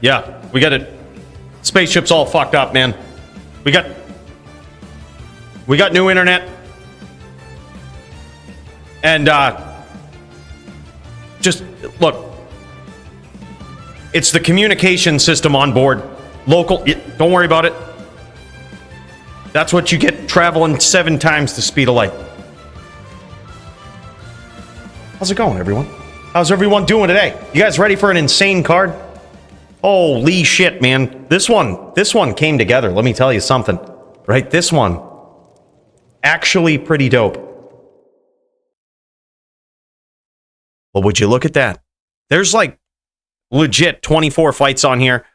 Yeah, we got it. Spaceship's all fucked up, man. We got new internet. And, just, look. It's the communication system on board. Local, don't worry about it. That's what you get traveling 7 times the speed of light. How's it going, everyone? How's everyone doing today? You guys ready for an insane card? Holy shit, man. This one came together. Let me tell you something. Right? This one. Actually pretty dope. Well, would you look at that? There's like legit 24 fights on here.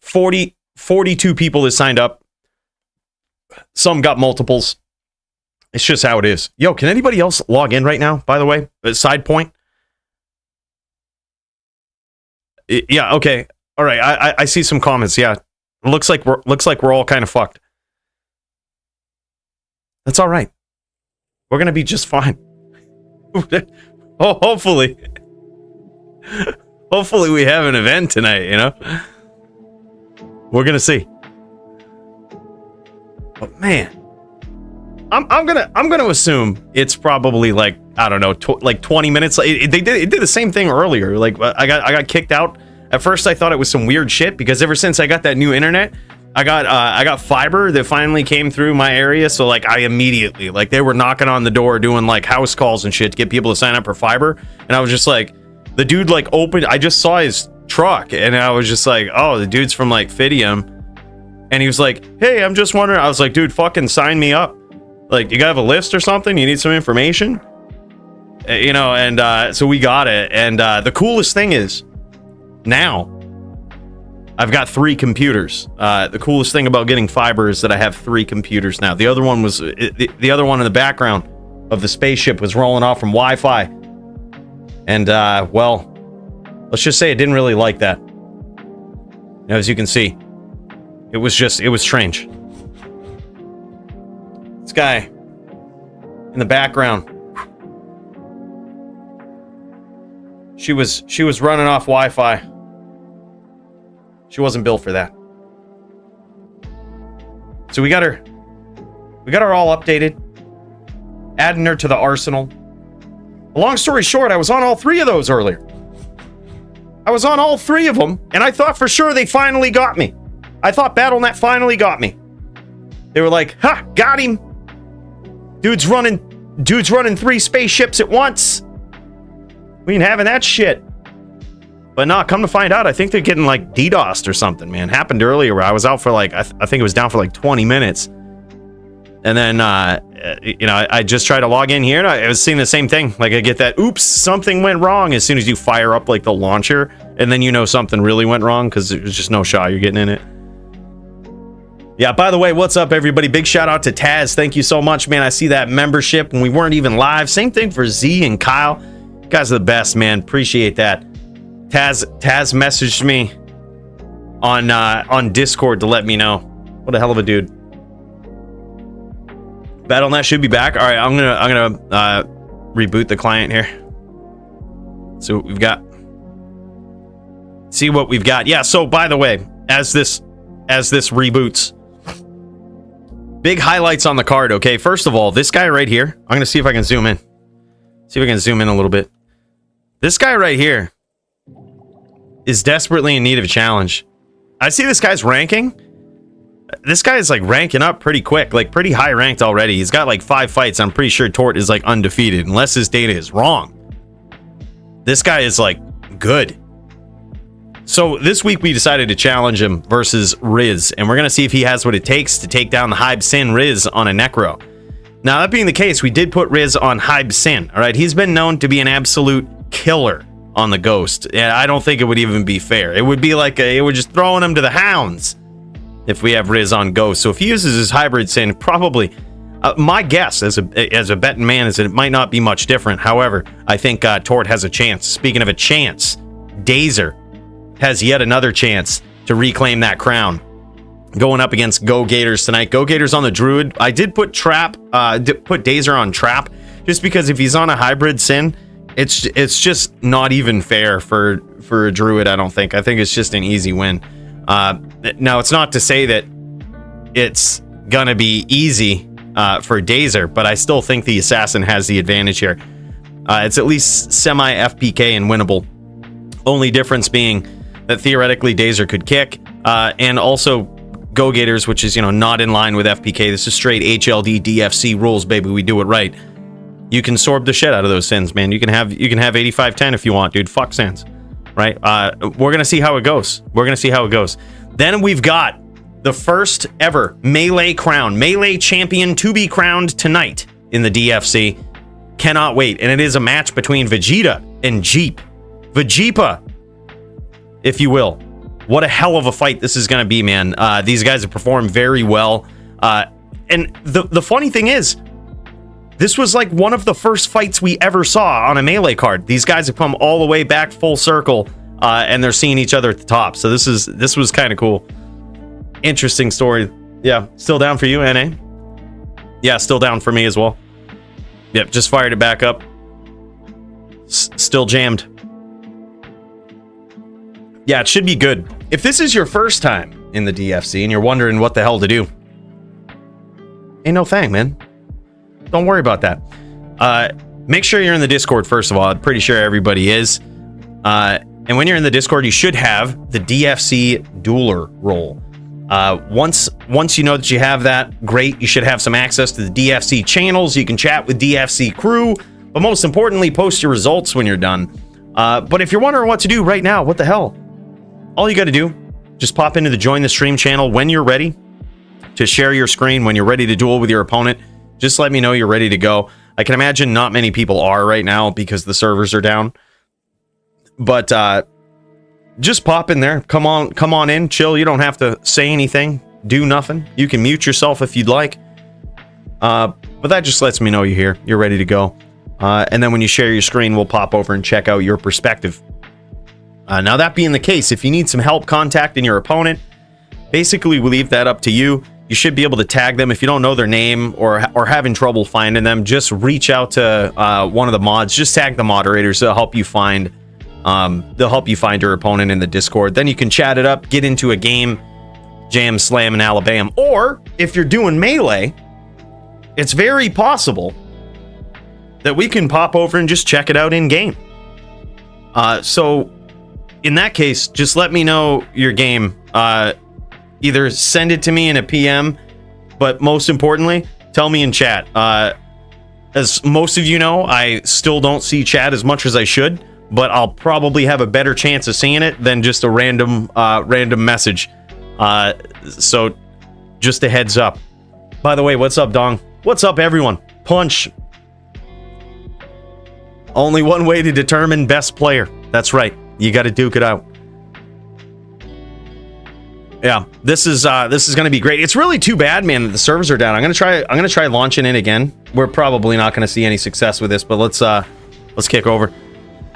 42 people that signed up. Some got multiples. It's just how it is. Yo, can anybody else log in right now, by the way? Side point. Yeah, okay. All right, I see some comments. Yeah. Looks like we're all kind of fucked. That's all right. We're going to be just fine. Oh, hopefully. Hopefully we have an event tonight, you know? We're going to see. But man, I'm gonna assume it's probably like, I don't know, like 20 minutes. It did the same thing earlier. Like I got kicked out. At first I thought it was some weird shit because ever since I got that new internet, I got fiber that finally came through my area. So like I immediately, like they were knocking on the door doing like house calls and shit to get people to sign up for fiber. And I was just like, the dude like opened, I just saw his truck and I was just like, oh, the dude's from like Fidium. And he was like, hey, I'm just wondering. I was like, dude, fucking sign me up. Like, you gotta have a list or something? You need some information? You know, and so we got it. And the coolest thing is, now, I've got 3 computers. The coolest thing about getting fiber is that I have 3 computers now. The other one was, the other one in the background of the spaceship was rolling off from Wi-Fi. And, well, let's just say it didn't really like that. As you can see, it was strange. This guy in the background, she was running off Wi-Fi. She wasn't built for that. So we got her all updated, adding her to the arsenal. Long story short, I was on all 3 of those earlier. I was on all 3 of them, and I thought for sure they finally got me. I thought BattleNet finally got me. They were like, ha, got him. Dude's running 3 spaceships at once. We ain't having that shit. But no, come to find out, I think they're getting like DDoSed or something, man. Happened earlier where I was out for like, I think it was down for like 20 minutes. And then, you know, I just tried to log in here and I was seeing the same thing. Like I get that, oops, something went wrong as soon as you fire up like the launcher. And then you know something really went wrong because there's just no shot you're getting in it. Yeah, by the way, what's up, everybody? Big shout out to Taz. Thank you so much, man. I see that membership when we weren't even live. Same thing for Z and Kyle. You guys are the best, man. Appreciate that. Taz messaged me on Discord to let me know. What a hell of a dude. BattleNet should be back. All right, I'm gonna reboot the client here. See what we've got. See what we've got. Yeah. So by the way, as this reboots, big highlights on the card. Okay, first of all, this guy right here. I'm gonna see if I can zoom in. See if I can zoom in a little bit. This guy right here is desperately in need of a challenge. I see this guy's ranking. This guy is like ranking up pretty quick, like pretty high ranked already. He's got like 5 fights. I'm pretty sure Tort is like undefeated, unless his data is wrong. This guy is like good. So this week we decided to challenge him versus Riz, and we're gonna see if he has what it takes to take down the Hybe Sin Riz on a Necro. Now that being the case, we did put Riz on Hybe Sin. All right, he's been known to be an absolute killer on the Ghost. Yeah, I don't think it would even be fair. It would be like we're just throwing him to the hounds if we have Riz on Ghost. So if he uses his hybrid Sin, probably my guess as a betting man is that it might not be much different. However, I think Tort has a chance. Speaking of a chance, Dazer has yet another chance to reclaim that crown. Going up against Go Gators tonight. Go Gators on the Druid. I did put put Dazer on Trap just because if he's on a hybrid Sin, it's just not even fair for for a druid, I don't think. I think it's just an easy win. Now, it's not to say that it's gonna be easy for Dazer, but I still think the assassin has the advantage here. It's at least semi FPK and winnable. Only difference being that theoretically Dazer could kick, and also Go Gators, which is, you know, not in line with FPK. This is straight HLD DFC rules, baby. We do it right. You can sorb the shit out of those sins, man. You can have 85-10 if you want, dude. Fuck sins, right? We're gonna see how it goes. We're gonna see how it goes. Then we've got the first ever Melee crown, Melee champion to be crowned tonight in the DFC. Cannot wait. And it is a match between Vegeta and Jeep. Vegeepa, if you will. What a hell of a fight this is going to be, man. These guys have performed very well. And the funny thing is, this was like one of the first fights we ever saw on a Melee card. These guys have come all the way back full circle, and they're seeing each other at the top. So this was kind of cool. Interesting story. Yeah, still down for you, NA? Yeah, still down for me as well. Yep, just fired it back up. Still jammed. Yeah, it should be good. If this is your first time in the DFC and you're wondering what the hell to do, ain't no thing, man. Don't worry about that. Make sure you're in the Discord, first of all. I'm pretty sure everybody is. And when you're in the Discord, you should have the DFC Dueler role. Once you know that you have that, great. You should have some access to the DFC channels. You can chat with DFC crew, but most importantly, post your results when you're done. But if you're wondering what to do right now, what the hell? All you got to do, just pop into the Join the Stream channel when you're ready to share your screen, when you're ready to duel with your opponent. Just let me know you're ready to go. I can imagine not many people are right now because the servers are down. But just pop in there. Come on in, chill. You don't have to say anything, do nothing. You can mute yourself if you'd like. But that just lets me know you're here. You're ready to go. And then when you share your screen, we'll pop over and check out your perspective. Now, that being the case, if you need some help contacting your opponent, basically we leave that up to you. You should be able to tag them. If you don't know their name or having trouble finding them, just reach out to one of the mods. Just tag the moderators. They'll help you find your opponent in the Discord. Then you can chat it up, get into a game, jam, slam, and Alabama. Or if you're doing Melee, it's very possible that we can pop over and just check it out in game. So in that case, just let me know your game. Either send it to me in a PM, but most importantly, tell me in chat. As most of you know, I still don't see chat as much as I should, but I'll probably have a better chance of seeing it than just a random message. So just a heads up. By the way, what's up, Dong? What's up, everyone? Punch. Only one way to determine best player. That's right. You got to duke it out. Yeah, this is going to be great. It's really too bad, man, that the servers are down. I'm going to try launching it again. We're probably not going to see any success with this, but let's kick over.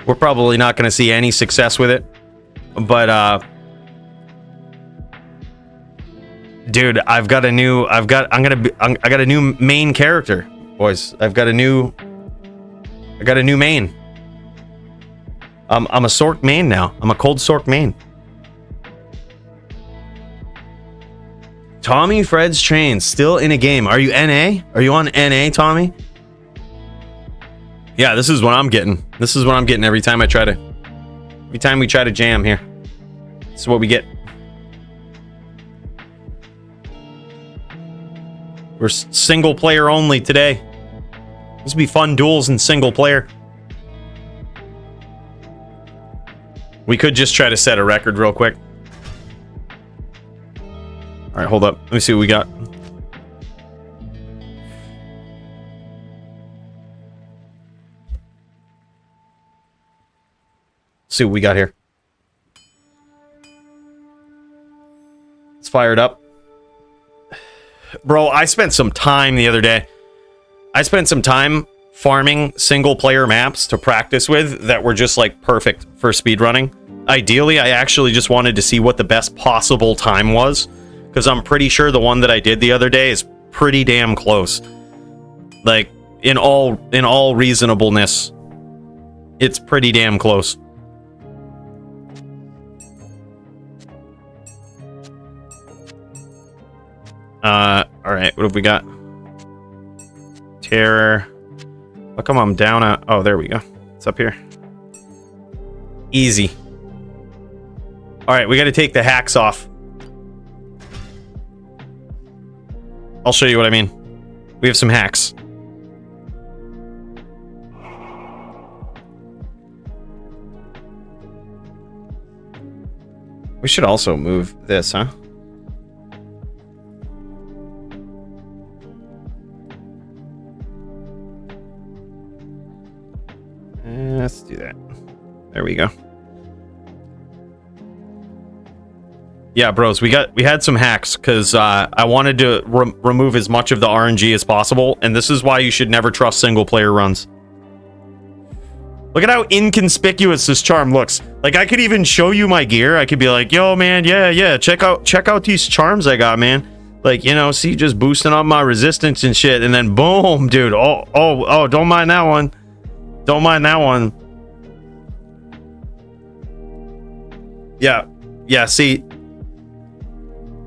We're probably not going to see any success with it. But dude, I got a new main character, boys. I got a new main. I'm a Sork main now. I'm a cold Sork main. Tommy Fred's Train still in a game. Are you NA? Are you on NA, Tommy? Yeah, this is what I'm getting. This is what I'm getting every time we try to jam here. This is what we get. We're single player only today. This will be fun duels in single player. We could just try to set a record real quick. All right, hold up. Let me see what we got. Let's see what we got here. Let's fire it up. Bro, I spent some time the other day. I spent some time farming single player maps to practice with that were just like perfect for speedrunning. Ideally, I actually just wanted to see what the best possible time was, because I'm pretty sure the one that I did the other day is pretty damn close. Like, in all reasonableness, it's pretty damn close. All right, what have we got? Terror. How come I'm down at... Oh, there we go. It's up here. Easy. All right, we got to take the hacks off. I'll show you what I mean. We have some hacks. We should also move this, huh? Let's do that. There we go. Yeah, bros, we had some hacks because I wanted to remove as much of the RNG as possible, and this is why you should never trust single player runs. Look at how inconspicuous this charm looks. Like, I could even show you my gear. I could be like, yo, man, yeah, check out these charms I got, man. Like, you know, see, just boosting up my resistance and shit, and then boom, dude. Oh, don't mind that one. Don't mind that one. Yeah, see,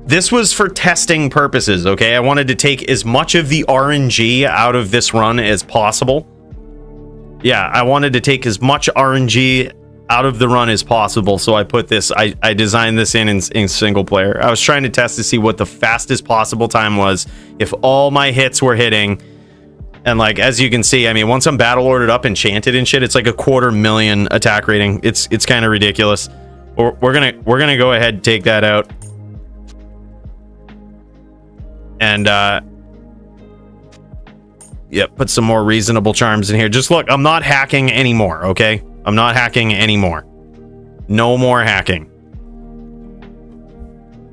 this was for testing purposes, okay? I wanted to take as much of the RNG out of this run as possible. Yeah, I wanted to take as much RNG out of the run as possible, so I put this, I designed this in single player. I was trying to test to see what the fastest possible time was if all my hits were hitting. And like, as you can see, I mean, once I'm battle ordered up, enchanted and shit, it's like a 250,000 attack rating. It's kind of ridiculous. We're gonna go ahead and take that out. And yeah, put some more reasonable charms in here. Just look, I'm not hacking anymore, okay? I'm not hacking anymore. No more hacking.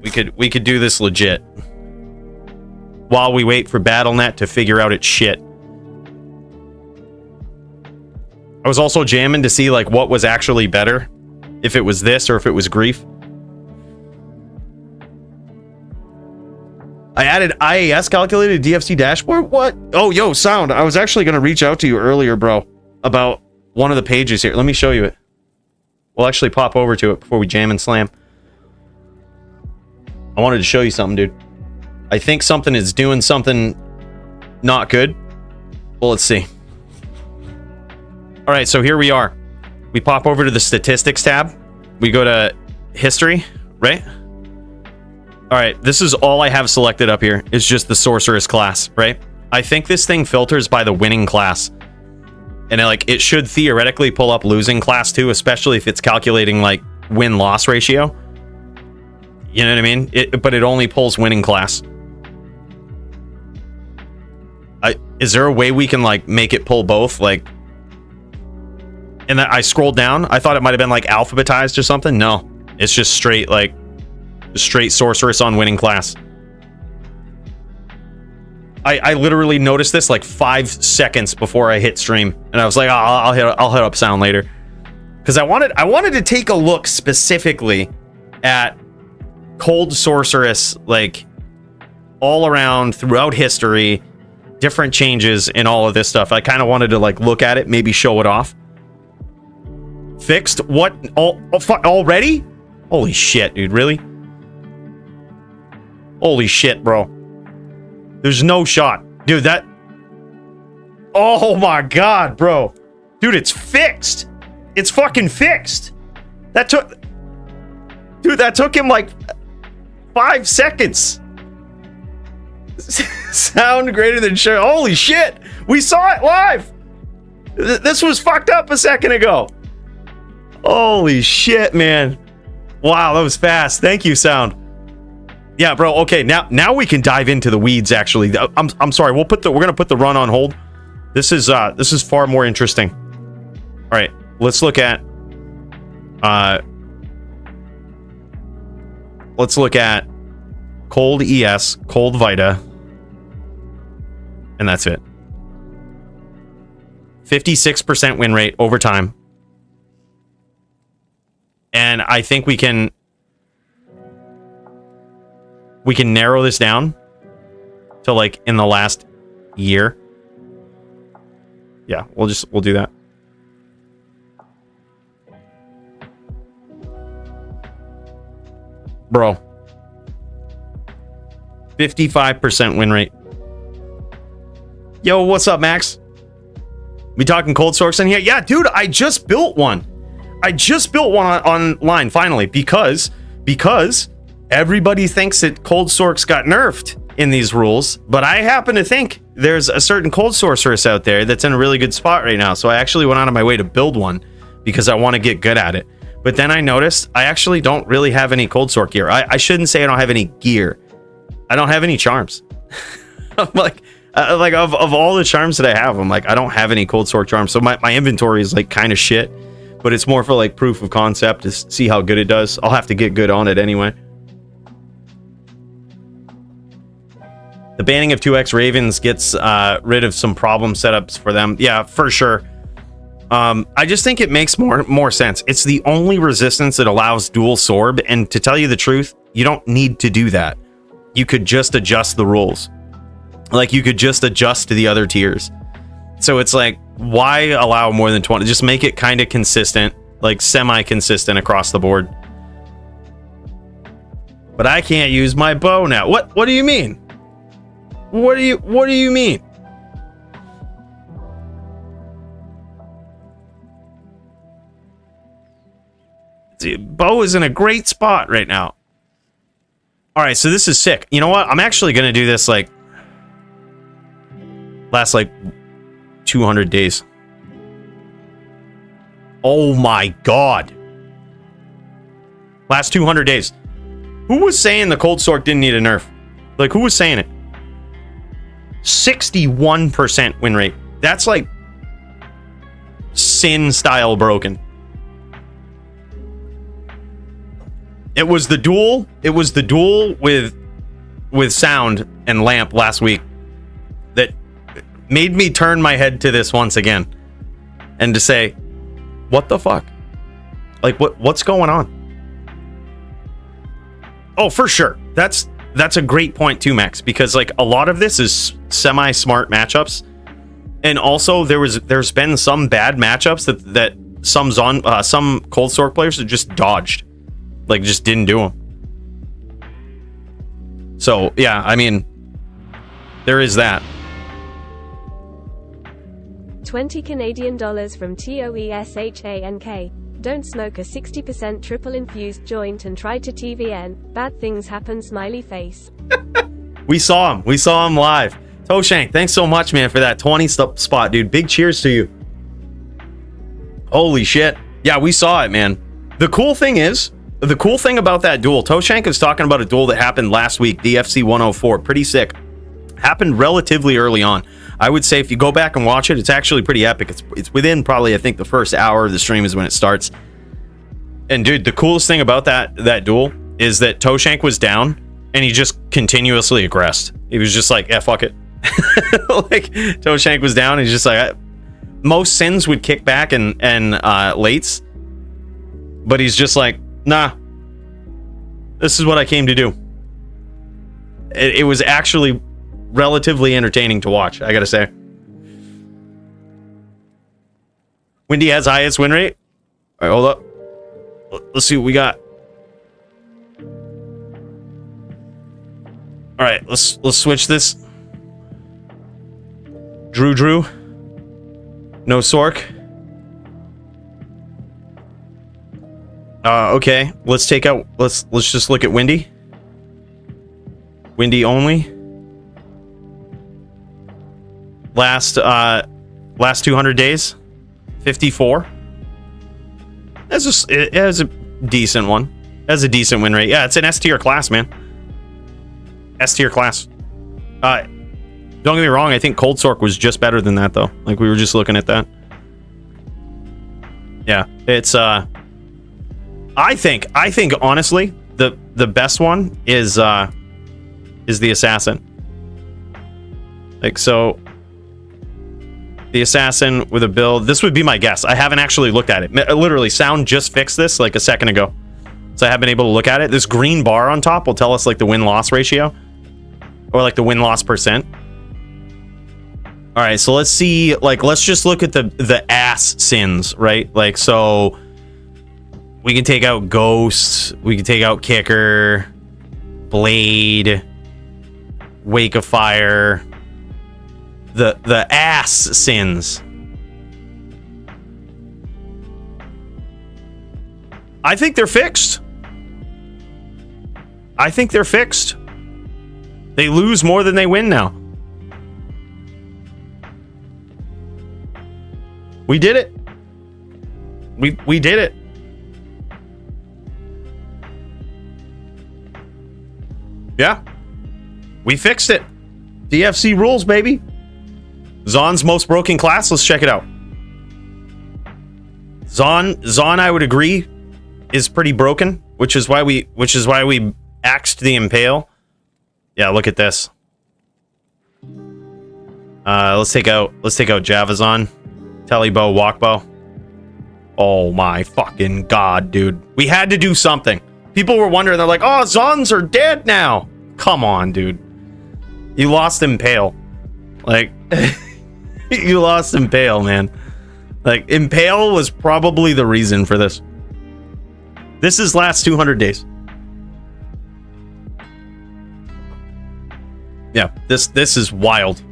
We could do this legit. While we wait for BattleNet to figure out its shit. I was also jamming to see like what was actually better. If it was this or if it was grief. I added IAS calculated DFC dashboard? What? Oh, yo, Sound. I was actually going to reach out to you earlier, bro, about one of the pages here. Let me show you it. We'll actually pop over to it before we jam and slam. I wanted to show you something, dude. I think something is doing something not good. Well, let's see. All right, so here we are. We pop over to the statistics tab. We go to history, right? All right, this is all I have selected up here. It's just the sorceress class, right? I think this thing filters by the winning class. And it should theoretically pull up losing class too, especially if it's calculating like win-loss ratio. You know what I mean? But it only pulls winning class. Is there a way we can like make it pull both? Like, and I scrolled down. I thought it might have been like alphabetized or something. No, it's just straight like straight sorceress on winning class. I literally noticed this like 5 seconds before I hit stream, and I was like, oh, I'll hit up Sound later, because I wanted to take a look specifically at cold sorceress, like all around throughout history, different changes in all of this stuff. I kind of wanted to like look at it, maybe show it off. Fixed? What? Already? Holy shit, dude, really? Holy shit, bro. There's no shot. Dude, that... Oh my god, bro. Dude, it's fixed. It's fucking fixed. That took... Dude, that took him like 5 seconds. Sound greater than share. Holy shit. We saw it live. This was fucked up a second ago. Holy shit, man. Wow, that was fast. Thank you, Sound. Yeah, bro. Okay, now we can dive into the weeds. Actually, I'm sorry. We're gonna put the run on hold. This is far more interesting. All right, let's look at cold ES, cold Vita, and that's it. 56% win rate over time, and I think we can narrow this down to like in the last year. Yeah, we'll do that. Bro. 55% win rate. Yo, what's up, Max? We talking cold sorks in here? Yeah, dude, I just built one. I just built one online finally because everybody thinks that cold sorks got nerfed in these rules, but I happen to think there's a certain cold sorceress out there that's in a really good spot right now. So I actually went out of my way to build one because I want to get good at it. But then I noticed I actually don't really have any cold sork gear. I shouldn't say I don't have any gear. I don't have any charms. I'm like of all the charms that I have, I'm like, I don't have any cold sork charms. So my inventory is like kind of shit, but it's more for like proof of concept to see how good it does. I'll have to get good on it anyway. The banning of 2x Ravens gets rid of some problem setups for them. Yeah, for sure. I just think it makes more sense. It's the only resistance that allows dual sorb, and to tell you the truth, you don't need to do that. You could just adjust the rules. Like, you could just adjust to the other tiers. So it's like, why allow more than 20? Just make it kind of consistent, like semi-consistent across the board. But I can't use my bow now. What do you mean? What do you mean? Bow is in a great spot right now. All right, so this is sick. You know what? I'm actually going to do this like last like 200 days. Oh my God. Last 200 days. Who was saying the cold sork didn't need a nerf? Like, who was saying it? 61% win rate. That's like Sin style broken. It was the duel. It was the duel with sound and lamp last week that made me turn my head to this once again and to say, what the fuck? Like, what's going on? Oh, for sure. That's a great point too, Max, because like a lot of this is semi-smart matchups, and also there's been some bad matchups that some cold sork players have just dodged, like just didn't do them. So yeah, I mean, there is that. 20 Canadian dollars from TOESHANK. Don't smoke a 60% triple infused joint and try to TVN. Bad things happen, smiley face. We saw him live. Toshank, thanks so much, man, for that 20 spot, dude. Big cheers to you. Holy shit. Yeah, we saw it, man. The cool thing about that duel, Toshank is talking about a duel that happened last week, DFC 104. Pretty sick. Happened relatively early on. I would say if you go back and watch it, it's actually pretty epic. It's within probably, I think, the first hour of the stream is when it starts. And dude, the coolest thing about that duel is that Toshank was down and he just continuously aggressed. He was just like, yeah, fuck it. Like, Toshank was down and he's just like, most Sins would kick back and lates, but he's just like, nah, this is what I came to do. It was actually relatively entertaining to watch, I gotta say. Windy has highest win rate. All right, hold up. Let's see what we got. All right, let's switch this. Drew. No Sork. Okay, let's just look at Windy. Windy only. Last 200 days, 54. It has a decent one. It has a decent win rate. Yeah, it's an S tier class, man. S tier class. Don't get me wrong. I think Cold Sork was just better than that, though. Like, we were just looking at that. Yeah, it's I think honestly the best one is the assassin. Like, so. The assassin with a build. This would be my guess. I haven't actually looked at it. Literally, Sound just fixed this like a second ago, so I haven't been able to look at it. This green bar on top will tell us like the win-loss ratio, or like the win-loss percent. All right, so let's see. Like, let's just look at the ass Sins, right? Like, so we can take out Ghost. We can take out Kicker, Blade. Wake of Fire, the ass sins. I think they're fixed. I think they're fixed. They lose more than they win now. We did it. We did it. Yeah. We fixed it. DFC rules, baby. Zon's most broken class. Let's check it out. Zon, I would agree, is pretty broken, which is why we axed the Impale. Yeah, look at this. Let's take out Javazon, Telebow, Walkbow. Oh my fucking god, dude. We had to do something. People were wondering, they're like, oh, Zons are dead now. Come on, dude. You lost Impale. Like, you lost Impale, man. Like, Impale was probably the reason for this. This is last 200 days. Yeah, this is wild.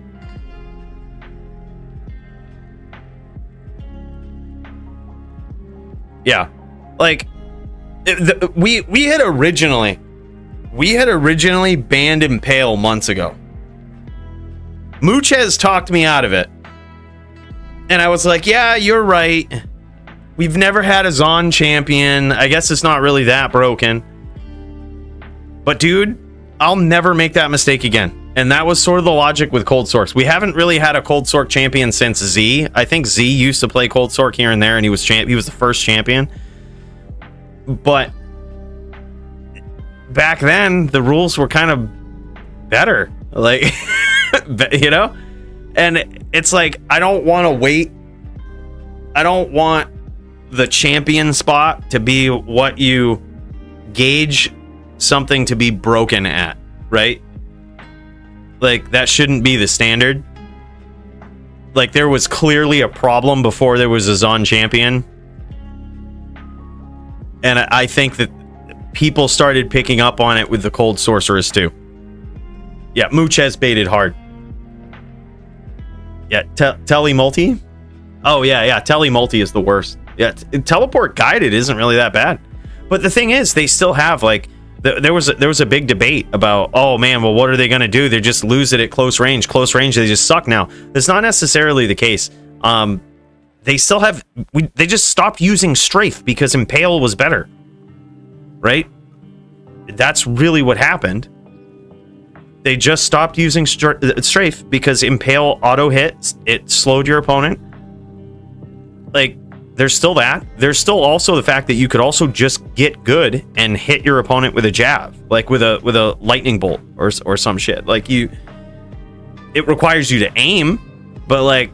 Yeah, like we had originally banned Impale months ago. Mooch talked me out of it, and I was like, yeah, you're right. We've never had a Zon champion. I guess it's not really that broken. But dude, I'll never make that mistake again. And that was sort of the logic with Cold Sorks. We haven't really had a Cold Sork champion since Z. I think Z used to play Cold Sork here and there, and he was the first champion. But back then, the rules were kind of better. Like, you know? And it's like, I don't want to wait. I don't want the champion spot to be what you gauge something to be broken at, right? Like, that shouldn't be the standard. Like, there was clearly a problem before there was a Zon champion. And I think that people started picking up on it with the Cold Sorceress too. Yeah, Mooch has baited hard. Yeah, Tele Multi? Oh, yeah, Tele Multi is the worst. Yeah, Teleport Guided isn't really that bad. But the thing is, they still have, like, there was a big debate about, oh man, well, what are they going to do? They just lose it at close range. Close range, they just suck now. That's not necessarily the case. They still have... they just stopped using Strafe because Impale was better. Right? That's really what happened. They just stopped using Strafe because Impale auto-hit. It slowed your opponent. Like, there's still that. There's still also the fact that you could also just get good and hit your opponent with a jab. Like, with a lightning bolt or some shit. Like, it requires you to aim, but, like,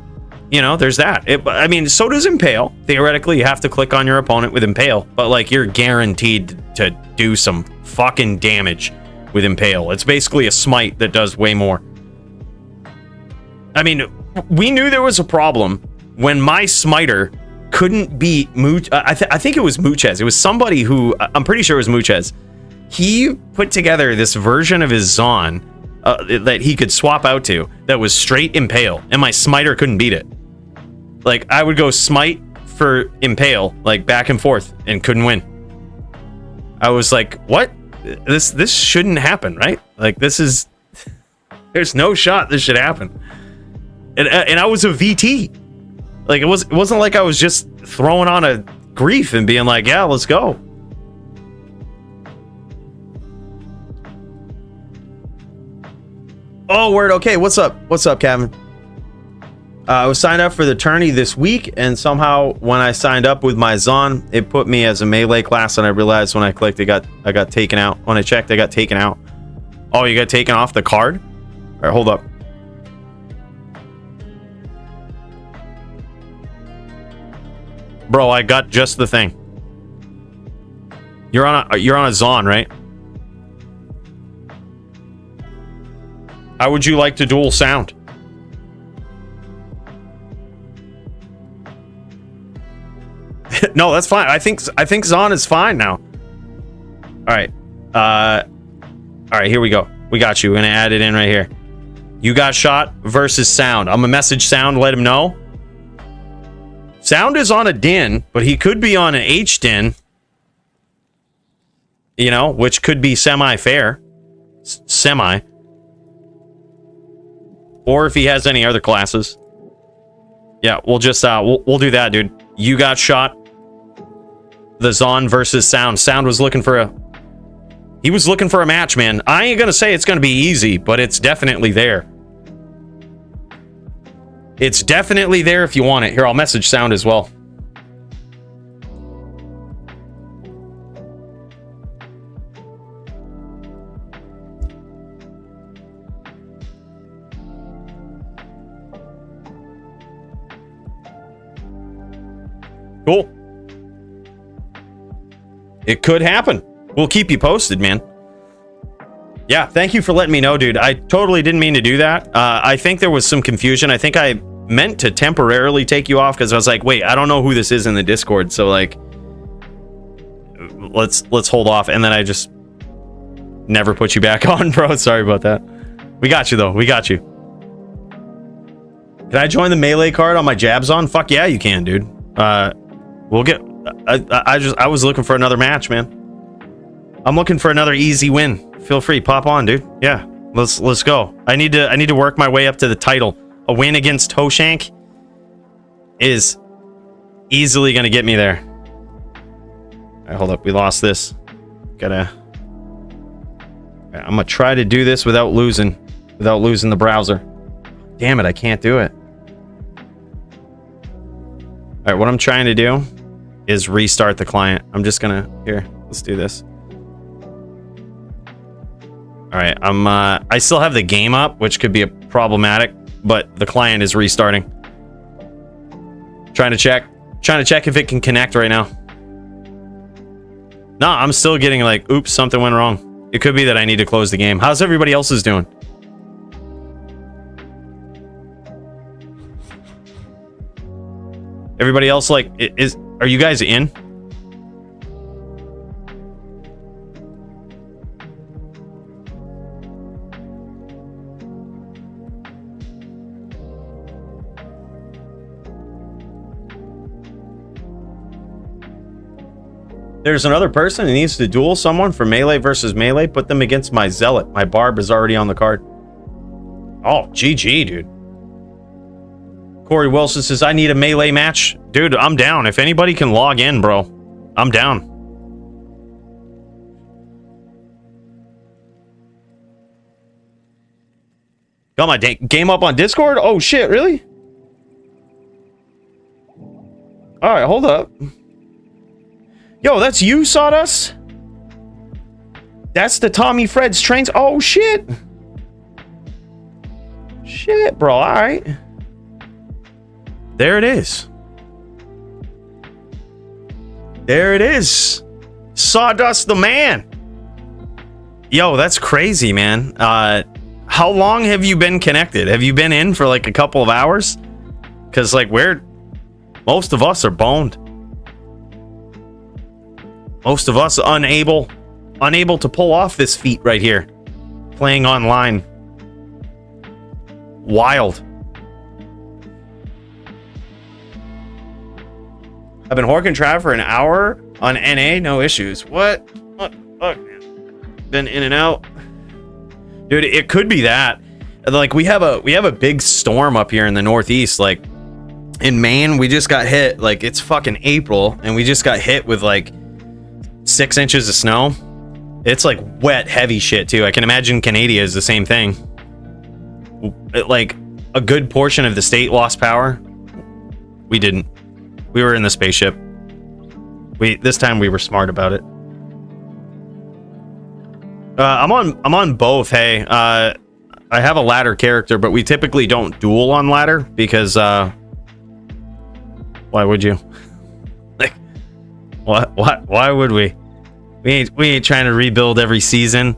you know, there's that. I mean, so does Impale. Theoretically, you have to click on your opponent with Impale, but, like, you're guaranteed to do some fucking damage with Impale. It's basically a smite that does way more. I mean, we knew there was a problem when my smiter couldn't beat Mooch. I think it was Mooches. It was somebody who, I'm pretty sure it was Mooches. He put together this version of his Zon that he could swap out to that was straight Impale, and my smiter couldn't beat it. Like, I would go smite for Impale, like, back and forth, and couldn't win. I was like, what? This shouldn't happen, right? Like, this is... there's no shot this should happen. And I was a VT. Like, it wasn't like I was just throwing on a grief and being like, yeah, let's go. Oh, word. Okay, what's up? What's up, Kevin? I was signed up for the tourney this week, and somehow when I signed up with my Zon, it put me as a melee class, and I realized when I clicked, I got taken out. When I checked, I got taken out. Oh, you got taken off the card? All right, hold up. Bro, I got just the thing. You're on a Zon, right? How would you like to duel sound? No, that's fine. I think Zon is fine now. All right. All right, here we go. We got you. We're gonna add it in right here. You got shot versus Sound. I'm gonna message Sound, let him know. Sound is on a din, but he could be on an H din. You know, which could be semi-fair. Semi. Or if he has any other classes. Yeah, we'll just, we'll do that, dude. You got shot. The Zon versus Sound. Sound was looking for a... He was looking for a match, man. I ain't gonna say it's gonna be easy, but it's definitely there. It's definitely there if you want it. Here, I'll message Sound as well. Cool. It could happen. We'll keep you posted, man. Yeah, thank you for letting me know, dude. I totally didn't mean to do that. I think there was some confusion. I think I meant to temporarily take you off because I was like, wait, I don't know who this is in the Discord, so like, let's hold off. And then I just never put you back on, bro. Sorry about that. We got you though. We got you. Can I join the melee card on my jabs on? Fuck yeah, you can, dude. We'll get. I was looking for another match, man. I'm looking for another easy win. Feel free, pop on, dude. Yeah, let's go. I need to work my way up to the title. A win against Toshank is easily gonna get me there. All right, hold up. We lost this. Gotta. I'm gonna try to do this without losing the browser. Damn it, I can't do it. All right, what I'm trying to do is restart the client. I'm just gonna, here, let's do this. All right, I still have the game up, which could be problematic, but the client is restarting. Trying to check if it can connect right now. No, I'm still getting like, oops, something went wrong. It could be that I need to close the game. How's everybody else's doing? Everybody else, like, are you guys in? There's another person who needs to duel someone for melee versus melee. Put them against my zealot. My barb is already on the card. Oh, GG, dude. Corey Wilson says, I need a melee match. Dude, I'm down. If anybody can log in, bro, I'm down. Got my game up on Discord? Oh, shit, really? All right, hold up. Yo, that's you, Sawdust? That's the Tommy Fred's trains? Oh, shit. Shit, bro, all right. There it is. There it is. Sawdust the man. Yo, that's crazy, man. How long have you been connected? Have you been in for like a couple of hours? Because like most of us are boned. Most of us are unable to pull off this feat right here. Playing online. Wild. I've been horking Trav for an hour on NA, no issues. What? Fuck, man. Been in and out. Dude, it could be that. Like we have a big storm up here in the Northeast. Like in Maine, we just got hit. Like it's fucking April, and we just got hit with like 6 inches of snow. It's like wet, heavy shit too. I can imagine Canada is the same thing. Like a good portion of the state lost power. We didn't. We were in the spaceship. This time we were smart about it. I'm on both. Hey, I have a ladder character, but we typically don't duel on ladder because why would you? Like, what? Why would we? We ain't trying to rebuild every season.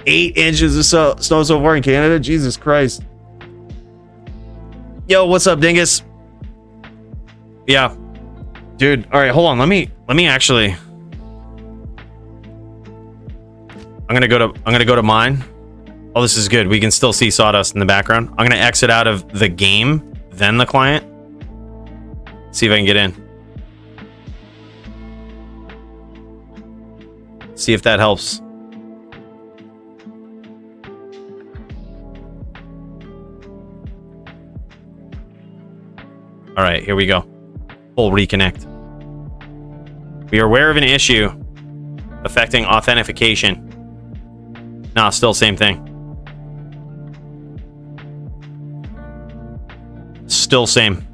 Eight inches of snow so far in Canada. Jesus Christ. Yo, what's up, Dingus? Yeah, dude. All right, hold on. Let me actually. I'm gonna go to mine. Oh, this is good. We can still see Sawdust in the background. I'm gonna exit out of the game, then the client. See if I can get in. See if that helps. All right, here we go. Full reconnect. We are aware of an issue affecting authentication. Nah, still same thing. Still same.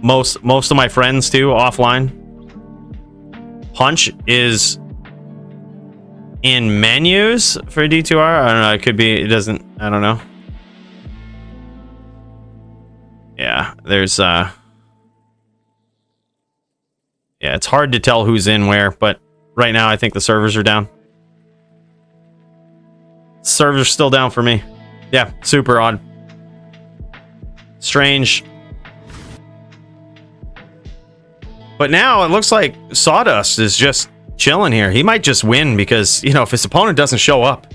Most of my friends too, offline. Punch is in menus for D2R. I don't know. It could be. It doesn't. I don't know. Yeah, there's yeah, it's hard to tell who's in where, but right now I think the servers are down. Servers still down for me. Yeah, super odd. Strange. But now it looks like Sawdust is just chilling here. He might just win because, you know, if his opponent doesn't show up,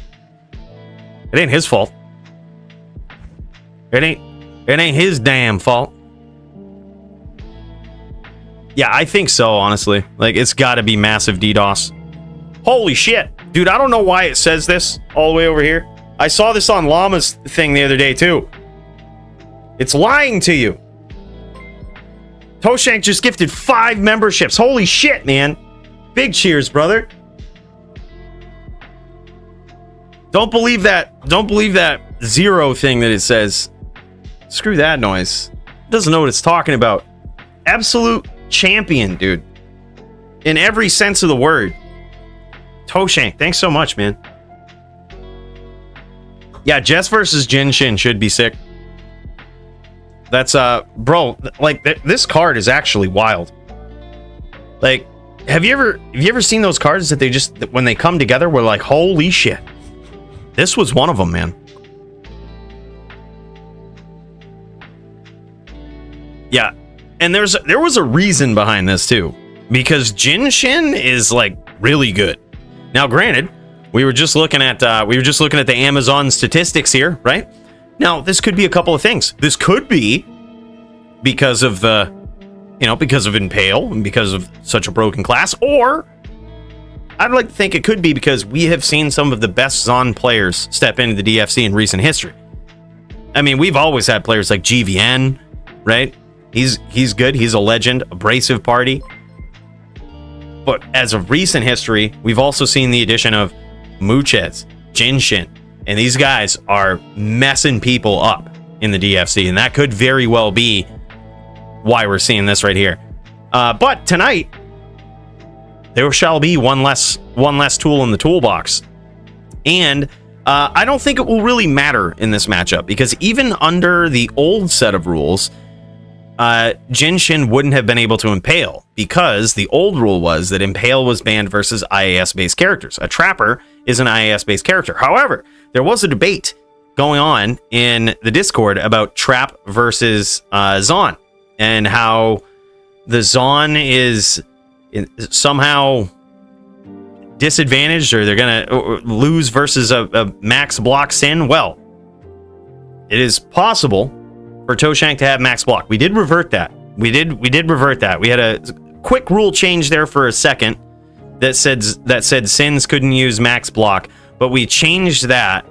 it ain't his fault. It ain't his damn fault. Yeah, I think so, honestly. Like, it's got to be massive DDoS. Holy shit. Dude, I don't know why it says this all the way over here. I saw this on Llama's thing the other day, too. It's lying to you. Toshank just gifted 5 memberships. Holy shit, man. Big cheers, brother. Don't believe that. Don't believe that 0 thing that it says. Screw that noise. It doesn't know what it's talking about. Absolute champion, dude. In every sense of the word. Toshank, thanks so much, man. Yeah, Jess versus Jinshin should be sick. That's bro, like this card is actually wild. Like, have you ever seen those cards that they just, when they come together, we're like, holy shit. This was one of them, man. Yeah, and there was a reason behind this too, because Jinshin is like really good. Now, granted, we were just looking at the Amazon statistics here, right? Now, this could be a couple of things. This could be because of the, you know, because of Impale and because of such a broken class, or I'd like to think it could be because we have seen some of the best Zon players step into the DFC in recent history. I mean, we've always had players like GVN, right? He's good. He's a legend, abrasive party. But as of recent history, we've also seen the addition of Muchez, Jinshin, and these guys are messing people up in the DFC, and that could very well be why we're seeing this right here. But tonight, there shall be one less tool in the toolbox, and I don't think it will really matter in this matchup, because even under the old set of rules, Jinshin wouldn't have been able to impale, because the old rule was that impale was banned versus IAS-based characters. A trapper is an IAS-based character. However, there was a debate going on in the Discord about trap versus Zon, and how the Zon is somehow disadvantaged, or they're gonna lose versus a max block Sin. Well, it is possible for Toshank to have max block. We did revert that. We did revert that. We had a quick rule change there for a second that said Sins couldn't use max block, but we changed that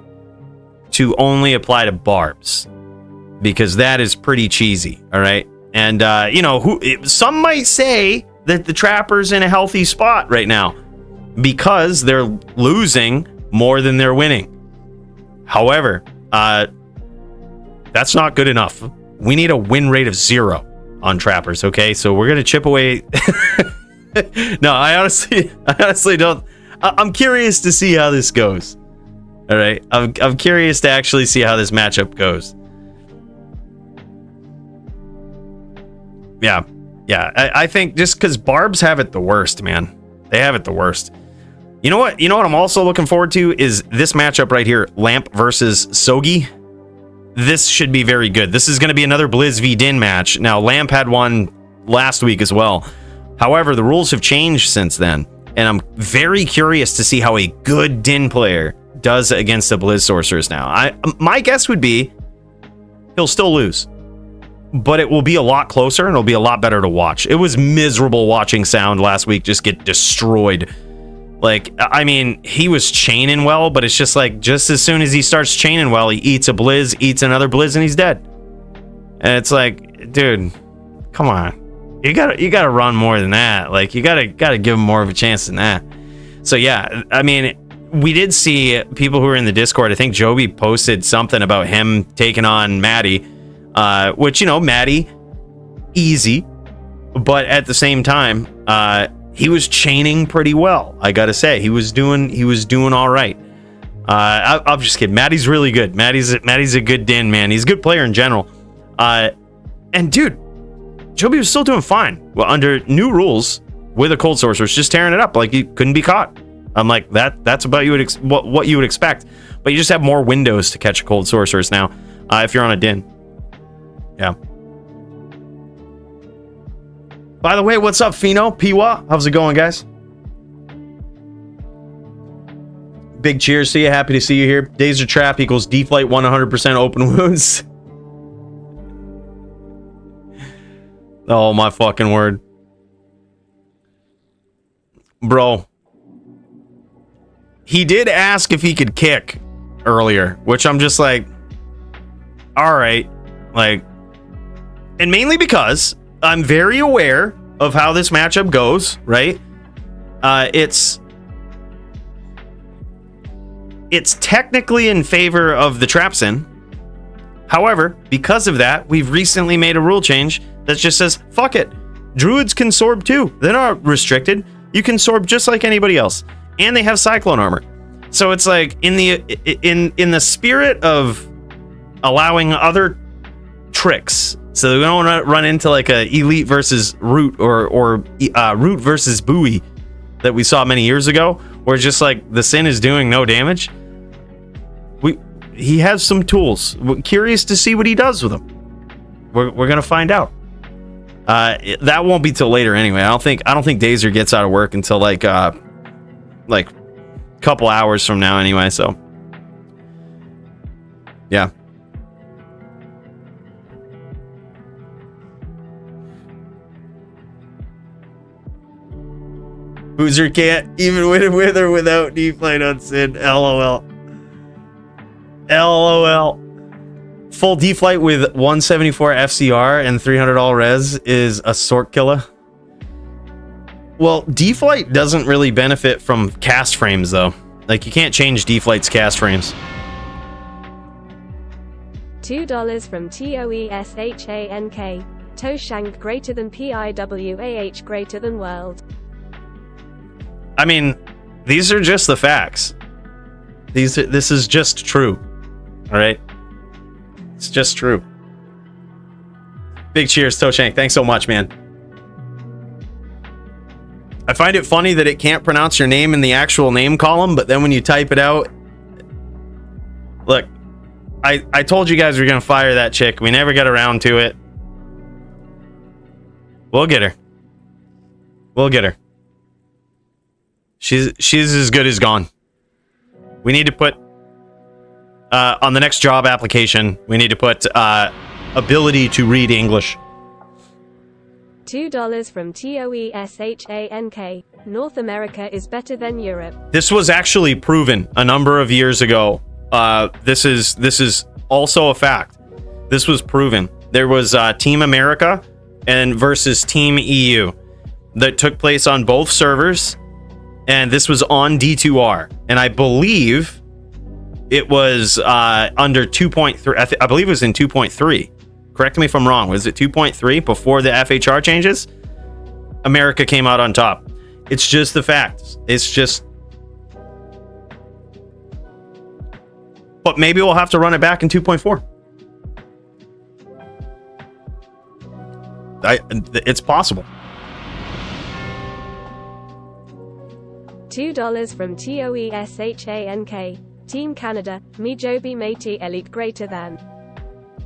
to only apply to barbs, because that is pretty cheesy. All right, and you know, some might say that the trapper's in a healthy spot right now because they're losing more than they're winning. However, that's not good enough. We need a win rate of 0 on trappers, okay? So we're gonna chip away. No, I honestly don't. I'm curious to see how this goes. All right, I'm curious to actually see how this matchup goes. Yeah. I think just because barbs have it the worst, man. They have it the worst. You know what? I'm also looking forward to is this matchup right here, Lamp versus Sogi. This should be very good. This is going to be another Blizz v Din match. Now, Lamp had one last week as well. However, the rules have changed since then. And I'm very curious to see how a good Din player does against the Blizz Sorcerers now. My guess would be he'll still lose, but it will be a lot closer and it'll be a lot better to watch. It was miserable watching Sound last week just get destroyed. Like, I mean, he was chaining well, but it's just like, just as soon as he starts chaining well, he eats a Blizz, eats another Blizz, and he's dead. And it's like, dude, come on. You gotta run more than that. Like, you gotta give him more of a chance than that. So yeah, I mean, we did see people who were in the Discord. I think Joby posted something about him taking on Maddie, which, you know, Maddie, easy, but at the same time, he was chaining pretty well. I gotta say, he was doing all right. I'm just kidding. Maddie's really good. Maddie's a good Din, man. He's a good player in general. And dude, Joby was still doing fine. Well, under new rules with a Cold Sorceress, just tearing it up like he couldn't be caught. I'm like, that's about what you would expect, but you just have more windows to catch a Cold Sorceress now if you're on a Din. Yeah. By the way, what's up, Fino? Piwa? How's it going, guys? Big cheers to you. Happy to see you here. Days of Trap equals deflate 100% open wounds. Oh, my fucking word. Bro. He did ask if he could kick earlier, which I'm just like, all right. Like, and mainly because I'm very aware of how this matchup goes, right? It's technically in favor of the Trapsin. However, because of that, we've recently made a rule change that just says, fuck it. Druids can sorb too. They're not restricted. You can sorb just like anybody else. And they have Cyclone armor. So it's like, in the spirit of allowing other tricks, so we don't run into like a Elite versus Root or Root versus Buoy that we saw many years ago, where just like the Sin is doing no damage. He has some tools. We're curious to see what he does with them. We're gonna find out. That won't be till later anyway. I don't think Dazer gets out of work until like a couple hours from now anyway. So yeah. Boozer can't even win with or without deflate on Sin. LOL. LOL. Full deflate with 174 FCR and 300 all res is a sort killer. Well, deflate doesn't really benefit from cast frames though. Like, you can't change deflate's cast frames. $2 from TOESHANK. Toshank greater than PIWAH greater than world. I mean, these are just the facts. This is just true. All right? It's just true. Big cheers, Toshank. Thanks so much, man. I find it funny that it can't pronounce your name in the actual name column, but then when you type it out... Look, I told you guys we were going to fire that chick. We never got around to it. We'll get her. We'll get her. She's as good as gone. We need to put... on the next job application, we need to put ability to read English. $2 from TOESHANK. North America is better than Europe. This was actually proven a number of years ago. This is also a fact. This was proven. There was Team America and versus Team EU that took place on both servers, and this was on D2R. And I believe it was under 2.3. I believe it was in 2.3. Correct me if I'm wrong. Was it 2.3 before the FHR changes? America came out on top. It's just the facts. It's just... But maybe we'll have to run it back in 2.4. It's possible. $2 from TOESHANK. Team Canada, me Joby matey elite greater than.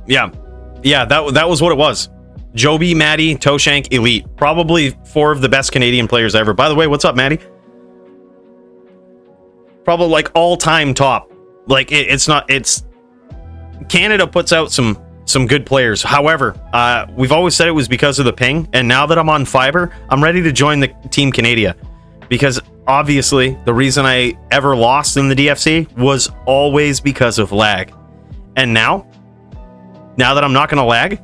Yeah, that was what it was. Joby, Maddie, Toshank, elite. Probably 4 of the best Canadian players ever. By the way, what's up, Maddie? Probably like all-time top. Like it's not. It's Canada puts out some good players. However, we've always said it was because of the ping, and now that I'm on fiber, I'm ready to join the Team Canada, because obviously the reason I ever lost in the DFC was always because of lag. And now that I'm not gonna lag,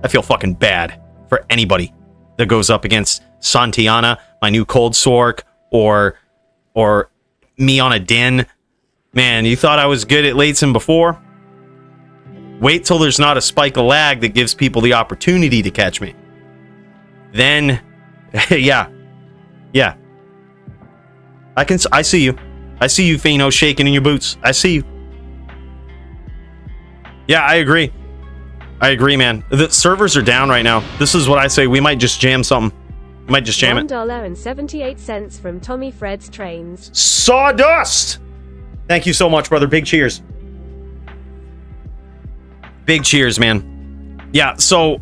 I feel fucking bad for anybody that goes up against Santiana, my new Cold Sork, or me on a Din. Man, you thought I was good at late sim before? Wait till there's not a spike of lag that gives people the opportunity to catch me. Then, yeah. I see you. I see you, Fino, shaking in your boots. I see you. Yeah, I agree. I agree, man. The servers are down right now. This is what I say. We might just jam something. We might just jam it. $1.78 from Tommy Fred's Trains. Sawdust! Thank you so much, brother. Big cheers. Big cheers, man. Yeah, so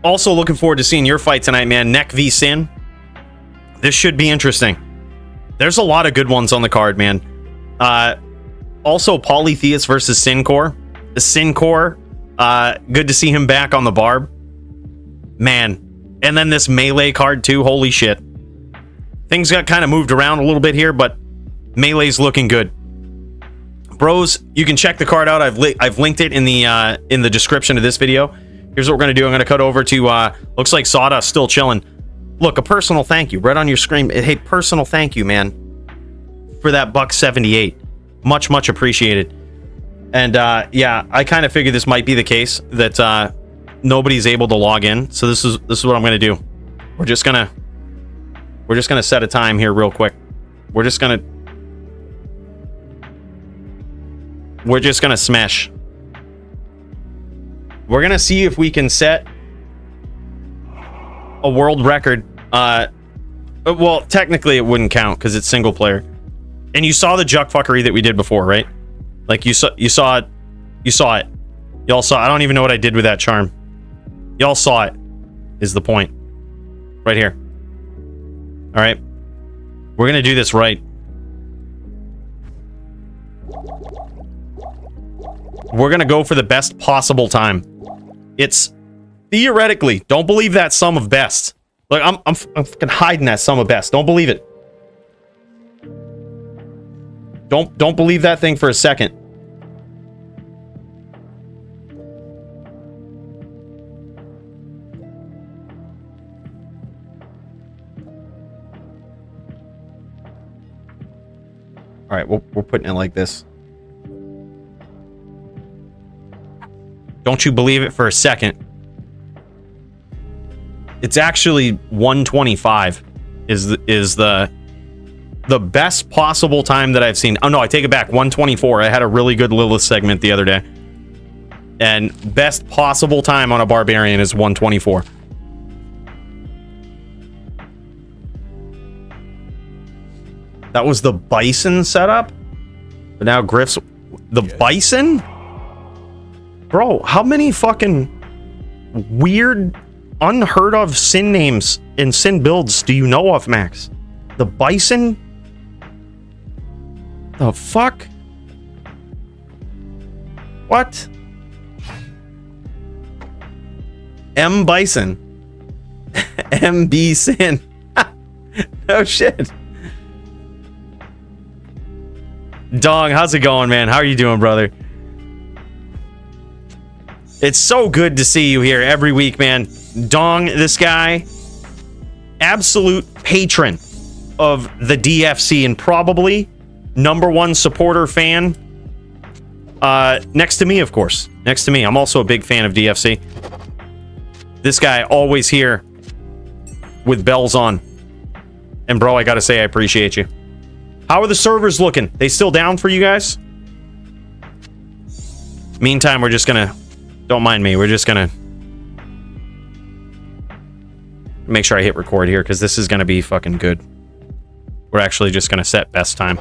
also looking forward to seeing your fight tonight, man. Neck v Sin. This should be interesting. There's a lot of good ones on the card, man. Also, Polytheus versus Sincor. Sincor, good to see him back on the barb. Man. And then this melee card, too. Holy shit. Things got kind of moved around a little bit here, but melee's looking good. Bros, you can check the card out. I've linked it in the description of this video. Here's what we're gonna do. I'm gonna cut over to looks like Sawdust still chilling. Look, a personal thank you right on your screen. Hey, personal thank you, man, for that $1.78. Much appreciated. And yeah, I kind of figured this might be the case, that nobody's able to log in. So this is what I'm gonna do. We're just gonna set a time here real quick. We're just gonna smash. We're gonna see if we can set a world record. Well, technically it wouldn't count because it's single player. And you saw the juck fuckery that we did before, right? Like you saw it. Y'all saw. I don't even know what I did with that charm. Y'all saw it. Is the point right here? All right, we're gonna do this right. We're gonna go for the best possible time. It's theoretically, don't believe that sum of best. Like I'm fucking hiding that sum of best. Don't believe it. Don't believe that thing for a second. All right, we're putting it like this. Don't you believe it for a second. It's actually 125 is the best possible time that I've seen. Oh no, I take it back. 124. I had a really good Lilith segment the other day. And best possible time on a barbarian is 124. That was the bison setup. But now Griff's the bison? Bro, how many fucking weird, unheard of Sin names and Sin builds do you know of, Max? The bison? The fuck? What? M Bison. MB Sin. Oh shit. Dong, how's it going, man? How are you doing, brother? It's so good to see you here every week, man. Dong, this guy, absolute patron of the DFC and probably #1 supporter fan. Next to me, of course. Next to me. I'm also a big fan of DFC. This guy always here with bells on. And bro, I gotta say, I appreciate you. How are the servers looking? They still down for you guys? Meantime, we're just gonna... Don't mind me. We're just gonna... Make sure I hit record here, because this is gonna be fucking good. We're actually just gonna set best time.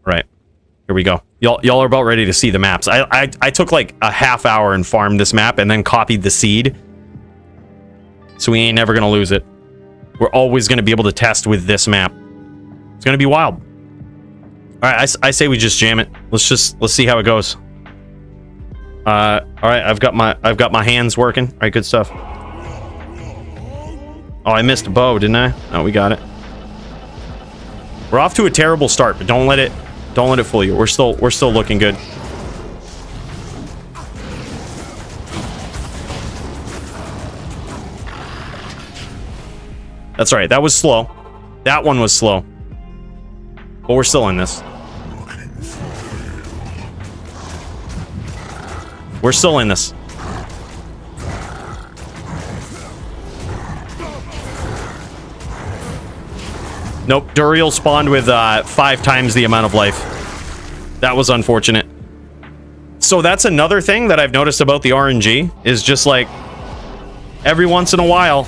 Right. Here we go. Y'all are about ready to see the maps. I took like a half hour and farmed this map and then copied the seed. So we ain't never gonna lose it. we're always going to be able to test with this map. It's going to be wild. All right, I say we just jam it. Let's see how it goes. All right, I've got my hands working. All right, good stuff. Oh, I missed a bow, didn't I? Oh, we got it. We're off to a terrible start, but don't let it fool you. We're still looking good. That's right. That was slow. That one was slow. But we're still in this. We're still in this. Nope. Duel spawned with 5 times the amount of life. That was unfortunate. So that's another thing that I've noticed about the RNG is just like every once in a while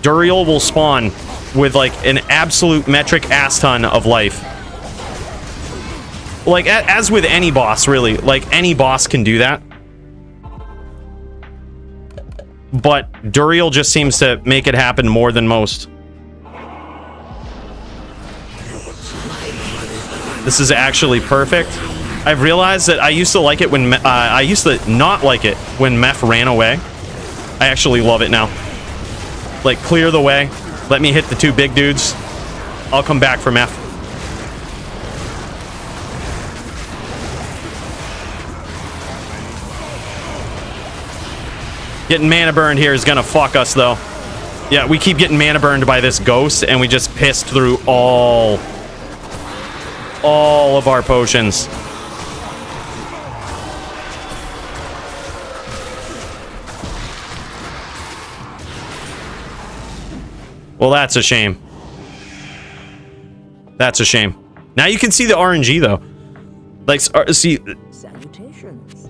Duel will spawn with like an absolute metric ass ton of life. Like as with any boss, really, like any boss can do that. But Duel just seems to make it happen more than most. This is actually perfect. I've realized that I used to like it when I used to not like it when Meph ran away. I actually love it now. Like, clear the way. Let me hit the 2 big dudes. I'll come back for Meph. Getting mana burned here is gonna fuck us, though. Yeah, we keep getting mana burned by this ghost, and we just pissed through all of our potions. Well, that's a shame. That's a shame. Now you can see the RNG, though. Like, see... Salutations.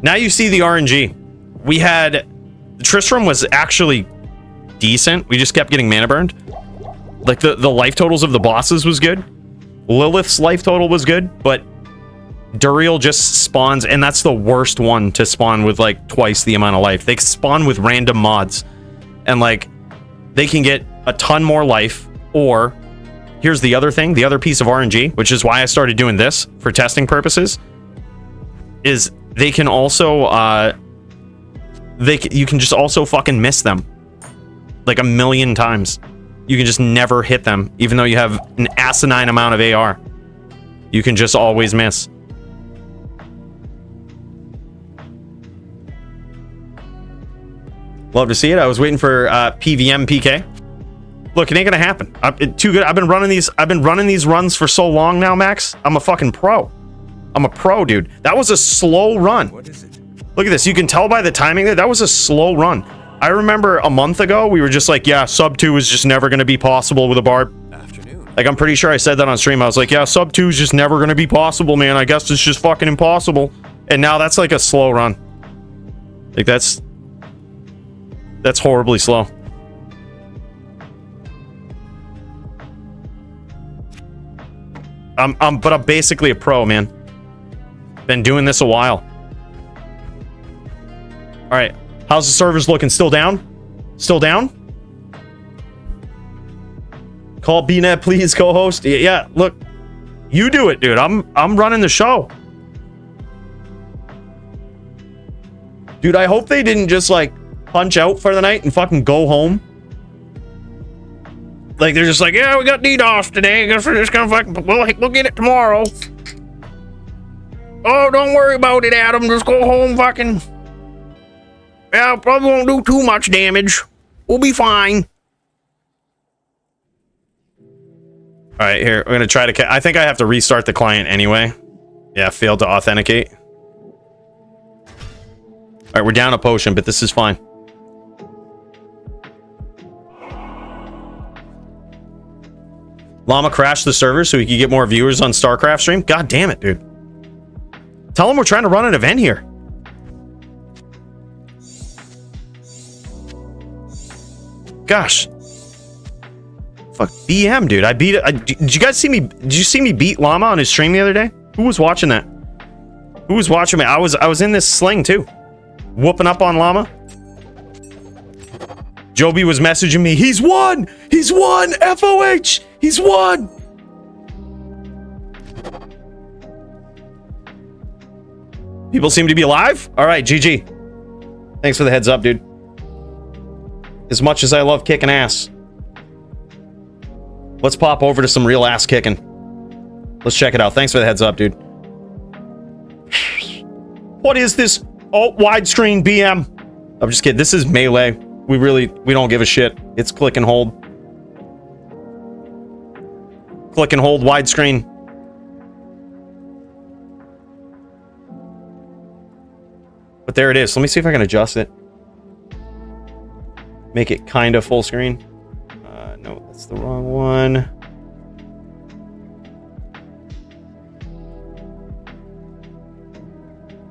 Now you see the RNG. We had... Tristram was actually decent. We just kept getting mana burned. Like, the life totals of the bosses was good. Lilith's life total was good, but Duel just spawns, and that's the worst one to spawn with, like, twice the amount of life. They spawn with random mods. And, like, they can get a ton more life, or here's the other thing, the other piece of RNG, which is why I started doing this for testing purposes, is they can also you can just also fucking miss them like 1,000,000 times. You can just never hit them, even though you have an asinine amount of AR. You can just always miss. Love to see it. I was waiting for PVM PK. Look, it ain't gonna happen. Too good. I've been running these runs for so long now, Max. I'm a fucking pro. I'm a pro, dude. That was a slow run. What is it? Look at this. You can tell by the timing that was a slow run. I remember a month ago we were just like, yeah, sub 2 is just never gonna be possible with a barb. Afternoon. Like, I'm pretty sure I said that on stream. I was like, yeah, sub 2 is just never gonna be possible, man. I guess it's just fucking impossible. And now that's like a slow run. Like, that's horribly slow. But I'm basically a pro, man. Been doing this a while. All right, how's the servers looking? Still down? Still down? Call BNet, please, co-host. Yeah, look, you do it, dude. I'm running the show. Dude, I hope they didn't just like punch out for the night and fucking go home. Like, they're just like, yeah, we got DDoS today. I guess we're just gonna fucking, we'll get it tomorrow. Oh, don't worry about it, Adam. Just go home, fucking. Yeah, probably won't do too much damage. We'll be fine. All right, here. We're gonna try to. I think I have to restart the client anyway. Yeah, failed to authenticate. All right, we're down a potion, but this is fine. Llama crashed the server so he could get more viewers on StarCraft stream. God damn it, dude. Tell him we're trying to run an event here. Gosh. Fuck, BM, dude. I beat it. Did you guys see me? Did you see me beat Llama on his stream the other day? Who was watching that? Who was watching me? I was in this sling too. Whooping up on Llama. Joby was messaging me. He's won! He's won! FOH! He's won! People seem to be alive? Alright, GG. Thanks for the heads up, dude. As much as I love kicking ass, let's pop over to some real ass kicking. Let's check it out. Thanks for the heads up, dude. What is this? Oh, widescreen BM. I'm just kidding. This is melee. We don't give a shit. It's click and hold. Click and hold widescreen. But there it is. Let me see if I can adjust it. Make it kind of full screen. No, that's the wrong one.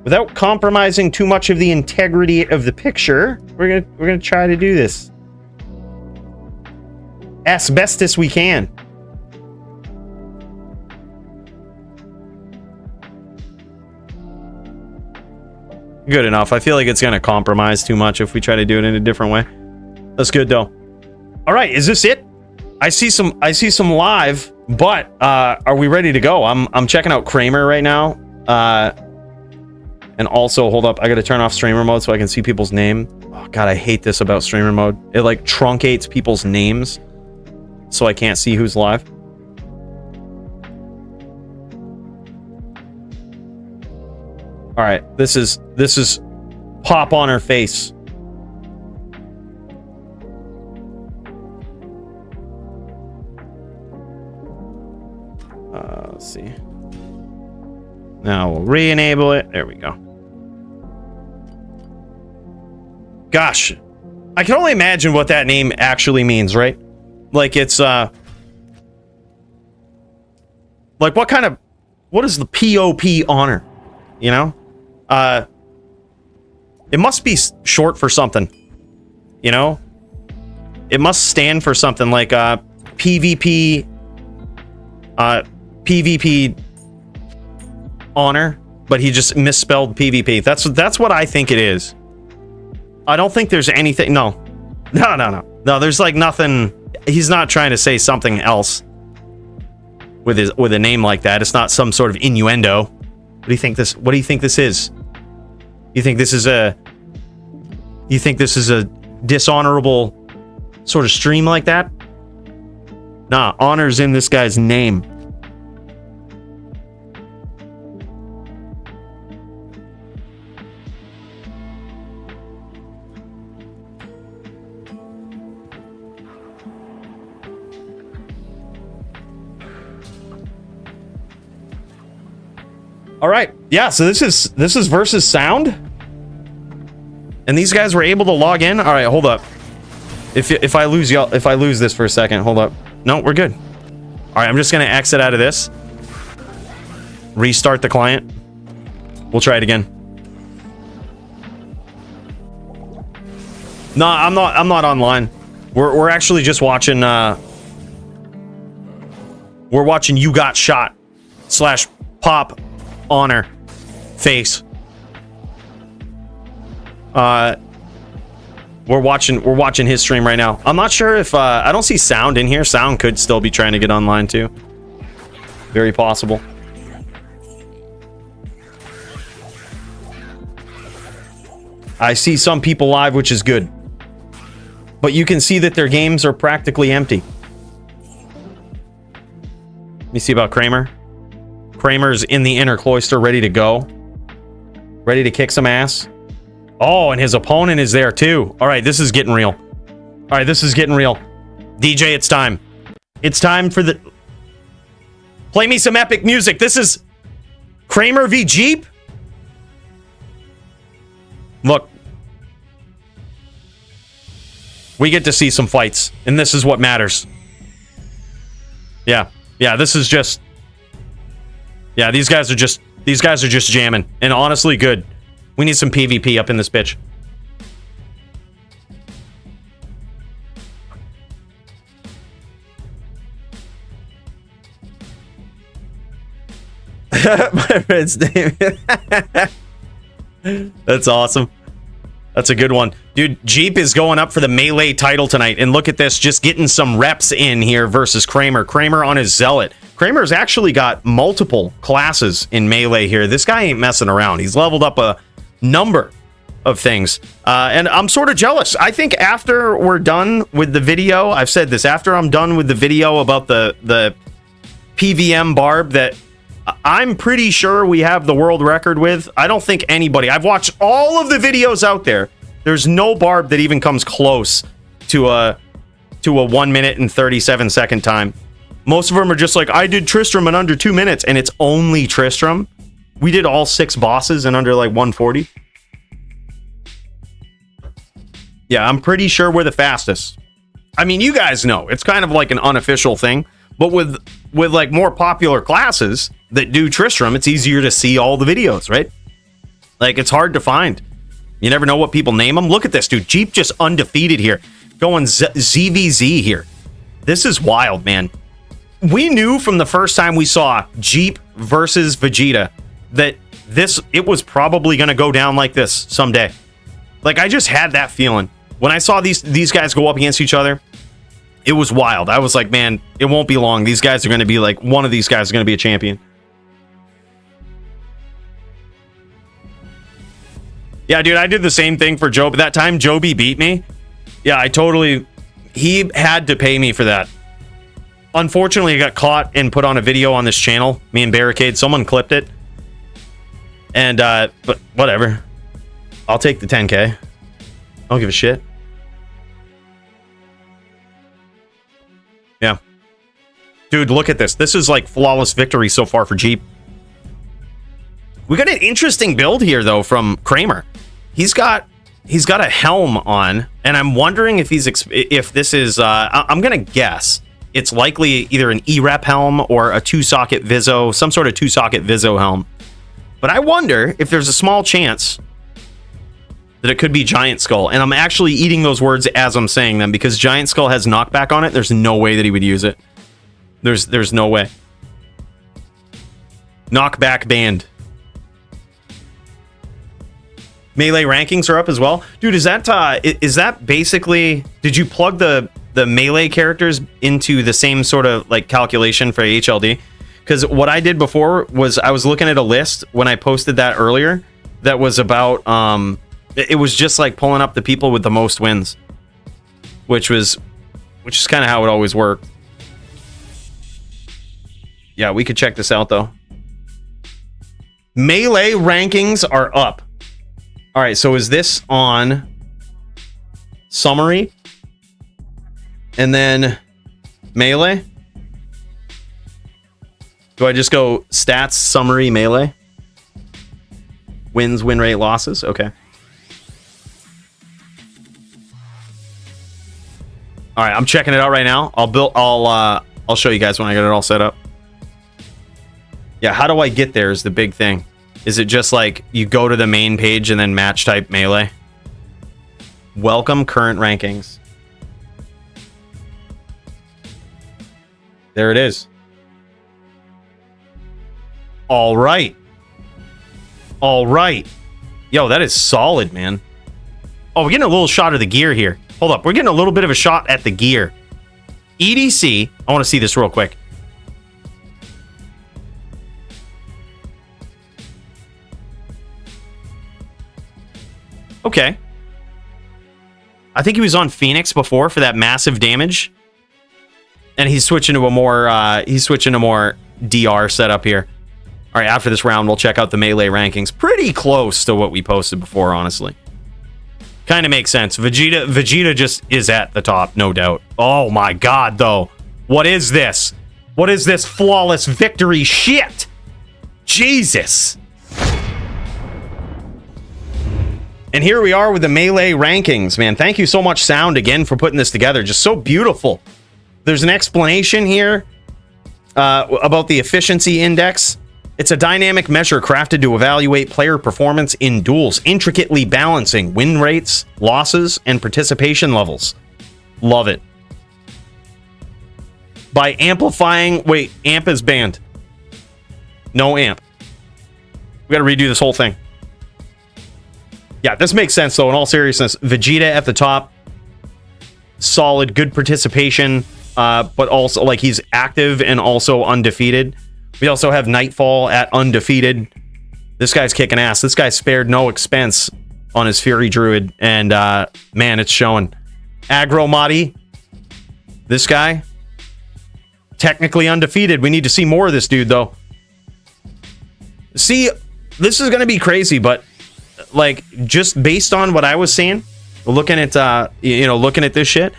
Without compromising too much of the integrity of the picture, we're gonna try to do this as best as we can. Good enough. I feel like it's gonna compromise too much if we try to do it in a different way. That's good though. All right, is this it? I see some live, but are we ready to go? I'm checking out Kramer right now. And also, hold up, I gotta turn off streamer mode so I can see people's name. Oh god, I hate this about streamer mode. It like truncates people's names so I can't see who's live. All right, this is pop on her face. Let's see. Now we'll re-enable it. There we go. Gosh, I can only imagine what that name actually means, right? Like it's like what is the POP honor? You know? It must be short for something. You know? It must stand for something like PvP PvP honor, but he just misspelled PvP. That's what I think it is. I don't think there's anything. No, there's like nothing. He's not trying to say something else with a name like that. It's not some sort of innuendo. What do you think this is? You think this is a dishonorable sort of stream like that? Nah, honor's in this guy's name. All right, yeah. So this is versus sound, and these guys were able to log in. All right, hold up. If I lose y'all, if I lose this for a second, hold up. No, we're good. All right, I'm just gonna exit out of this. Restart the client. We'll try it again. No, I'm not online. We're actually just watching. We're watching You Got Shot / pop honor face. We're watching his stream right now. I'm not sure if I don't see sound in here. Sound could still be trying to get online too. Very possible. I see some people live, which is good. But you can see that their games are practically empty. Let me see about Kramer. Kramer's in the inner cloister, ready to go. Ready to kick some ass. Oh, and his opponent is there too. All right, this is getting real. All right, this is getting real. DJ, it's time. It's time for the... Play me some epic music. This is Kramer v. Jeep. Look. We get to see some fights, and this is what matters. Yeah, this is just... Yeah, these guys are just jamming, and honestly, good. We need some PvP up in this bitch. My friend's name. That's awesome. That's a good one. Dude, Jeep is going up for the Melee title tonight. And look at this, just getting some reps in here versus Kramer. Kramer on his Zealot. Kramer's actually got multiple classes in Melee here. This guy ain't messing around. He's leveled up a number of things. And I'm sort of jealous. I think after we're done with the video, I've said this, after I'm done with the video about the PVM barb that I'm pretty sure we have the world record with. I don't think anybody, I've watched all of the videos out there. There's no barb that even comes close to a 1 minute and 37 second time. Most of them are just like, I did Tristram in under 2 minutes, and it's only Tristram. We did all 6 bosses in under like 140. Yeah, I'm pretty sure we're the fastest. I mean, you guys know, it's kind of like an unofficial thing, but with like more popular classes that do Tristram, it's easier to see all the videos, right? Like, it's hard to find. You never know what people name them. Look at this, dude. Jeep just undefeated here. Going ZVZ here. This is wild, man. We knew from the first time we saw Jeep versus Vegeta that it was probably going to go down like this someday. Like, I just had that feeling. When I saw these guys go up against each other, it was wild. I was like, man, it won't be long. These guys are going to be like, one of these guys is going to be a champion. Yeah, dude, I did the same thing for Joe. But that time Joby beat me. Yeah, he had to pay me for that. Unfortunately, I got caught and put on a video on this channel. Me and Barricade, someone clipped it. And, but whatever. I'll take the 10K. I don't give a shit. Yeah. Dude, look at this. This is like flawless victory so far for Jeep. We got an interesting build here, though, from Kramer. He's got a helm on, and I'm wondering if this is, I'm gonna guess it's likely either an E-Rep helm or a 2-socket Vizzo, some sort of 2-socket Vizzo helm. But I wonder if there's a small chance that it could be Giant Skull, and I'm actually eating those words as I'm saying them, because Giant Skull has knockback on it. There's no way that he would use it. There's no way. Knockback banned. Melee rankings are up as well. Dude, is that basically, did you plug the Melee characters into the same sort of like calculation for HLD? Because what I did before was I was looking at a list when I posted that earlier that was about, it was just like pulling up the people with the most wins, which is kind of how it always worked. Yeah, we could check this out though. Melee rankings are up. All right, so is this on summary and then Melee? Do I just go stats, summary, Melee? Wins, win rate, losses? Okay. All right, I'm checking it out right now. I'll show you guys when I get it all set up. Yeah, how do I get there is the big thing. Is it just like you go to the main page and then match type Melee? Welcome current rankings. There it is. All right. All right. Yo, that is solid, man. Oh, we're getting a little shot of the gear here. Hold up. We're getting a little bit of a shot at the gear. EDC. I want to see this real quick. Okay. I think he was on Phoenix before for that massive damage. And he's switching to a more DR setup here. All right, after this round, we'll check out the Melee rankings. Pretty close to what we posted before, honestly. Kind of makes sense. Vegeta just is at the top, no doubt. Oh my god, though. What is this? What is this flawless victory shit? Jesus. And here we are with the Melee rankings, man. Thank you so much, Sound, again, for putting this together. Just so beautiful. There's an explanation here about the efficiency index. It's a dynamic measure crafted to evaluate player performance in duels, intricately balancing win rates, losses, and participation levels. Love it. By amplifying... Wait, amp is banned. No amp. We gotta redo this whole thing. Yeah, this makes sense, though, in all seriousness. Vegeta at the top. Solid, good participation. But also, like, he's active and also undefeated. We also have Nightfall at undefeated. This guy's kicking ass. This guy spared no expense on his Fury Druid. And, man, it's showing. Aggro Madi. This guy. Technically undefeated. We need to see more of this dude, though. See, this is going to be crazy, but, like, just based on what I was seeing, looking at, looking at this shit,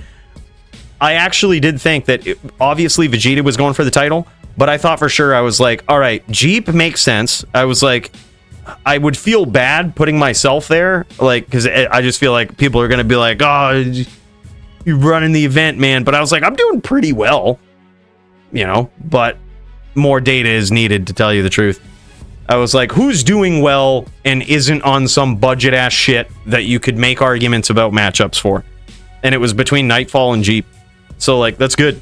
I actually did think that, obviously, Vegeta was going for the title, but I thought for sure, I was like, all right, Jeep makes sense. I was like, I would feel bad putting myself there, like, because I just feel like people are going to be like, oh, you're running the event, man. But I was like, I'm doing pretty well, but more data is needed, to tell you the truth. I was like, who's doing well and isn't on some budget ass shit that you could make arguments about matchups for? And it was between Nightfall and Jeep. So, like, that's good.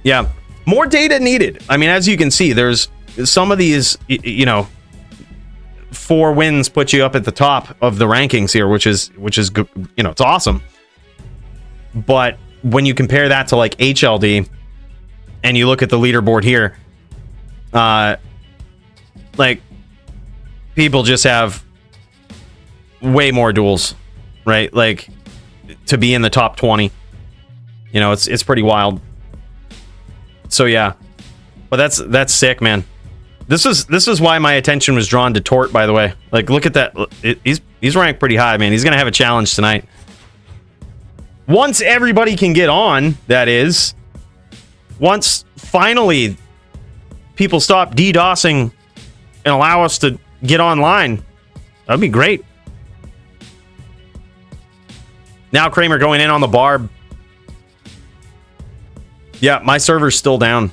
Yeah, more data needed. I mean, as you can see, there's some of these, 4 wins put you up at the top of the rankings here, which is good. It's awesome. But when you compare that to, like, HLD, and you look at the leaderboard here, like, people just have way more duels, right? Like, to be in the top 20, it's pretty wild. So yeah, but that's sick, man. This is why my attention was drawn to Tort, by the way. Like, look at that. He's ranked pretty high, man. He's gonna have a challenge tonight. Once everybody can get on, that is. Once finally people stop DDoSing and allow us to get online, that'd be great. Now Kramer going in on the Barb. Yeah, my server's still down.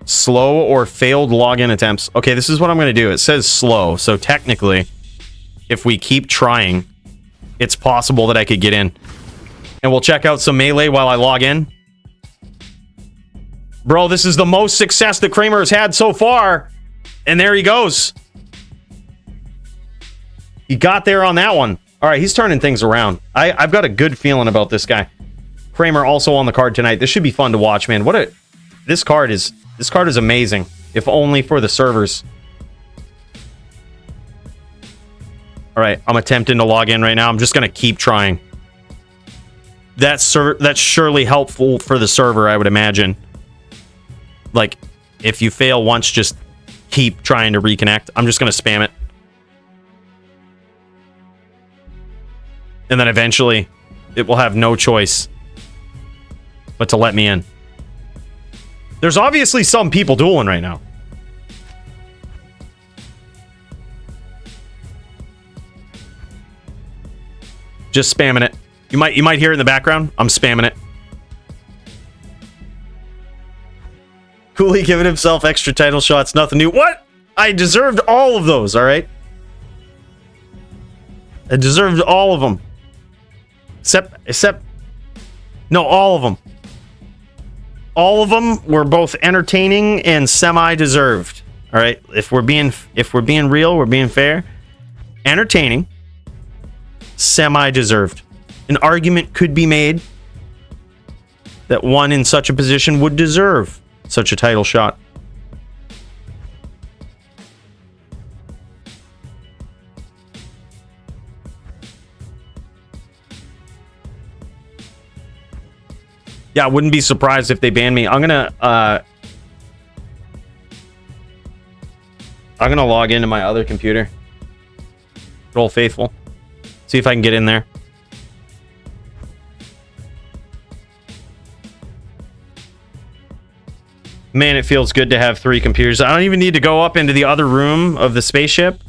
Slow or failed login attempts. Okay, this is what I'm going to do. It says slow, so technically, if we keep trying, it's possible that I could get in. And we'll check out some Melee while I log in. Bro, this is the most success that Kramer has had so far. And there he goes. He got there on that one. All right, he's turning things around. I've got a good feeling about this guy. Kramer also on the card tonight. This should be fun to watch, man. This card is amazing, if only for the servers. All right, I'm attempting to log in right now. I'm just gonna keep trying. That's surely helpful for the server, I would imagine. Like, if you fail once, just keep trying to reconnect. I'm just gonna spam it. And then eventually, it will have no choice but to let me in. There's obviously some people dueling right now. Just spamming it. You might hear it in the background. I'm spamming it. Cooley giving himself extra title shots. Nothing new. What? I deserved all of those, all right? I deserved all of them. Except... No, all of them. All of them were both entertaining and semi-deserved. All right? If we're being real, we're being fair. Entertaining. Semi-deserved. An argument could be made that one in such a position would deserve such a title shot. Yeah, I wouldn't be surprised if they ban me. I'm gonna log into my other computer. Good old faithful. See if I can get in there. Man, it feels good to have 3 computers. I don't even need to go up into the other room of the spaceship.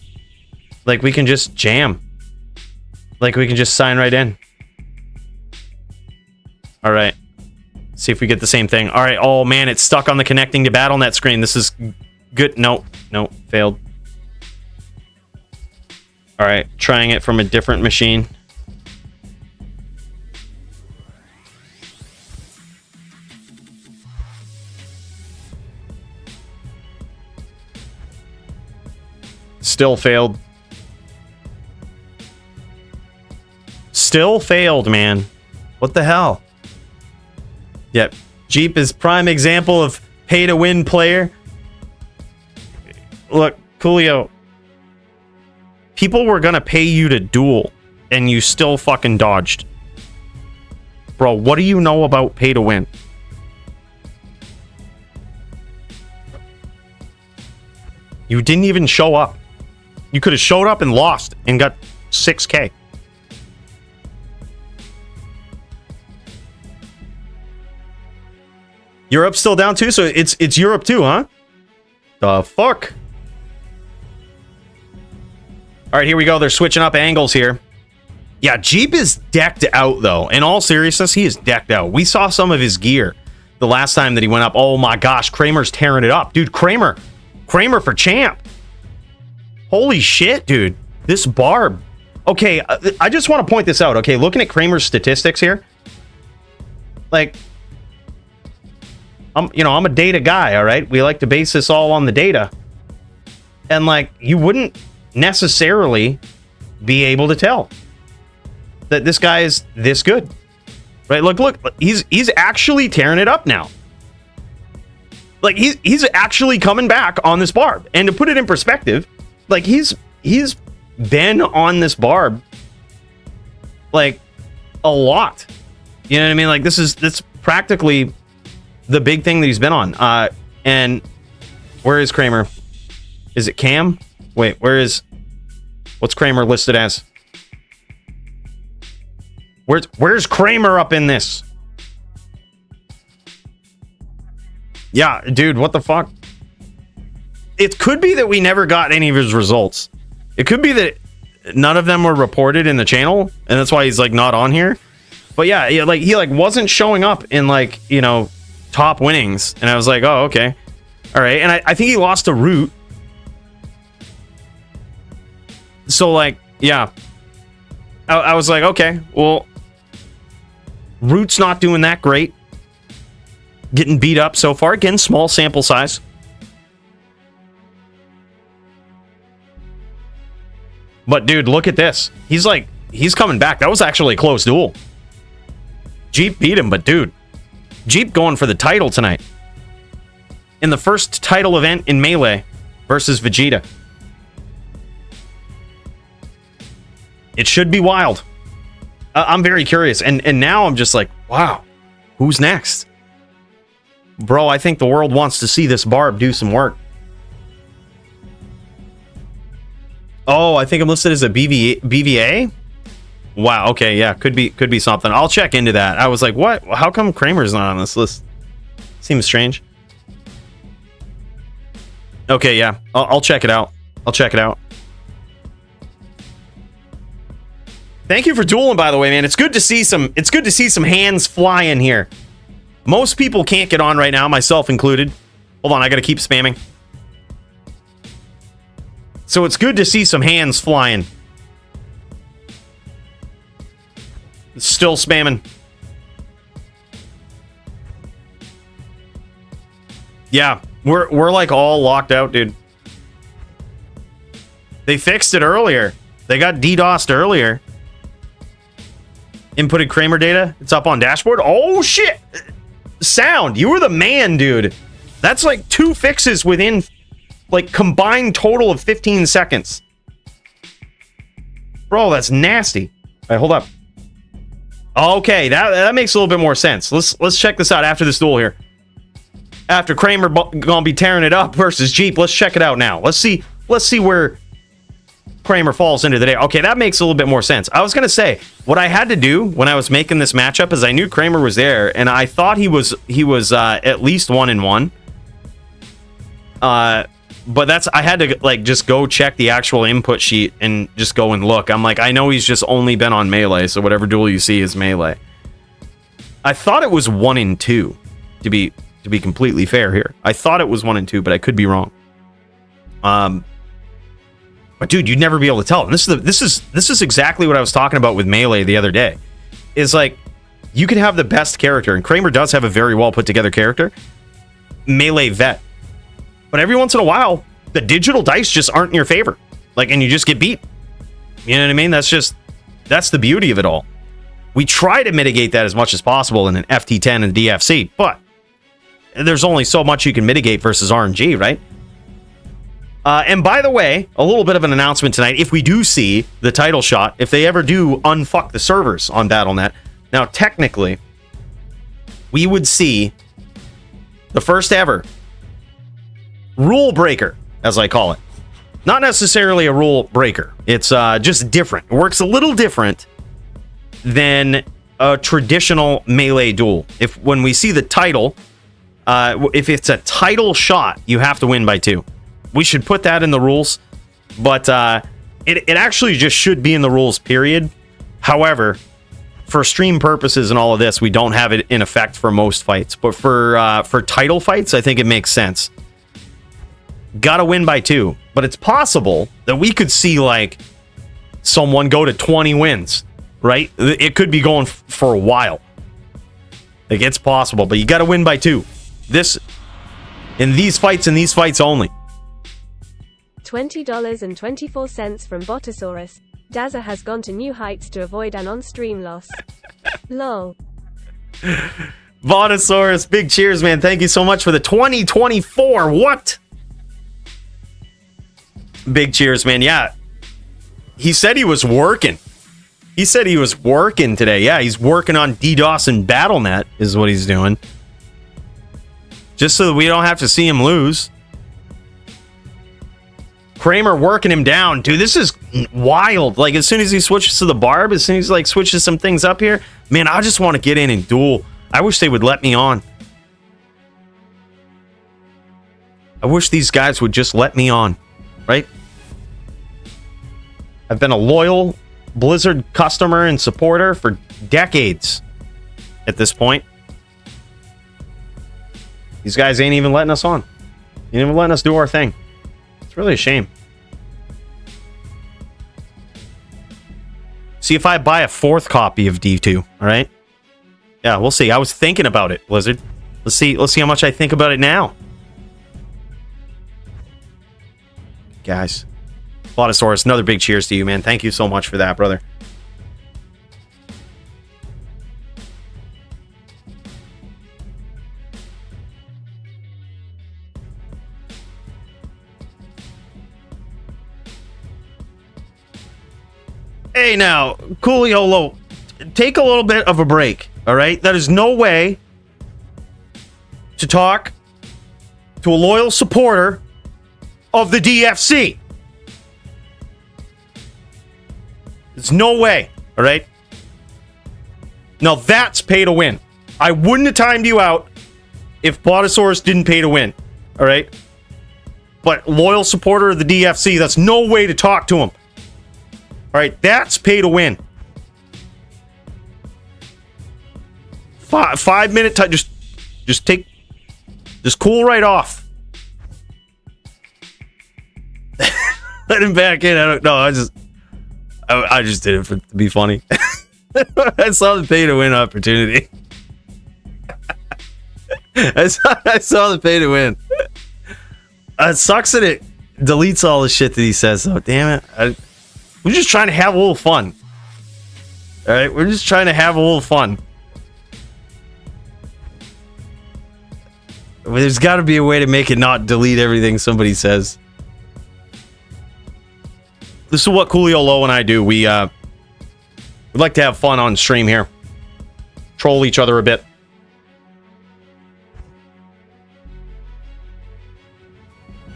Like, we can just jam. Like, we can just sign right in. All right. See if we get the same thing. All right. Oh, man, it's stuck on the connecting to BattleNet screen. This is good. No, failed. All right. Trying it from a different machine. Still failed. Still failed, man. What the hell? Yep. Jeep is prime example of pay to win player. Look, Coolio. People were gonna pay you to duel, and you still fucking dodged. Bro, what do you know about pay to win? You didn't even show up. You could have showed up and lost and got 6K. Europe's still down too, so it's Europe too, huh? The fuck? All right, here we go. They're switching up angles here. Yeah, Jeep is decked out, though. In all seriousness, he is decked out. We saw some of his gear the last time that he went up. Oh my gosh, Kramer's tearing it up. Dude, Kramer for champ. Holy shit, dude. This barb. Okay, I just want to point this out. Okay, looking at Kramer's statistics here. Like, I'm a data guy, all right? We like to base this all on the data. And, like, you wouldn't necessarily be able to tell that this guy is this good, right? Look, he's actually tearing it up now. Like he's actually coming back on this barb. And to put it in perspective, like he's been on this barb like a lot. You know what I mean? Like that's practically the big thing that he's been on. And where is Kramer? Is it Cam? Wait, what's Kramer listed as? Where's Kramer up in this? Yeah, dude, what the fuck? It could be that we never got any of his results. It could be that none of them were reported in the channel, and that's why he's like not on here. But yeah, like he like wasn't showing up in like, you know, top winnings, and I was like, oh, okay. All right, and I think he lost to Root. So, like, yeah. I was like, okay, well, Root's not doing that great. Getting beat up so far. Again, small sample size. But, dude, look at this. He's coming back. That was actually a close duel. Jeep beat him, but, dude, Jeep going for the title tonight. In the first title event in Melee versus Vegeta. It should be wild. I'm very curious. And now I'm just like, wow, who's next? Bro, I think the world wants to see this barb do some work. Oh, I think I'm listed as a BVA? Wow, okay, yeah, could be something. I'll check into that. I was like, what? How come Kramer's not on this list? Seems strange. Okay, yeah, I'll check it out. Thank you for dueling, by the way, man. It's good to see some hands flying here. Most people can't get on right now, myself included. Hold on, I gotta keep spamming. So it's good to see some hands flying. Still spamming. Yeah, we're like all locked out, dude. They fixed it earlier. They got DDoSed earlier. Inputted Kramer data. It's up on dashboard. Oh, shit. Sound, you were the man, dude. That's like 2 fixes within, like, combined total of 15 seconds. Bro, that's nasty. All right, hold up. Okay, that makes a little bit more sense. Let's check this out after this duel here. After Kramer gonna be tearing it up versus Jeep, let's check it out now. Let's see where Kramer falls into the day. Okay, that makes a little bit more sense. I was gonna say what I had to do when I was making this matchup is I knew Kramer was there, and I thought he was at least 1-1. But I had to like just go check the actual input sheet and just go and look. I'm like, I know he's just only been on Melee, so whatever duel you see is Melee. I thought it was 1-2 to be completely fair here. I thought it was 1-2, but I could be wrong. But dude, you'd never be able to tell. And this is exactly what I was talking about with Melee the other day. Is like you can have the best character, and Kramer does have a very well put together character, Melee vet. But every once in a while, the digital dice just aren't in your favor. Like, and you just get beat. You know what I mean? That's the beauty of it all. We try to mitigate that as much as possible in an FT10 and DFC, but there's only so much you can mitigate versus RNG, right? And by the way, a little bit of an announcement tonight. If we do see the title shot, if they ever do unfuck the servers on Battle.net, now technically, we would see the first ever rule breaker, as I call it. Not necessarily a rule breaker. It's just different. It works a little different than a traditional melee duel. When we see the title, if it's a title shot, you have to win by 2. We should put that in the rules, but it actually just should be in the rules, period. However, for stream purposes and all of this, we don't have it in effect for most fights. But for title fights, I think it makes sense. Gotta win by 2. But it's possible that we could see, like, someone go to 20 wins, right? It could be going for a while. Like, it's possible, but you gotta win by 2. In these fights only. $20.24 from Botosaurus. Dazza has gone to new heights to avoid an on-stream loss. Lol. Botosaurus, big cheers, man. Thank you so much for the 2024. What? Big cheers, man. Yeah. He said he was working. He said he was working today. Yeah, he's working on DDoS and Battle.net is what he's doing. Just so that we don't have to see him lose. Kramer working him down. Dude, this is wild. Like, as soon as he switches to the barb, as soon as he, like, switches some things up here, man, I just want to get in and duel. I wish they would let me on. I wish these guys would just let me on, right? I've been a loyal Blizzard customer and supporter for decades at this point. These guys ain't even letting us on. Ain't even letting us do our thing. It's really a shame. See if I buy a 4th copy of D2, all right? Yeah, we'll see. I was thinking about it, Blizzard. Let's see how much I think about it now. Guys. Blotosaurus, another big cheers to you, man. Thank you so much for that, brother. Hey now, Cooliolo, take a little bit of a break, all right? That is no way to talk to a loyal supporter of the DFC. There's no way, all right? Now that's pay to win. I wouldn't have timed you out if Blotosaurus didn't pay to win, all right? But loyal supporter of the DFC, that's no way to talk to him. All right, that's pay to win. 5 minute time. Just cool right off. Let him back in. I don't know. I just did it to be funny. I saw the pay to win opportunity. I saw the pay to win. It sucks that it deletes all the shit that he says. So damn it. We're just trying to have a little fun. All right, we're just trying to have a little fun. There's got to be a way to make it not delete everything somebody says. This is what Cooliolo and I do. We like to have fun on stream here. Troll each other a bit.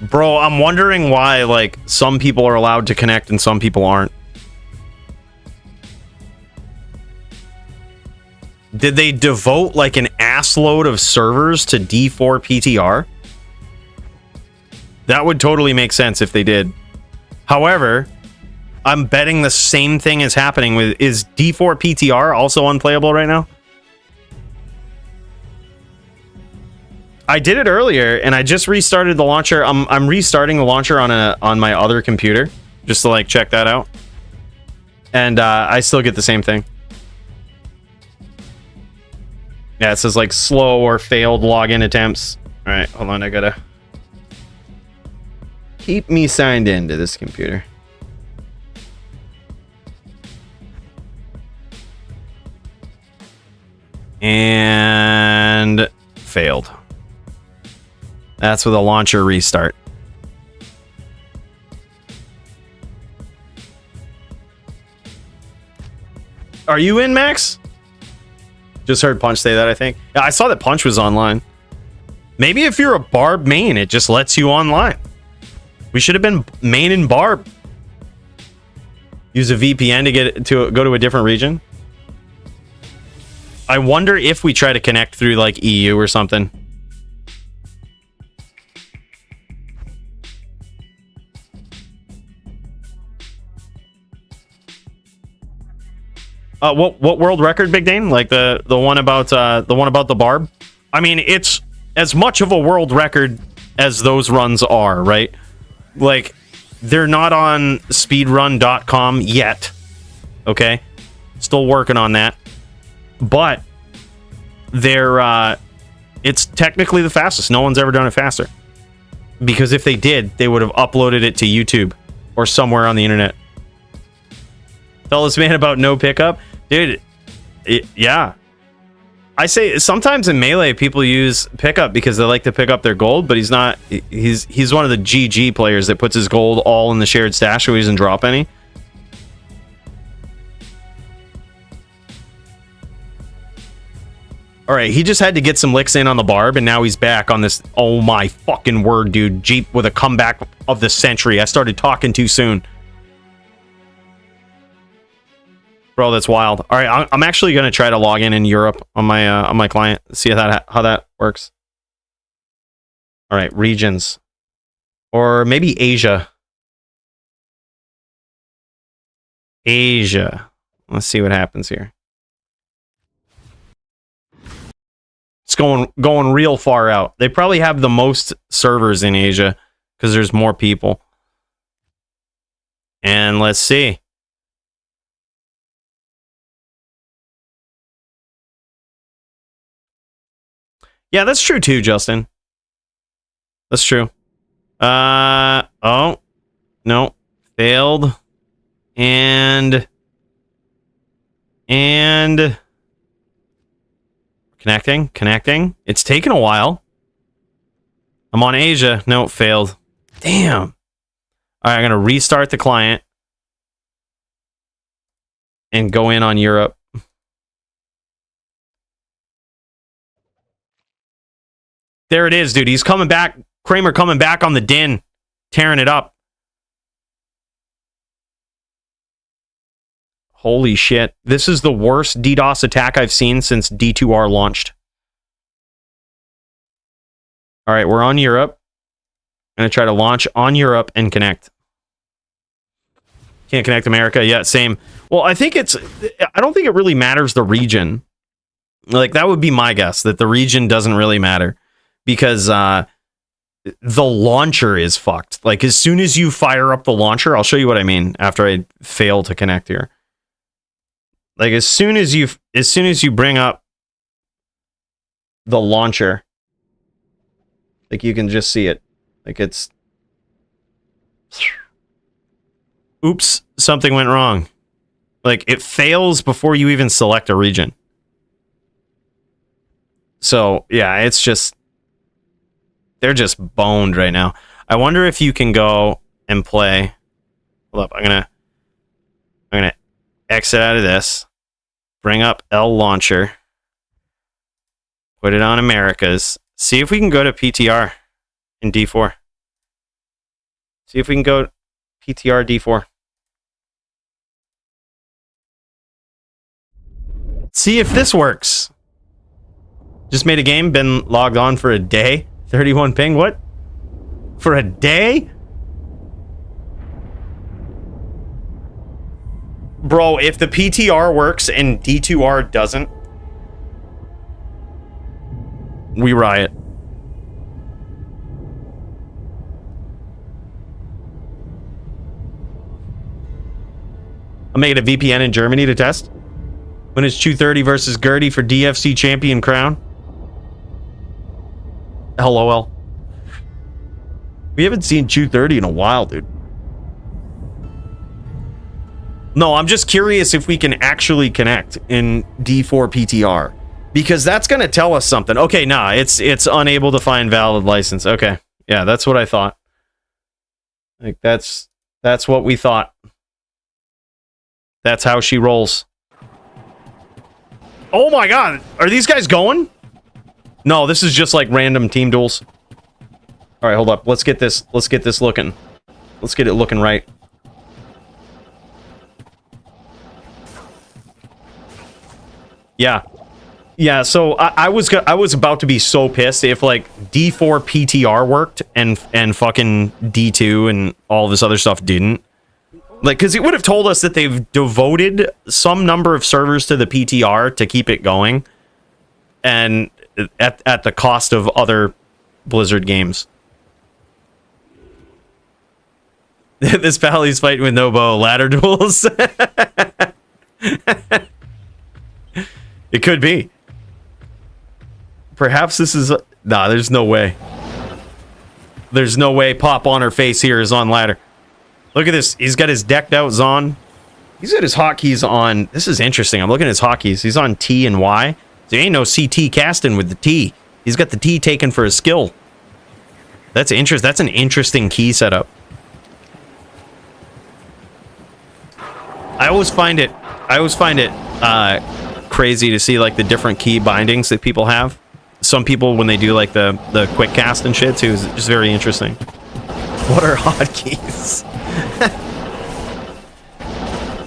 Bro, I'm wondering why, like, some people are allowed to connect and some people aren't. Did they devote, like, an assload of servers to D4 PTR? That would totally make sense if they did. However, I'm betting the same thing is happening with... Is D4 PTR also unplayable right now? I did it earlier, and I just restarted the launcher. I'm restarting the launcher on my other computer, just to, like, check that out. And I still get the same thing. Yeah, it says, like, slow or failed login attempts. All right, hold on. I gotta keep me signed into this computer. And failed. That's with a launcher restart. Are you in, Max? Just heard Punch say that, I think. Yeah, I saw that Punch was online. Maybe if you're a Barb main, it just lets you online. We should have been main in Barb. Use a VPN to get to go to a different region. I wonder if we try to connect through like EU or something. What world record, Big Dane? Like the one about the Barb? I mean, it's as much of a world record as those runs are, right? Like, they're not on speedrun.com yet. Okay? Still working on that. But they're it's technically the fastest. No one's ever done it faster. Because if they did, they would have uploaded it to YouTube or somewhere on the internet. Tell this man about no pickup. Dude, yeah. I say sometimes in Melee people use pickup because they like to pick up their gold, but he's not. He's one of the GG players that puts his gold all in the shared stash so he doesn't drop any. All right, he just had to get some licks in on the Barb, and now he's back on this. Oh my fucking word, dude! Jeep with a comeback of the century. I started talking too soon. Bro, that's wild. All right, I'm actually gonna try to log in Europe on my client. See how that works. All right, regions, or maybe Asia. Asia. Let's see what happens here. It's going real far out. They probably have the most servers in Asia because there's more people. And let's see. Yeah, that's true too, Justin. That's true. Oh. No. Failed. And connecting. It's taken a while. I'm on Asia. No, failed. Damn. All right, I'm going to restart the client and go in on Europe. There it is, dude. He's coming back. Kramer coming back on the Din, tearing it up. Holy shit. This is the worst DDoS attack I've seen since D2R launched. All right, we're on Europe. I'm going to try to launch on Europe and connect. Can't connect America. Yeah, same. Well, I don't think it really matters the region. Like, that would be my guess, that the region doesn't really matter. Because the launcher is fucked. Like, as soon as you fire up the launcher, I'll show you what I mean after I fail to connect here. Like, as soon as you bring up the launcher, like, you can just see it. Like, it's... Oops, something went wrong. Like, it fails before you even select a region. So, yeah, it's just... They're just boned right now. I wonder if you can go and play. Hold up, I'm gonna exit out of this. Bring up L launcher. Put it on Americas. See if we can go to PTR in D4. See if we can go PTR D4. See if this works. Just made a game, been logged on for a day. 31 ping, what? For a day? Bro, if the PTR works and D2R doesn't, we riot. I'm making a VPN in Germany to test. When it's 230 versus Gertie for DFC champion crown. LOL. We haven't seen 230 in a while, dude. No, I'm just curious if we can actually connect in D4 PTR. Because that's going to tell us something. Okay, nah, it's unable to find valid license. Okay. Yeah, that's what I thought. Like that's what we thought. That's how she rolls. Oh my god, are these guys going? No, this is just like random team duels. All right, hold up. Let's get this looking. Let's get it looking right. Yeah. Yeah, so I was about to be so pissed if like D4 PTR worked and fucking D2 and all this other stuff didn't. Like, because it would have told us that they've devoted some number of servers to the PTR to keep it going, and at the cost of other Blizzard games. This Pally's fighting with no bow. Ladder duels. It could be. Perhaps this is... Nah, there's no way. There's no way Pop on her face here is on ladder. Look at this. He's got his decked out Zon. He's got his hotkeys on... This is interesting. I'm looking at his hotkeys. He's on T and Y. There ain't no CT casting with the T. He's got the T taken for his skill. That's interesting. That's an interesting key setup. I always find it crazy to see like the different key bindings that people have. Some people, when they do like the quick cast and shit too, is just very interesting. What are hotkeys?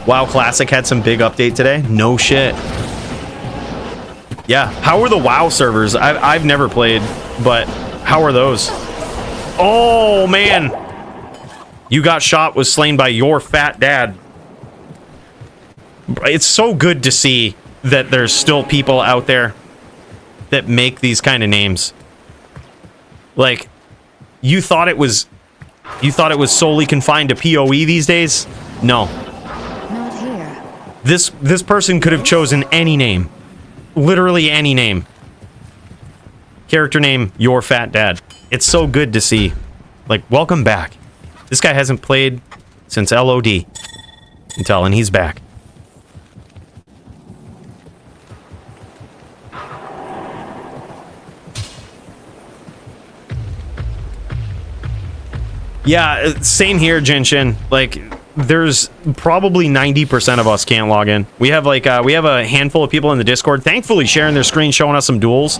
WoW Classic had some big update today. No shit. Yeah, how are the WoW servers? I've never played, but how are those? Oh man, you got shot, was slain by your fat dad. It's so good to see that there's still people out there that make these kind of names. Like, you thought it was solely confined to PoE these days? No. Not here. This person could have chosen any name. Literally any name. Character name, your fat dad. It's so good to see. Like, welcome back. This guy hasn't played since LOD. And he's back. Yeah, same here, Jinshin. Like, there's probably 90% of us can't log in. We have like we have a handful of people in the Discord, thankfully sharing their screen, showing us some duels,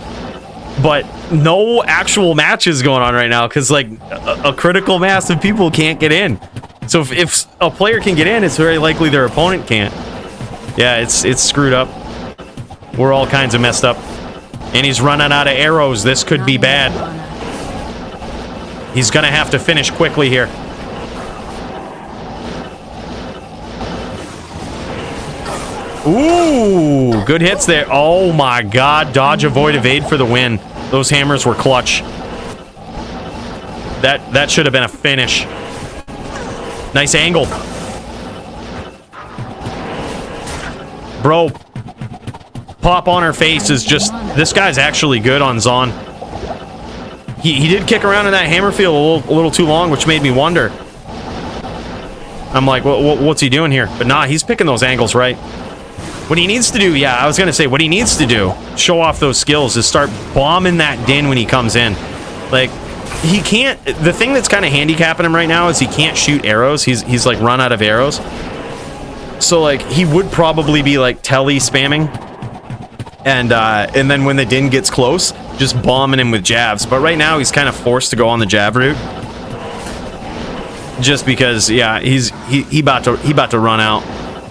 but no actual matches going on right now because like a critical mass of people can't get in. So if a player can get in, it's very likely their opponent can't. Yeah, it's screwed up. We're all kinds of messed up, and he's running out of arrows. This could be bad. He's gonna have to finish quickly here. Ooh, good hits there. Oh my god, dodge, avoid, evade for the win. Those hammers were clutch. That should have been a finish. Nice angle. Bro, Pop on her face is just... This guy's actually good on Zon. He did kick around in that hammer field a little too long, which made me wonder. I'm like, what's he doing here? But nah, he's picking those angles right. What he needs to do, yeah, I was gonna say, what he needs to do, show off those skills, is start bombing that din when he comes in. Like, he can't... The thing that's kind of handicapping him right now is he can't shoot arrows. He's like run out of arrows. So like, he would probably be like tele spamming. And then when the din gets close, just bombing him with jabs. But right now, he's kind of forced to go on the jab route. Just because, yeah, he about to run out.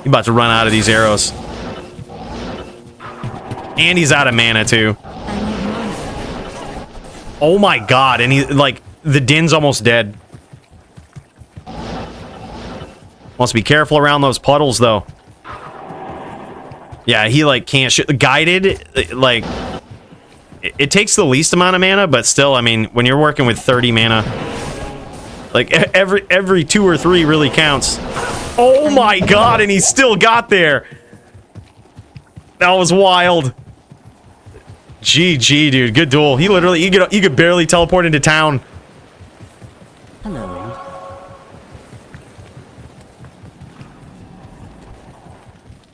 He about to run out of these arrows. And he's out of mana too. Oh my god, and he like the din's almost dead. Wants to be careful around those puddles though. Yeah, he like can't shoot. Guided, like it takes the least amount of mana, but still, I mean, when you're working with 30 mana, like every 2 or 3 really counts. Oh my god, and he still got there. That was wild. GG, dude. Good duel. He literally, you could barely teleport into town. Hello.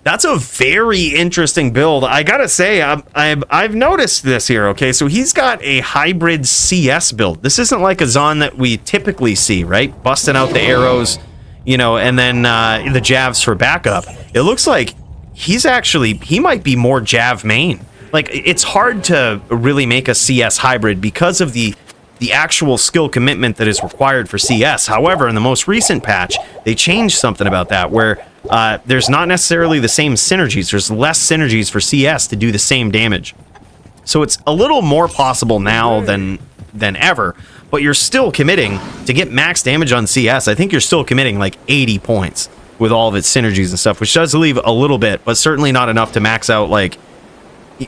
That's a very interesting build. I gotta say, I've noticed this here. Okay, so he's got a hybrid CS build. This isn't like a Zon that we typically see, right? Busting out the arrows, you know, and then the Javs for backup. It looks like he might be more Jav main. Like, it's hard to really make a CS hybrid because of the actual skill commitment that is required for CS. However, in the most recent patch, they changed something about that, where there's not necessarily the same synergies. There's less synergies for CS to do the same damage. So it's a little more possible now than ever, but you're still committing to get max damage on CS. I think you're still committing like 80 points with all of its synergies and stuff, which does leave a little bit, but certainly not enough to max out like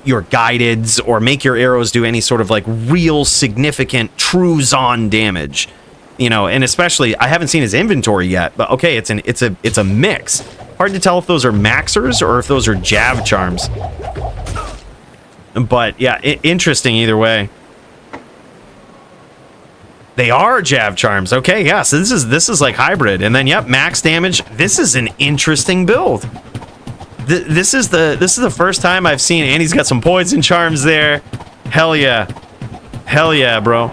your guideds or make your arrows do any sort of like real significant true Zon damage, you know. And especially, I haven't seen his inventory yet, but okay, it's a mix. Hard to tell if those are maxers or if those are Jav charms, but yeah, interesting either way. They are Jav charms. Okay, yeah, so this is like hybrid, and then yep, max damage. This is an interesting build. This is the first time I've seen, and he's got some poison charms there. Hell yeah, bro.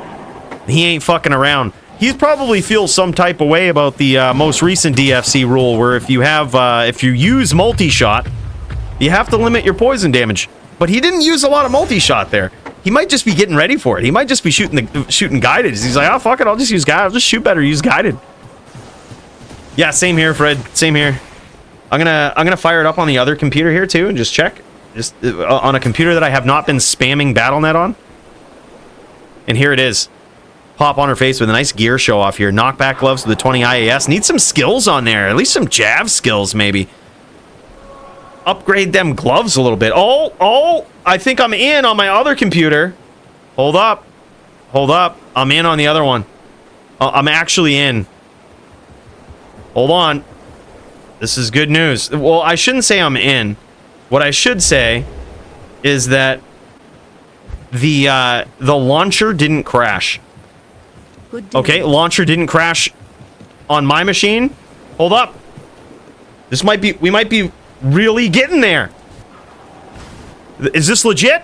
He ain't fucking around. He probably feels some type of way about the most recent DFC rule, where if you use multi-shot, you have to limit your poison damage. But he didn't use a lot of multi-shot there. He might just be getting ready for it. He might just be shooting guided. He's like, oh fuck it, I'll just use guided. I'll just shoot better, use guided. Yeah, same here, Fred. Same here. I'm gonna fire it up on the other computer here too and just check, just on a computer that I have not been spamming BattleNet on. And here it is. Pop on her face with a nice gear show off here. Knockback gloves with the 20 IAS. Need some skills on there, at least some Jav skills maybe. Upgrade them gloves a little bit. Oh, I think I'm in on my other computer. Hold up. I'm in on the other one. I'm actually in. Hold on. This is good news. Well, I shouldn't say I'm in. What I should say is that the launcher didn't crash. Okay, launcher didn't crash on my machine. Hold up. We might be really getting there. Is this legit?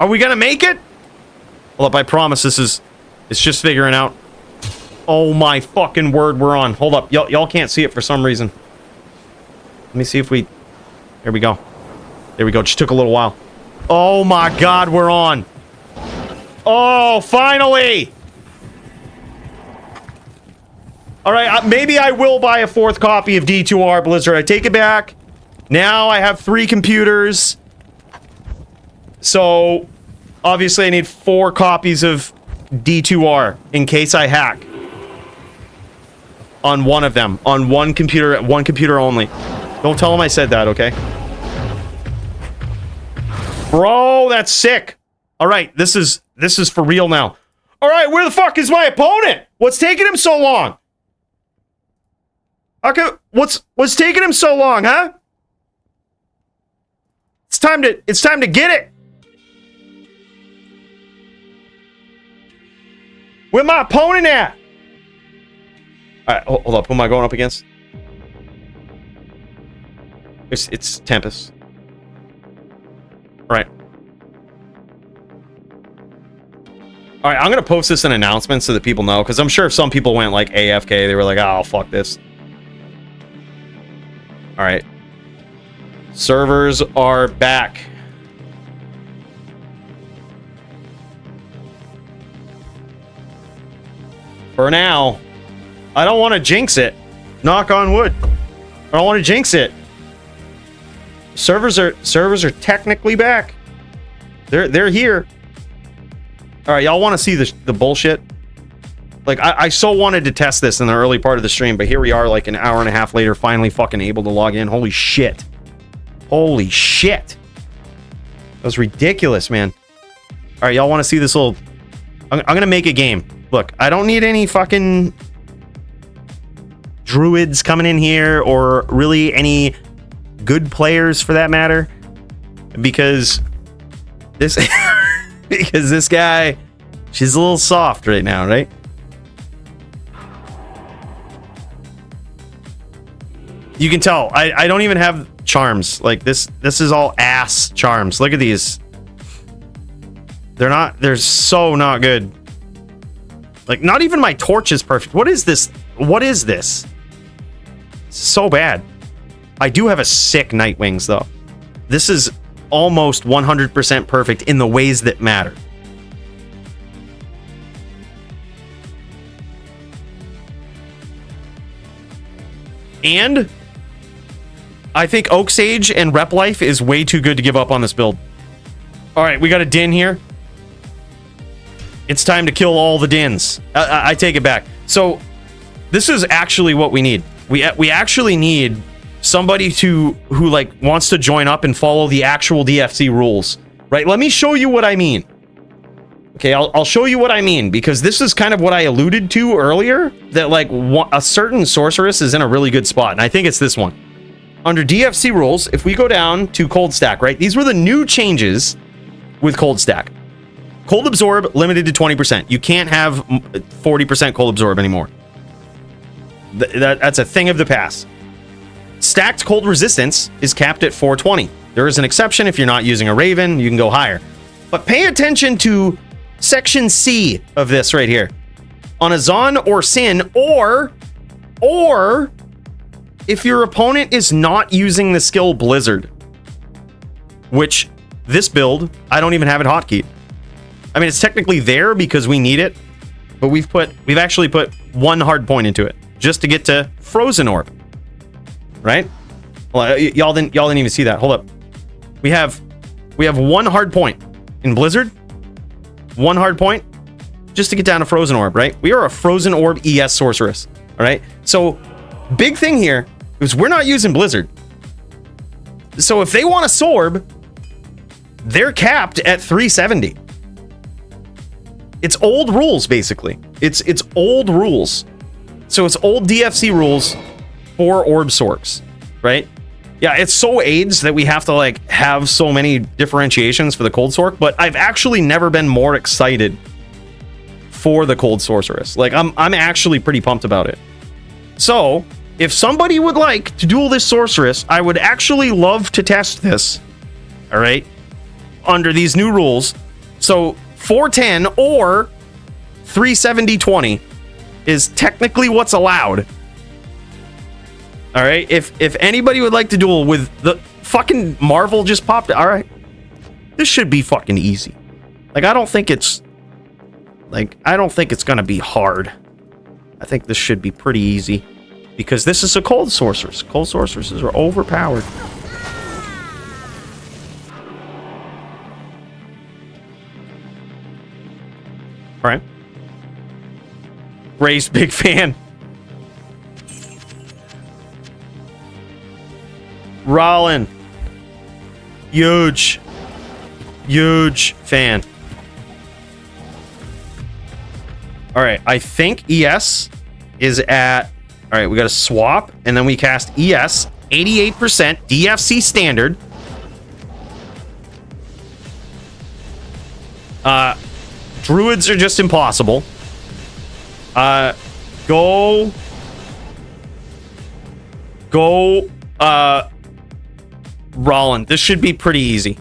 Are we gonna make it? Hold up, I promise it's just figuring out. Oh my fucking word, we're on. Hold up, y'all can't see it for some reason. Let me see if we... There we go. There we go, just took a little while. Oh my god, we're on. Oh, finally! Alright, maybe I will buy a 4th copy of D2R Blizzard. I take it back. Now I have 3 computers. So, obviously I need 4 copies of D2R in case I hack. On one of them. On one computer only. Don't tell them I said that, okay? Bro, that's sick. Alright, this is for real now. Alright, where the fuck is my opponent? What's taking him so long? Okay, what's taking him so long, huh? It's time to get it. Where my opponent at? Alright, hold up. Who am I going up against? It's Tempest. Alright. Alright, I'm gonna post this in announcements so that people know, because I'm sure if some people went like AFK, they were like, oh, fuck this. Alright. Servers are back. For now. I don't want to jinx it. Knock on wood. I don't want to jinx it. Servers are technically back. They're here. All right, y'all want to see the bullshit? Like I so wanted to test this in the early part of the stream, but here we are, like an hour and a half later, finally fucking able to log in. Holy shit! Holy shit! That was ridiculous, man. All right, y'all want to see this little? I'm gonna make a game. Look, I don't need any fucking druids coming in here, or really any good players for that matter, because this because this guy, she's a little soft right now, right? You can tell. I don't even have charms. Like this is all ass charms. Look at these. They're so not good. Like, not even my torch is perfect. What is this? What is this? So bad. I do have a sick Nightwings, though. This is almost 100% perfect in the ways that matter. And I Oak Sage and Rep Life is way too good to give up on this build. All right, we got a Din here. It's time to kill all the Dins. I take it back. So this is actually what we need. We actually need somebody who like wants to join up and follow the actual DFC rules, right? Let me show you what I mean. Okay, I'll show you what I mean, because this is kind of what I alluded to earlier, that like a certain sorceress is in a really good spot, and I think it's this one. Under DFC rules, if we go down to Cold Stack, right? These were the new changes with Cold Stack. Cold Absorb limited to 20%. You can't have 40% Cold Absorb anymore. That's a thing of the past. Stacked Cold Resistance is capped at 420. There is an exception if you're not using a Raven, you can go higher. But pay attention to Section C of this right here. On a Zon or Sin, or if your opponent is not using the skill Blizzard, which this build, I don't even have it hotkeyed. I mean, it's technically there because we need it, but we've actually put one hard point into it just to get to Frozen Orb, right? Well, y'all didn't even see that. Hold up. We have one hard point in Blizzard, one hard point just to get down to Frozen Orb, right? We are a Frozen Orb ES sorceress, all right? So big thing here is we're not using Blizzard. So if they want a Sorb, they're capped at 370. It's old rules, basically. It's old rules. So it's old DFC rules for Orb Sorks, right? Yeah, it's so AIDS that we have to like have so many differentiations for the Cold Sork, but I've actually never been more excited for the Cold Sorceress. Like I'm actually pretty pumped about it. So if somebody would like to duel this sorceress, I would actually love to test this. All right, under these new rules. So 410 or 370-20 is technically what's allowed. All right, if anybody would like to duel with the fucking Marvel just popped, all right, this should be fucking easy. Like I don't think it's gonna be hard. I think this should be pretty easy because this is a cold sorceress. Cold sorceresses are overpowered. All right. Ray's big fan. Rollin. Huge fan. All right, I think ES is at... All right, we got to swap, and then we cast ES, 88% DFC standard. Druids are just impossible. Go, Rollin. This should be pretty easy.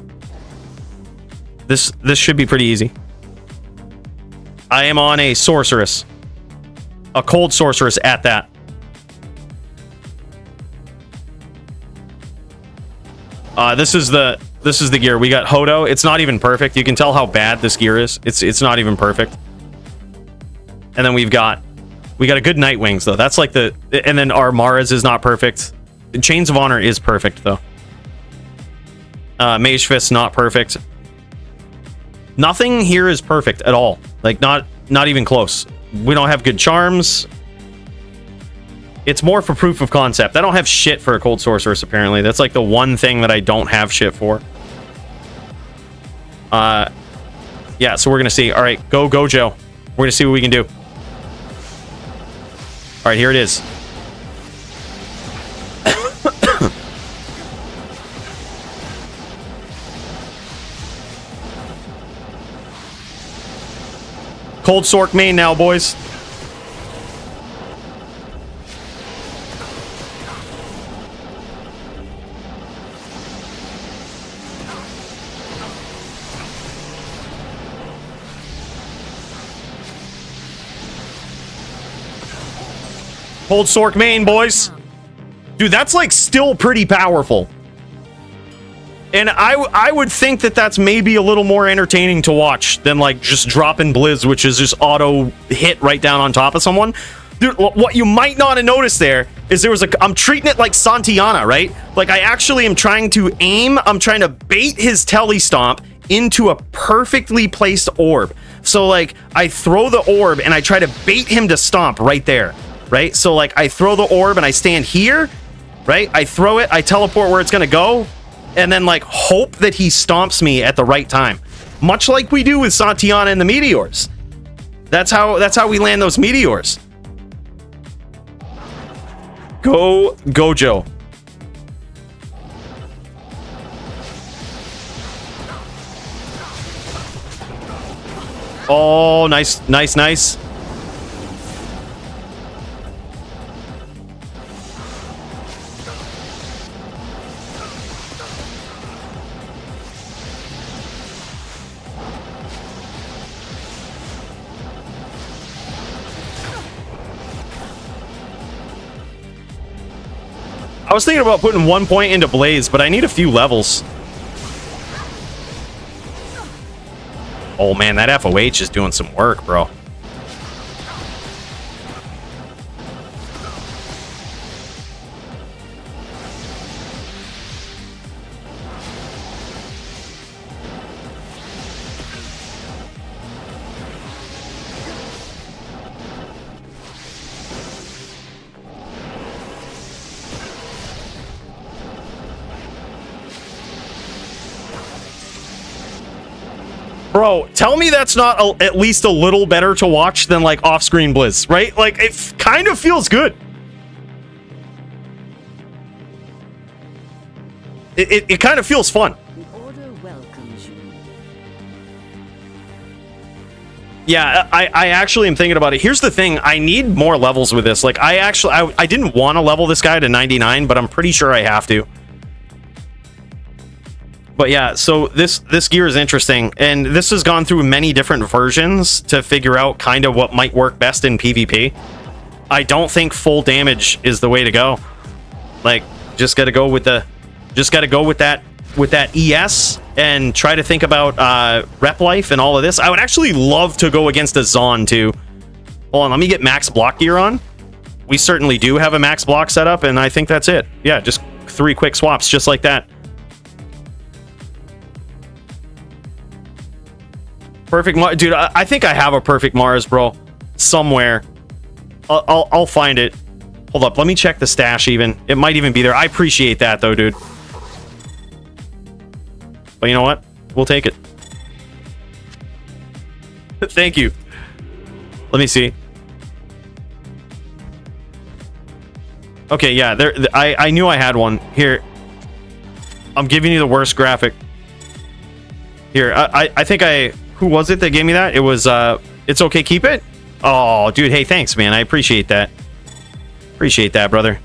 This should be pretty easy. I am on a sorceress. A cold sorceress at that. This is the gear. We got Hodo. It's not even perfect. You can tell how bad this gear is. It's not even perfect. And then we got a good Nightwings though. That's like and then our Mara's is not perfect. Chains of Honor is perfect though. Mage Fist not perfect. Nothing here is perfect at all. Like not even close. We don't have good charms. It's more for proof of concept. I don't have shit for a cold sorceress apparently. That's like the one thing that I don't have shit for. Yeah, so we're gonna see. All right, go Joe. We're gonna see what we can do. All right, here it is. Cold Sork main now, boys. Hold Sork main, boys. Dude, that's like still pretty powerful. And I would think that that's maybe a little more entertaining to watch than like just dropping Blizz, which is just auto hit right down on top of someone. Dude, what you might not have noticed there is I'm treating it like Santiana, right? Like I actually am trying to aim, I'm trying to bait his telly stomp into a perfectly placed orb. So like I throw the orb and I try to bait him to stomp right there, right? So like I throw the orb and I stand here, right? I throw it, I teleport where it's gonna go, and then like hope that he stomps me at the right time. Much like we do with Santiana and the meteors. That's how we land those meteors. Go Gojo. Oh, nice, nice, nice. I was thinking about putting 1 point into Blaze, but I need a few levels. Oh man, that FOH is doing some work, bro. Bro, tell me that's not at least a little better to watch than like off-screen Blizz, right? Like it kind of feels good. It kind of feels fun. The order welcomes you. Yeah, I actually am thinking about it. Here's the thing, I need more levels with this. Like I didn't want to level this guy to 99, but I'm pretty sure I have to. But yeah, so this gear is interesting, and this has gone through many different versions to figure out kind of what might work best in PvP. I don't think full damage is the way to go. Like, just gotta go with that ES and try to think about rep life and all of this. I would actually love to go against a Zon too. Hold on, let me get max block gear on. We certainly do have a max block setup, and I think that's it. Yeah, just 3 quick swaps just like that. Perfect Mars, dude. I think I have a perfect Mars, bro, somewhere. I'll find it. Hold up, let me check the stash. Even it might even be there. I appreciate that though, dude. But you know what? We'll take it. Thank you. Let me see. Okay, yeah. There. I knew I had one. Here. I'm giving you the worst graphic. Here. I think I. Who was it that gave me that? It was, it's okay, keep it? Oh, dude, hey, thanks, man. I appreciate that. Appreciate that, brother.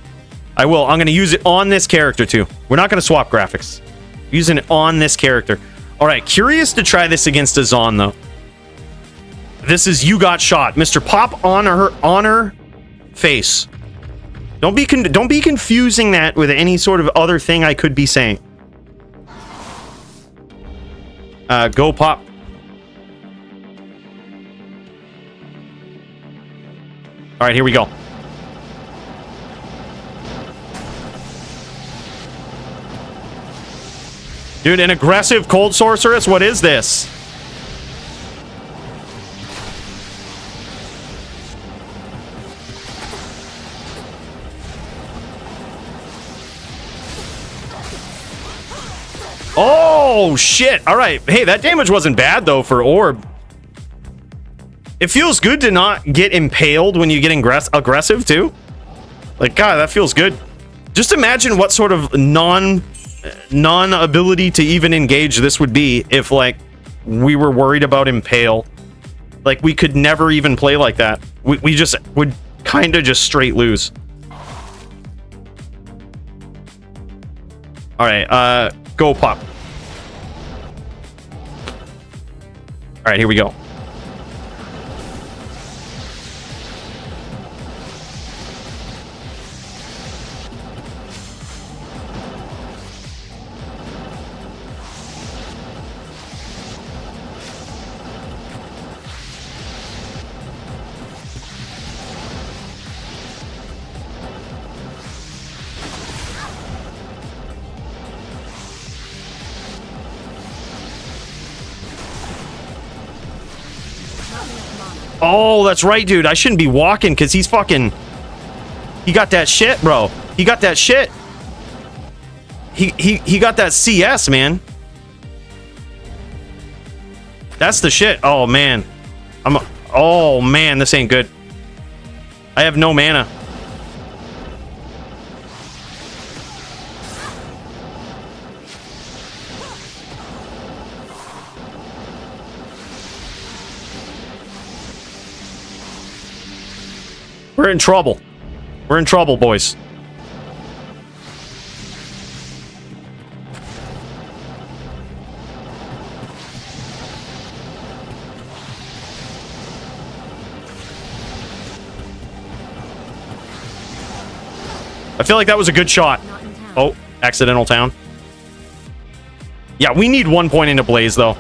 I will. I'm going to use it on this character, too. We're not going to swap graphics. Using it on this character. All right, curious to try this against a Zon, though. This is You Got Shot. Mr. Pop on her face. Don't be confusing that with any sort of other thing I could be saying. Go Pop. All right, here we go. Dude, an aggressive cold sorceress? What is this? Oh, shit. All right. Hey, that damage wasn't bad, though, for Orb. It feels good to not get impaled when you get aggressive, too. Like, God, that feels good. Just imagine what sort of non-ability to even engage this would be if, like, we were worried about impale. Like, we could never even play like that. We just would kind of just straight lose. All right, go Pop. All right, here we go. Oh, that's right, dude. I shouldn't be walking because he's fucking... He got that shit, bro. He got that shit. He got that CS, man. That's the shit. Oh, man. Oh, man, this ain't good. I have no mana. We're in trouble. We're in trouble, boys. I feel like that was a good shot. Oh, accidental town. Yeah, we need 1 point into Blaze, though.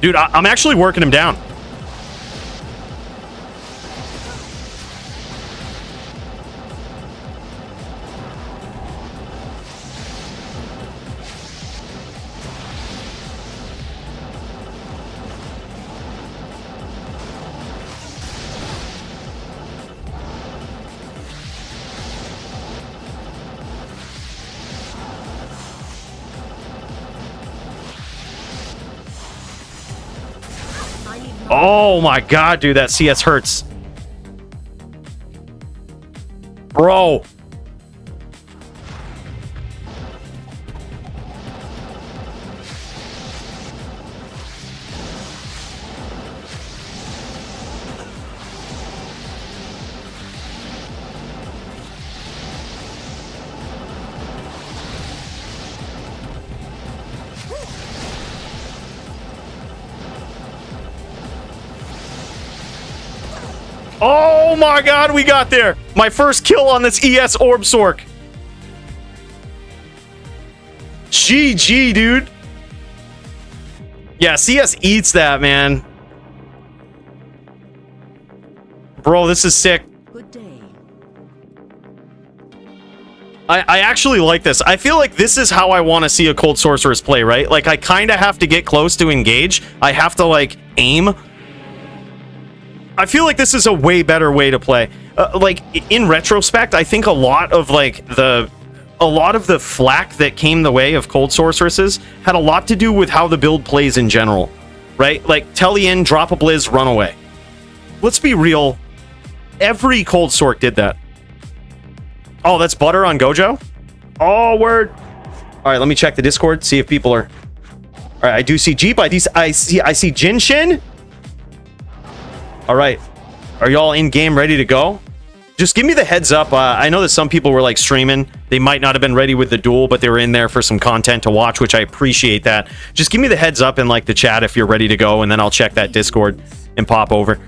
Dude, I'm actually working him down. Oh my god, dude, that CS hurts. Bro. Oh my god, we got there. My first kill on this ES Orb Sork. GG, dude. Yeah, CS eats that, man. Bro, this is sick. Good day. I actually like this. I feel like this is how I want to see a Cold Sorceress play, right? Like, I kind of have to get close to engage. I have to, like, aim. I feel like this is a way better way to play. Like, in retrospect, I think a lot of the flack that came the way of Cold Sorceresses had a lot to do with how the build plays in general, right? Like, telly in, drop a Blizz, run away. Let's be real. Every Cold Sork did that. Oh, that's butter on Gojo? Oh, word. All right, let me check the Discord, see if people are... All right, I do see Jeep. I see Jinshin. All right, are y'all in game ready to go? Just give me the heads up. I know that some people were like streaming. They might not have been ready with the duel, but they were in there for some content to watch, which I appreciate that. Just give me the heads up in like the chat if you're ready to go, and then I'll check that Discord and pop over.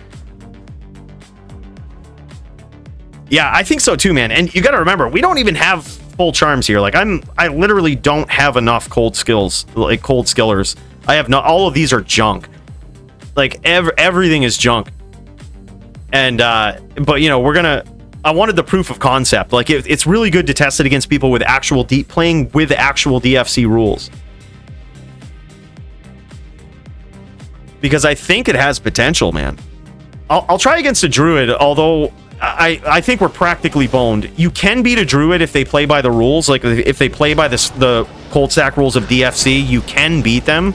Yeah, I think so too, man. And you got to remember, we don't even have full charms here. Like I literally don't have enough cold skills, like cold skillers. I have not. All of these are junk. Like everything is junk. And but you know, I wanted the proof of concept. Like it's really good to test it against people with actual playing with actual DFC rules, because I think it has potential, man. I'll try against a druid, although I think we're practically boned. You can beat a druid if they play by the rules. Like if they play by the cold stack rules of DFC, you can beat them.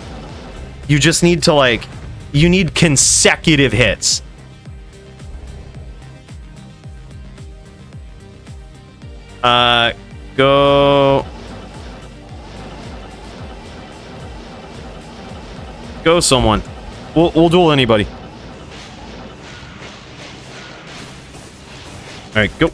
You just need to you need consecutive hits. Go someone. We'll duel anybody. All right, go.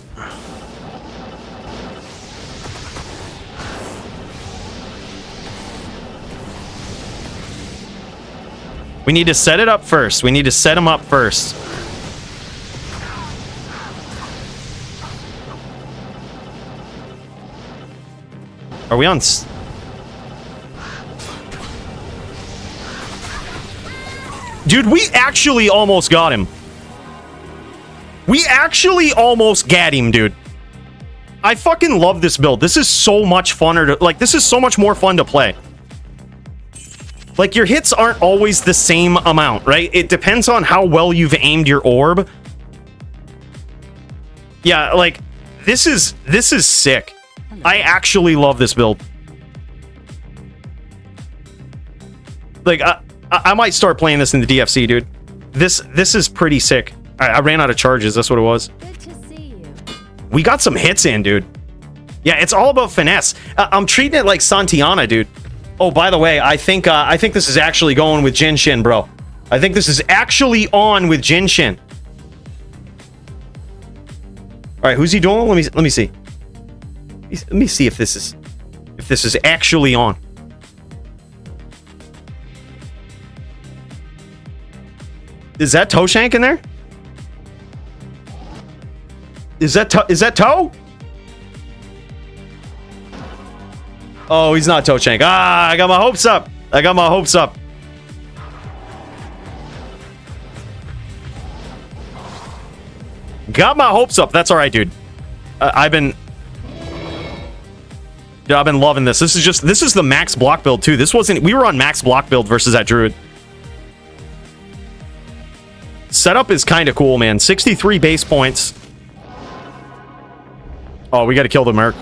We need to set it up first. We need to set him up first. Are we on? Dude, we actually almost got him. We actually almost got him, dude. I fucking love this build. This is so much funner to, like, this is so much more fun to play. Like, your hits aren't always the same amount, right? It depends on how well you've aimed your orb. Yeah, like, this is sick. I actually love this build. Like, I might start playing this in the DFC, dude. This is pretty sick. I ran out of charges. That's what it was. Good to see you. We got some hits in, dude. Yeah, it's all about finesse. I'm treating it like Santiana, dude. Oh, by the way, I think this is actually going with Jinshin, bro. I think this is actually on with Jinshin. All right, who's he doing? Let me see. Let me see if this is actually on. Is that Toshank in there? Is that Toe? Oh, he's not Toshank. Ah, I got my hopes up. Got my hopes up. That's all right, dude. I've been loving this. This is the max block build too. We were on max block build versus that druid. Setup is kind of cool, man. 63 base points. Oh, we got to kill the Merc.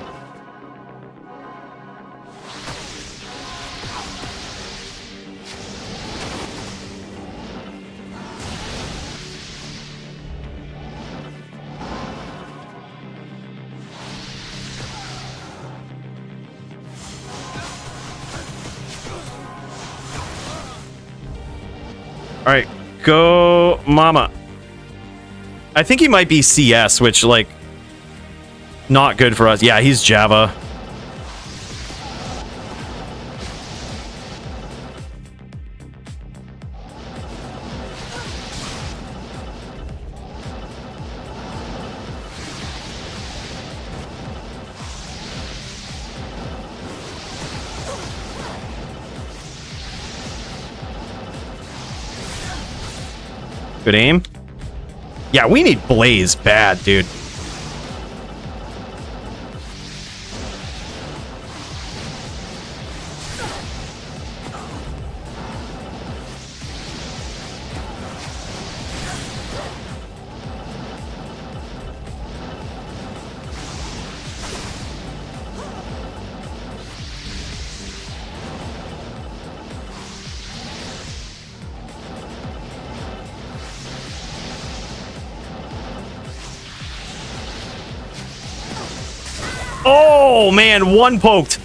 All right, go mama. I think he might be CS, which, like, not good for us. Yeah, he's Java. Good aim. Yeah, we need Blaze bad, dude. Oh, man, one poked.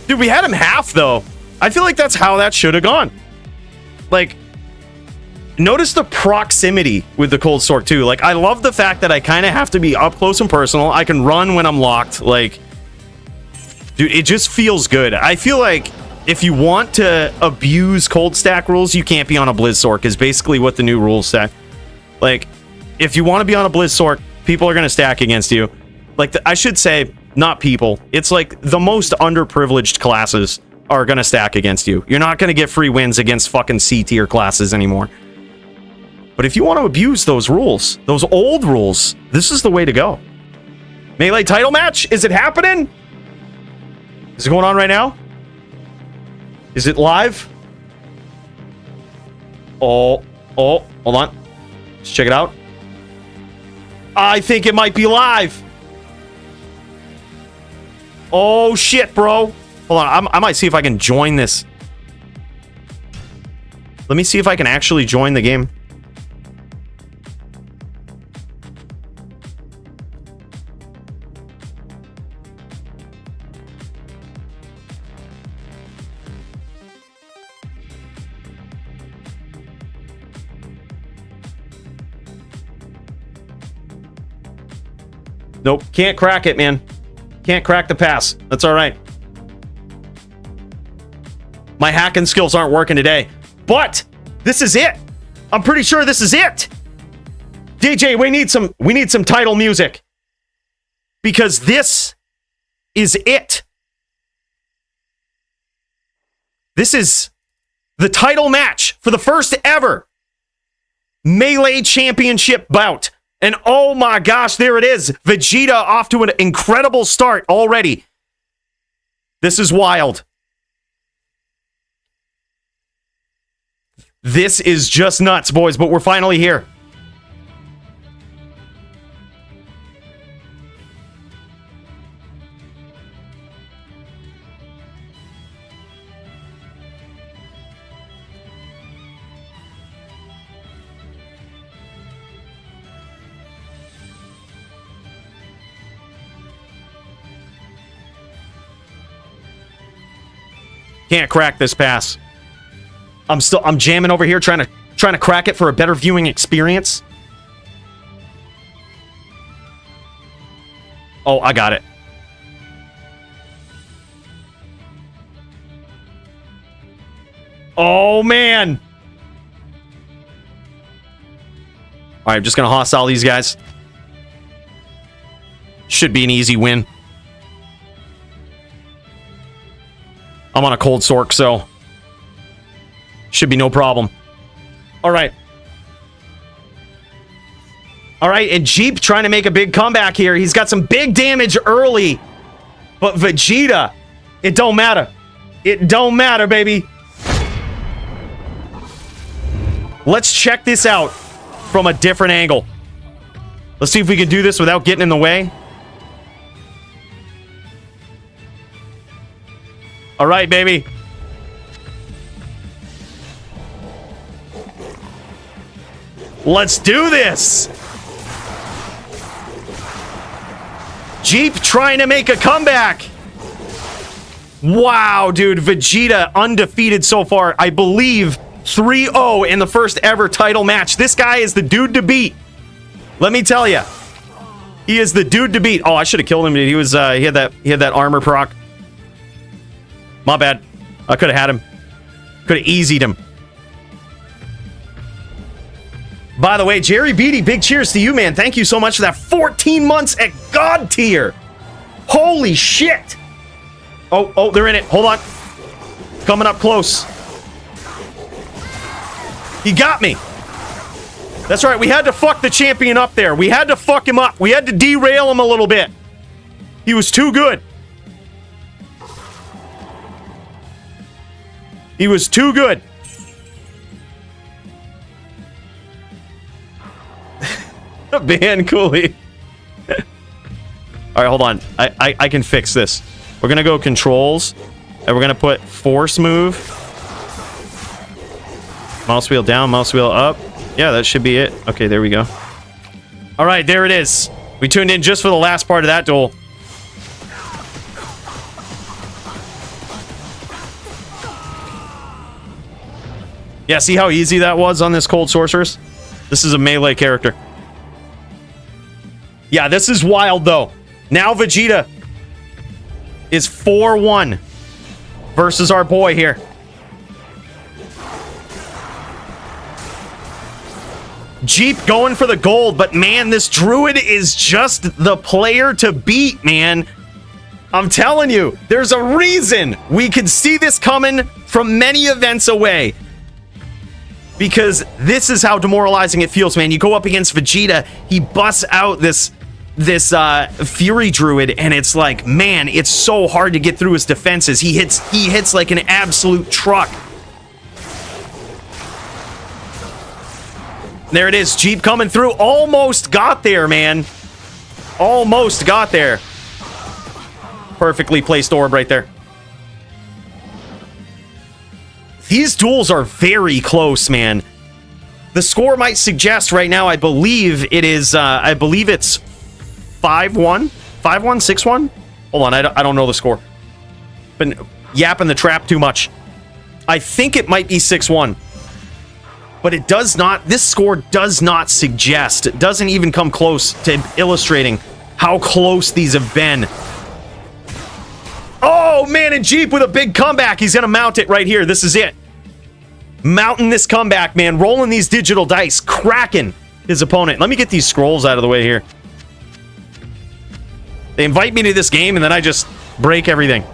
Dude, we had him half, though. I feel like that's how that should have gone. Like, notice the proximity with the Cold Stork, too. Like, I love the fact that I kind of have to be up close and personal. I can run when I'm locked. Like, dude, it just feels good. I feel like if you want to abuse cold stack rules, you can't be on a Blizzork, is basically what the new rules say. Like, if you want to be on a Blizzork, people are going to stack against you. Like, I should say, not people. It's like the most underprivileged classes are going to stack against you. You're not going to get free wins against fucking C-tier classes anymore. But if you want to abuse those rules, those old rules, this is the way to go. Melee title match? Is it happening? Is it going on right now? Is it live? Oh, hold on. Let's check it out. I think it might be live. Oh, shit, bro. Hold on. I might see if I can join this. Let me see if I can actually join the game. Nope. Can't crack it, man. Can't crack the pass. That's all right. My hacking skills aren't working today. But this is it. I'm pretty sure this is it. DJ, we need some title music. Because this is it. This is the title match for the first ever Melee Championship bout. And oh my gosh, there it is. Vegeta off to an incredible start already. This is wild. This is just nuts, boys, but we're finally here. Can't crack this pass. I'm jamming over here trying to crack it for a better viewing experience. Oh, I got it. Oh man. All right, I'm just going to hostile these guys. Should be an easy win. I'm on a cold sork, so should be no problem. All right. All right, and Jeep trying to make a big comeback here. He's got some big damage early, but Vegeta, it don't matter. It don't matter, baby. Let's check this out from a different angle. Let's see if we can do this without getting in the way. All right, baby. Let's do this. Jeep trying to make a comeback. Wow, dude. Vegeta undefeated so far. I believe 3-0 in the first ever title match. This guy is the dude to beat. Let me tell you. He is the dude to beat. Oh, I should have killed him, dude. He was he had that armor proc. My bad. I could have had him. Could have easied him. By the way, Jerry Beatty, big cheers to you, man. Thank you so much for that 14 months at God tier. Holy shit. Oh, they're in it. Hold on. Coming up close. He got me. That's right. We had to fuck the champion up there. We had to fuck him up. We had to derail him a little bit. He was too good. He was too good. Ban Cooley. All right, hold on. I can fix this. We're going to go controls, and we're going to put force move. Mouse wheel down, mouse wheel up. Yeah, that should be it. Okay, there we go. All right, there it is. We tuned in just for the last part of that duel. Yeah, see how easy that was on this Cold Sorceress? This is a melee character. Yeah, this is wild, though. Now Vegeta is 4-1 versus our boy here. Jeep going for the gold, but man, this Druid is just the player to beat, man. I'm telling you, there's a reason we could see this coming from many events away. Because this is how demoralizing it feels, man. You go up against Vegeta, he busts out this Fury Druid, and it's like, man, it's so hard to get through his defenses. He hits like an absolute truck. There it is, Jeep coming through. Almost got there, man. Almost got there. Perfectly placed orb right there. These duels are very close, man. The score might suggest right now, I believe it is, I believe it's 5-1? 5-1? 6-1? Hold on, I don't know the score. Been yapping the trap too much. I think it might be 6-1. But it does not, this score does not suggest, it doesn't even come close to illustrating how close these have been. Oh, man, and Jeep with a big comeback. He's going to mount it right here. This is it. Mounting this comeback, man. Rolling these digital dice. Cracking his opponent. Let me get these scrolls out of the way here. They invite me to this game, and then I just break everything.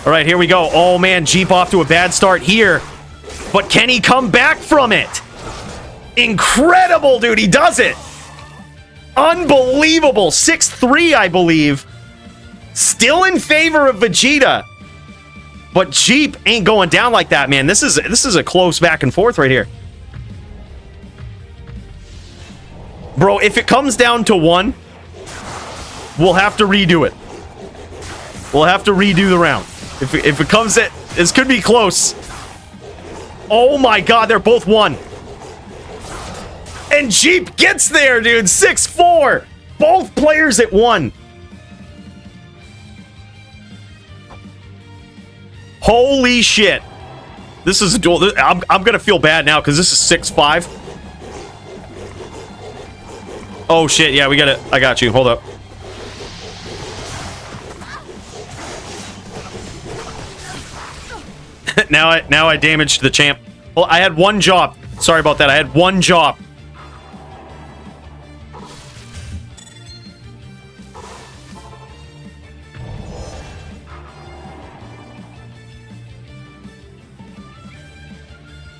All right, here we go. Oh, man, Jeep off to a bad start here. But can he come back from it? Incredible, dude. He does it. Unbelievable. 6-3, I believe. Still in favor of Vegeta. But Jeep ain't going down like that, man. This is a close back and forth right here. Bro, if it comes down to 1, we'll have to redo it. We'll have to redo the round. If it comes at... This could be close. Oh my god, they're both 1. And Jeep gets there, dude. 6-4. Both players at 1. Holy shit. This is a duel. I'm going to feel bad now because this is 6-5. Oh shit, yeah, we got it. I got you. Hold up. now I damaged the champ. Well, I had 1 job. Sorry about that. I had 1 job.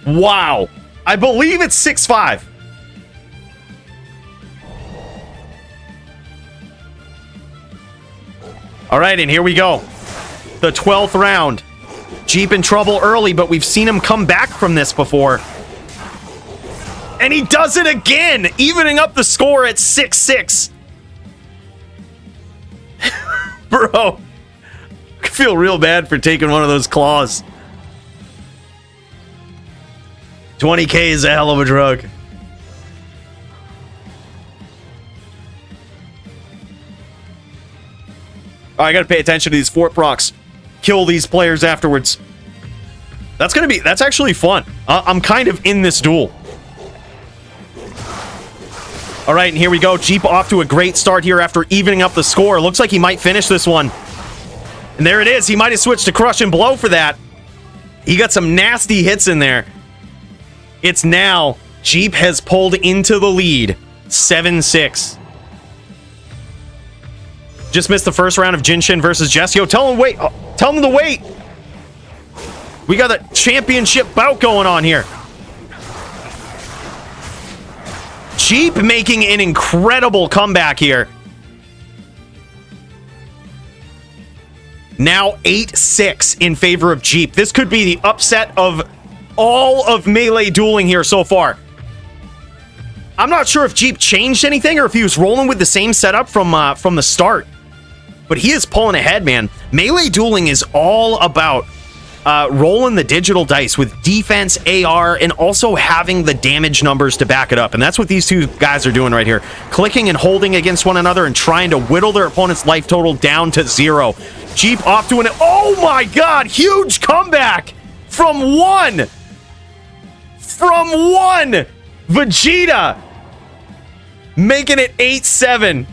Wow. I believe it's 6-5. All right, and here we go. The 12th round. Jeep in trouble early, but we've seen him come back from this before. And he does it again, evening up the score at 6-6. Bro, I feel real bad for taking one of those claws. 20K is a hell of a drug. Oh, I gotta pay attention to these fort procs. Kill these players afterwards. That's actually fun. I'm kind of in this duel. All right, and here we go. Jeep off to a great start here after evening up the score. Looks like he might finish this one. And there it is. He might have switched to Crush and Blow for that. He got some nasty hits in there. It's now Jeep has pulled into the lead. 7-6. Just missed the first round of Jinshin versus Jess. Yo, tell him wait. Tell him to wait. We got a championship bout going on here. Jeep making an incredible comeback here. Now 8-6 in favor of Jeep. This could be the upset of all of Melee dueling here so far. I'm not sure if Jeep changed anything or if he was rolling with the same setup from the start. But he is pulling ahead, man. Melee dueling is all about rolling the digital dice with defense, AR, and also having the damage numbers to back it up. And that's what these two guys are doing right here. Clicking and holding against one another and trying to whittle their opponent's life total down to 0. Jeep off to an... Oh my god! Huge comeback! From 1! From 1! Vegeta! Making it 8-7.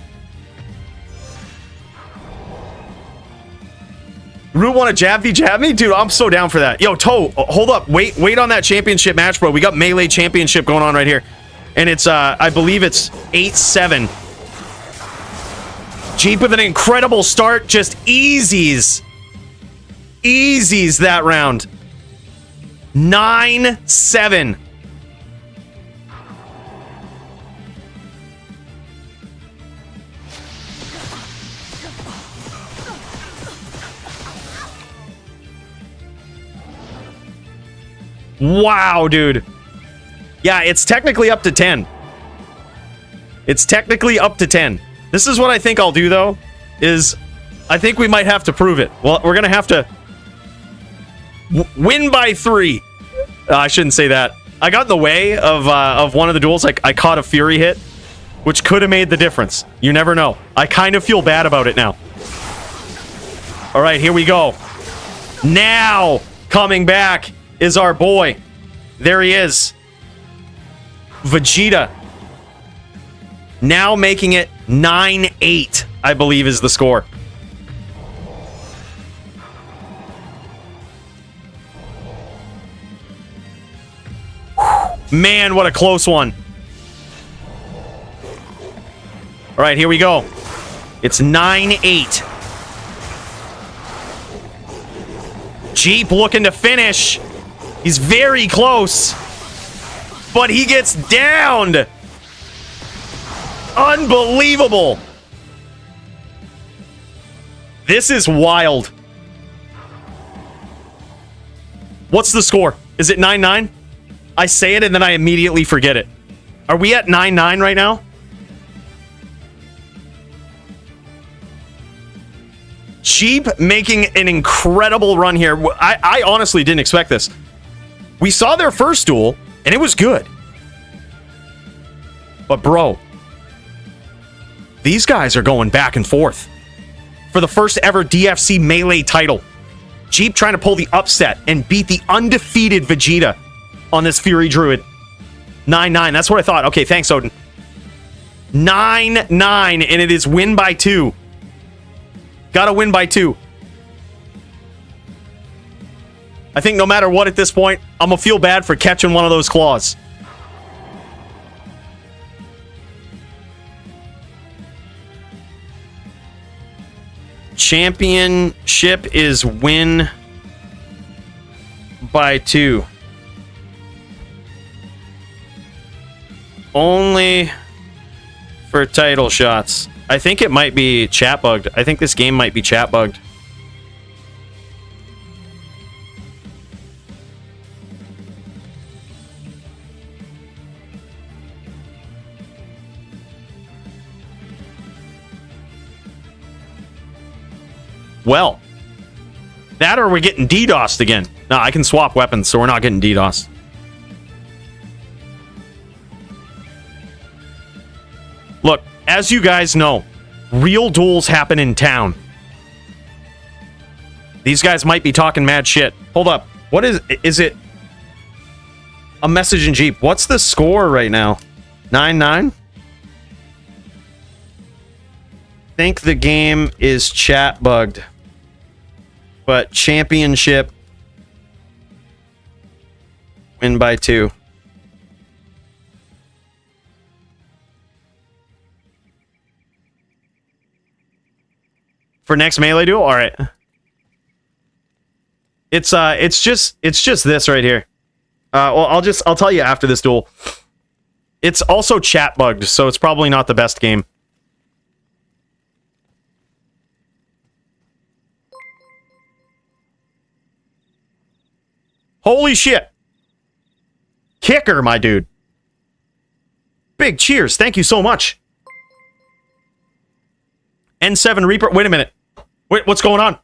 Root want to jab me? Dude, I'm so down for that. Yo, Toe, hold up. Wait on that championship match, bro. We got Melee Championship going on right here. And it's, I believe it's 8-7. Jeep with an incredible start. Just easies that round. 9-7. Wow, dude. Yeah, it's technically up to 10. It's technically up to 10. This is what I think I'll do, though, is I think we might have to prove it. Well, we're going to have to win by 3. I shouldn't say that. I got in the way of one of the duels. I caught a Fury hit, which could have made the difference. You never know. I kind of feel bad about it now. All right, here we go. Now, coming back is our boy. There he is. Vegeta. Now making it 9-8, I believe is the score. Man, what a close one. All right, here we go. It's 9-8. Jeep looking to finish. He's very close. but he gets downed. Unbelievable. This is wild. What's the score? Is it 9-9? I say it and then I immediately forget it. Are we at 9-9 right now? Jeep making an incredible run here. I honestly didn't expect this. We saw their first duel, and it was good. But bro, these guys are going back and forth for the first ever DFC Melee title. Jeep trying to pull the upset and beat the undefeated Vegeta on this Fury Druid. 9-9. That's what I thought. Okay, thanks, Odin. 9-9, and it is win by 2. Gotta win by 2. I think no matter what at this point, I'm gonna feel bad for catching one of those claws. Championship is win by 2. Only for title shots. I think it might be chat bugged. I think this game might be chat bugged. Well, that or we're getting DDoSed again. No, I can swap weapons, so we're not getting DDoSed. Look, as you guys know, real duels happen in town. These guys might be talking mad shit. Hold up. What is it? A message in Jeep. What's the score right now? 9-9? Think the game is chat bugged. But championship win by 2. For next melee duel? All right. It's just this right here. Well, I'll tell you after this duel. It's also chat bugged, so it's probably not the best game. Holy shit. Kicker, my dude. Big cheers. Thank you so much. N7 Reaper. Wait a minute. Wait, what's going on?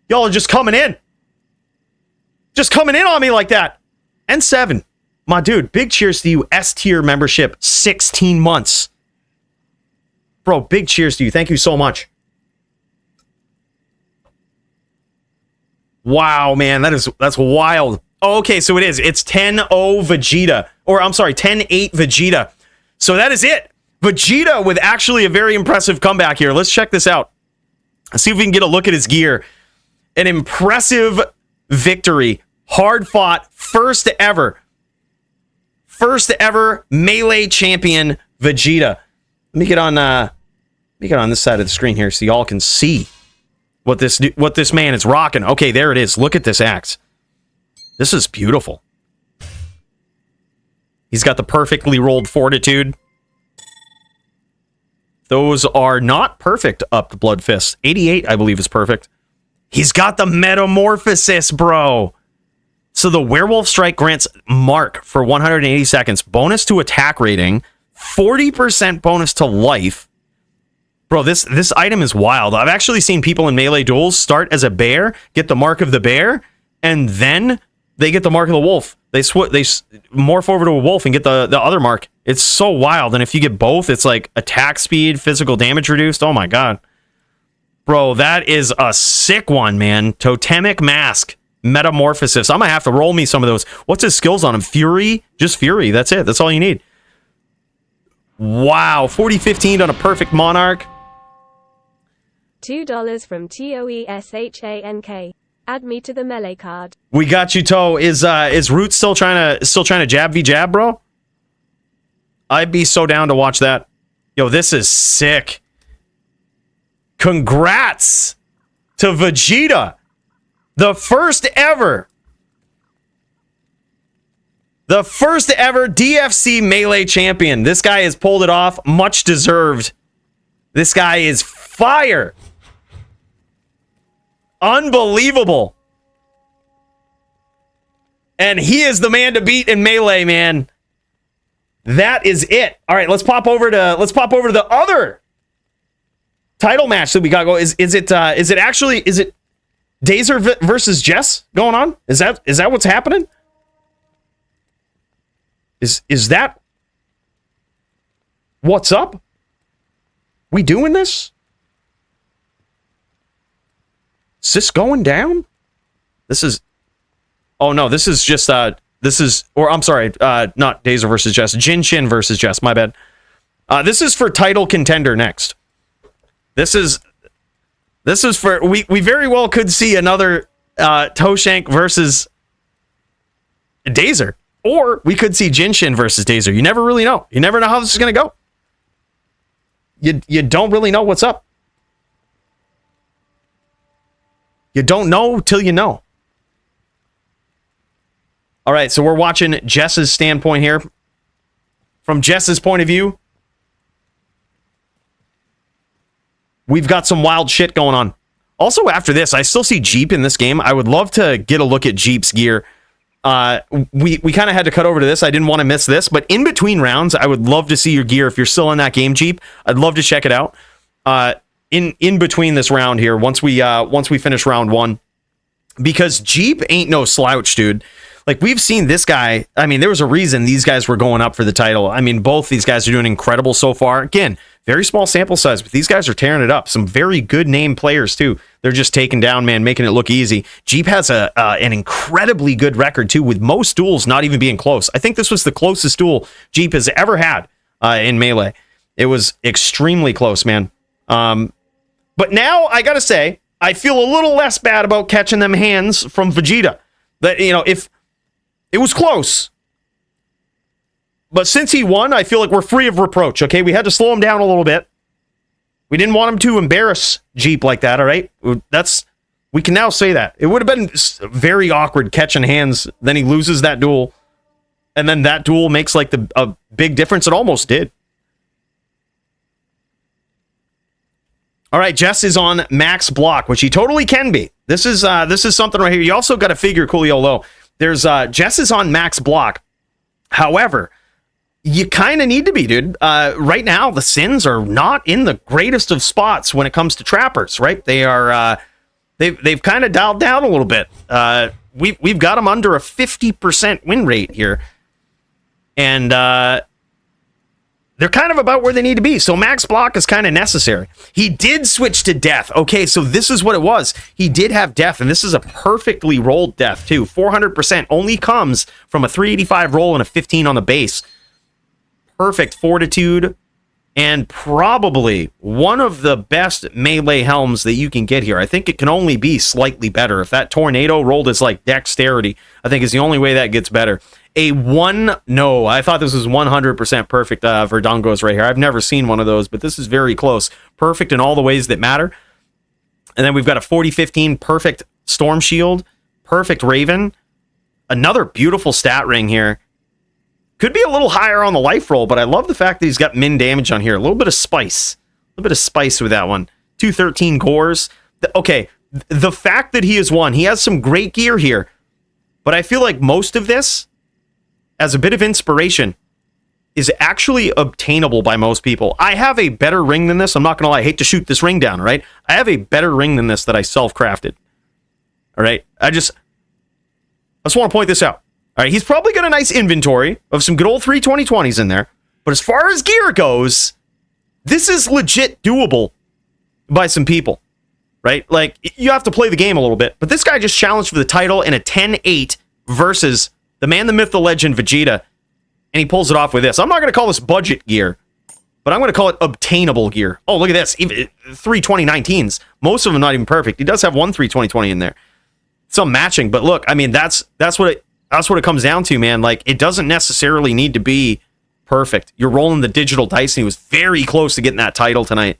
Y'all are just coming in. Just coming in on me like that. N7. My dude, big cheers to you. S tier membership. 16 months. Bro, big cheers to you. Thank you so much. Wow, man, that's wild. Oh, okay, so it is. It's 10-0 Vegeta. Or, I'm sorry, 10-8 Vegeta. So that is it. Vegeta with actually a very impressive comeback here. Let's check this out. Let's see if we can get a look at his gear. An impressive victory. Hard fought. First ever Melee champion Vegeta. Let me get on this side of the screen here so y'all can see what this man is rocking. Okay, there it is. Look at this axe. This is beautiful. He's got the perfectly rolled fortitude. Those are not perfect upped blood fists. 88, I believe, is perfect. He's got the metamorphosis, bro. So the werewolf strike grants mark for 180 seconds. Bonus to attack rating. 40% bonus to life. Bro, this item is wild. I've actually seen people in melee duels start as a bear, get the mark of the bear, and then they get the mark of the wolf. They morph over to a wolf and get the other mark. It's so wild. And if you get both, it's like attack speed, physical damage reduced. Oh my god. Bro, that is a sick one, man. Totemic Mask. Metamorphosis. I'm gonna have to roll me some of those. What's his skills on him? Fury? Just Fury. That's it. That's all you need. Wow. 40-15 on a perfect Monarch. $2 from TOESHANK. Add me to the melee card. We got you, Toe. Is Root still trying to jab v jab, bro? I'd be so down to watch that. Yo, this is sick. Congrats to Vegeta. The first ever The first ever DFC Melee champion. This guy has pulled it off. Much deserved. This guy is fire. Unbelievable. And he is the man to beat in Melee, man. That is it. All right, let's pop over to the other title match that we got going. Is it Dazer versus Jess going on? Is that what's happening? Is that what's up? We doing this? Is this going down? This is... Oh, no, this is just... I'm sorry, not Dazer versus Jess. Jin Shin versus Jess, my bad. This is for title contender next. This is for... We very well could see another Toshank versus Dazer. Or we could see Jin Shin versus Dazer. You never really know. You never know how this is going to go. You don't really know what's up. You don't know till you know. All right, so we're watching Jess's standpoint here. From Jess's point of view, we've got some wild shit going on. Also, after this, I still see Jeep in this game. I would love to get a look at Jeep's gear. We kind of had to cut over to this. I didn't want to miss this, but in between rounds, I would love to see your gear. If you're still in that game, Jeep, I'd love to check it out. In between this round here, once we finish round one, because Jeep ain't no slouch, dude. Like, we've seen this guy. I mean, there was a reason these guys were going up for the title. I mean, both these guys are doing incredible so far. Again, very small sample size, but these guys are tearing it up. Some very good name players, too. They're just taking down, man, making it look easy. Jeep has an incredibly good record, too, with most duels not even being close. I think this was the closest duel Jeep has ever had in Melee. It was extremely close, man. But now, I gotta say, I feel a little less bad about catching them hands from Vegeta. That, you know, if it was close, but since he won, I feel like we're free of reproach, okay? We had to slow him down a little bit. We didn't want him to embarrass Jeep like that, all right? We can now say that. It would have been very awkward catching hands, then he loses that duel, and then that duel makes like a big difference. It almost did. All right, Jess is on max block, which he totally can be. This is something right here. You also got to figure Coolio low. There's Jess is on max block. However, you kind of need to be, dude. Right now, the Sins are not in the greatest of spots when it comes to trappers, right? They are they've kind of dialed down a little bit. We've got them under a 50% win rate here, and they're kind of about where they need to be. So max block is kind of necessary. He did switch to death. Okay, so this is what it was. He did have death, and this is a perfectly rolled death, too. 400% only comes from a 385 roll and a 15 on the base. Perfect fortitude, and probably one of the best melee helms that you can get here. I think it can only be slightly better. If that tornado rolled as like dexterity, I think is the only way that gets better. No, I thought this was 100% perfect Verdungos right here. I've never seen one of those, but this is very close. Perfect in all the ways that matter. And then we've got a 40-15 perfect Storm Shield, perfect Raven. Another beautiful stat ring here. Could be a little higher on the life roll, but I love the fact that he's got min damage on here. A little bit of spice. A little bit of spice with that one. 213 gores. Okay, the fact that he has won, he has some great gear here, but I feel like most of this, as a bit of inspiration, is actually obtainable by most people. I have a better ring than this. I'm not going to lie. I hate to shoot this ring down, right? I have a better ring than this that I self-crafted. All right? I just want to point this out. All right, he's probably got a nice inventory of some good old 32020s in there. But as far as gear goes, this is legit doable by some people, right? Like, you have to play the game a little bit. But this guy just challenged for the title in a 10-8 versus the man, the myth, the legend, Vegeta, and he pulls it off with this. I'm not going to call this budget gear, but I'm going to call it obtainable gear. Oh, look at this. Even 32019s. Most of them not even perfect. He does have one 32020 in there. Some matching, but look, I mean, that's what it comes down to, man. Like, it doesn't necessarily need to be perfect. You're rolling the digital dice, and he was very close to getting that title tonight.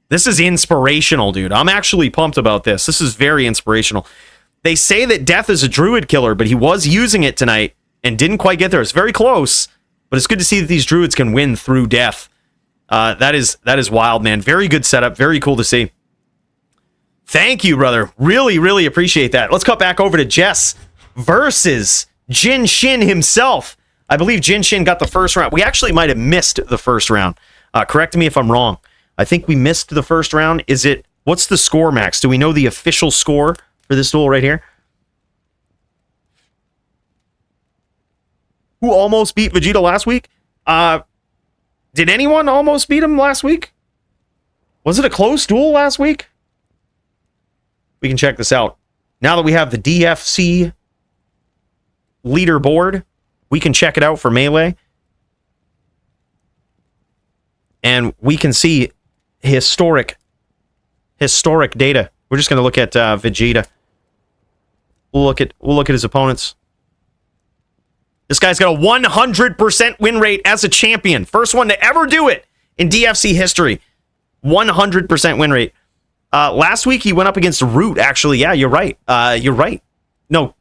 This is inspirational, dude. I'm actually pumped about this. This is very inspirational. They say that Death is a druid killer, but he was using it tonight and didn't quite get there. It's very close, but it's good to see that these druids can win through Death. That is wild, man. Very good setup. Very cool to see. Thank you, brother. Really, really appreciate that. Let's cut back over to Jess versus Jin Shin himself. I believe Jin Shin got the first round. We actually might have missed the first round. Correct me if I'm wrong. I think we missed the first round. What's the score, Max? Do we know the official score for this duel right here? Who almost beat Vegeta last week? Did anyone almost beat him last week? Was it a close duel last week? We can check this out. Now that we have the DFC leaderboard, we can check it out for Melee. And we can see historic data. We're just going to look at Vegeta. We'll look at his opponents. This guy's got a 100% win rate as a champion. First one to ever do it in DFC history. 100% win rate. Last week he went up against Root, actually. Yeah, you're right. You're right. No,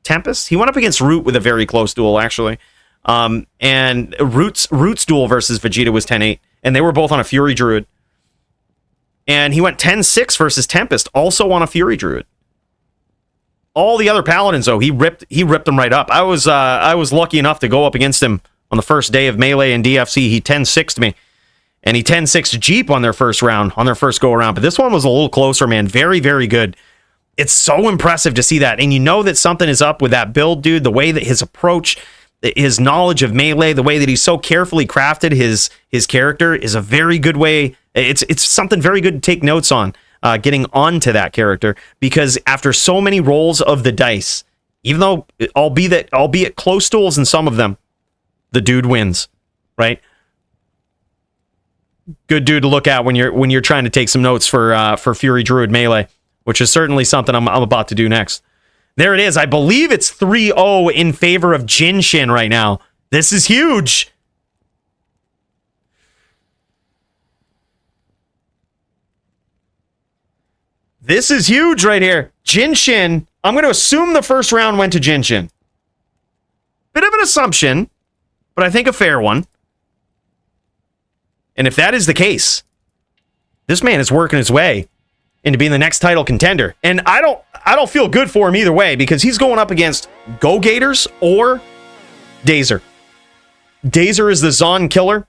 Tempest? He went up against Root with a very close duel, actually. And Root's duel versus Vegeta was 10-8. And they were both on a Fury Druid. And he went 10-6 versus Tempest, also on a Fury Druid. All the other Paladins, though, he ripped them right up. I was lucky enough to go up against him on the first day of Melee and DFC. He 10-6'd me. And he 10-6'd Jeep on their first round, on their first go-around. But this one was a little closer, man. Very, very good. It's so impressive to see that. And you know that something is up with that build, dude. The way that his approach, his knowledge of Melee, the way that he's so carefully crafted his character is a very good way. It's something very good to take notes on, getting onto that character. Because after so many rolls of the dice, even though, albeit close duels in some of them, the dude wins, right? Good dude to look at when you're trying to take some notes for Fury Druid Melee, which is certainly something I'm about to do next. There it is. I believe it's 3-0 in favor of Jin Shin right now. This is huge. This is huge right here. Jin Shin. I'm going to assume the first round went to Jin Shin. Bit of an assumption, but I think a fair one. And if that is the case, this man is working his way into being the next title contender. And I don't feel good for him either way, because he's going up against Go Gators or Dazer. Dazer is the Zon killer.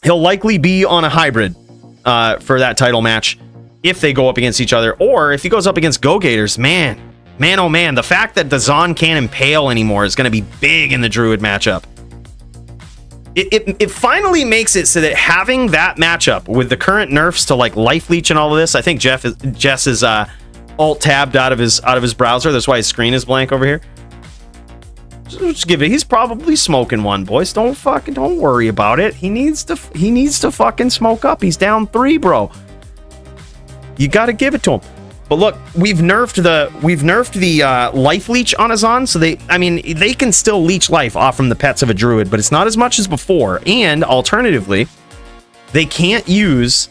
He'll likely be on a hybrid for that title match if they go up against each other. Or if he goes up against Go Gators, man, oh man, the fact that the Zon can't impale anymore is going to be big in the Druid matchup. It finally makes it so that having that matchup with the current nerfs to like life leech and all of this, I think Jess is alt tabbed out of his browser. That's why his screen is blank over here. Just give it. He's probably smoking one, boys. Don't worry about it. He needs to fucking smoke up. He's down 3, bro. You got to give it to him. But look, we've nerfed the life leech on a Zon, so they can still leech life off from the pets of a druid, but it's not as much as before. And alternatively, they can't use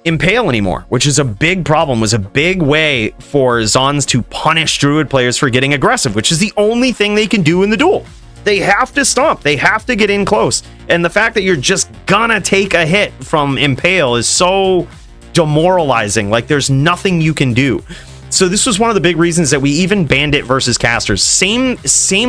impale anymore, which is a big problem. Was a big way for Zons to punish druid players for getting aggressive, which is the only thing they can do in the duel. They have to stomp. They have to get in close. And the fact that you're just gonna take a hit from impale is so demoralizing. Like, there's nothing you can do. So this was one of the big reasons that we even banned it versus casters. Same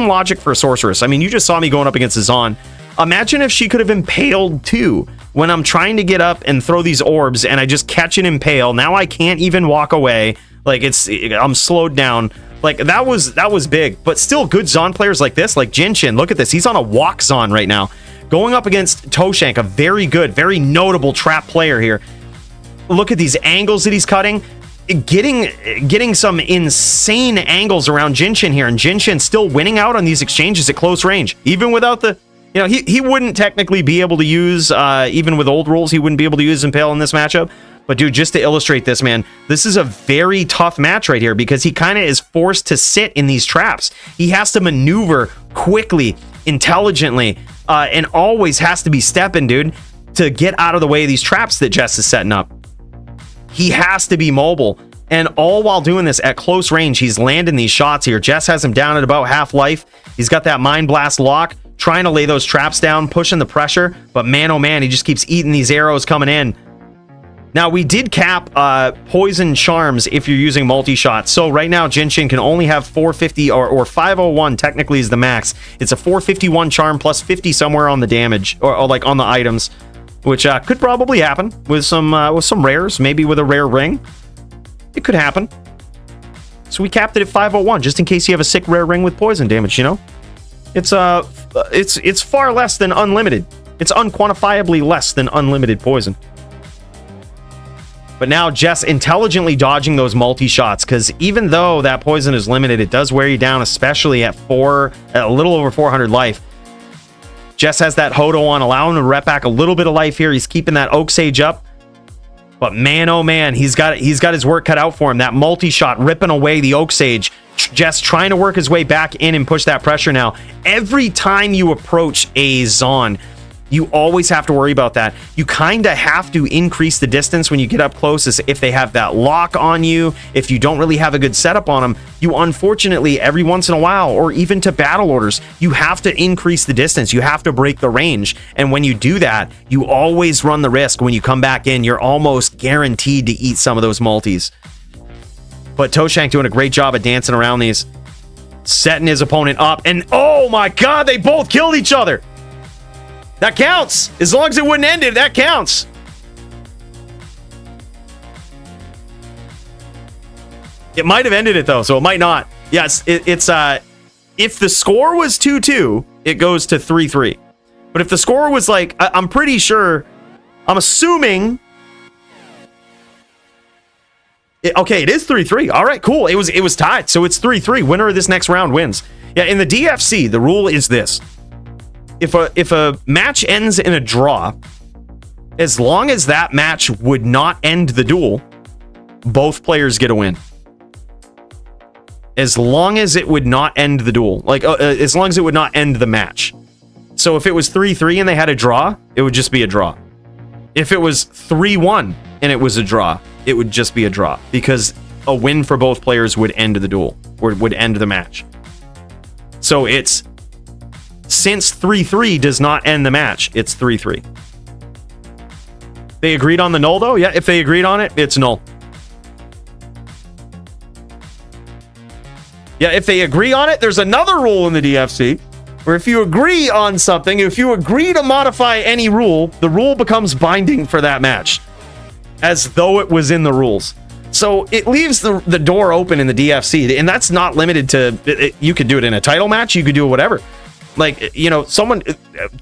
logic for a sorceress. I mean, you just saw me going up against a Zon. Imagine if she could have impaled too when I'm trying to get up and throw these orbs and I just catch an impale. Now I can't even walk away. Like, I'm slowed down. Like, that was big. But still, good Zon players like this, like Jin Shin, look at this. He's on a walk Zon right now, going up against Toshank, a very good, very notable trap player here. Look at these angles that he's cutting, getting some insane angles around Jin Shin here, and Jin Shin still winning out on these exchanges at close range, even without the, he wouldn't technically be able to use, even with old rules, he wouldn't be able to use Impale in this matchup. But dude, just to illustrate this, man, this is a very tough match right here, because he kind of is forced to sit in these traps. He has to maneuver quickly, intelligently, and always has to be stepping, dude, to get out of the way of these traps that Jess is setting up. He has to be mobile And all while doing this at close range, he's landing these shots here. Jess has him down at about half life. He's got that Mind Blast lock, trying to lay those traps down, pushing the pressure. But man, oh man, he just keeps eating these arrows coming in. Now, we did cap poison charms if you're using multi-shots. So right now, Jinshin can only have 450 or 501 technically is the max. It's a 451 charm plus 50 somewhere on the damage or like on the items, which could probably happen with some rares, maybe with a rare ring. It could happen. So we capped it at 501 just in case you have a sick rare ring with poison damage, you know? It's far less than unlimited. It's unquantifiably less than unlimited poison. But now Jess intelligently dodging those multi-shots, because even though that poison is limited, it does wear you down, especially at a little over 400 life. Jess has that Hodo on, allowing him to rep back a little bit of life here. He's keeping that Oak Sage up. But man, oh man, he's got his work cut out for him. That multi-shot ripping away the Oak Sage. Jess trying to work his way back in and push that pressure now. Every time you approach a Zon, you always have to worry about that. You kind of have to increase the distance when you get up close, as if they have that lock on you. If you don't really have a good setup on them, you unfortunately, every once in a while, or even to battle orders, you have to increase the distance. You have to break the range. And when you do that, you always run the risk when you come back in, you're almost guaranteed to eat some of those multis. But Toshank doing a great job at dancing around these, setting his opponent up, and oh my god, they both killed each other. That counts. As long as it wouldn't end it, that counts. It might have ended it though, so it might not. Yes, it's if the score was 2-2, it goes to 3-3. But if the score was like, I'm pretty sure, I'm assuming. Okay, it is 3-3. All right, cool. It was tied, so it's 3-3. Winner of this next round wins. Yeah, in the DFC, the rule is this. If a match ends in a draw, as long as that match would not end the duel, both players get a win. As long as it would not end the duel, like as long as it would not end the match. So if it was 3-3 and they had a draw, it would just be a draw. If it was 3-1 and it was a draw, it would just be a draw, because a win for both players would end the duel, or would end the match. So it's, since 3-3 does not end the match, it's 3-3. They agreed on the null though? Yeah, if they agreed on it, it's null. Yeah, if they agree on it, there's another rule in the DFC where if you agree on something, if you agree to modify any rule, the rule becomes binding for that match, as though it was in the rules. So it leaves the door open in the DFC, and that's not limited to, you could do it in a title match, you could do it whatever. Like, you know,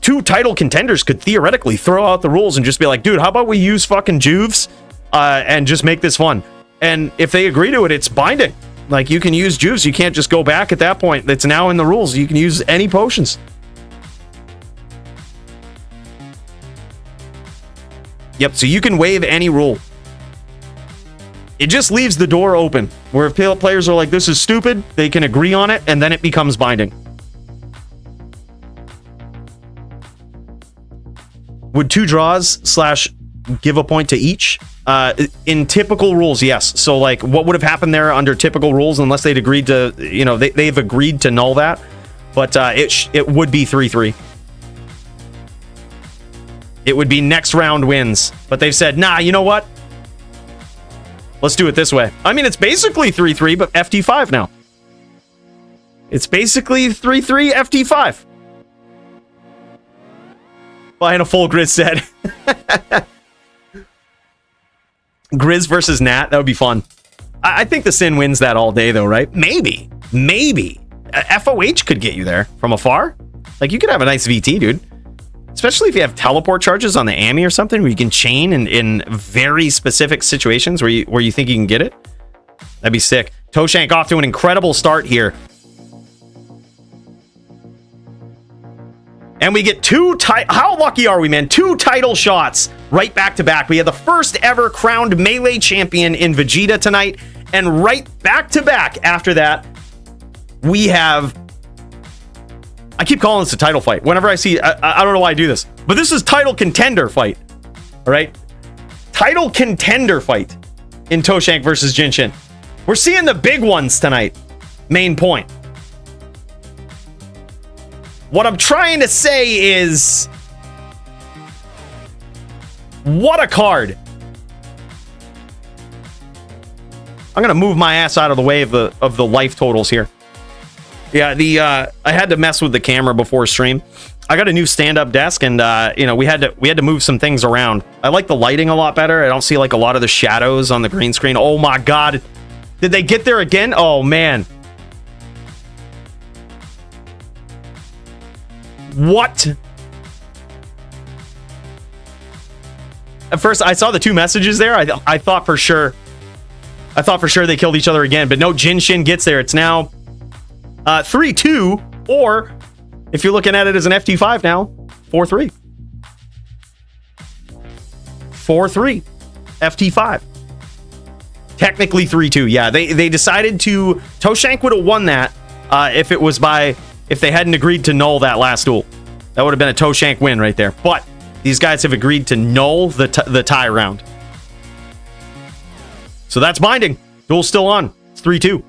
two title contenders could theoretically throw out the rules and just be like, dude, how about we use fucking Juves and just make this fun? And if they agree to it, it's binding. Like, you can use Juves. You can't just go back at that point. It's now in the rules. You can use any potions. Yep, so you can waive any rule. It just leaves the door open, where if players are like, this is stupid, they can agree on it, and then it becomes binding. Would 2 draws / give a point to each? In typical rules, yes. So, like, what would have happened there under typical rules, unless they'd agreed to, you know, they've agreed to null that. But it would be 3-3. It would be next round wins. But they've said, nah, you know what? Let's do it this way. I mean, it's basically 3-3, but FT5 now. It's basically 3-3 FT5. Buying a full Grizz set. Grizz versus Nat, that would be fun. I think the Sin wins that all day, though, right? Maybe. FOH could get you there from afar. Like, you could have a nice VT, dude. Especially if you have teleport charges on the Ami or something, where you can chain in very specific situations where you think you can get it. That'd be sick. Toshank off to an incredible start here. And we get how lucky are we, man? 2 title shots right back to back. We had the first ever crowned Melee champion in Vegeta tonight. And right back to back after that, we have... I keep calling this a title fight. Whenever I see... I don't know why I do this. But this is title contender fight. All right? Title contender fight. in Toshank versus Jinshin. We're seeing the big ones tonight. Main point. What I'm trying to say is, what a card. I'm gonna move my ass out of the way of the life totals here. Yeah, I had to mess with the camera before stream. I got a new stand-up desk, and you know, we had to move some things around. I like the lighting a lot better. I don't see like a lot of the shadows on the green screen. Oh my god, did they get there again? Oh man, what? At first, I saw the two messages there. I thought for sure they killed each other again, but no, Jinshin gets there. It's now 3-2, or if you're looking at it as an FT5 now, 4-3. 4-3. FT5. Technically 3-2. Yeah, they decided to... Toshank would have won that if they hadn't agreed to null that last duel. That would have been a Toshank win right there. But these guys have agreed to null the tie round. So that's binding. Duel's still on. It's 3-2.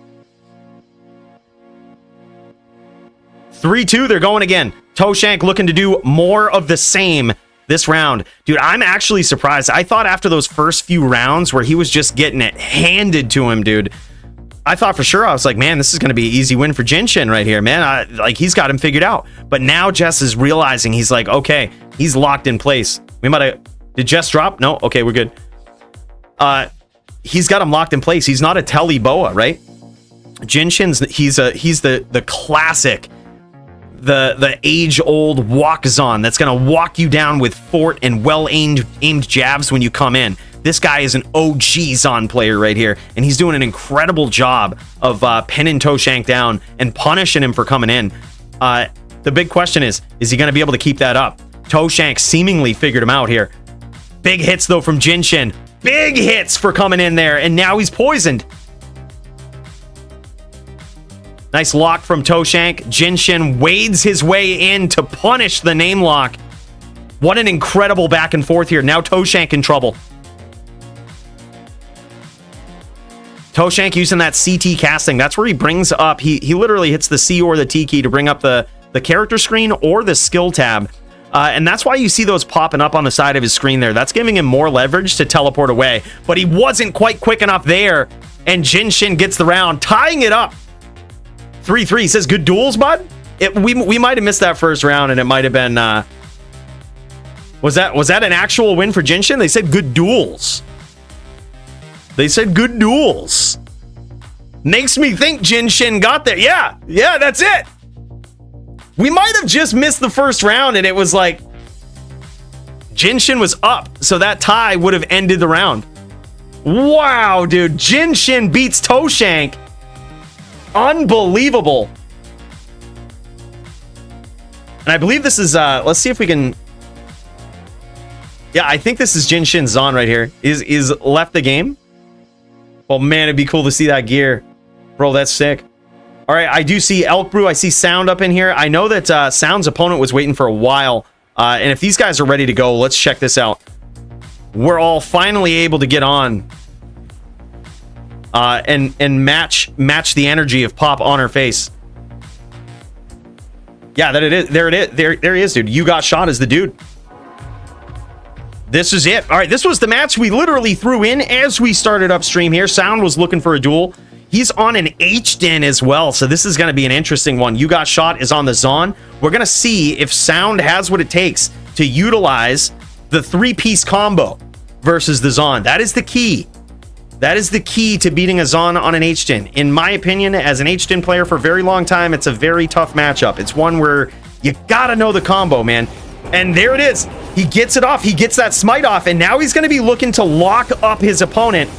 3-2, they're going again. Toshank looking to do more of the same this round. Dude, I'm actually surprised. I thought after those first few rounds where he was just getting it handed to him, dude, I thought for sure, I was like, man, this is going to be an easy win for Jinshin right here, man. Like, he's got him figured out. But now Jess is realizing, he's like, okay, he's locked in place. We might have... Did Jess drop? No? Okay, we're good. He's got him locked in place. He's not a Telly Boa, right? Jinshin's... He's the classic... the age-old walk-zon that's going to walk you down with fort and well-aimed jabs when you come in. This guy is an OG Zon player right here, and he's doing an incredible job of pinning Toshank down and punishing him for coming in. The big question is he going to be able to keep that up? Toshank seemingly figured him out here. Big hits, though, from Jinshin. Big hits for coming in there, and now he's poisoned. Nice lock from Toshank. Jinshin wades his way in to punish the name lock. What an incredible back and forth here. Now Toshank in trouble. Toshank using that CT casting. That's where he brings up... He literally hits the C or the T key to bring up the character screen or the skill tab. And that's why you see those popping up on the side of his screen there. That's giving him more leverage to teleport away. But he wasn't quite quick enough there. And Jinshin gets the round, tying it up. 3-3. He says, good duels, bud? We might have missed that first round, and it might have been... Was that an actual win for Jinshin? They said good duels. They said good duels. Makes me think Jinshin got there. Yeah, that's it. We might have just missed the first round, and it was like... Jinshin was up, so that tie would have ended the round. Wow, dude. Jinshin beats Toshank. Unbelievable. And I believe this is let's see if we can... Yeah, I think this is Jinshin's Zon right here. Is left the game. Oh man, it'd be cool to see that gear. Bro, that's sick. All right, I do see Elk Brew. I see Sound up in here. I know that Sound's opponent was waiting for a while. And if these guys are ready to go, let's check this out. We're all finally able to get on and match the energy of Pop on her face. Yeah, that it is. There it is. There he is, dude. You got shot as the dude. This is it. All right, this was the match we literally threw in as we started upstream here. Sound was looking for a duel. He's on an H-Den as well, so this is going to be an interesting one. You Got Shot is on the Zon. We're going to see if Sound has what it takes to utilize the three-piece combo versus the Zon. That is the key. That is the key to beating a Zon on an H-Den. In my opinion, as an H-Den player for a very long time, it's a very tough matchup. It's one where you got to know the combo, man. And there it is. He gets it off. He gets that smite off, and now he's going to be looking to lock up his opponent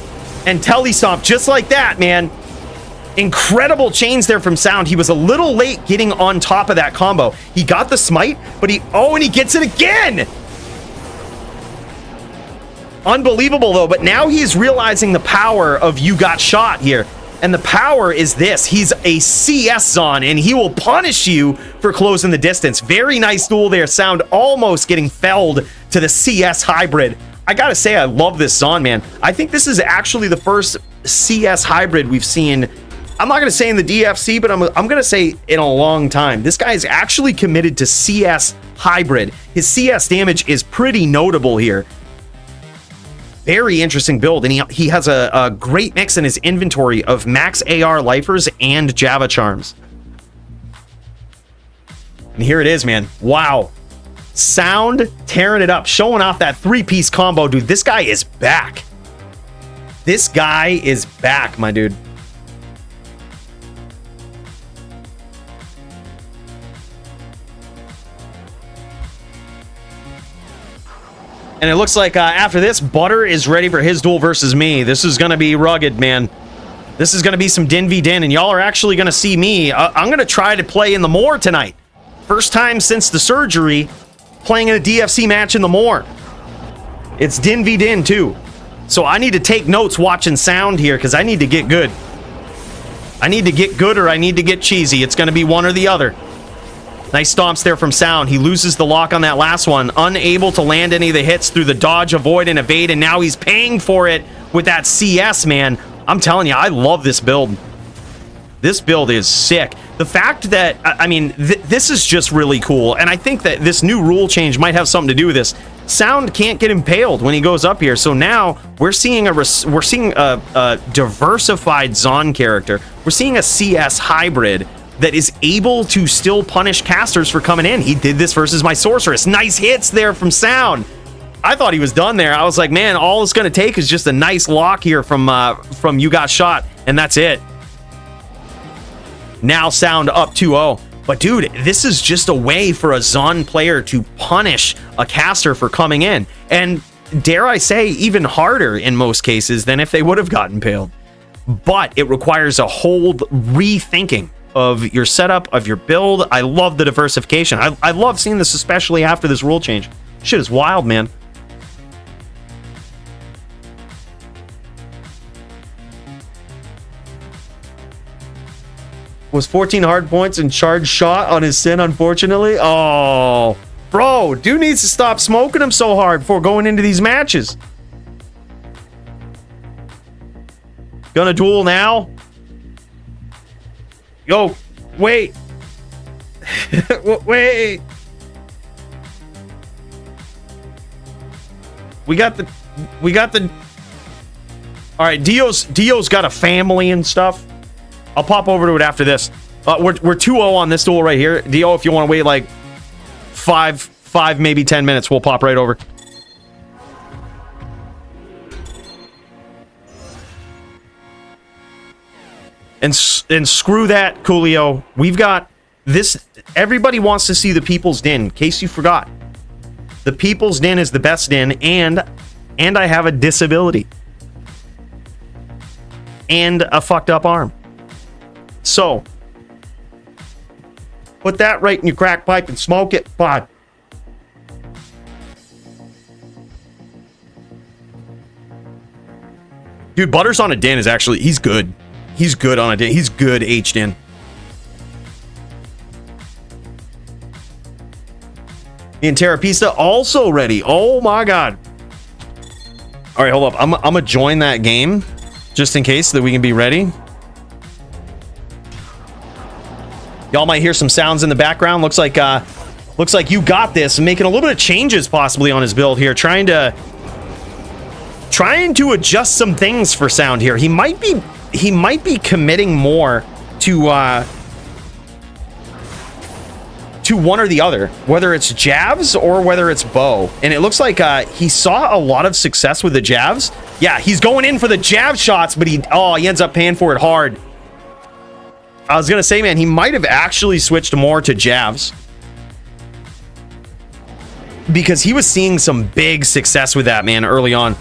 and telestomp just like that, man. Incredible chains there from Sound. He was a little late getting on top of that combo. He got the smite, but and he gets it again. Unbelievable, though. But now he's realizing the power of You Got Shot here. And the power is this. He's a CS Zon, and he will punish you for closing the distance. Very nice duel there. Sound almost getting felled to the CS hybrid. I gotta say, I love this Zon, man. I think this is actually the first CS hybrid we've seen. I'm not gonna say in the DFC, but I'm gonna say in a long time. This guy is actually committed to CS hybrid. His CS damage is pretty notable here. Very interesting build, and he has a great mix in his inventory of max AR lifers and Java charms. And here it is, man. Wow. Sound tearing it up, showing off that three-piece combo, dude. This guy is back. This guy is back, my dude. And it looks like after this, Butter is ready for his duel versus me. This is going to be rugged, man. This is going to be some din v din, and y'all are actually going to see me. I'm going to try to play in the Moor tonight. First time since the surgery, playing in a DFC match in the Moor. It's din v din, too. So I need to take notes watching Sound here, because I need to get good. I need to get good or I need to get cheesy. It's going to be one or the other. Nice stomps there from Sound. He loses the lock on that last one. Unable to land any of the hits through the dodge, avoid, and evade, and now he's paying for it with that CS, man. I'm telling you, I love this build. This build is sick. The fact that, I mean, this is just really cool, and I think that this new rule change might have something to do with this. Sound can't get impaled when he goes up here, so now we're seeing a diversified Zon character. We're seeing a CS hybrid that is able to still punish casters for coming in. He did this versus my Sorceress. Nice hits there from Sound. I thought he was done there. I was like, man, all it's going to take is just a nice lock here from You Got Shot, and that's it. Now Sound up 2-0. But dude, this is just a way for a Zon player to punish a caster for coming in. And dare I say, even harder in most cases than if they would have gotten impaled. But it requires a whole rethinking of your setup, of your build. I love the diversification. I love seeing this, especially after this rule change. Shit is wild, man. Was 14 hard points and charged shot on his Sin, unfortunately. Oh, bro, dude needs to stop smoking him so hard before going into these matches. Gonna duel now. Yo, wait. Wait. We got the all right, Dio's got a family and stuff. I'll pop over to it after this. We're 2-0 on this duel right here. Dio, if you want to wait like five, maybe 10 minutes, we'll pop right over. And screw that, Coolio. We've got this. Everybody wants to see the People's Den, in case you forgot. The People's Den is the best den, and I have a disability. And a fucked up arm. So, put that right in your crack pipe and smoke it, bud. Dude, Butters on a den is actually, he's good. He's good on a den. He's good H-den. And Terrapista also ready. Oh my god. All right, hold up. I'm gonna join that game just in case so that we can be ready. Y'all might hear some sounds in the background. Looks like You Got This, making a little bit of changes possibly on his build here, trying to adjust some things for Sound here. He might be committing more to one or the other, whether it's jabs or whether it's bow. And it looks like he saw a lot of success with the jabs. Yeah, he's going in for the jab shots, but he ends up paying for it hard. I was gonna say, man, he might have actually switched more to jabs because he was seeing some big success with that, man, early on.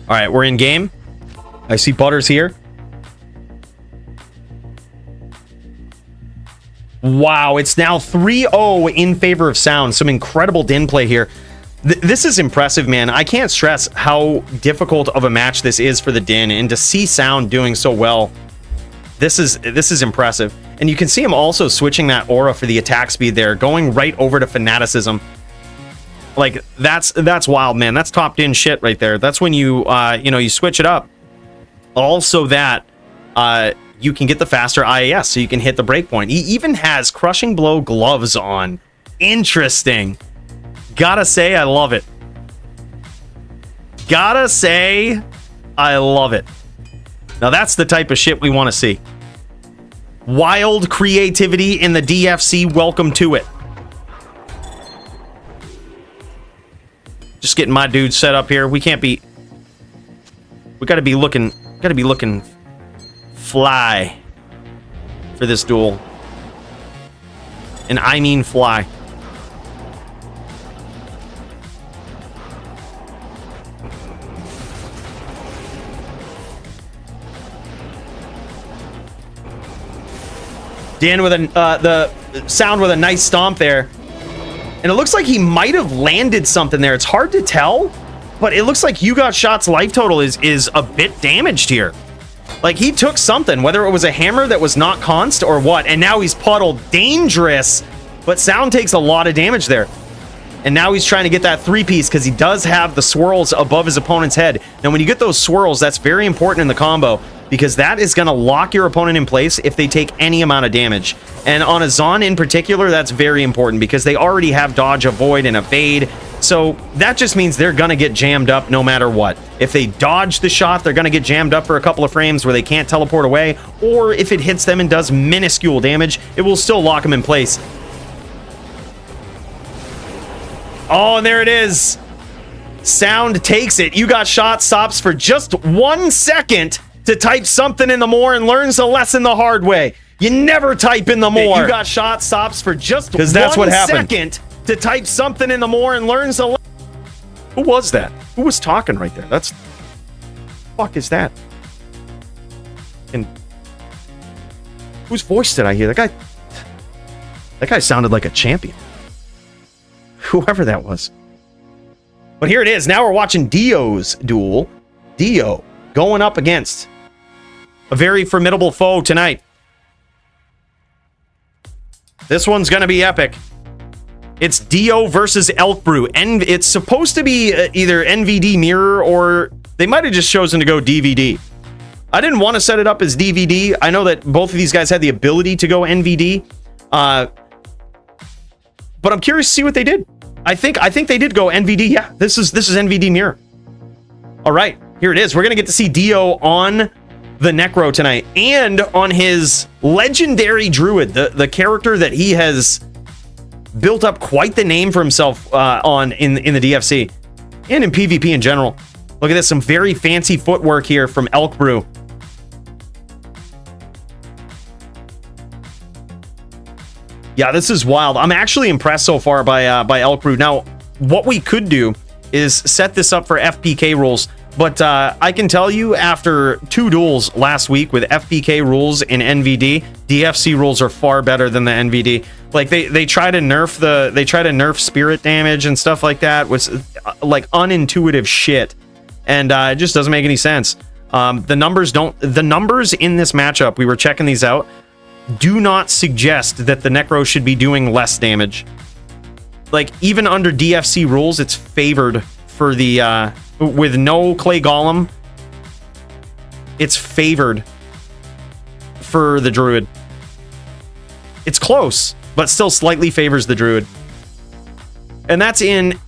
All right, we're in game. I see Butters here. Wow, it's now 3-0 in favor of Sound. Some incredible din play here. This is impressive, man. I can't stress how difficult of a match this is for the Din, and to see Sound doing so well, this is impressive. And you can see him also switching that aura for the attack speed there, going right over to Fanaticism. Like, that's wild, man. That's top Din shit right there. That's when you you switch it up. Also that you can get the faster IAS, so you can hit the breakpoint. He even has Crushing Blow gloves on. Interesting. Gotta say, I love it. Gotta say, I love it. Now that's the type of shit we want to see. Wild creativity in the DFC, welcome to it. Just getting my dude set up here. We gotta be looking fly for this duel. And I mean fly. Dan with the Sound with a nice stomp there. And it looks like he might have landed something there. It's hard to tell, but it looks like You Got Shot's life total is a bit damaged here. Like, he took something, whether it was a hammer that was not const or what, and now he's puddled. Dangerous, but Sound takes a lot of damage there. And now he's trying to get that three-piece because he does have the swirls above his opponent's head. Now, when you get those swirls, that's very important in the combo, because that is going to lock your opponent in place if they take any amount of damage. And on a Zon in particular, that's very important because they already have dodge, avoid, and evade. So that just means they're going to get jammed up no matter what. If they dodge the shot, they're going to get jammed up for a couple of frames where they can't teleport away. Or if it hits them and does minuscule damage, it will still lock them in place. Oh, and there it is. Sound takes it. You Got Shot stops for just 1 second to type something in the more and learns a lesson the hard way. You never type in the more. You Got Shot stops for just 1 second to type something in the more and learns a lesson. Who was that? Who was talking right there? That's... fuck is that? And whose voice did I hear? That guy sounded like a champion. Whoever that was. But here it is. Now we're watching Dio's duel. Dio going up against a very formidable foe tonight. This one's going to be epic. It's Dio versus Elk Brew. And it's supposed to be either NVD mirror or they might have just chosen to go DVD. I didn't want to set it up as DVD. I know that both of these guys had the ability to go NVD. But I'm curious to see what they did. I think they did go NVD. Yeah, this is NVD mirror. All right, here it is. We're going to get to see Dio on the Necro tonight and on his legendary Druid, the character that he has built up quite the name for himself on in the DFC and in PvP in general. Look at this, some very fancy footwork here from Elk Brew. Yeah, this is wild. I'm actually impressed so far by Elk Brew. Now, what we could do is set this up for FPK rules, but I can tell you after 2 duels last week with FPK rules in NVD, DFC rules are far better than the NVD. Like they try to nerf spirit damage and stuff like that, which like unintuitive shit, and it just doesn't make any sense. The numbers in this matchup, we were checking these out, do not suggest that the Necro should be doing less damage. Like, even under DFC rules, it's favored for the, with no Clay Golem, it's favored for the Druid. It's close, but still slightly favors the Druid. And that's in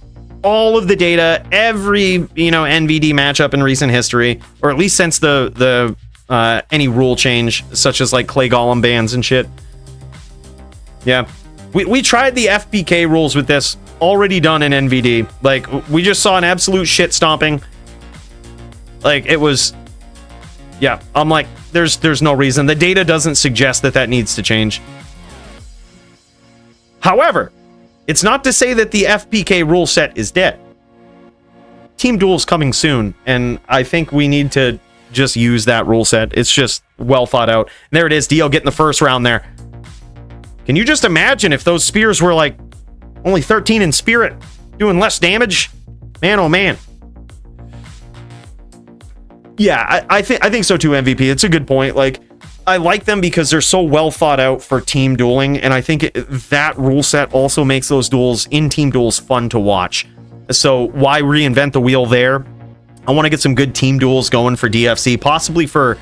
all of the data, every, NVD matchup in recent history, or at least since the any rule change, such as like Clay Golem bans and shit. Yeah, we tried the FPK rules with this, already done in NVD. Like, we just saw an absolute shit stomping. Like, it was, yeah, I'm like, there's no reason. The data doesn't suggest that needs to change. However, it's not to say that the FPK rule set is dead. Team Duel's coming soon, and I think we need to just use that rule set. It's just well thought out. And there it is, Dio getting the first round there. Can you just imagine if those spears were like only 13 in spirit? doing less damage. Man, oh man. Yeah, I think so too, MVP. It's a good point. Like, I like them because they're so well thought out for team dueling, and I think that rule set also makes those duels in team duels fun to watch. So why reinvent the wheel there? I want to get some good team duels going for DFC, possibly for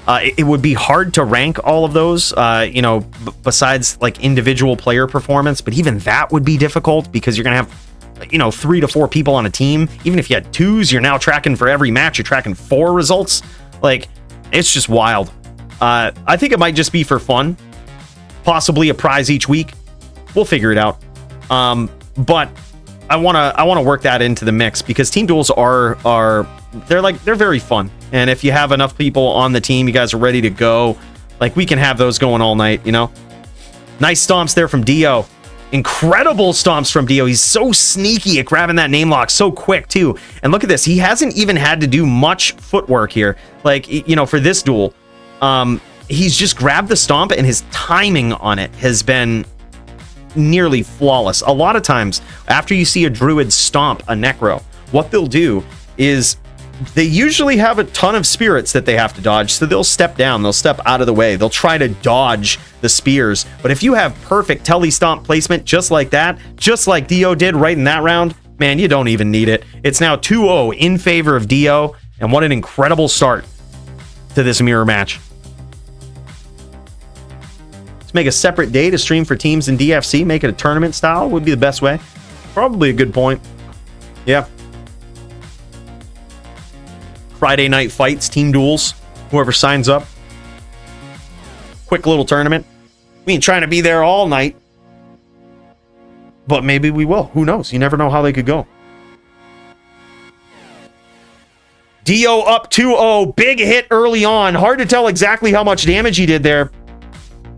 it would be hard to rank all of those, you know, besides like individual player performance, but even that would be difficult because you're gonna have, you know, 3 to 4 people on a team. Even if you had 2s, you're now tracking for every match, you're tracking 4 results. Like, it's just wild. I think it might just be for fun, possibly a prize each week. We'll figure it out. But I want to work that into the mix because team duels are they're very fun. And if you have enough people on the team, you guys are ready to go. Like, we can have those going all night, you know? Nice stomps there from Dio. Incredible stomps from Dio. He's so sneaky at grabbing that name lock so quick too. And look at this. He hasn't even had to do much footwork here. Like, you know, for this duel, he's just grabbed the stomp and his timing on it has been nearly flawless. A lot of times after you see a druid stomp a necro, what they'll do is they usually have a ton of spirits that they have to dodge, so they'll step down, they'll step out of the way, they'll try to dodge the spears. But if you have perfect tele stomp placement just like that, just like Dio did right in that round, man, you don't even need it. It's now 2-0 in favor of Dio, and what an incredible start to this mirror match. Let's make a separate day to stream for teams in DFC, make it a tournament style would be the best way. Probably a good point. Yeah. Friday night fights, team duels, whoever signs up. Quick little tournament. We ain't trying to be there all night, but maybe we will. Who knows? You never know how they could go. Dio up 2-0. Big hit early on. Hard to tell exactly how much damage he did there,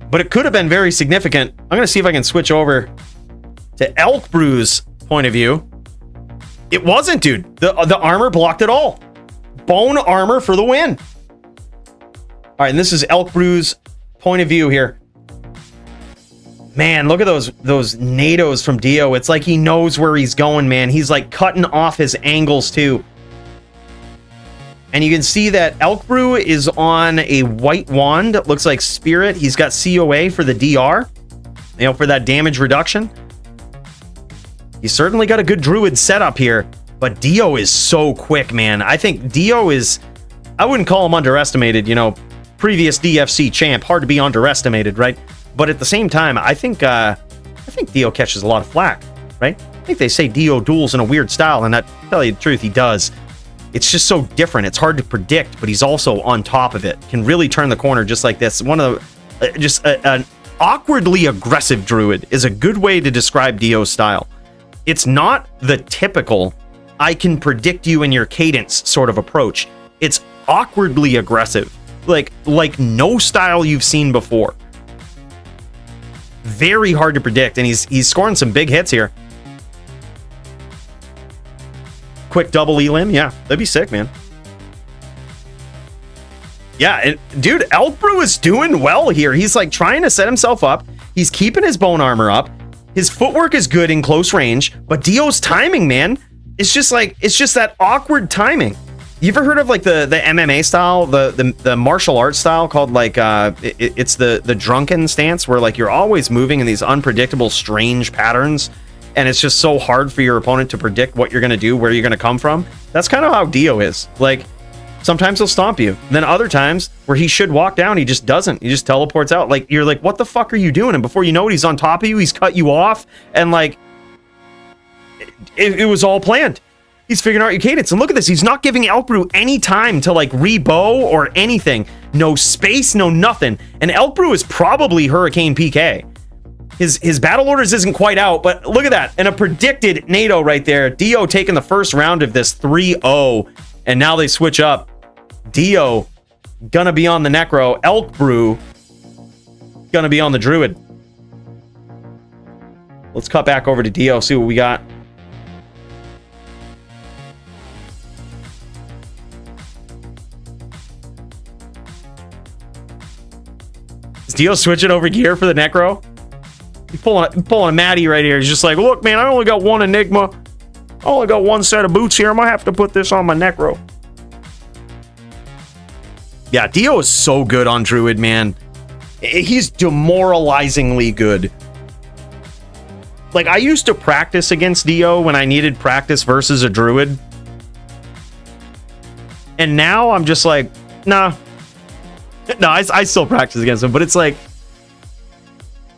but it could have been very significant. I'm going to see if I can switch over to Elk Brew's point of view. It wasn't, dude. The armor blocked it all. Bone armor for the win. All right, and this is Elk Brew's point of view here. Man, look at those nados from Dio. It's like he knows where he's going, man. He's like cutting off his angles too. And you can see that Elk Brew is on a white wand. It looks like Spirit. He's got COA for the DR, you know, for that damage reduction. He's certainly got a good druid setup here. But Dio is so quick, man. I think Dio is, I wouldn't call him underestimated, you know, previous DFC champ, hard to be underestimated, right? But at the same time, I think Dio catches a lot of flack, right? I think they say Dio duels in a weird style, and that, to tell you the truth, he does. It's just so different. It's hard to predict, but he's also on top of it. Can really turn the corner just like this. One of the, an awkwardly aggressive druid is a good way to describe Dio's style. It's not the typical I can predict you in your cadence sort of approach. It's awkwardly aggressive, like no style you've seen before. Very hard to predict, and he's scoring some big hits here. Quick double elim, yeah, that'd be sick, man. Yeah, dude, Elk Brew is doing well here. He's like trying to set himself up. He's keeping his bone armor up. His footwork is good in close range, but Dio's timing, man, it's just that awkward timing. You ever heard of like the MMA style, the martial arts style called like it's the drunken stance, where like you're always moving in these unpredictable, strange patterns, and it's just so hard for your opponent to predict what you're gonna do, where you're gonna come from. That's kind of how Dio is. Like, sometimes he'll stomp you, then other times where he should walk down, he just doesn't. He just teleports out. Like, you're like, what the fuck are you doing? And before you know it, he's on top of you. He's cut you off, and like, it was all planned. He's figuring out your cadence. And look at this. He's not giving Elk Brew any time to like rebow or anything. No space, no nothing. And Elk Brew is probably Hurricane PK. His battle orders isn't quite out, but look at that. And a predicted NATO right there. Dio taking the first round of this 3-0. And now they switch up. Dio gonna be on the Necro. Elk Brew gonna be on the Druid. Let's cut back over to Dio, see what we got. Is Dio switching over gear for the Necro? He's pulling a Matty right here. He's just like, look, man, I only got one Enigma. only got one set of boots here. I might have to put this on my necro. Yeah, Dio is so good on Druid, man. He's demoralizingly good. Like, I used to practice against Dio when I needed practice versus a Druid. And now I'm just like, nah. No, I still practice against him, but it's like,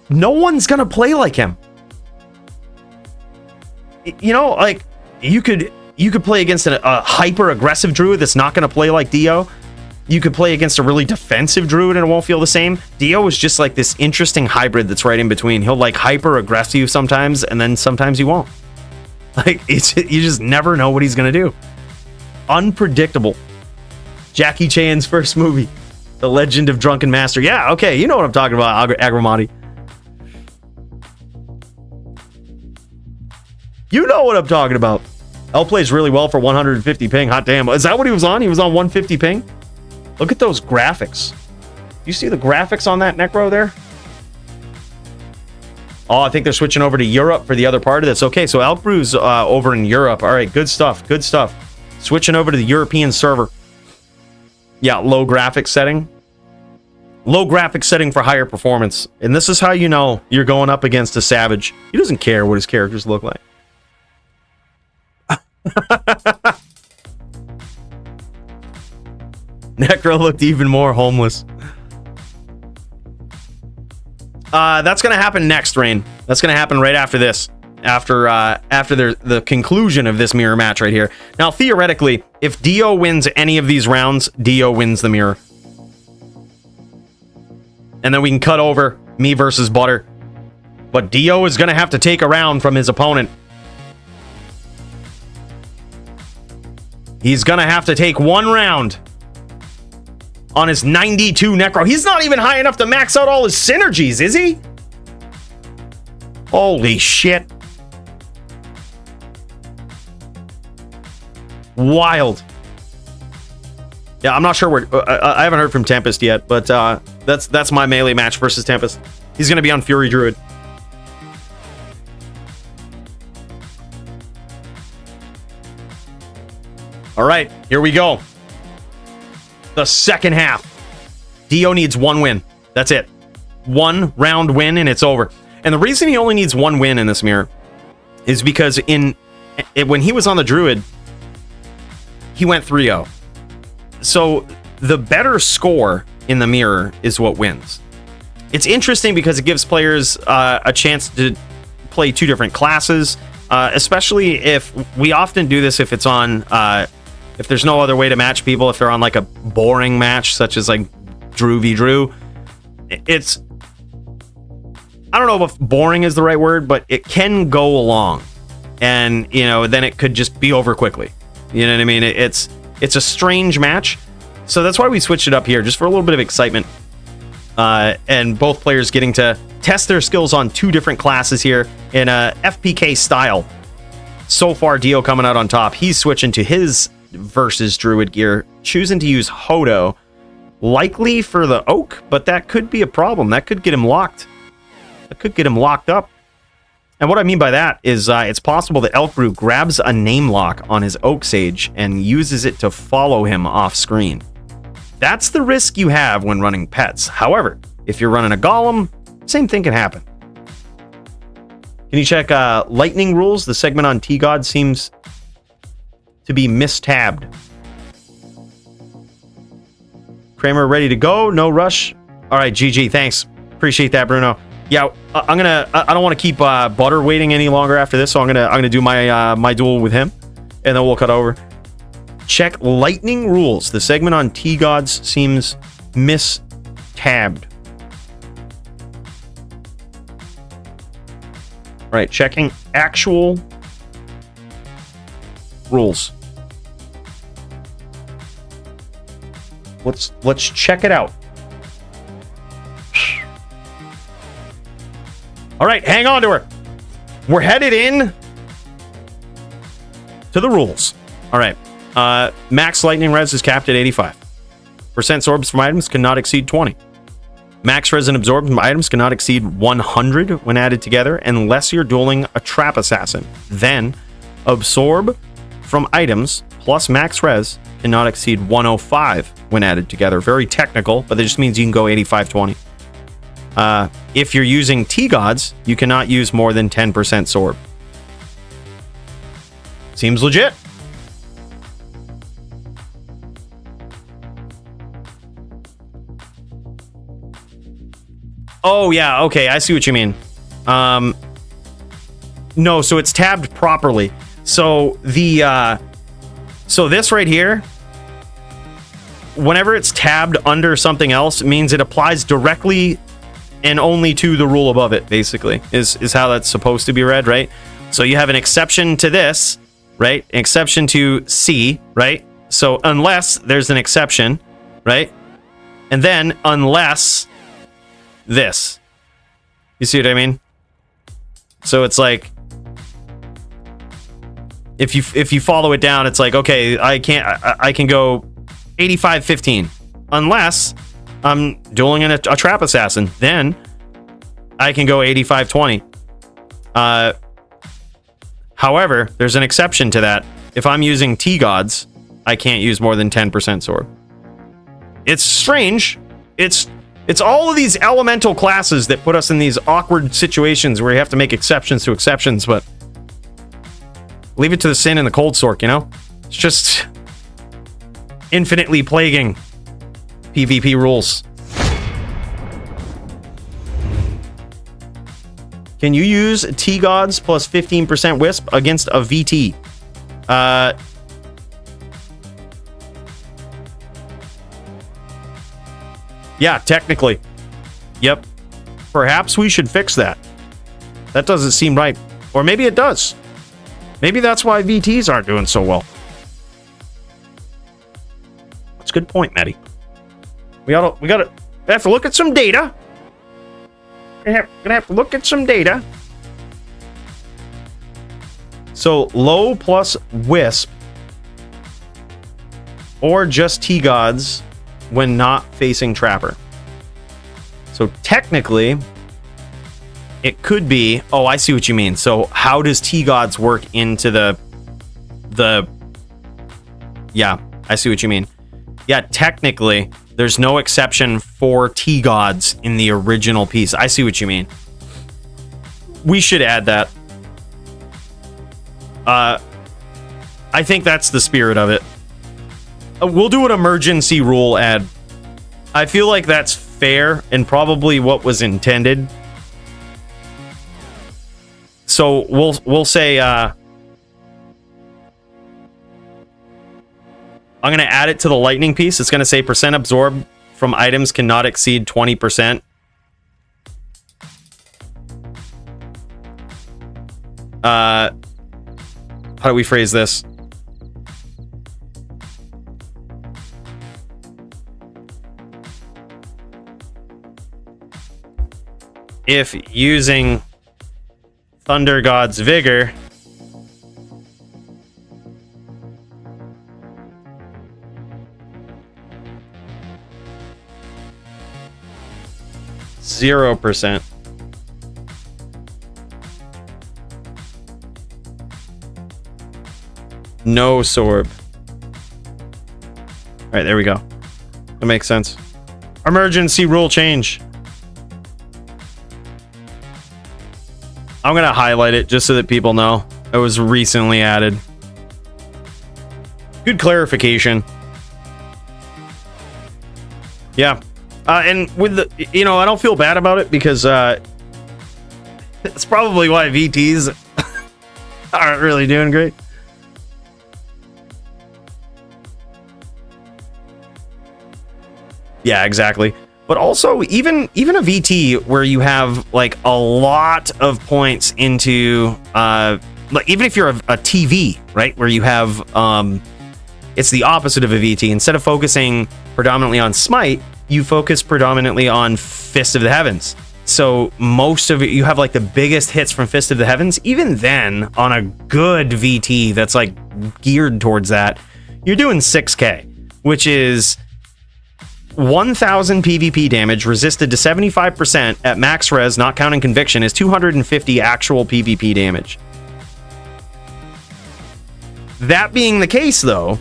no one's gonna play like him. You know, like, you could play against a hyper aggressive Druid that's not gonna play like Dio. You could play against a really defensive Druid and it won't feel the same. Dio is just like this interesting hybrid that's right in between. He'll like hyper aggress you sometimes, and then sometimes he won't. Like, you just never know what he's gonna do. Unpredictable. Jackie Chan's first movie, The Legend of Drunken Master. Yeah, okay, you know what I'm talking about, Agramati. You know what I'm talking about. L plays really well for 150 ping. Hot damn. Is that what he was on? He was on 150 ping? Look at those graphics. You see the graphics on that necro there? Oh, I think they're switching over to Europe for the other part of this. Okay, so Elk Brew's over in Europe. All right, good stuff, good stuff. Switching over to the European server. Yeah, low graphics setting. Low graphics setting for higher performance. And this is how you know you're going up against a savage. He doesn't care what his characters look like. Necro looked even more homeless. That's gonna happen next, Rain. That's gonna happen right after this. After the conclusion of this mirror match right here. Now, theoretically, if Dio wins any of these rounds, Dio wins the mirror. And then we can cut over me versus Butter. But Dio is gonna have to take a round from his opponent. He's gonna have to take one round on his 92 necro. He's not even high enough to max out all his synergies, is he? Holy shit. Wild. Yeah, I'm not sure where... I haven't heard from Tempest yet, but that's my melee match versus Tempest. He's gonna be on Fury Druid. All right, here we go. The second half. Dio needs one win. That's it. One round win and it's over. And the reason he only needs one win in this mirror is because when he was on the Druid, he went 3-0. So the better score in the mirror is what wins. It's interesting because it gives players a chance to play two different classes, especially if we often do this if it's on... if there's no other way to match people, if they're on like a boring match, such as like Drew v. Drew, it's... I don't know if boring is the right word, but it can go along. And, you know, then it could just be over quickly. You know what I mean? It's a strange match. So that's why we switched it up here, just for a little bit of excitement. And both players getting to test their skills on two different classes here in a FPK style. So far, Dio coming out on top. He's switching to his versus Druid gear, choosing to use Hodo, likely for the Oak, but that could be a problem. That could get him locked. That could get him locked up. And what I mean by that is it's possible that Elk Brew grabs a name lock on his Oak Sage and uses it to follow him off screen. That's the risk you have when running pets. However, if you're running a Golem, same thing can happen. Can you check Lightning Rules? The segment on T-God seems to be mistabbed. Kramer ready to go? No rush? All right, GG, thanks. Appreciate that, Bruno. Yeah, I don't want to keep Butter waiting any longer after this, so I'm gonna do my my duel with him, and then we'll cut over. Check Lightning Rules. The segment on T-Gods seems mistabbed. All right, checking actual rules. Let's check it out. All right, hang on to her. We're headed in to the rules. All right. Max lightning res is capped at 85%. Orbs from items cannot exceed 20. Max res and absorbs from items cannot exceed 100 when added together, unless you're dueling a trap assassin. Then Absorb from items plus max res cannot exceed 105 when added together. Very technical, but that just means you can go 85-20. If you're using T-Gods, you cannot use more than 10% Sorb. Seems legit. Oh, yeah, okay, I see what you mean. No, so it's tabbed properly. So so this right here, whenever it's tabbed under something else, it means it applies directly and only to the rule above it, basically, is how that's supposed to be read, right? So you have an exception to this, right? An exception to C, right? So unless there's an exception, right? And then unless this. You see what I mean? So it's like, if you follow it down, it's like, okay, I can go 85-15 unless I'm dueling a trap assassin. Then I can go 85-20. However, there's an exception to that. If I'm using T-Gods, I can't use more than 10% sword. It's strange. It's all of these elemental classes that put us in these awkward situations where you have to make exceptions to exceptions, but leave it to the sin and the cold sork, you know? It's just infinitely plaguing PvP rules. Can you use T-Gods plus 15% Wisp against a VT? Yeah, technically. Yep. Perhaps we should fix that. That doesn't seem right. Or maybe it does. Maybe that's why VTs aren't doing so well. That's a good point, Maddie. We have to look at some data. Gonna have to look at some data. So low plus Wisp, or just T-Gods when not facing Trapper. So technically, it could be. Oh, I see what you mean. So how does T-Gods work into the? Yeah, I see what you mean. Yeah, technically, there's no exception for T-Gods in the original piece. I see what you mean. We should add that. I think that's the spirit of it. We'll do an emergency rule ad. I feel like that's fair and probably what was intended. So we'll say I'm going to add it to the lightning piece. It's going to say percent absorb from items cannot exceed 20%. How do we phrase this? If using Thunder God's Vigor, %. No Sorb. All right, there we go. That makes sense. Emergency rule change. I'm going to highlight it just so that people know it was recently added. Good clarification. Yeah. And with the, I don't feel bad about it because it's probably why VTs aren't really doing great. Yeah, exactly. But also, even a VT where you have like a lot of points into, like even if you're a TV, right, where you have, it's the opposite of a VT. Instead of focusing predominantly on Smite, you focus predominantly on Fist of the Heavens. So most of it, you have like the biggest hits from Fist of the Heavens. Even then, on a good VT that's like geared towards that, you're doing 6K, which is 1,000 PvP damage resisted to 75% at max res, not counting conviction, is 250 actual PvP damage. That being the case, though,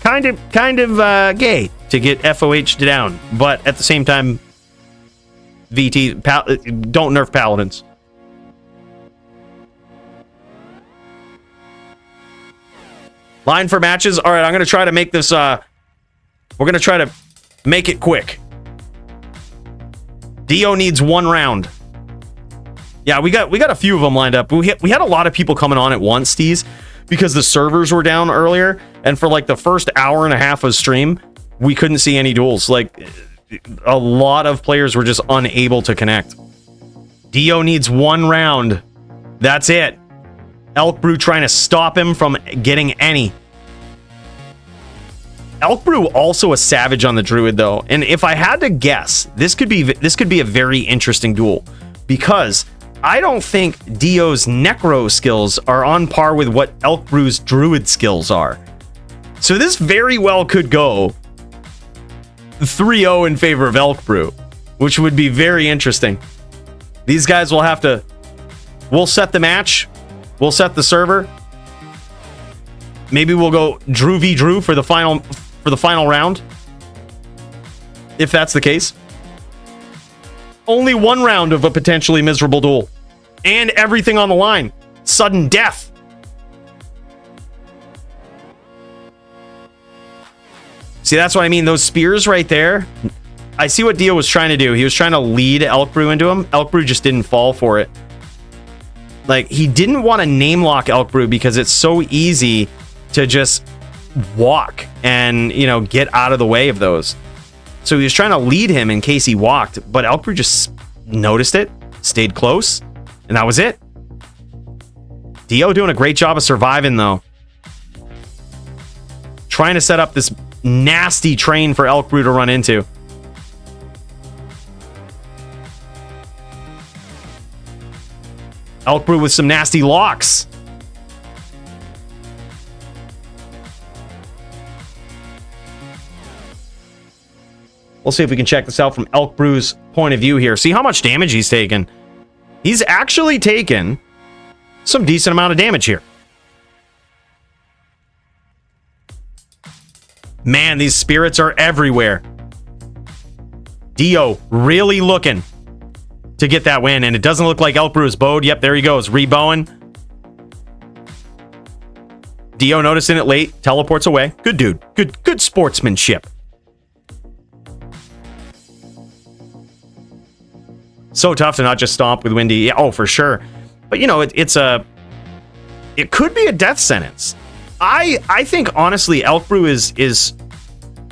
kind of gay to get FOH down, but at the same time, VT don't nerf paladins. Line for matches. All right, I'm gonna try to make this. We're gonna try to make it quick. Dio needs 1 round. Yeah, we got a few of them lined up. We had a lot of people coming on at once, Steez, because the servers were down earlier, and for like the first hour and a half of stream, we couldn't see any duels. Like, a lot of players were just unable to connect. Dio needs 1 round. That's it. Elk Brew trying to stop him from getting any. Elk Brew also a savage on the Druid, though, and if I had to guess, this could be a very interesting duel, because I don't think Dio's Necro skills are on par with what Elk Brew's Druid skills are. So this very well could go 3-0 in favor of Elk Brew, which would be very interesting. These guys will have to... We'll set the match. We'll set the server. Maybe we'll go Drew v Drew for the final round, if that's the case. Only 1 round of a potentially miserable duel, and everything on the line. Sudden death. See, that's what I mean. Those spears right there. I see what Dio was trying to do. He was trying to lead Elk Brew into him. Elk Brew just didn't fall for it. Like, he didn't want to name lock Elk Brew because it's so easy to just walk and, you know, get out of the way of those. So he was trying to lead him in case he walked, but Elk Brew just noticed it, stayed close, and that was it. Dio doing a great job of surviving, though. Trying to set up this nasty train for Elk Brew to run into. Elk Brew with some nasty locks. We'll see if we can check this out from Elk Brew's point of view here. See how much damage he's taken. He's actually taken some decent amount of damage here. Man, these spirits are everywhere. Dio really looking to get that win, and it doesn't look like Elk Brew is bowed. Yep, there he goes, rebowing. Dio noticing it late, teleports away. Good dude. Good sportsmanship. So tough to not just stomp with Windy. Yeah, oh, for sure. But, you know, it could be a death sentence. I think, honestly, Elk Brew is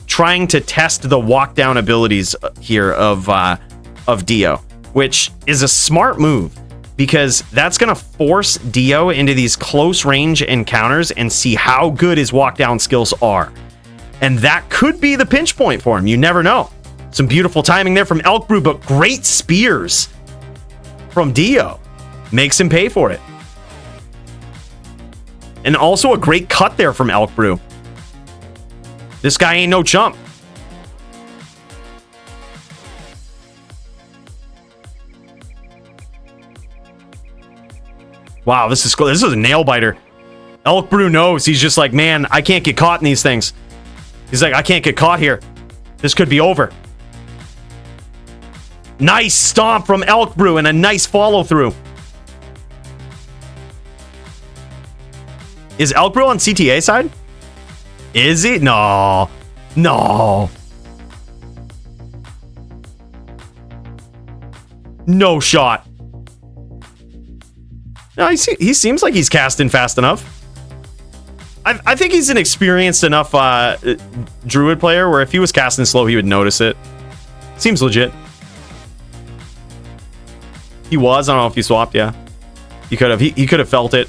trying to test the walk down abilities here of Dio, which is a smart move, because that's going to force Dio into these close range encounters and see how good his walk down skills are. And that could be the pinch point for him. You never know. Some beautiful timing there from Elk Brew, but great spears from Dio. Makes him pay for it. And also a great cut there from Elk Brew. This guy ain't no chump. Wow, this is a nail biter. Elk Brew knows. He's just like, man, I can't get caught in these things. He's like, I can't get caught here. This could be over. Nice stomp from Elk Brew and a nice follow through. Is Elk Brew on CTA side? Is he? No. No. No shot. No, he seems like he's casting fast enough. I think he's an experienced enough Druid player where if he was casting slow, he would notice it. Seems legit. He was. I don't know if he swapped. Yeah, he could have. He could have felt it.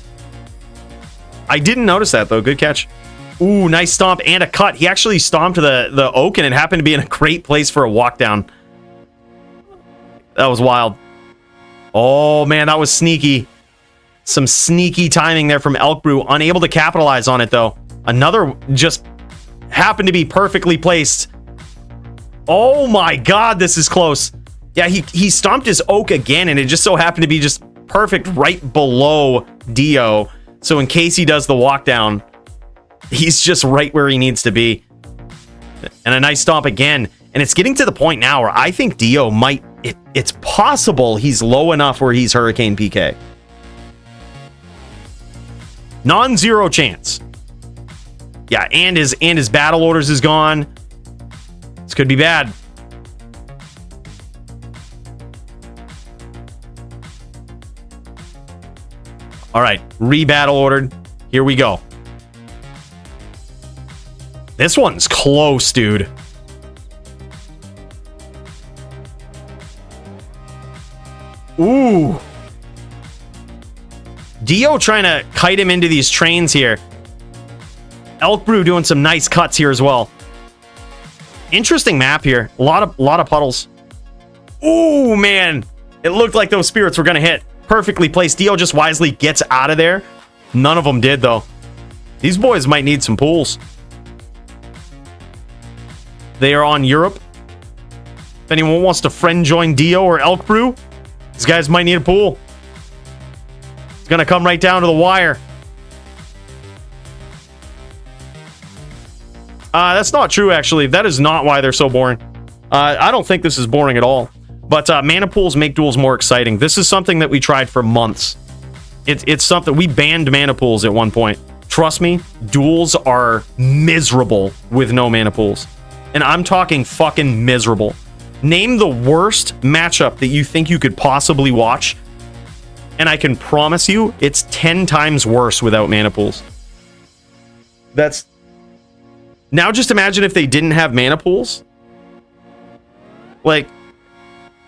I didn't notice that though. Good catch. Ooh, nice stomp and a cut. He actually stomped the oak, and it happened to be in a great place for a walk down. That was wild. Oh man, that was sneaky. Some sneaky timing there from Elk Brew. Unable to capitalize on it though. Another just happened to be perfectly placed. Oh my god, this is close. Yeah, he stomped his oak again, and it just so happened to be just perfect right below Dio. So in case he does the walk down, he's just right where he needs to be. And a nice stomp again. And it's getting to the point now where I think Dio might... It's possible he's low enough where he's Hurricane PK. Non-zero chance. Yeah, and his battle orders is gone. This could be bad. All right, re-battle ordered. Here we go. This one's close, dude. Ooh. Dio trying to kite him into these trains here. Elk Brew doing some nice cuts here as well. Interesting map here. A lot of puddles. Ooh, man. It looked like those spirits were going to hit. Perfectly placed. Dio just wisely gets out of there. None of them did, though. These boys might need some pools. They are on Europe. If anyone wants to friend join Dio or Elk Brew, these guys might need a pool. It's going to come right down to the wire. That's not true, actually. That is not why they're so boring. I don't think this is boring at all. But mana pools make duels more exciting. This is something that we tried for months. It's something... We banned mana pools at one point. Trust me, duels are miserable with no mana pools. And I'm talking fucking miserable. Name the worst matchup that you think you could possibly watch, and I can promise you it's 10 times worse without mana pools. That's... Now just imagine if they didn't have mana pools. Like,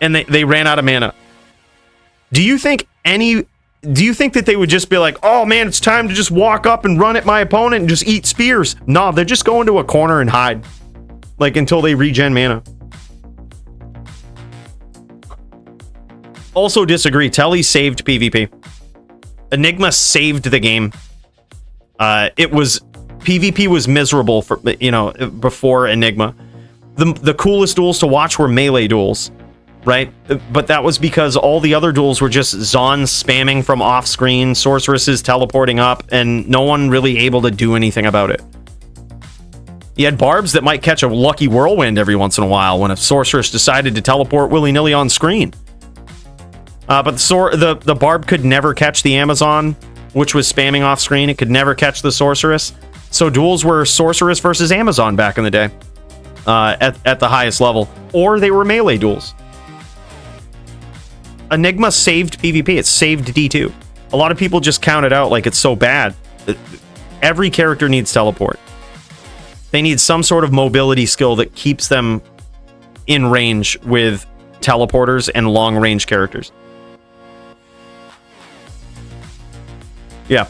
and they ran out of mana. Do you think that they would just be like, oh man, it's time to just walk up and run at my opponent and just eat spears? No, they're just going to a corner and hide. Like, until they regen mana. Also disagree. Telly saved PvP. Enigma saved the game. PvP was miserable for, before Enigma. The coolest duels to watch were melee duels, right? But that was because all the other duels were just Zons spamming from off screen, sorceresses teleporting up, and no one really able to do anything about it. You had barbs that might catch a lucky whirlwind every once in a while when a sorceress decided to teleport willy-nilly on screen. But the barb could never catch the Amazon, which was spamming off screen. It could never catch the sorceress. So duels were sorceress versus Amazon back in the day, at the highest level, or they were melee duels. Enigma saved PvP. It saved D2. A lot of people just count it out like it's so bad. Every character needs teleport. They need some sort of mobility skill that keeps them in range with teleporters and long-range characters. Yeah.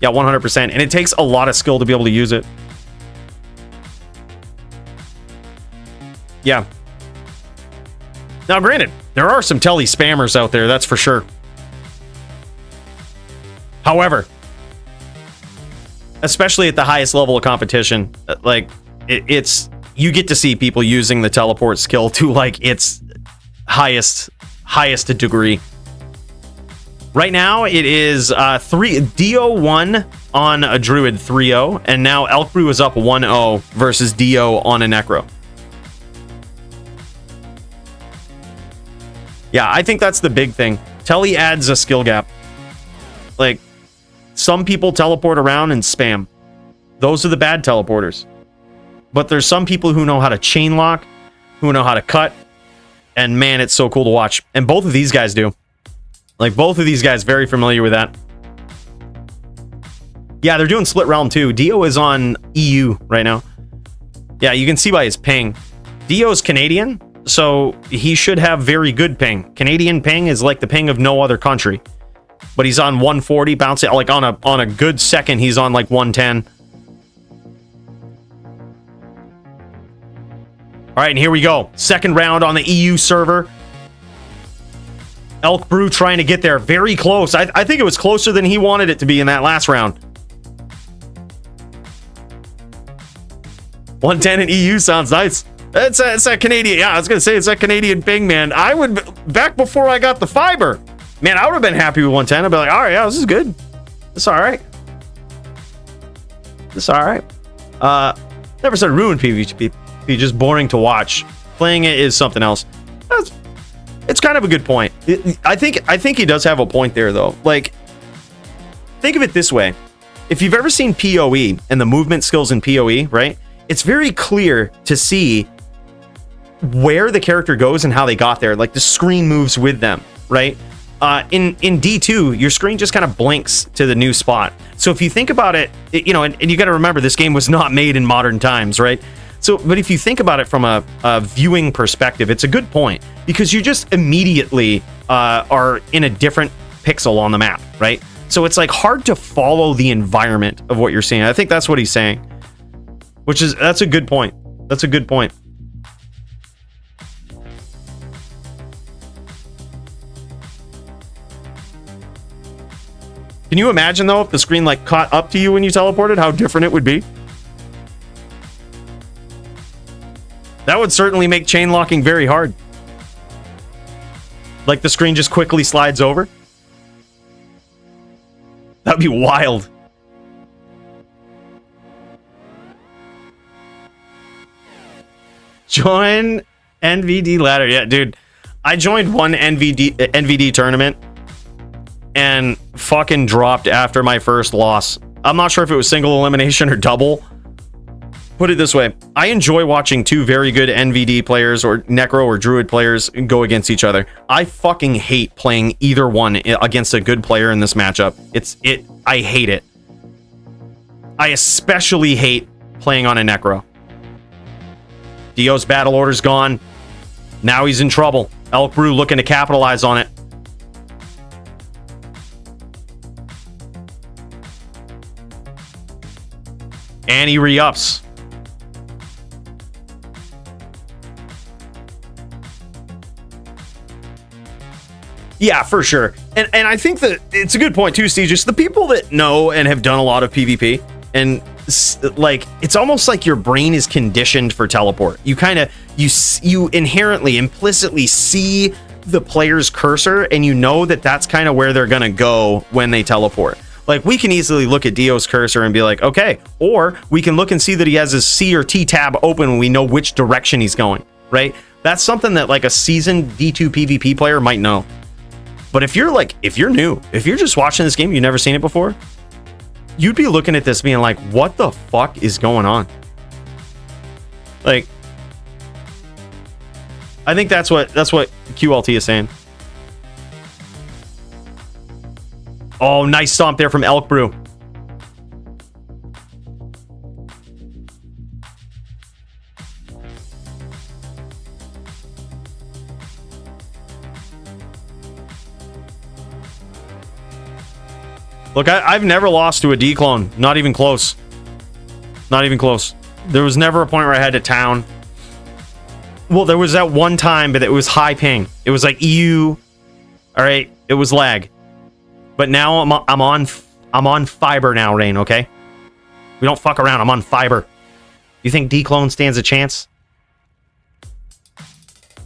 Yeah, 100%. And it takes a lot of skill to be able to use it. Yeah. Now, granted, there are some Telly spammers out there, that's for sure. However, especially at the highest level of competition, like, it's... You get to see people using the teleport skill to, like, its highest degree. Right now, it is Dio 1 on a Druid 3-0, and now Elk Brew is up 1-0 versus Dio on a Necro. Yeah, I think that's the big thing. Telly adds a skill gap. Like, some people teleport around and spam. Those are the bad teleporters. But there's some people who know how to chain lock, who know how to cut, and man, it's so cool to watch. And both of these guys do. Like, both of these guys very familiar with that. Yeah, they're doing Split Realm too. Dio is on EU right now. Yeah, you can see by his ping. Dio's Canadian, so he should have very good ping. Canadian ping is like the ping of no other country. But he's on 140, bouncing like on a good second, he's on like 110. All right, and here we go. Second round on the EU server. Elk Brew trying to get there. Very close. I think it was closer than he wanted it to be in that last round. 110 in EU sounds nice. It's that Canadian. Yeah, I was going to say it's that Canadian ping, man. I would... Back before I got the fiber, Man, I would have been happy with 110. I'd be like, all right, yeah, this is good. It's all right. It's all right. Never said ruin PvP. Just boring to watch. Playing it is something else. It's kind of a good point. I think he does have a point there, though. Like, think of it this way. If you've ever seen PoE and the movement skills in PoE, right? It's very clear to see where the character goes and how they got there. Like, the screen moves with them, right? In D2, your screen just kind of blinks to the new spot. So if you think about it, you know, and you got to remember, this game was not made in modern times, right? So, but if you think about it from a viewing perspective, it's a good point, because you just immediately are in a different pixel on the map, right? So it's like hard to follow the environment of what you're seeing. I think that's what he's saying, that's a good point. That's a good point. Can you imagine, though, if the screen like caught up to you when you teleported, how different it would be? That would certainly make chain locking very hard. Like the screen just quickly slides over. That'd be wild. Join NVD ladder. Yeah, dude. I joined one NVD tournament and fucking dropped after my first loss. I'm not sure if it was single elimination or double. Put it this way, I enjoy watching two very good NVD players or Necro or Druid players go against each other. I fucking hate playing either one against a good player in this matchup. I hate it. I especially hate playing on a Necro. Dio's battle order's gone. Now he's in trouble. Elk Brew looking to capitalize on it. And he re-ups. Yeah, for sure. And I think that it's a good point too, Steve. Just the people that know and have done a lot of PvP, and like, it's almost like your brain is conditioned for teleport. You kind of, you inherently, implicitly see the player's cursor, and you know that that's kind of where they're going to go when they teleport. Like, we can easily look at Dio's cursor and be like, okay, or we can look and see that he has his C or T tab open when we know which direction he's going, right? That's something that like a seasoned D2 PvP player might know. But if you're new, if you're just watching this game, you've never seen it before, you'd be looking at this being like, what the fuck is going on? Like, I think that's what QLT is saying. Oh, nice stomp there from Elk Brew. Look, I've never lost to a D-clone. Not even close. Not even close. There was never a point where I had to town. Well, there was that one time, but it was high ping. It was like EU. All right, it was lag. But now I'm on fiber now, Rain, okay? We don't fuck around. I'm on fiber. You think D-clone stands a chance?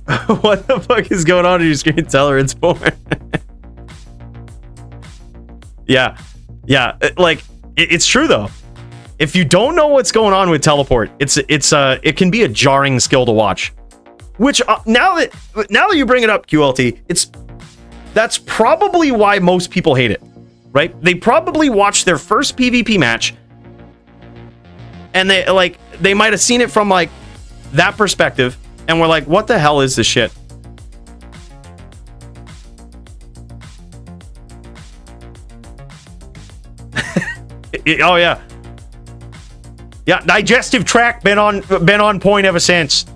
What the fuck is going on in your screen? Tell her it's born. Yeah, like, it's true though. If you don't know what's going on with teleport, it can be a jarring skill to watch. Which now that you bring it up, QLT, that's probably why most people hate it, right? They probably watched their first PvP match, and they might have seen it from like that perspective, and were like, "What the hell is this shit?" Oh yeah, digestive tract been on point ever since.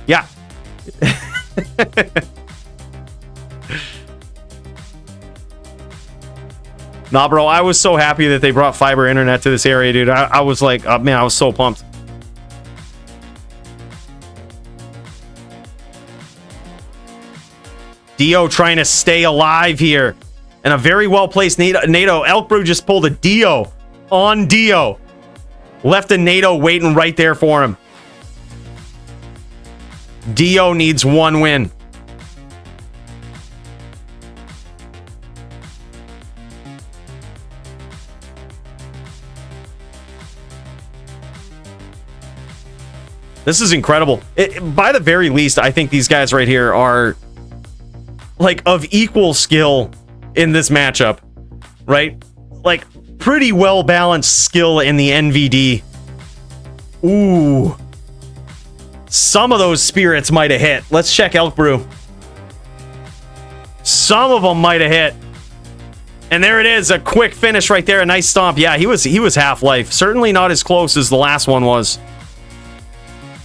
Yeah. Nah, bro, I was so happy that they brought fiber internet to this area, dude. I was like, man, I was so pumped. Dio trying to stay alive here. And a very well-placed NATO. Elk Brew just pulled a Dio on Dio. Left a NATO waiting right there for him. Dio needs one win. This is incredible. By the very least, I think these guys right here are like of equal skill in this matchup, right? Like pretty well balanced skill in the NVD. Ooh. Some of those spirits might have hit. Let's check Elk Brew. Some of them might have hit. And there it is, a quick finish right there, a nice stomp. Yeah, he was half-life. Certainly not as close as the last one was.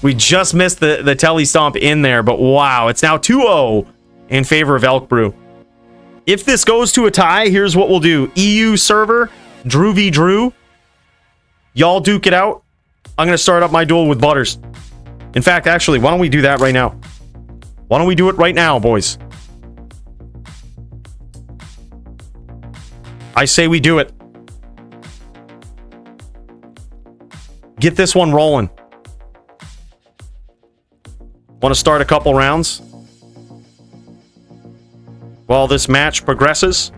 We just missed the telly stomp in there, but wow, it's now 2-0 in favor of Elk Brew. If this goes to a tie, here's what we'll do. EU server, Drew v. Drew. Y'all duke it out. I'm going to start up my duel with Butters. In fact, actually, why don't we do that right now? Why don't we do it right now, boys? I say we do it. Get this one rolling. Want to start a couple rounds while this match progresses?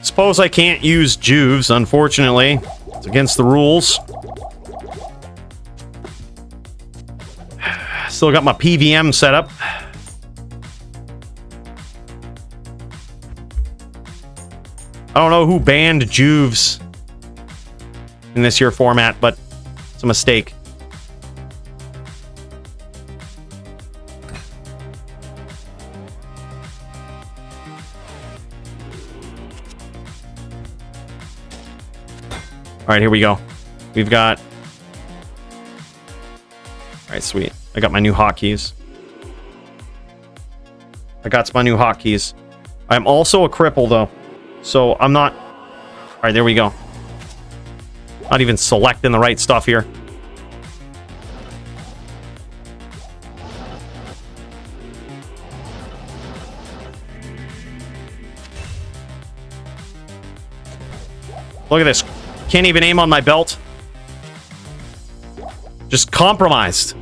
Suppose I can't use Juves, unfortunately. It's against the rules. Still got my PVM set up. I don't know who banned Juves in this here format, but it's a mistake. All right, here we go. We've got... All right, sweet. I got my new hotkeys. I'm also a cripple, though. So I'm not... All right, there we go. Not even selecting the right stuff here. Look at this. Can't even aim on my belt. Just compromised.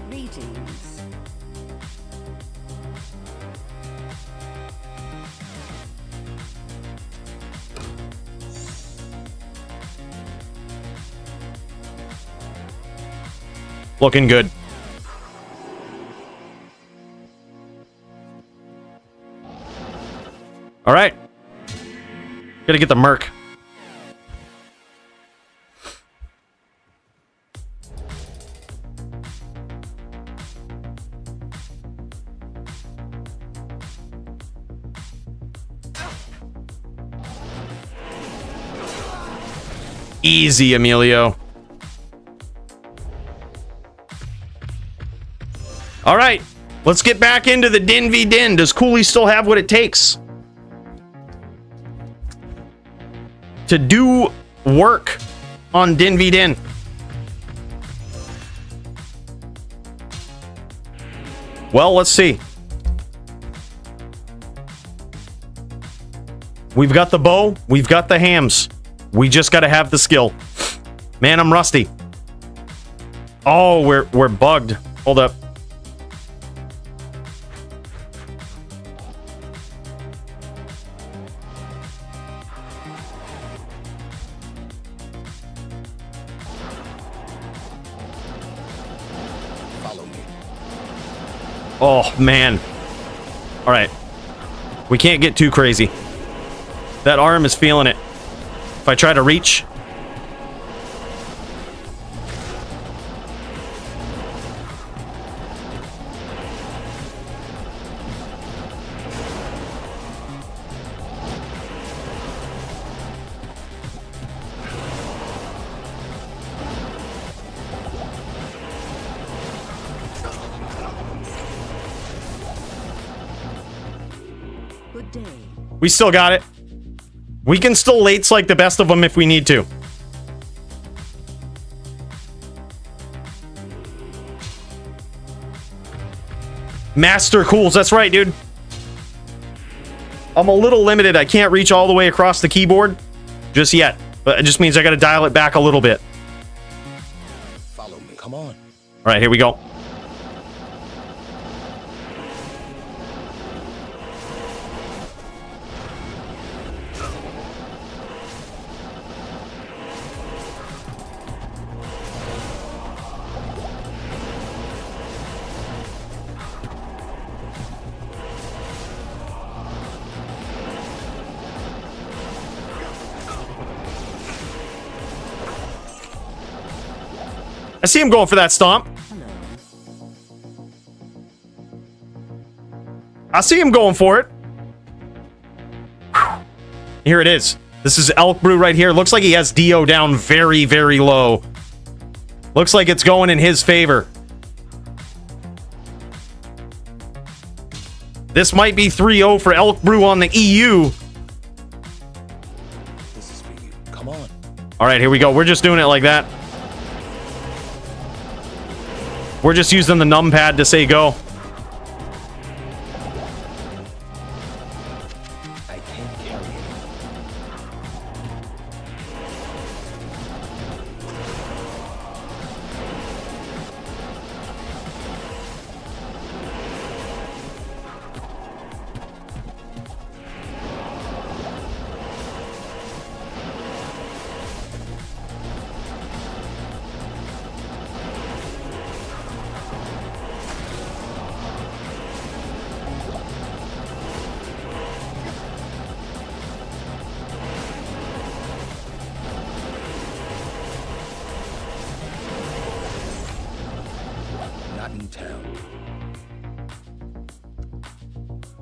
Greetings. Looking good. All right. Gotta get the Merc. Easy, Emilio. All right. Let's get back into the Din v Din. Does Cooley still have what it takes to do work on Din v Din? Well, let's see. We've got the bow. We've got the hams. We just got to have the skill. Man, I'm rusty. Oh, we're bugged. Hold up. Oh, man. All right. We can't get too crazy. That arm is feeling it. If I try to reach... Good day. We still got it. We can still late like the best of them if we need to. Master cools. That's right, dude. I'm a little limited. I can't reach all the way across the keyboard just yet. But it just means I got to dial it back a little bit. Follow me. Come on. All right, here we go. I see him going for that stomp. Hello. I see him going for it. Whew. Here it is. This is Elk Brew right here. Looks like he has Dio down very, very low. Looks like it's going in his favor. This might be 3-0 for Elk Brew on the EU. This is for you. Come on. All right, here we go. We're just doing it like that. We're just using the numpad to say go. I can't carry it. Not in town.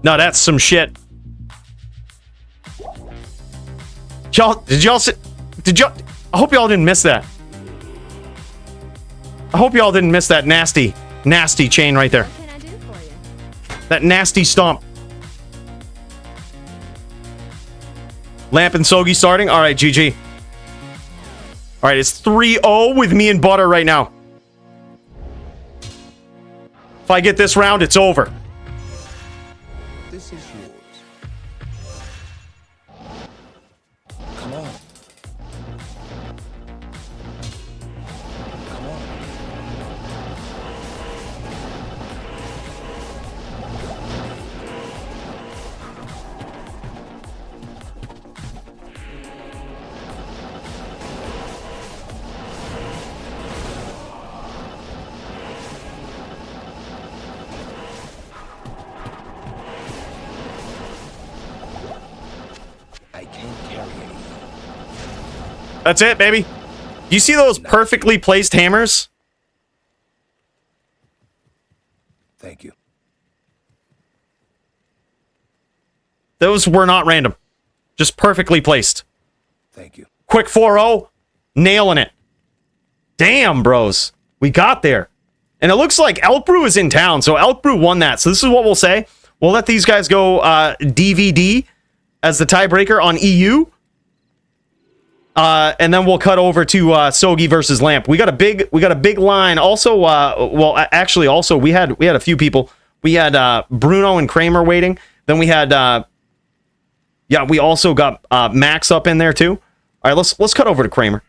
No, that's some shit. Did y'all see? I hope y'all didn't miss that. I hope y'all didn't miss that nasty, nasty chain right there. What can I do for you? That nasty stomp. Lamp and Sogi starting. All right, GG. All right, it's 3-0 with me and Butter right now. If I get this round, it's over. This is yours. Come on. Come on. I can't carry it. That's it, baby. You see those perfectly placed hammers? Thank you. Those were not random. Just perfectly placed. Thank you. Quick 4-0. Nailing it. Damn, bros. We got there. And it looks like Elk Brew is in town, so Elk Brew won that. So this is what we'll say. We'll let these guys go DVD as the tiebreaker on EU. And then we'll cut over to Sogi versus Lamp. We got a big line. Also, well, actually, also we had a few people. We had Bruno and Kramer waiting. Then we had yeah, we also got Max up in there too. All right, let's cut over to Kramer.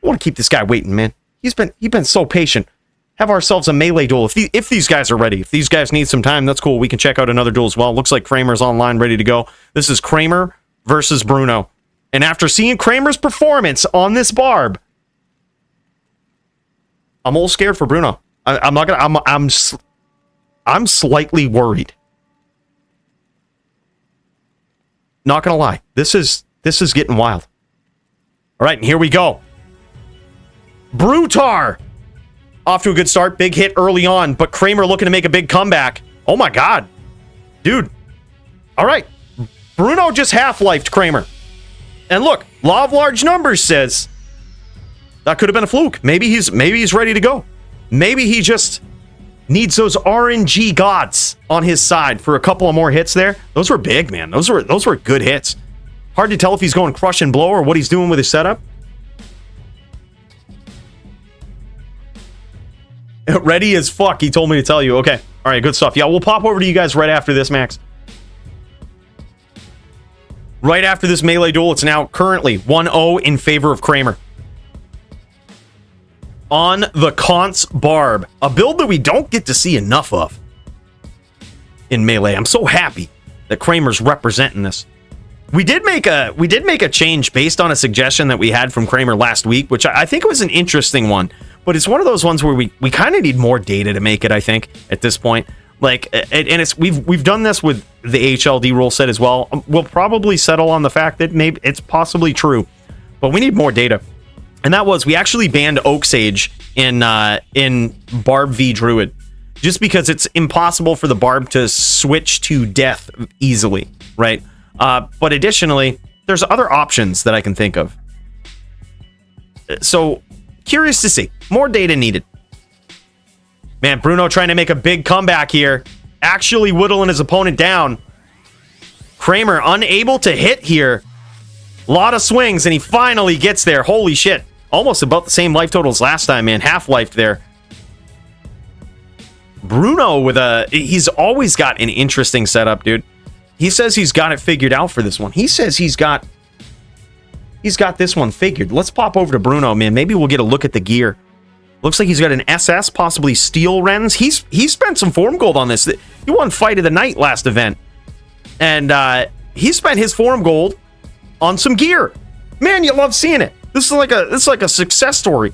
I want to keep this guy waiting, man. He's been so patient. Have ourselves a melee duel. If these guys are ready, if these guys need some time, that's cool. We can check out another duel as well. Looks like Kramer's online, ready to go. This is Kramer versus Bruno. And after seeing Kramer's performance on this barb, I'm a little scared for Bruno. I'm slightly worried. Not gonna lie. This is getting wild. All right, and here we go. Brutar off to a good start. Big hit early on, but Kramer looking to make a big comeback. Oh my god. Dude. All right. Bruno just half-lifed Kramer. And look, law of large numbers says that could have been a fluke. Maybe he's ready to go. Maybe he just needs those RNG gods on his side for a couple of more hits there. Those were big, man. Those were good hits. Hard to tell if he's going crush and blow or what he's doing with his setup. Ready as fuck, he told me to tell you. Okay. All right, good stuff. Yeah, we'll pop over to you guys right after this, Max. Right after this melee duel, it's now currently 1-0 in favor of Kramer. On the Conce Barb, a build that we don't get to see enough of in melee. I'm so happy that Kramer's representing this. We did make a change based on a suggestion that we had from Kramer last week, which I think was an interesting one. But it's one of those ones where we kind of need more data to make it, I think, at this point. Like, and it's we've done this with the HLD rule set as well. We'll probably settle on the fact that maybe it's possibly true, but we need more data. And that was, we actually banned Oak Sage in Barb v Druid, just because it's impossible for the Barb to switch to death easily, right? But additionally, there's other options that I can think of. So, curious to see. More data needed. Man, Bruno trying to make a big comeback here. Actually whittling his opponent down. Kramer unable to hit here. A lot of swings, and he finally gets there. Holy shit. Almost about the same life totals last time, man. Half-lifed there. Bruno with he's always got an interesting setup, dude. He says he's got it figured out for this one. He says he's got this one figured. Let's pop over to Bruno, man. Maybe we'll get a look at the gear. Looks like he's got an SS, possibly steel Rens. He's spent some form gold on this. He won Fight of the Night last event. And he spent his form gold on some gear. Man, you love seeing it. This is like a success story.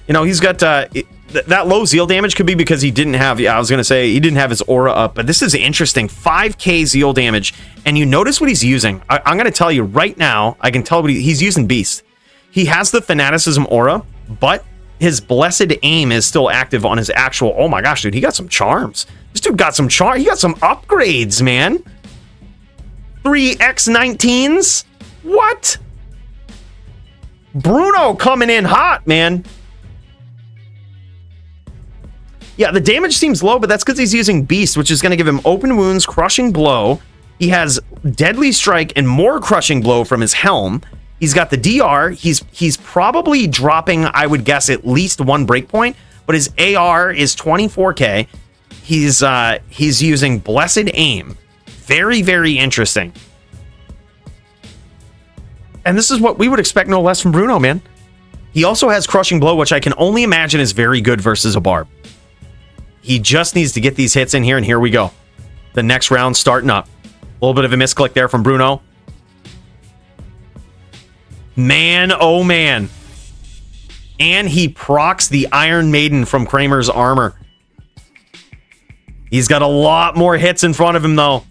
You know, he's got that low zeal damage could be because he didn't have, I was gonna say he didn't have his aura up, but this is interesting. 5k zeal damage, and you notice what he's using. I'm gonna tell you right now. I can tell what he's using. Beast. He has the fanaticism aura, but his blessed aim is still active on his actual. Oh my gosh, dude, he got some charms. This dude got some charm. He got some upgrades, man. 3x19s. What? Bruno coming in hot, man. Yeah, the damage seems low, but that's because he's using Beast, which is going to give him open wounds, crushing blow. He has deadly strike and more crushing blow from his helm. He's got the DR. He's probably dropping, I would guess, at least one breakpoint, but his AR is 24k. He's using blessed aim. Very, very interesting. And this is what we would expect no less from Bruno, man. He also has crushing blow, which I can only imagine is very good versus a Barb. He just needs to get these hits in here, and here we go. The next round starting up. A little bit of a misclick there from Bruno. Man, oh man. And he procs the Iron Maiden from Kramer's armor. He's got a lot more hits in front of him, though.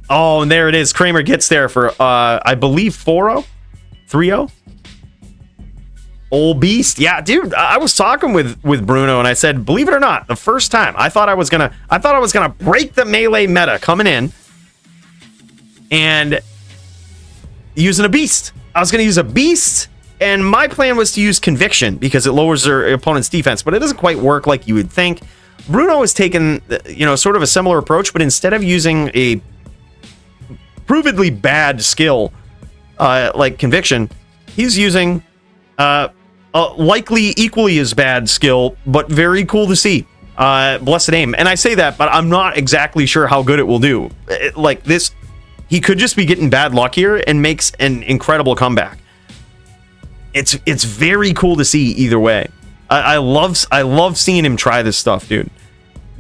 Oh, and there it is. Kramer gets there for, I believe, 4-0? 3-0? Old Beast. Yeah, dude, I was talking with Bruno, and I said, believe it or not, the first time, I thought I was gonna break the melee meta coming in and using a Beast. I was gonna use a Beast, and my plan was to use Conviction because it lowers their opponent's defense, but it doesn't quite work like you would think. Bruno has taken, sort of a similar approach, but instead of using a provedly bad skill like Conviction, he's using likely equally as bad skill, but very cool to see. Blessed Aim. And I say that, but I'm not exactly sure how good it will do. Like this, he could just be getting bad luck here and makes an incredible comeback. It's very cool to see either way. I love seeing him try this stuff, dude,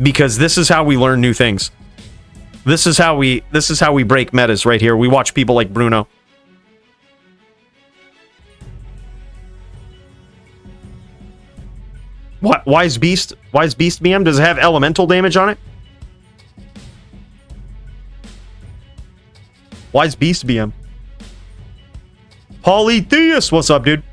because this is how we learn new things. This is how we break metas right here. We watch people like Bruno. What? Why is Beast BM? Does it have elemental damage on it? Why is Beast BM? Polytheus, what's up, dude?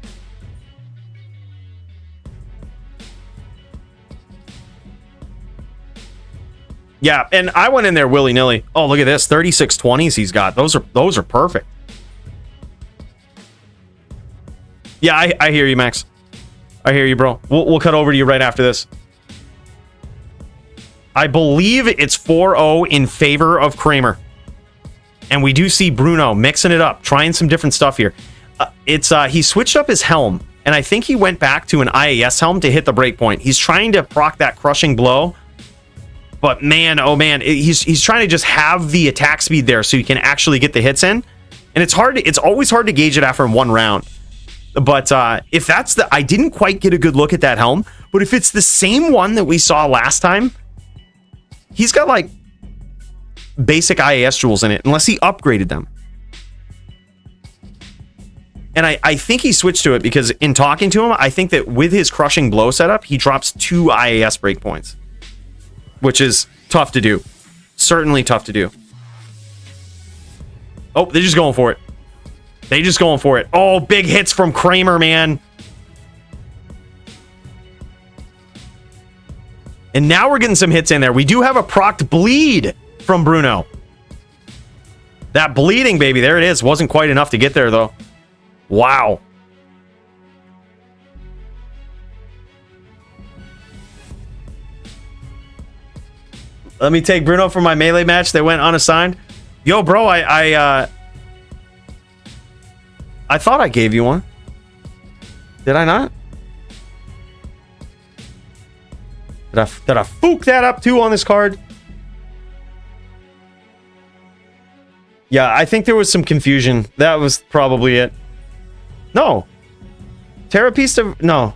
Yeah, and I went in there willy-nilly. Oh, look at this. 3620s he's got. Those are perfect. Yeah, I hear you, Max. I hear you, bro. We'll cut over to you right after this. I believe it's 4-0 in favor of Kramer. And we do see Bruno mixing it up, trying some different stuff here. He switched up his helm, and I think he went back to an IAS helm to hit the breakpoint. He's trying to proc that crushing blow. But man, oh man, he's trying to just have the attack speed there so he can actually get the hits in. And it's always hard to gauge it after one round. But if that's I didn't quite get a good look at that helm, but if it's the same one that we saw last time, he's got like basic IAS jewels in it, unless he upgraded them. And I think he switched to it because in talking to him, I think that with his crushing blow setup, he drops 2 IAS breakpoints, which is tough to do. Certainly tough to do. Oh, they're just going for it. They just going for it. Oh, big hits from Kramer, man. And now we're getting some hits in there. We do have a procced bleed from Bruno. That bleeding, baby. There it is. Wasn't quite enough to get there, though. Wow. Let me take Bruno for my melee match that went unassigned. Yo, bro, I thought I gave you one. Did I not? Did I fook that up too on this card? Yeah, I think there was some confusion. That was probably it. No. Terrapista, no.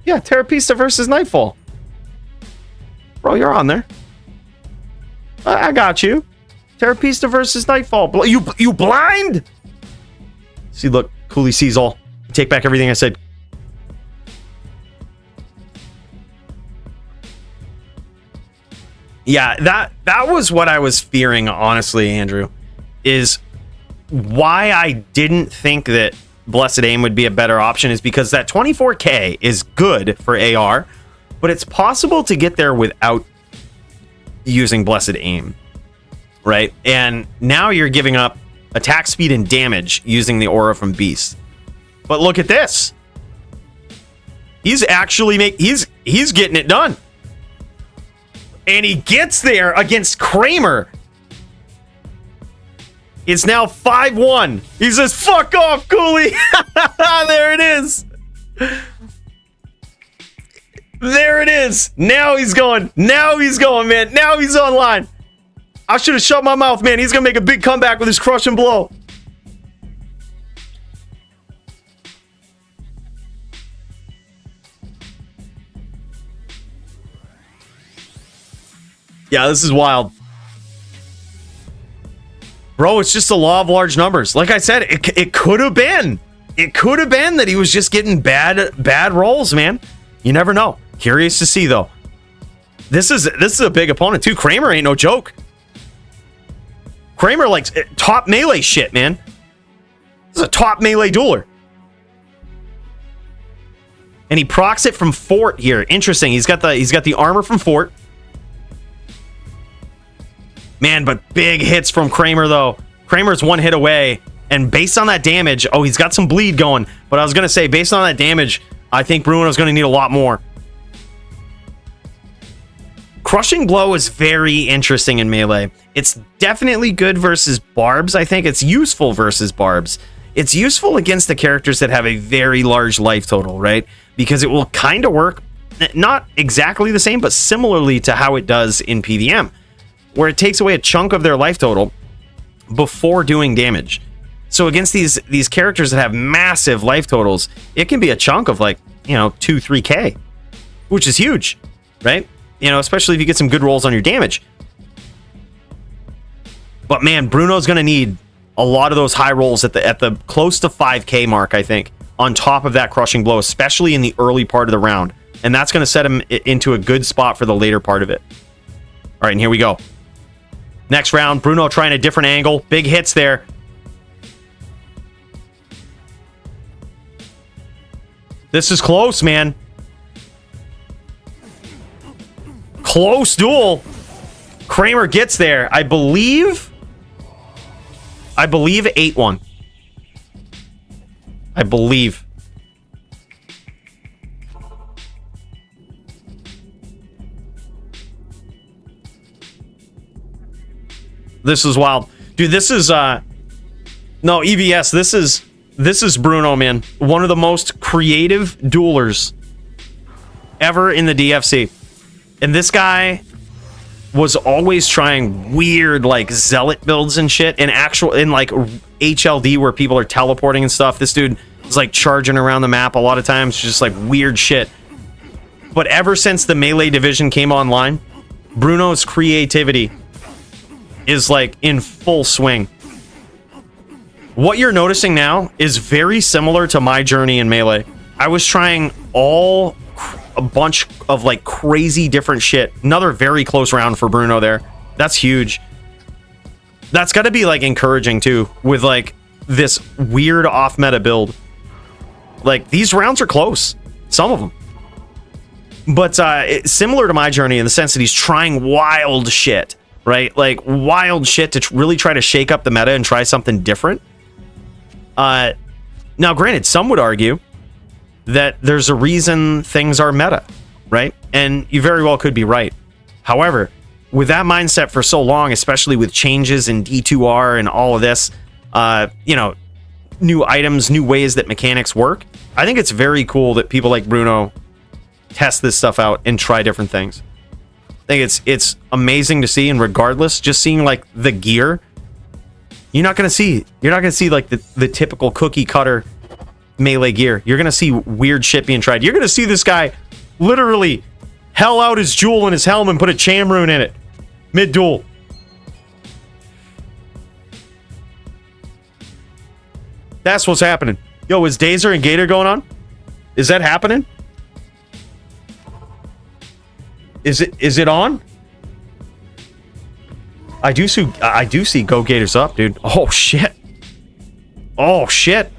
Yeah, Terrapista versus Nightfall. Bro, you're on there. I got you. Terrapista versus Nightfall. You blind? See, look, Cooley sees all. Take back everything I said. Yeah, that was what I was fearing, honestly, Andrew, is why I didn't think that Blessed Aim would be a better option is because that 24K is good for AR, but it's possible to get there without using Blessed Aim, right? And now you're giving up attack speed and damage using the aura from Beast. But look at this. He's actually he's getting it done. And he gets there against Kramer. It's now 5-1. He says, fuck off, Cooley. There it is. There it is. Now he's going. Now he's going, man. Now he's online. I should have shut my mouth, man. He's going to make a big comeback with his crushing blow. Yeah, this is wild. Bro, it's just the law of large numbers. Like I said, it could have been. It could have been that he was just getting bad rolls, man. You never know. Curious to see, though. This is a big opponent, too. Kramer ain't no joke. Kramer likes top melee shit, man. This is a top melee dueler. And he procs it from Fort here. Interesting. He's got the armor from Fort. Man, but big hits from Kramer, though. Kramer's one hit away. And based on that damage... Oh, he's got some bleed going. But I was going to say, based on that damage, I think Bruno's going to need a lot more. Crushing Blow is very interesting in melee. It's definitely good versus Barbs, I think. It's useful versus Barbs. It's useful against the characters that have a very large life total, right? Because it will kind of work, not exactly the same, but similarly to how it does in PVM, where it takes away a chunk of their life total before doing damage. So against these characters that have massive life totals, it can be a chunk of like, 2-3K, which is huge, right? Especially if you get some good rolls on your damage. But man, Bruno's going to need a lot of those high rolls at the close to 5K mark, I think, on top of that Crushing Blow, especially in the early part of the round. And that's going to set him into a good spot for the later part of it. All right, and here we go. Next round, Bruno trying a different angle. Big hits there. This is close, man. Close duel. Kramer gets there. I believe 8-1. I believe. This is wild. Dude, this is no, EVS. This is Bruno, man. One of the most creative duelers ever in the DFC. And this guy was always trying weird like zealot builds and shit in like HLD where people are teleporting and stuff. This dude is like charging around the map a lot of times, just like weird shit. But ever since the melee division came online, Bruno's creativity is like in full swing. What you're noticing now is very similar to my journey in melee. I was trying a bunch of like crazy different shit. Another very close round for Bruno there. That's huge. That's got to be like encouraging too, with like this weird off meta build. Like these rounds are close, some of them. But it's similar to my journey in the sense that he's trying wild shit, right? Like wild shit to really try to shake up the meta and try something different. Now, granted, some would argue that there's a reason things are meta, right? And you very well could be right. However, with that mindset for so long, especially with changes in D2R and all of this, you know, new items, new ways that mechanics work, I think it's very cool that people like Bruno test this stuff out and try different things. I think it's amazing to see, and regardless, just seeing like the gear, you're not gonna see like the typical cookie cutter melee gear. You're gonna see weird shit being tried. You're gonna see this guy literally hell out his jewel in his helm and put a cham rune in it mid-duel. That's what's happening. Yo, is Dazer and Gator going on? Is that happening? Is it on? I do see Go Gators up, dude. Oh shit. Oh shit.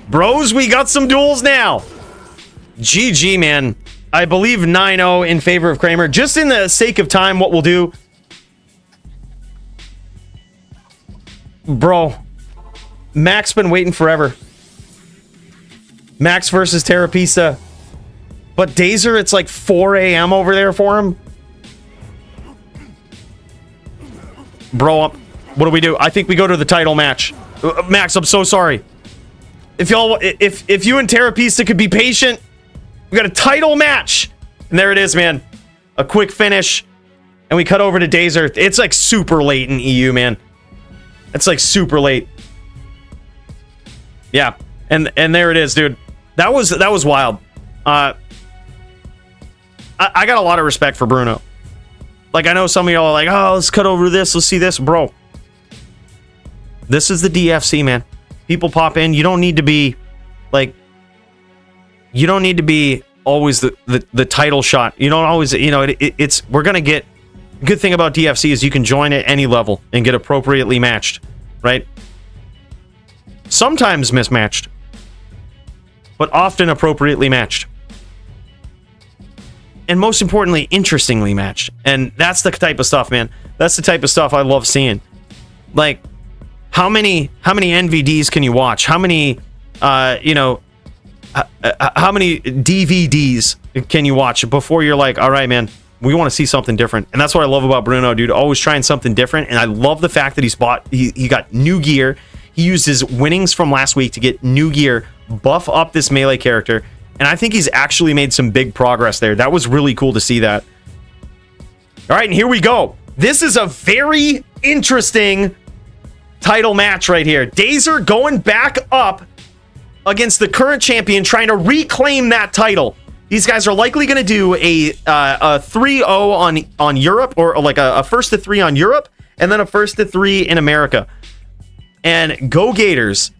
Bros, we got some duels now. GG, man. I believe 9-0 in favor of Kramer. Just in the sake of time, what we'll do... Bro. Mac's been waiting forever. Max versus Terrapista. But Dazer, it's like 4 a.m. over there for him. Bro, what do we do? I think we go to the title match. Max, I'm so sorry. If y'all, if you and Terrapista could be patient, we got a title match. And there it is, man. A quick finish. And we cut over to Dazer. It's like super late in EU, man. It's like super late. Yeah. And there it is, dude. That was wild. I got a lot of respect for Bruno. Like, I know some of y'all are like, oh, let's cut over this. Let's see this. Bro. This is the DFC, man. People pop in. You don't need to be, like... You don't need to be always the title shot. You don't always... You know, it's... We're gonna get... Good thing about DFC is you can join at any level and get appropriately matched. Right? Sometimes mismatched. But often appropriately matched. And most importantly, interestingly matched. And that's the type of stuff, man. That's the type of stuff I love seeing. Like, how many NVDs can you watch? How many, you know, how many DVDs can you watch before you're like, all right, man, we want to see something different? And that's what I love about Bruno, dude. Always trying something different. And I love the fact that he got new gear. He used his winnings from last week to get new gear, buff up this melee character. And I think he's actually made some big progress there. That was really cool to see that. All right, and here we go. This is a very interesting title match right here. Dazer going back up against the current champion, trying to reclaim that title. These guys are likely going to do a 3-0 on Europe, or like a first to 3 on Europe, and then a first to 3 in America. And Go Gators,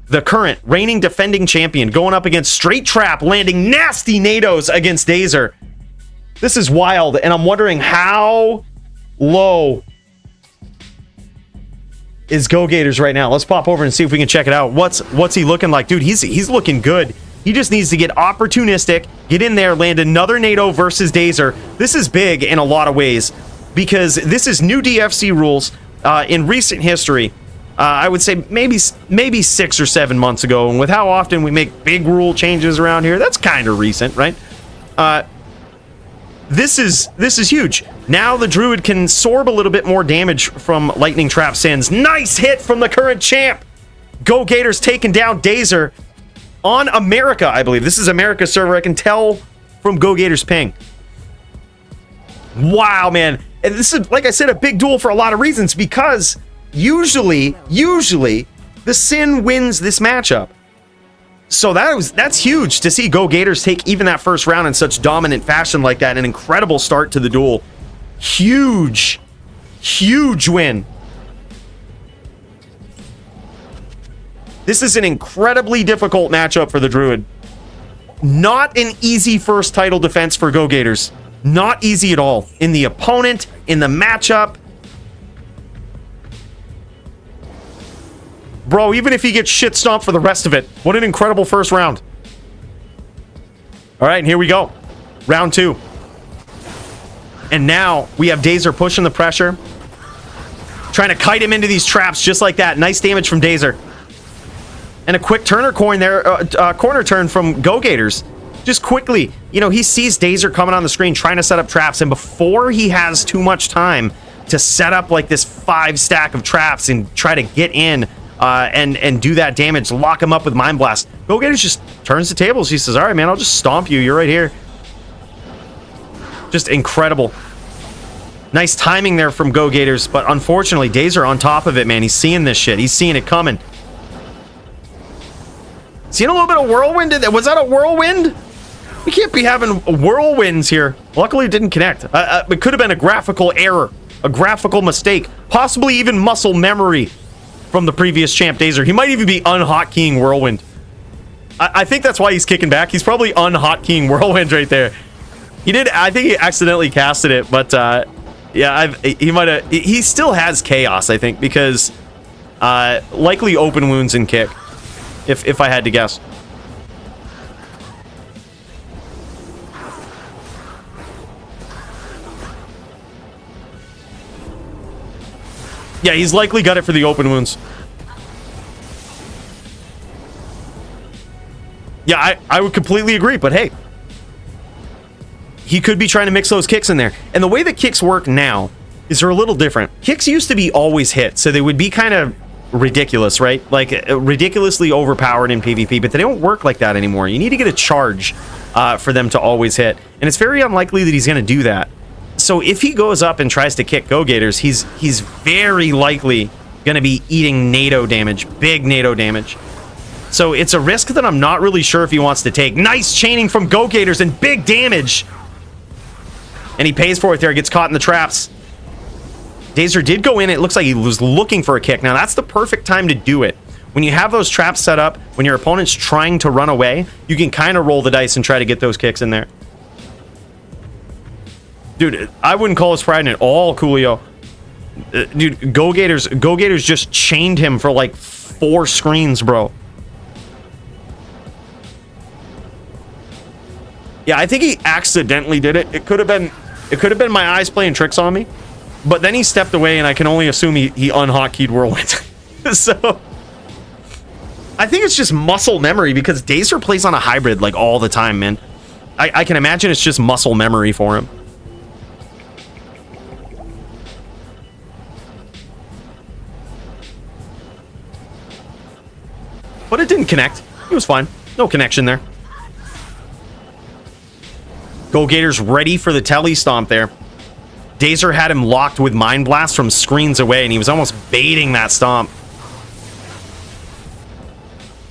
the current reigning defending champion, going up against Straight Trap, landing nasty nados against Dazer. This is wild, and I'm wondering how low is Go Gators right now. Let's pop over and see if we can check it out. What's he looking like? Dude, he's looking good. He just needs to get opportunistic, get in there, land another nado versus Dazer. This is big in a lot of ways, because this is new DFC rules in recent history. I would say maybe 6 or 7 months ago, and with how often we make big rule changes around here, that's kind of recent, right? This is huge. Now the Druid can absorb a little bit more damage from Lightning Trap Sins. Nice hit from the current champ. Go Gators taking down Dazer on America, I believe. This is America server. I can tell from Go Gators ping. Wow, man. And this is, like I said, a big duel for a lot of reasons, because usually the Sin wins this matchup. So that's huge to see Go Gators take even that first round in such dominant fashion like that. An incredible start to the duel. Huge win. This is an incredibly difficult matchup for the Druid. Not an easy first title defense for Go Gators. Not easy at all. In the opponent, in the matchup. Bro, even if he gets shit stomped for the rest of it, what an incredible first round. All right, here we go. Round 2. And now we have Dazer pushing the pressure. Trying to kite him into these traps just like that. Nice damage from Dazer. And a quick turner coin there, corner turn from Go Gators. Just quickly, you know, he sees Dazer coming on the screen trying to set up traps, and before he has too much time to set up like this 5 stack of traps and try to get in and do that damage, lock him up with Mind Blast, Go Gators just turns the tables. He says, all right, man, I'll just stomp you. You're right here. Just incredible. Nice timing there from Go Gators, but unfortunately, Dazer on top of it, man. He's seeing this shit. He's seeing it coming. Seeing a little bit of whirlwind. Was that a whirlwind? We can't be having whirlwinds here. Luckily, it didn't connect. It could have been a graphical error, a graphical mistake, possibly even muscle memory from the previous champ Dazer. He might even be unhotkeying whirlwind. I think that's why he's kicking back. He's probably unhotkeying whirlwind right there. He did. I think he accidentally casted it, but yeah, he might have. He still has chaos, I think, because likely open wounds and kick. If I had to guess. Yeah, he's likely got it for the open wounds. Yeah, I would completely agree, but hey. He could be trying to mix those kicks in there. And the way that kicks work now is they're a little different. Kicks used to be always hit, so they would be kind of ridiculous, right? Like ridiculously overpowered in PvP, but they don't work like that anymore. You need to get a charge for them to always hit. And it's very unlikely that he's going to do that. So if he goes up and tries to kick Go Gators, he's very likely going to be eating NATO damage, big NATO damage. So it's a risk that I'm not really sure if he wants to take. Nice chaining from Go Gators and big damage. And he pays for it there, gets caught in the traps. Dazer did go in. It looks like he was looking for a kick. Now, that's the perfect time to do it. When you have those traps set up, when your opponent's trying to run away, you can kind of roll the dice and try to get those kicks in there. Dude, I wouldn't call this pride at all, Coolio. Dude, Go Gators just chained him for like 4 screens, bro. Yeah, I think he accidentally did it. It could have been my eyes playing tricks on me. But then he stepped away, and I can only assume he unhotkeyed whirlwind. So I think it's just muscle memory, because Dazer plays on a hybrid like all the time, man. I can imagine it's just muscle memory for him. But it didn't connect. It was fine. No connection there. Go Gators ready for the telly stomp there. Dazer had him locked with Mind Blast from screens away, and he was almost baiting that stomp.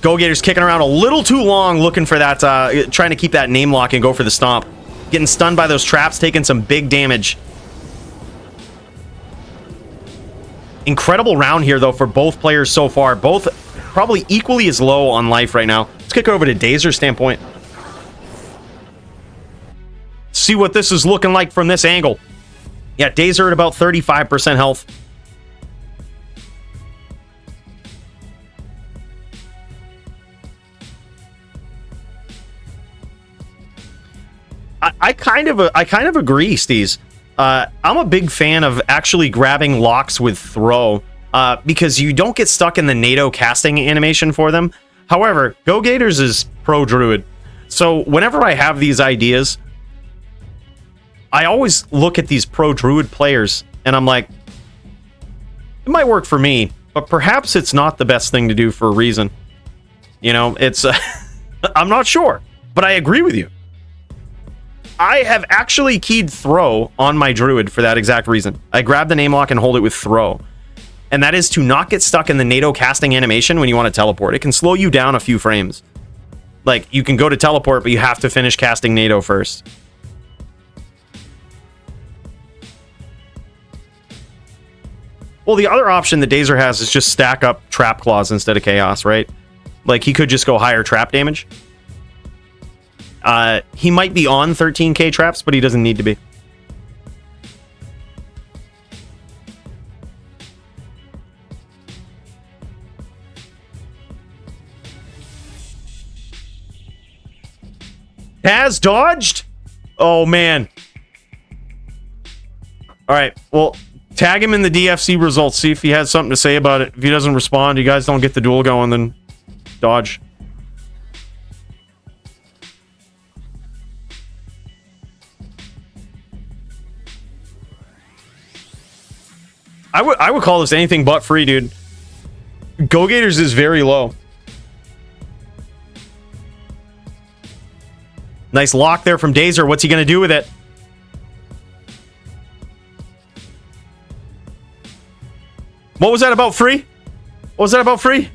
Go Gators kicking around a little too long, looking for that, trying to keep that name lock and go for the stomp. Getting stunned by those traps, taking some big damage. Incredible round here, though, for both players so far. Both probably equally as low on life right now. Let's kick over to Dazer's standpoint. See what this is looking like from this angle. Yeah, Dazer at about 35% health. I kind of agree, Steez. I'm a big fan of actually grabbing locks with throw, because you don't get stuck in the NATO casting animation for them. However, Go Gators is pro druid, so whenever I have these ideas, I always look at these pro druid players and I'm like, it might work for me, but perhaps it's not the best thing to do for a reason. You know, it's I'm not sure, but I agree with you. I have actually keyed throw on my druid for that exact reason. I grab the name lock and hold it with throw. And that is to not get stuck in the NATO casting animation when you want to teleport. It can slow you down a few frames. Like, you can go to teleport, but you have to finish casting NATO first. Well, the other option that Dazer has is just stack up trap claws instead of chaos, right? Like, he could just go higher trap damage. He might be on 13k traps, but he doesn't need to be. Has dodged? Oh, man. All right. Well, tag him in the DFC results. See if he has something to say about it. If he doesn't respond, you guys don't get the duel going, then dodge. I would call this anything but free, dude. Go Gators is very low. Nice lock there from Dazer. What's he going to do with it? What was that about free? What was that about free?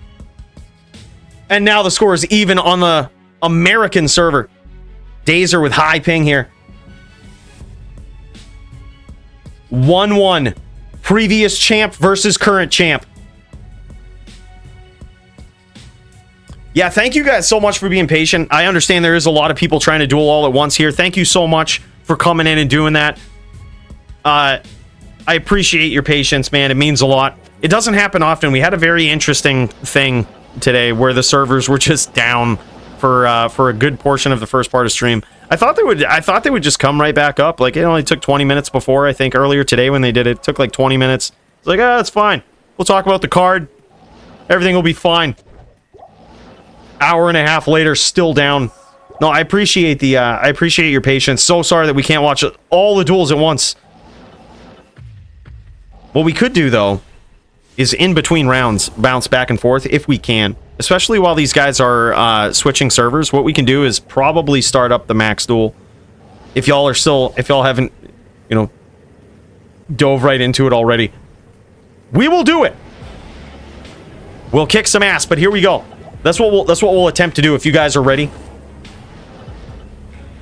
And now the score is even on the American server. Dazer with high ping here. 1-1. Previous champ versus current champ. Yeah, thank you guys so much for being patient. I understand there is a lot of people trying to duel all at once here. Thank you so much for coming in and doing that. I appreciate your patience, man. It means a lot. It doesn't happen often. We had a very interesting thing today where the servers were just down for a good portion of the first part of stream. I thought they would just come right back up. Like, it only took 20 minutes before. I think earlier today when they did it, it took like 20 minutes. It's like, that's fine. We'll talk about the card. Everything will be fine. Hour and a half later, still down. No, I appreciate your patience. So sorry that we can't watch all the duels at once. What we could do though is in between rounds bounce back and forth if we can. Especially while these guys are switching servers, what we can do is probably start up the max duel. If y'all haven't, dove right into it already. We will do it. We'll kick some ass, but here we go. That's what we'll attempt to do if you guys are ready.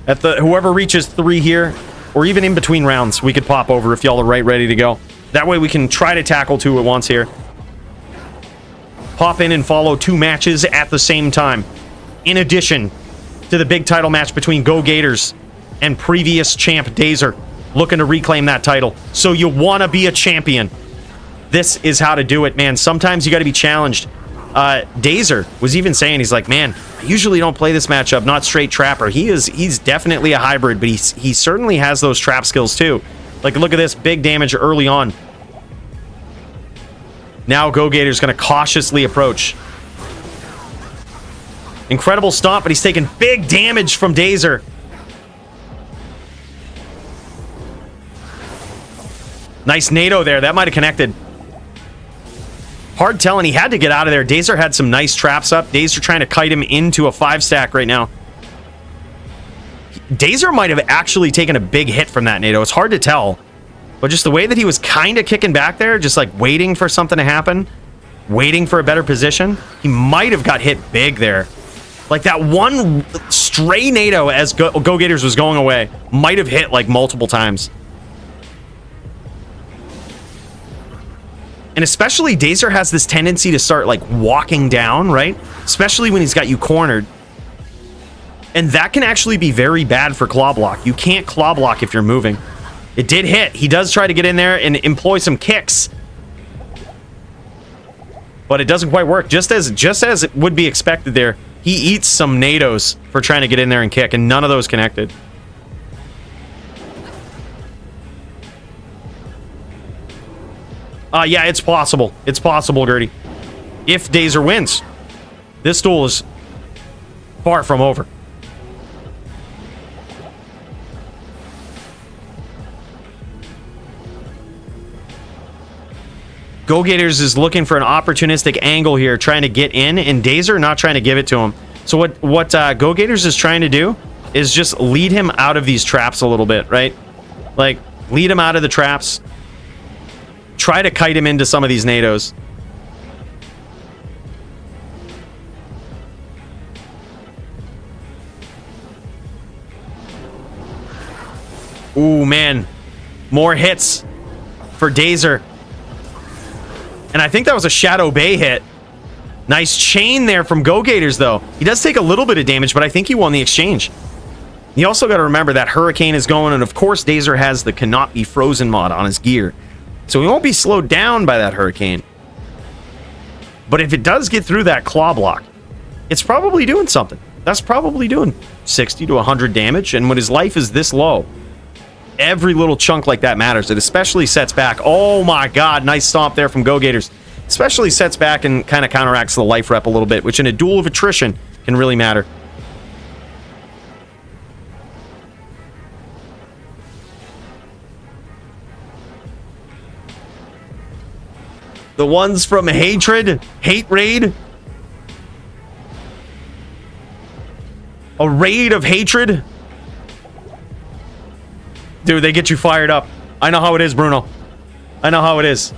Whoever reaches 3 here, or even in between rounds, we could pop over if y'all are ready to go. That way we can try to tackle 2 at once here. Pop in and follow 2 matches at the same time. In addition to the big title match between Go Gators and previous champ Dazer, looking to reclaim that title. So you want to be a champion. This is how to do it, man. Sometimes you got to be challenged. Dazer was even saying, he's like, man, I usually don't play this matchup, not straight trapper. He's definitely a hybrid, but he certainly has those trap skills too. Like, look at this, big damage early on. Now Go Gator's going to cautiously approach. Incredible stomp, but he's taking big damage from Dazer. Nice NATO there. That might have connected. Hard telling. He had to get out of there. Dazer had some nice traps up. Dazer trying to kite him into a 5-stack right now. Dazer might have actually taken a big hit from that NATO. It's hard to tell. But just the way that he was kind of kicking back there, just like waiting for something to happen, waiting for a better position, he might have got hit big there. Like that one stray NATO as Go Gators was going away might have hit like multiple times. And especially Dazer has this tendency to start like walking down, right? Especially when he's got you cornered. And that can actually be very bad for claw block. You can't claw block if you're moving. It did hit. He does try to get in there and employ some kicks. But it doesn't quite work. Just as it would be expected there, he eats some NATOs for trying to get in there and kick, and none of those connected. Yeah, it's possible. It's possible, Gertie. If Dazer wins. This duel is far from over. Go Gators is looking for an opportunistic angle here, trying to get in, and Dazer not trying to give it to him. So what Go Gators is trying to do is just lead him out of these traps a little bit, right? Like, lead him out of the traps. Try to kite him into some of these NATOs. Ooh, man. More hits for Dazer. And I think that was a Shadow Bay hit. Nice chain there from Go Gators, though. He does take a little bit of damage, but I think he won the exchange. You also got to remember that Hurricane is going, and of course Dazer has the Cannot Be Frozen mod on his gear. So he won't be slowed down by that Hurricane. But if it does get through that claw block, it's probably doing something. that's probably doing 60 to 100 damage. And when his life is this low, every little chunk like that matters. It especially sets back. Oh my god, nice stomp there from Go Gators. Especially sets back and kind of counteracts the life rep a little bit, which in a duel of attrition can really matter. The ones from Hatred, Hate Raid. A raid of hatred. Dude, they get you fired up. I know how it is, Bruno. I know how it is.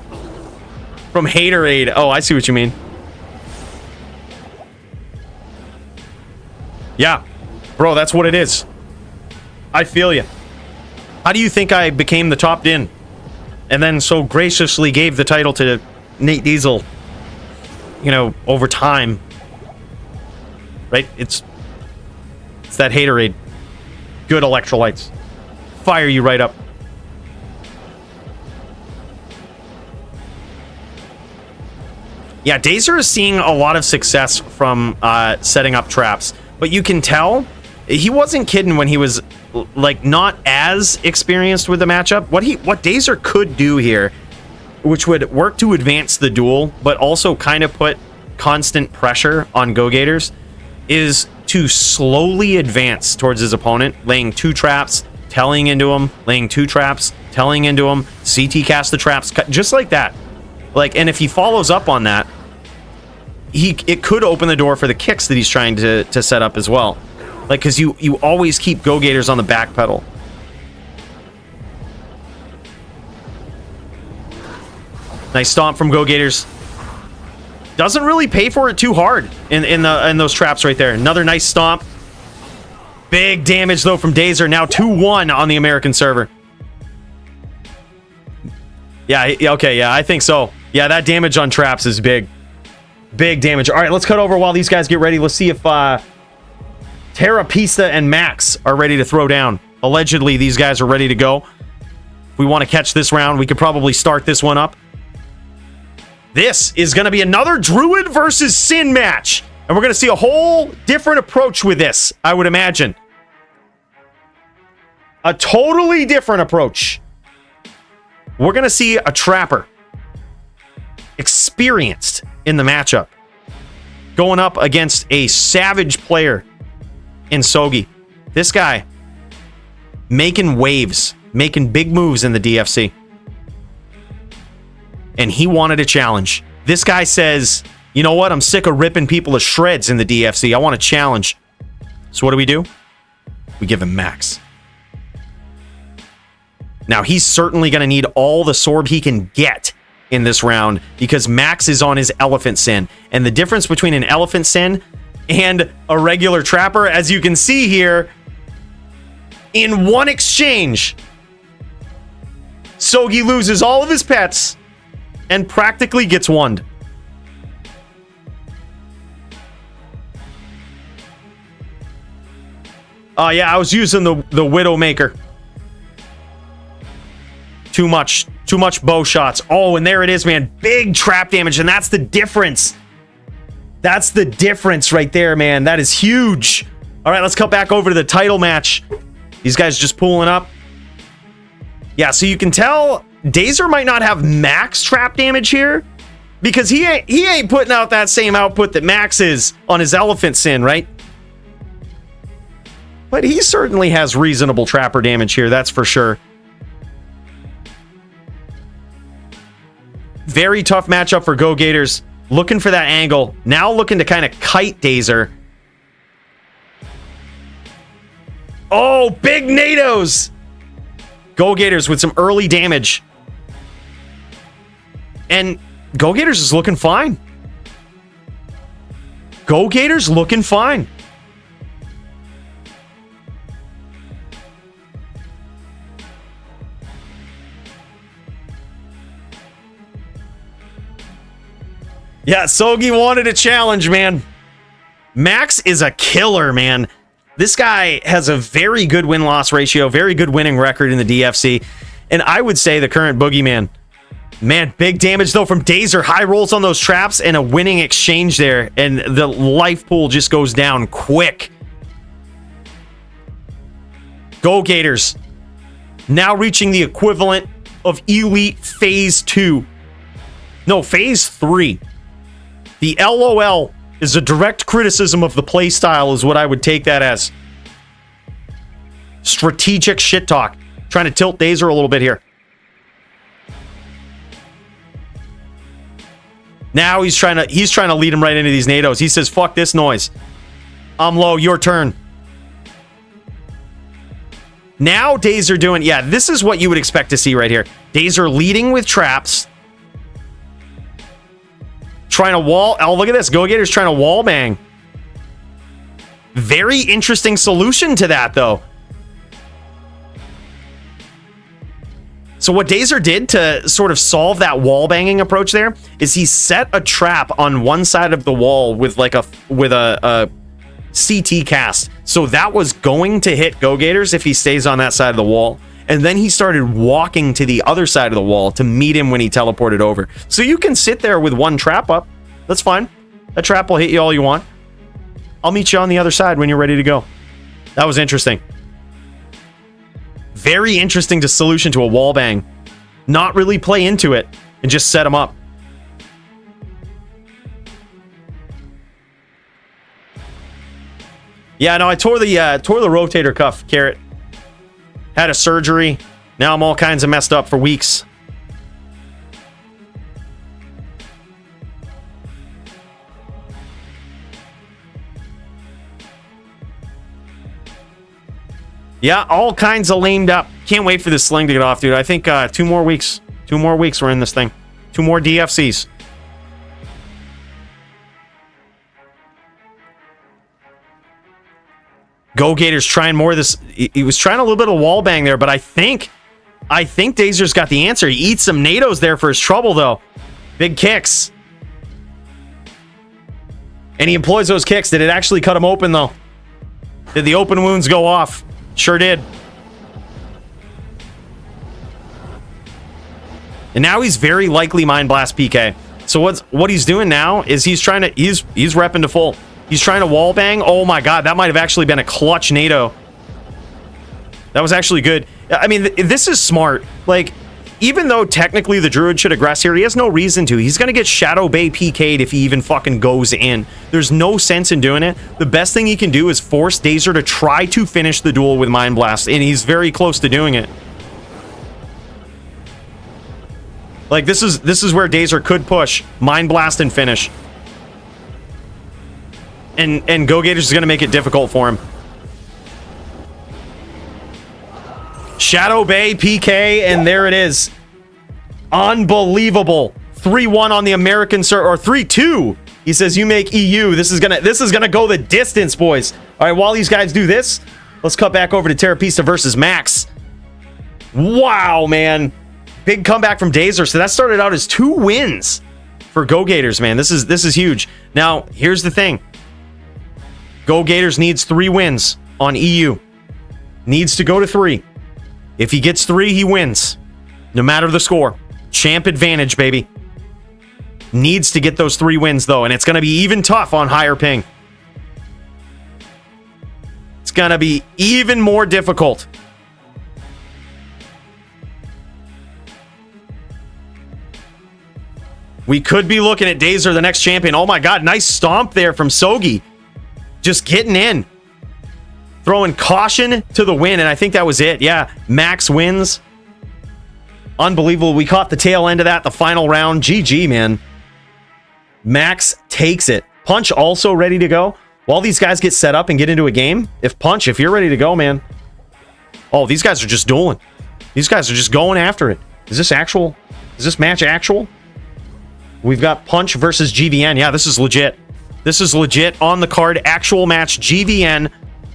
From Haterade. Oh, I see what you mean. Yeah. Bro, that's what it is. I feel you. How do you think I became the top din? And then so graciously gave the title to Nate Diesel, you know, over time. Right? It's that Haterade. Good electrolytes. Fire you right up. Yeah, Dazer is seeing a lot of success from setting up traps, but you can tell he wasn't kidding when he was like not as experienced with the matchup. What Dazer could do here, which would work to advance the duel, but also kind of put constant pressure on Go Gators, is to slowly advance towards his opponent, laying 2 traps, telling into him, laying 2 traps, telling into him, CT cast the traps, just like that. Like, and if he follows up on that, it could open the door for the kicks that he's trying to set up as well. Like, because you always keep Go Gators on the back pedal. Nice stomp from Go Gators. Doesn't really pay for it too hard in those traps right there. Another nice stomp. Big damage though from Dazer. Now 2-1 on the American server. Yeah, okay, yeah, I think so. Yeah, that damage on traps is big. Big damage. All right, let's cut over while these guys get ready. Let's see if Terrapista and Max are ready to throw down. Allegedly, these guys are ready to go. If we want to catch this round, we could probably start this one up. This is going to be another Druid versus Sin match. And we're going to see a whole different approach with this, I would imagine. A totally different approach. We're going to see a Trapper. Experienced in the matchup. Going up against a savage player in Sogi. This guy making waves. Making big moves in the DFC. And he wanted a challenge. This guy says, you know what? I'm sick of ripping people to shreds in the DFC. I want a challenge. So what do? We give him Max. Now, he's certainly going to need all the Sorb he can get in this round because Max is on his Elephant Sin. And the difference between an Elephant Sin and a regular Trapper, as you can see here, in one exchange, Sogi loses all of his pets and practically gets wonned. Oh, yeah, I was using the Widowmaker. Too much bow shots. Oh, and there it is, man. Big trap damage, and that's the difference. That's the difference right there, man. That is huge. All right, let's cut back over to the title match. These guys just pulling up. Yeah, so you can tell Dazer might not have max trap damage here because he ain't putting out that same output that Max is on his Elephant Sin, right? But he certainly has reasonable Trapper damage here, that's for sure. Very tough matchup for Go Gators. Looking for that angle. Now looking to kind of kite Dazer. Oh, big NATOs! Go Gators with some early damage. And Go Gators is looking fine. Go Gators looking fine. Yeah, Sogi wanted a challenge, man. Max is a killer, man. This guy has a very good win-loss ratio, very good winning record in the DFC. And I would say the current boogeyman. Man, big damage, though, from Dazer. High rolls on those traps and a winning exchange there. And the life pool just goes down quick. Go Gators. Now reaching the equivalent of Elite Phase 2. No, Phase 3. The LOL is a direct criticism of the playstyle is what I would take that as. Strategic shit talk. Trying to tilt Dazer a little bit here. Now he's trying to lead him right into these NATOs. He says, fuck this noise. I'm low, your turn. Now Dazer doing, yeah, this is what you would expect to see right here. Dazer leading with traps. Trying to wall, oh, look at this. Go Gators trying to wall bang. Very interesting solution to that, though. So what Dazer did to sort of solve that wall banging approach there is he set a trap on one side of the wall with like a CT cast. So that was going to hit Go Gators if he stays on that side of the wall. And then he started walking to the other side of the wall to meet him when he teleported over. So you can sit there with one trap up. That's fine. That trap will hit you all you want. I'll meet you on the other side when you're ready to go. That was interesting. Very interesting solution to a wall bang. Not really play into it and just set him up. Yeah, no, I tore the rotator cuff, Carrot. Had a surgery. Now I'm all kinds of messed up for weeks. Yeah, all kinds of lamed up. Can't wait for this sling to get off, dude. I think 2 more weeks. 2 more weeks we're in this thing. 2 more DFCs. Go Gators trying more of this. He was trying a little bit of wall bang there, but I think Dazer's got the answer. He eats some NATOs there for his trouble, though. Big kicks. And he employs those kicks. Did it actually cut him open, though? Did the open wounds go off? Sure did. And now he's very likely Mind Blast PK. So what he's doing now is he's repping to full. He's trying to wall bang. Oh my god, that might have actually been a clutch NATO. That was actually good. I mean, this is smart. Like, even though technically the Druid should aggress here, he has no reason to. He's going to get Shadow Bay PK'd if he even fucking goes in. There's no sense in doing it. The best thing he can do is force Dazer to try to finish the duel with Mind Blast, and he's very close to doing it. Like, this is where Dazer could push Mind Blast and finish. And Go Gators is going to make it difficult for him. Shadow Bay PK, and there it is. Unbelievable. 3-1 on the American server, or 3-2. He says you make EU. This is gonna go the distance, boys. All right, while these guys do this, let's cut back over to Terrapista versus Max. Wow, man. Big comeback from Dazer. So that started out as 2 wins for Go Gators, man. This is huge. Now, here's the thing. Go Gators needs 3 wins on EU. Needs to go to 3. If he gets 3, he wins. No matter the score. Champ advantage, baby. Needs to get those 3 wins, though. And it's going to be even tough on higher ping. It's going to be even more difficult. We could be looking at Dazer, the next champion. Oh my god, nice stomp there from Sogi. Just getting in. Throwing caution to the win, and I think that was it. Yeah, Max wins. Unbelievable. We caught the tail end of that, the final round. GG, man. Max takes it. Punch also ready to go. While these guys get set up and get into a game, if you're ready to go, man. Oh, these guys are just dueling. These guys are just going after it. Is this actual? Is this match actual? We've got Punch versus GVN. Yeah, this is legit. This is legit on the card. Actual match, GVN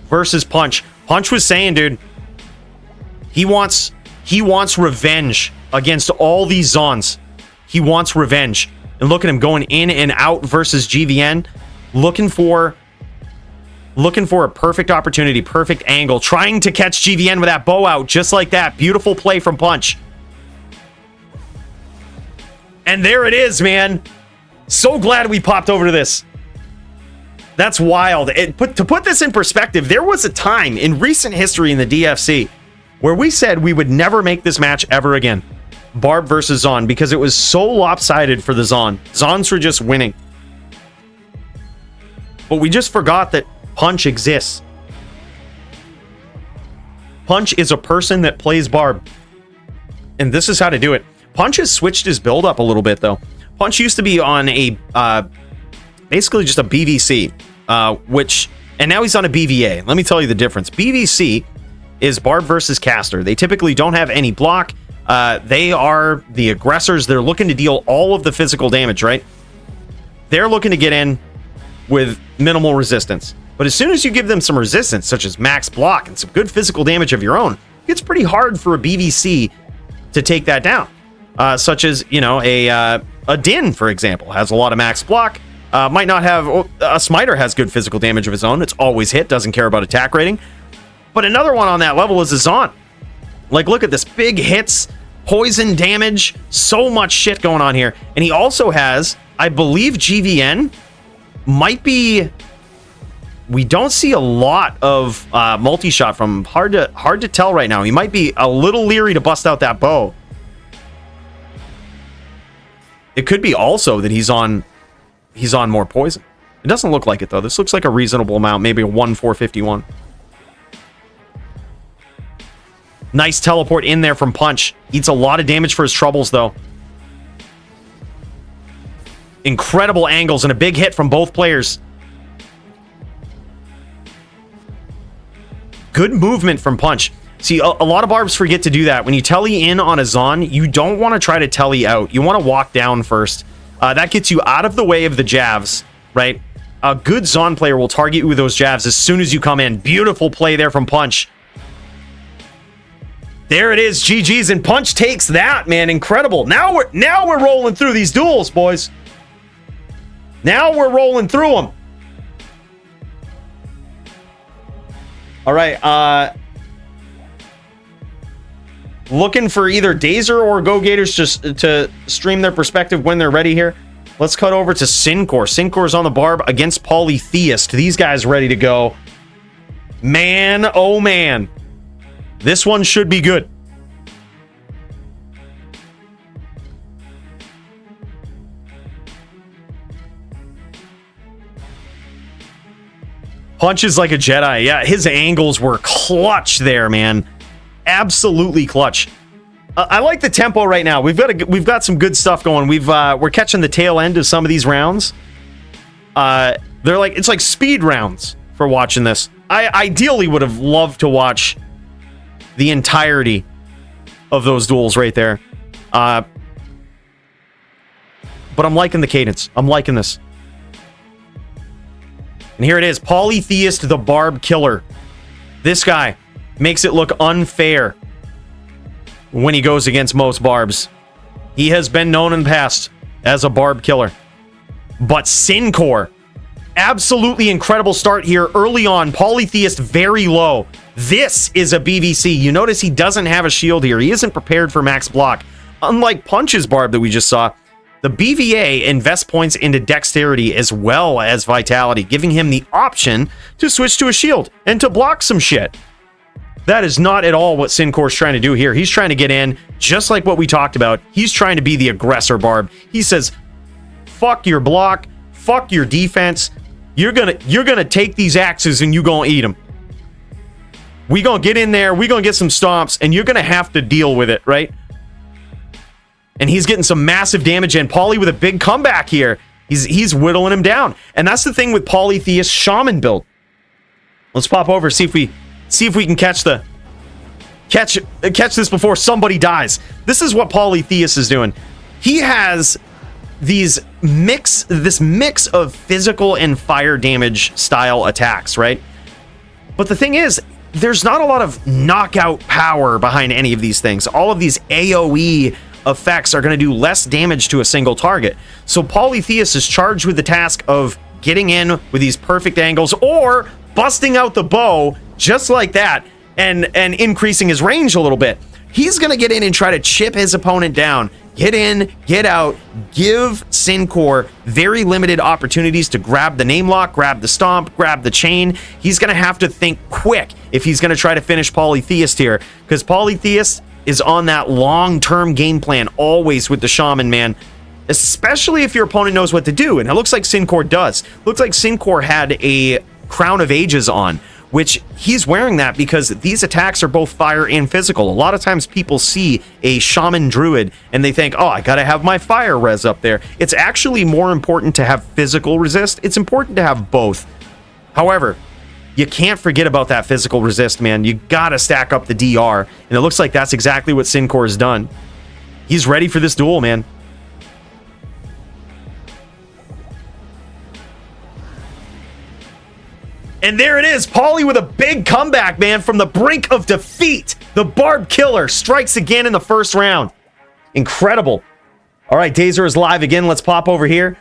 versus Punch. Punch was saying, dude, he wants revenge against all these Zons. He wants revenge. And look at him going in and out versus GVN. Looking for a perfect opportunity, perfect angle. Trying to catch GVN with that bow out, just like that. Beautiful play from Punch. And there it is, man. So glad we popped over to this. That's wild. To put this in perspective, there was a time in recent history in the DFC where we said we would never make this match ever again. Barb versus Zon, because it was so lopsided for the Zon. Zons were just winning. But we just forgot that Punch exists. Punch is a person that plays Barb. And this is how to do it. Punch has switched his build up a little bit, though. Punch used to be on a, basically just a BVC, and now he's on a BVA. Let me tell you the difference. BVC is Barb versus Caster. They typically don't have any block. They are the aggressors. They're looking to deal all of the physical damage, right? They're looking to get in with minimal resistance. But as soon as you give them some resistance, such as max block and some good physical damage of your own, it's pretty hard for a BVC to take that down. Such as, you know, a Din, for example, has a lot of max block. Might not have... A Smiter has good physical damage of his own. It's always hit, doesn't care about attack rating. But another one on that level is a Zon. Like, look at this. Big hits, poison damage, so much shit going on here. And he also has, I believe GVN might be... We don't see a lot of multi-shot from him. Hard to tell right now. He might be a little leery to bust out that bow. It could be also that he's on more poison. It doesn't look like it, though. This looks like a reasonable amount, maybe a 1,451. Nice teleport in there from Punch. Eats a lot of damage for his troubles, though. Incredible angles and a big hit from both players. Good movement from Punch. See, a lot of Barbs forget to do that. When you telly in on a Zon, you don't want to try to telly out. You want to walk down first. That gets you out of the way of the jabs, right? A good Zon player will target you with those jabs as soon as you come in. Beautiful play there from Punch. There it is, GG's, and Punch takes that, man. Incredible. Now we're rolling through these duels, boys. Now we're rolling through them. All right, looking for either Dazer or Go Gators just to stream their perspective when they're ready here. Let's cut over to Syncor. Syncor's on the Barb against Polytheist. These guys ready to go. Man, oh man. This one should be good. Punch is like a Jedi. Yeah, his angles were clutch there, man. Absolutely clutch. I like the tempo right now. We've got some good stuff going. We're catching the tail end of some of these rounds. It's like speed rounds for watching this. I ideally would have loved to watch the entirety of those duels right there. But I'm liking the cadence. I'm liking this. And here it is, Polytheist the Barb Killer. This guy makes it look unfair when he goes against most Barbs. He has been known in the past as a Barb Killer. But Syncor, absolutely incredible start here early on. Polytheist very low. This is a BVC. You notice he doesn't have a shield here. He isn't prepared for max block. Unlike Punch's Barb that we just saw, the BVA invests points into dexterity as well as vitality, giving him the option to switch to a shield and to block some shit. That is not at all what Syncor's trying to do here. He's trying to get in, just like what we talked about. He's trying to be the aggressor Barb. He says, fuck your block, fuck your defense. You're gonna take these axes and you gonna eat them. We gonna get in there, we gonna get some stomps, and you're gonna have to deal with it, right? And he's getting some massive damage in. Poly with a big comeback here. He's whittling him down. And that's the thing with Polytheist Shaman build. Let's pop over, see if we can catch this before somebody dies. This is what Polytheist is doing. He has this mix of physical and fire damage style attacks, right? But the thing is, there's not a lot of knockout power behind any of these things. All of these AoE effects are going to do less damage to a single target. So Polytheist is charged with the task of getting in with these perfect angles or busting out the bow just like that and increasing his range a little bit. He's going to get in and try to chip his opponent down, Get in, get out, give Syncor very limited opportunities to grab the name lock, grab the stomp, grab the chain. He's going to have to think quick if he's going to try to finish Polytheist here, because Polytheist is on that long-term game plan always with the Shaman, man, especially if your opponent knows what to do, and it looks like Syncor does. Looks like Syncor had a Crown of Ages on, which he's wearing that because these attacks are both fire and physical. A lot of times people see a Shaman Druid and they think, oh, I gotta have my fire res up there. It's actually more important to have physical resist. It's important to have both. However, you can't forget about that physical resist, man. You gotta stack up the DR, and it looks like that's exactly what Syncor has done. He's ready for this duel, man. And there it is, Pauly with a big comeback, man, from the brink of defeat. The Barb Killer strikes again in the first round. Incredible. All right, Dazer is live again. Let's pop over here.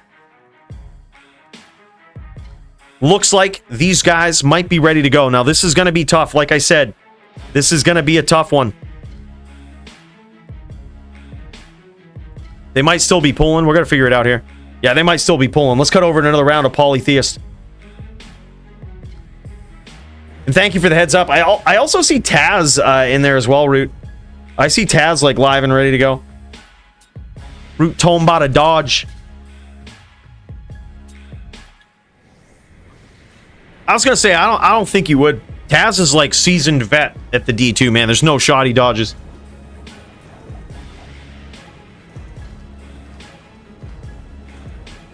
Looks like these guys might be ready to go. Now, this is going to be tough. Like I said, this is going to be a tough one. They might still be pulling. We're going to figure it out here. Yeah, they might still be pulling. Let's cut over to another round of Polytheist. And thank you for the heads up. I also see Taz in there as well, Root. I see Taz like live and ready to go. Root Tomebot a dodge. I was gonna say I don't think you would. Taz is like seasoned vet at the D2, man. There's no shoddy dodges.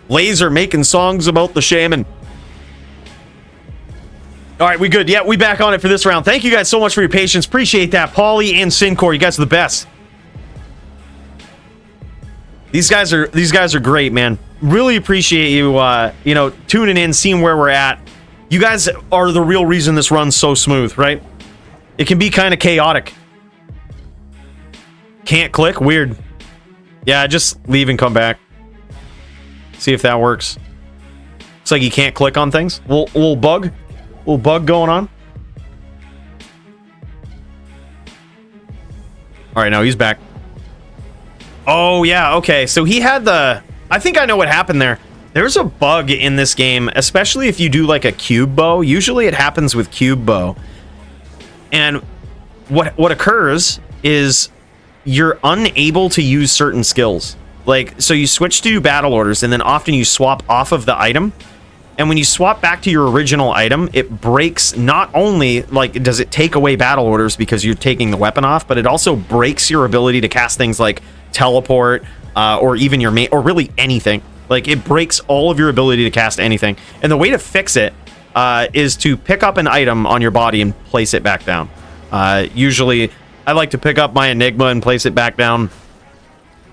Laser making songs about the shaman. All right, we good. Yeah, we back on it for this round. Thank you guys so much for your patience. Appreciate that. Pauly and Syncor, you guys are the best. These guys are great, man. Really appreciate you you know, tuning in, seeing where we're at. You guys are the real reason this runs so smooth, right? It can be kind of chaotic. Can't click, weird. Yeah, just leave and come back. See if that works. Looks like you can't click on things. Little bug. Little bug going on. All right, now he's back. Oh, yeah, okay. So he had the... I think I know what happened there. There's a bug in this game, especially if you do like a cube bow. Usually it happens with cube bow. And what occurs is you're unable to use certain skills. Like, so you switch to battle orders, and then often you swap off of the item. And when you swap back to your original item, it breaks, not only, like, does it take away battle orders because you're taking the weapon off, but it also breaks your ability to cast things like teleport, or even your main, or really anything. Like, it breaks all of your ability to cast anything. And the way to fix it is to pick up an item on your body and place it back down. Usually, I like to pick up my Enigma and place it back down,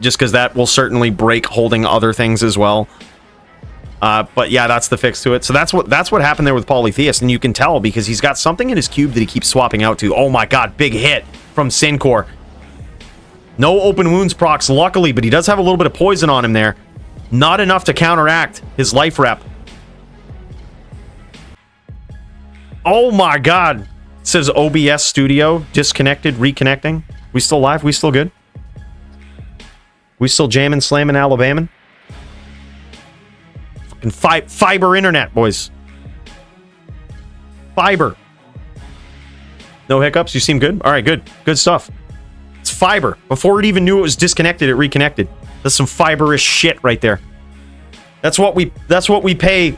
just because that will certainly break holding other things as well. But yeah, that's the fix to it. So that's what happened there with Polytheist, and you can tell because he's got something in his cube that he keeps swapping out to. Oh my god, big hit from Syncor. No open wounds procs, luckily, but he does have a little bit of poison on him there. Not enough to counteract his life rep. Oh my god. It says OBS Studio, disconnected, reconnecting. We still live? We still good? We still jamming, slamming, Alabaman? Fiber internet, boys. Fiber. No hiccups? You seem good? All right, good. Good stuff. It's fiber. Before it even knew it was disconnected, it reconnected. That's some fiber-ish shit right there. That's what we pay.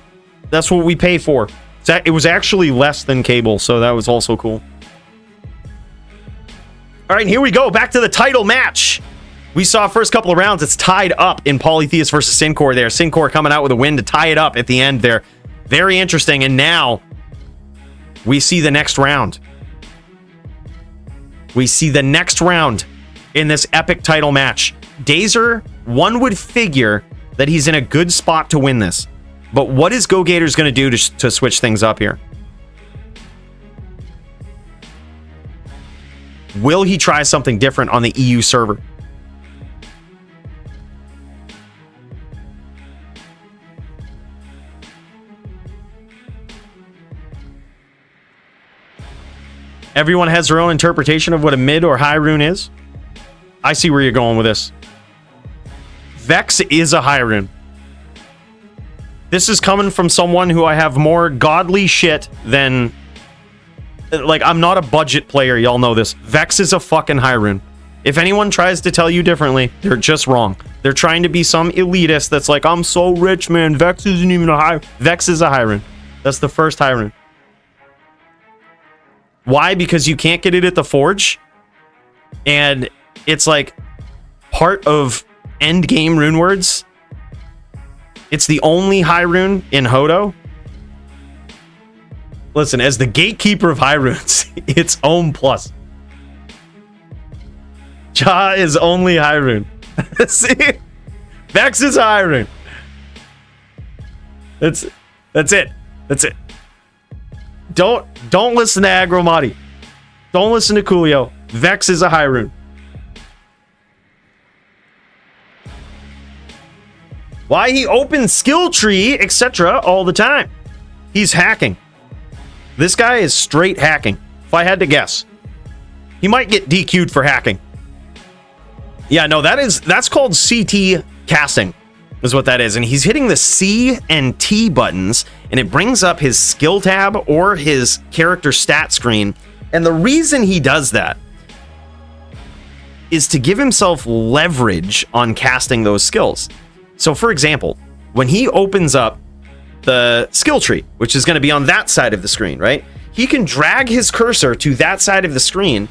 That's what we pay for. It was actually less than cable, so that was also cool. All right, here we go. Back to the title match. We saw first couple of rounds. It's tied up in Polytheist versus Syncor there. Syncor coming out with a win to tie it up at the end there. Very interesting. And now we see the next round. We see the next round in this epic title match. Dazer, one would figure that he's in a good spot to win this. But what is Go Gators going to do to switch things up here? Will he try something different on the EU server? Everyone has their own interpretation of what a mid or high rune is. I see where you're going with this. Vex is a high rune. This is coming from someone who I have more godly shit than... Like, I'm not a budget player, y'all know this. Vex is a fucking high rune. If anyone tries to tell you differently, they're just wrong. They're trying to be some elitist that's like, I'm so rich, man. Vex isn't even a high... Vex is a high rune. That's the first high rune. Why? Because you can't get it at the Forge. And it's like part of end game rune words. It's the only high rune in Hodo. Listen, as the gatekeeper of high runes, it's Ohm plus. Ja is only high rune. See? Vex is high rune. That's it. That's it. Don't listen to Agromati. Don't listen to Coolio. Vex is a high rune. Why he opens skill tree, etc. all the time. He's hacking. This guy is straight hacking. If I had to guess. He might get DQ'd for hacking. Yeah, no, that's called CT casting, is what that is. And he's hitting the C and T buttons, and it brings up his skill tab or his character stat screen. And the reason he does that is to give himself leverage on casting those skills. So, for example, when he opens up the skill tree, which is going to be on that side of the screen, right? He can drag his cursor to that side of the screen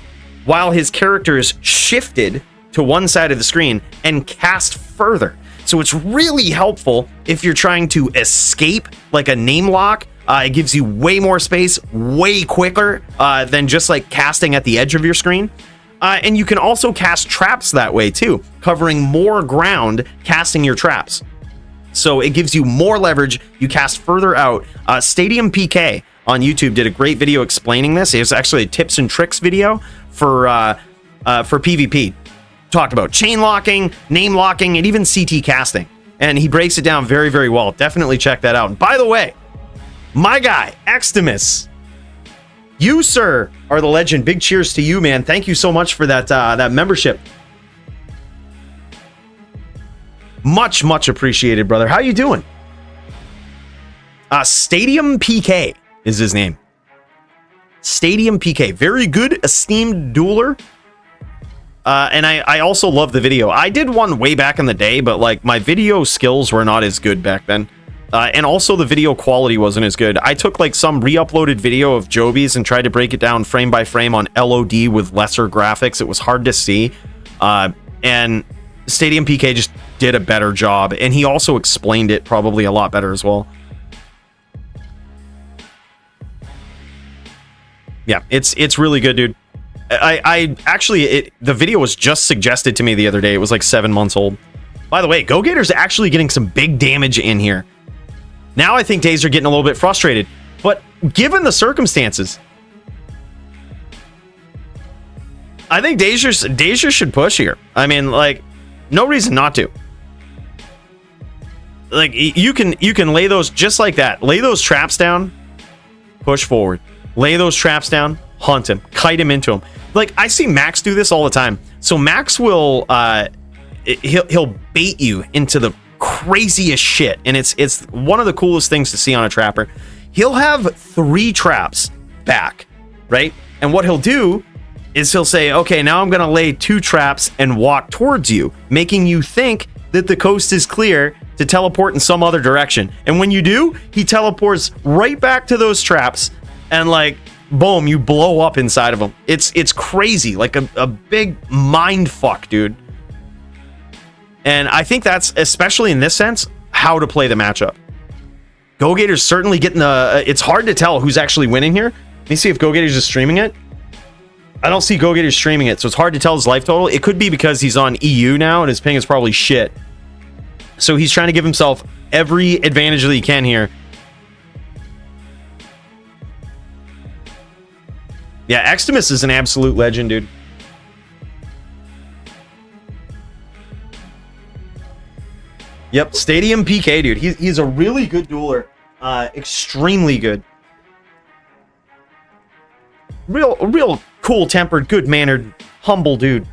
while his character is shifted to one side of the screen and cast further. So it's really helpful if you're trying to escape like a name lock. It gives you way more space, way quicker than just like casting at the edge of your screen. And you can also cast traps that way too, covering more ground casting your traps. So it gives you more leverage. You cast further out. Stadium PK on YouTube did a great video explaining this. It was actually a tips and tricks video for PvP. Talked about chain locking, name locking, and even CT casting. And he breaks it down very, very well. Definitely check that out. And by the way, my guy, Extimus, you, sir, are the legend. Big cheers to you, man. Thank you so much for that membership. Much, much appreciated, brother. How you doing? Stadium PK is his name. Stadium PK. Very good, esteemed dueler. And I also love the video. I did one way back in the day, but like my video skills were not as good back then. And also the video quality wasn't as good. I took like some re-uploaded video of Joby's and tried to break it down frame by frame on LOD with lesser graphics. It was hard to see. And Stadium PK just did a better job. And he also explained it probably a lot better as well. Yeah, it's really good, dude. I actually, the video was just suggested to me the other day. It was like 7 months old. By the way, Go Gator's actually getting some big damage in here. Now I think Days are getting a little bit frustrated. But given the circumstances, I think Dazer should push here. I mean, like, no reason not to. Like, you can lay those just like that. Lay those traps down, push forward. Lay those traps down, hunt him, kite him into him. Like, I see Max do this all the time. So Max will he'll bait you into the craziest shit, and it's one of the coolest things to see on a trapper. He'll have 3 traps back, right? And what he'll do is he'll say, okay, now I'm gonna lay 2 traps and walk towards you, making you think that the coast is clear to teleport in some other direction. And when you do, he teleports right back to those traps, and like, boom, you blow up inside of them. It's crazy, like a big mind fuck, dude. And I think that's, especially in this sense, how to play the matchup. Go Gator's certainly getting the... it's hard to tell who's actually winning here. Let me see if Go Gator's just streaming it. I don't see Go Gator's streaming it, so it's hard to tell his life total. It could be because he's on EU now, and his ping is probably shit. So he's trying to give himself every advantage that he can here. Yeah, Extimus is an absolute legend, dude. Yep, Stadium PK, dude. He's a really good dueler. Extremely good. Real cool-tempered, good-mannered, humble dude.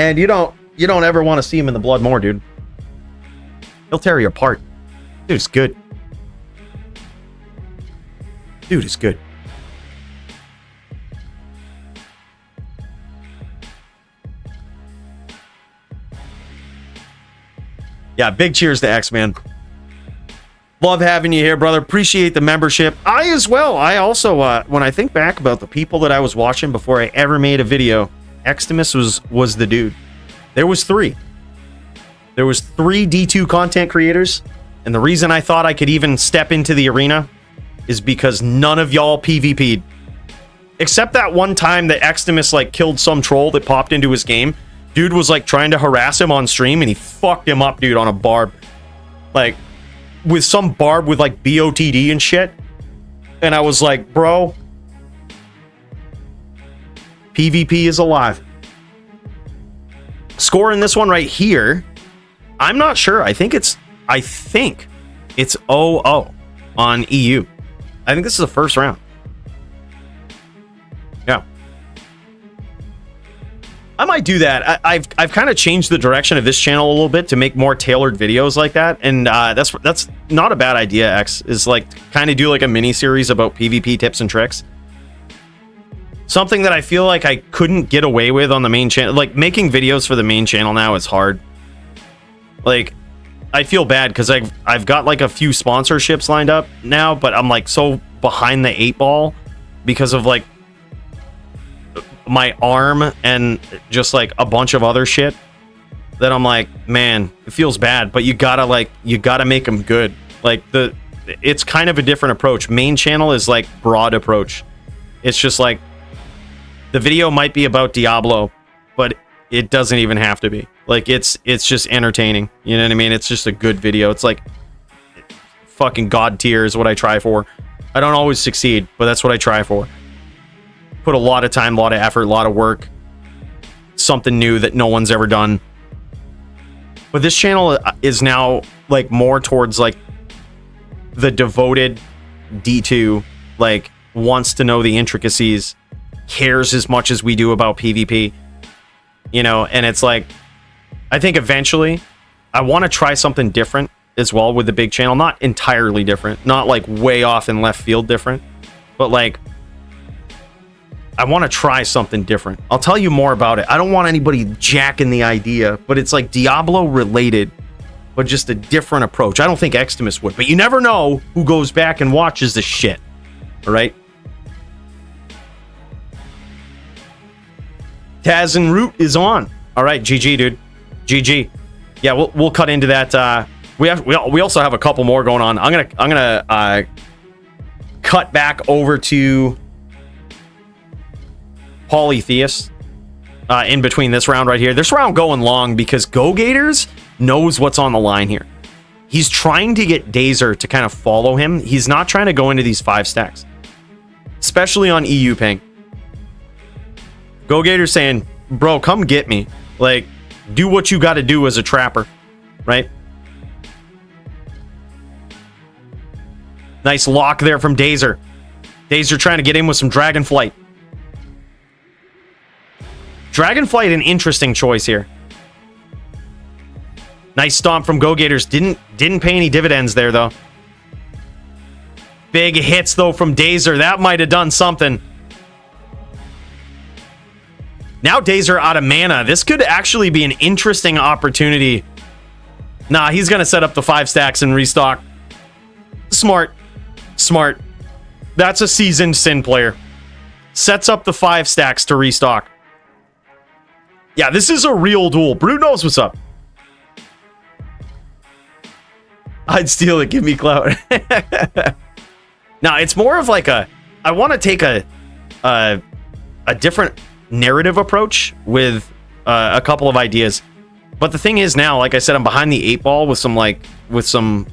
And you don't ever want to see him in the blood more, dude. He'll tear you apart. Dude's good. Dude is good. Yeah, big cheers to X-Man. Love having you here, brother. Appreciate the membership. I as well. I also, when I think back about the people that I was watching before I ever made a video, Xtimus was the dude. There was 3. There was 3 D2 content creators, and the reason I thought I could even step into the arena is because none of y'all PvP'd. Except that one time that Xtimus like killed some troll that popped into his game. Dude was like trying to harass him on stream, and he fucked him up, dude, on a barb. Like, with some barb with like BOTD and shit. And I was like, bro, PvP is alive. Score in this one right here, I'm not sure. I think it's 0-0 on EU. I think this is the first round. Yeah. I might do that. I've kind of changed the direction of this channel a little bit to make more tailored videos like that, and that's not a bad idea. X is like kind of do like a mini series about PvP tips and tricks. Something that I feel like I couldn't get away with on the main channel. Like making videos for the main channel now is hard. Like I feel bad because I've got like a few sponsorships lined up now, but I'm like so behind the 8 ball because of like my arm and just like a bunch of other shit that I'm like, man, it feels bad, but you gotta make them good. Like it's kind of a different approach. Main channel is like broad approach. It's just like the video might be about Diablo, but it doesn't even have to be. Like it's just entertaining. You know what I mean? It's just a good video. It's like fucking god tier is what I try for. I don't always succeed, but that's what I try for. Put a lot of time, a lot of effort, a lot of work. Something new that no one's ever done. But this channel is now like more towards like the devoted D2, like wants to know the intricacies, cares as much as we do about PvP. You know, and it's like, I think eventually I want to try something different as well with the big channel. Not entirely different, not like way off in left field different, but like I want to try something different. I'll tell you more about it. I don't want anybody jacking the idea, but it's like Diablo related, but just a different approach. I don't think Xtimus would, but you never know who goes back and watches this shit. All right. Taz and Root is on. All right, GG, dude. GG. Yeah, we'll cut into that. We also have a couple more going on. I'm gonna cut back over to Polytheist in between this round right here. This round going long because Go Gators knows what's on the line here. He's trying to get Dazer to kind of follow him. He's not trying to go into these 5 stacks, especially on EU ping. Go Gators saying, bro, come get me. Like, do what you got to do as a trapper, right? Nice lock there from Dazer. Dazer trying to get in with some Dragonflight. Dragonflight, an interesting choice here. Nice stomp from Go Gators. Didn't pay any dividends there, though. Big hits, though, from Dazer. That might have done something. Now Dazer out of mana. This could actually be an interesting opportunity. Nah, he's going to set up the 5 stacks and restock. Smart. Smart. That's a seasoned Sin player. Sets up the 5 stacks to restock. Yeah, this is a real duel. Brute knows what's up. I'd steal it. Give me clout. Now, it's more of like I want to take a different narrative approach with a couple of ideas. But the thing is now, like I said, I'm behind the 8 ball with some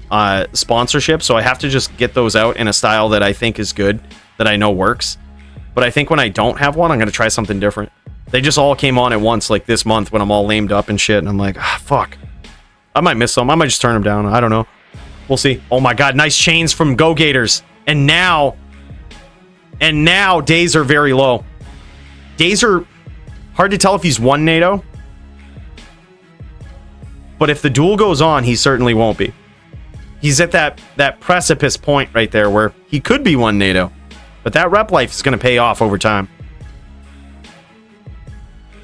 sponsorship, so I have to just get those out in a style that I think is good, that I know works. But I think when I don't have one, I'm going to try something different. They just all came on at once, like this month when I'm all lamed up and shit, and I'm like, fuck. I might miss some. I might just turn them down. I don't know. We'll see. Oh my god, nice chains from Go Gators. And now days are very low. Days are hard to tell if he's 1 NATO But if the duel goes on, he certainly won't be. He's at that precipice point right there where he could be one NATO. But that rep life is going to pay off over time.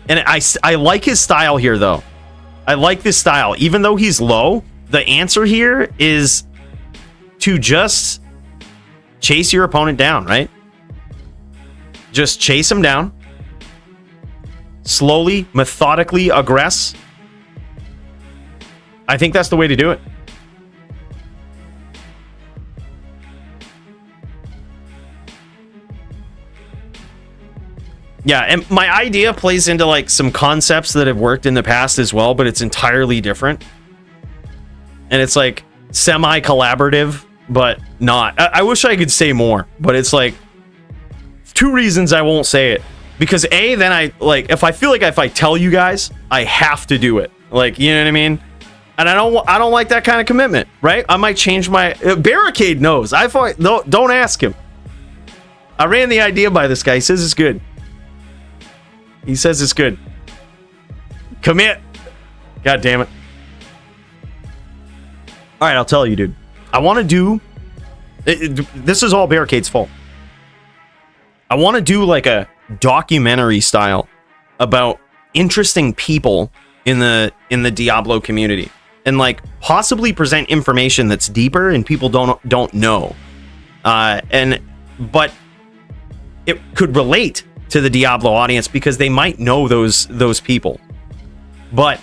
And I like his style here, though. I like this style. Even though he's low, the answer here is to just chase your opponent down, right? Just chase him down. Slowly, methodically aggress. I think that's the way to do it. Yeah, and my idea plays into like some concepts that have worked in the past as well, but it's entirely different. And it's like semi-collaborative, but not. I wish I could say more, but it's like two reasons I won't say it. Because A, then I like if I feel like if I tell you guys, I have to do it. Like, you know what I mean? And I don't like that kind of commitment, right? I might change my Barricade knows. I thought no, don't ask him. I ran the idea by this guy. He says it's good. He says it's good. Commit. God damn it. All right, I'll tell you, dude. I want to do... this is all Barricade's fault. I want to do like a documentary style about interesting people in the Diablo community. And like possibly present information that's deeper and people don't know. But it could relate to the Diablo audience because they might know those people. But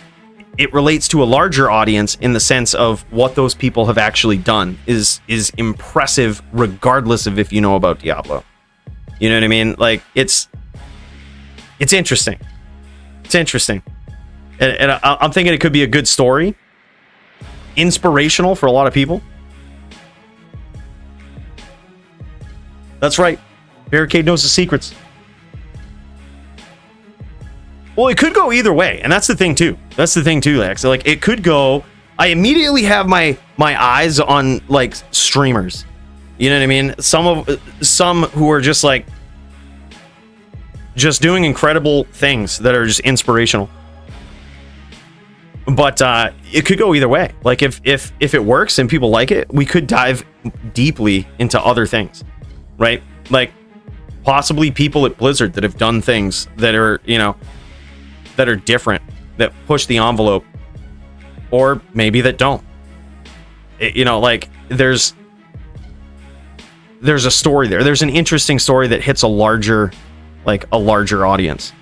it relates to a larger audience in the sense of what those people have actually done is impressive regardless of if you know about Diablo. You know what I mean? Like it's interesting. It's interesting. And I'm thinking it could be a good story. Inspirational for a lot of people. That's right. Barricade knows the secrets. Well, it could go either way, and that's the thing too. Lex. Like it could go. I immediately have my eyes on like streamers. You know what I mean? Some who are just like doing incredible things that are just inspirational. But it could go either way. Like if it works and people like it, we could dive deeply into other things, right? Like possibly people at Blizzard that have done things that are, you know, that are different, that push the envelope, or maybe that don't. You know, like there's a story there. There's an interesting story that hits a larger audience.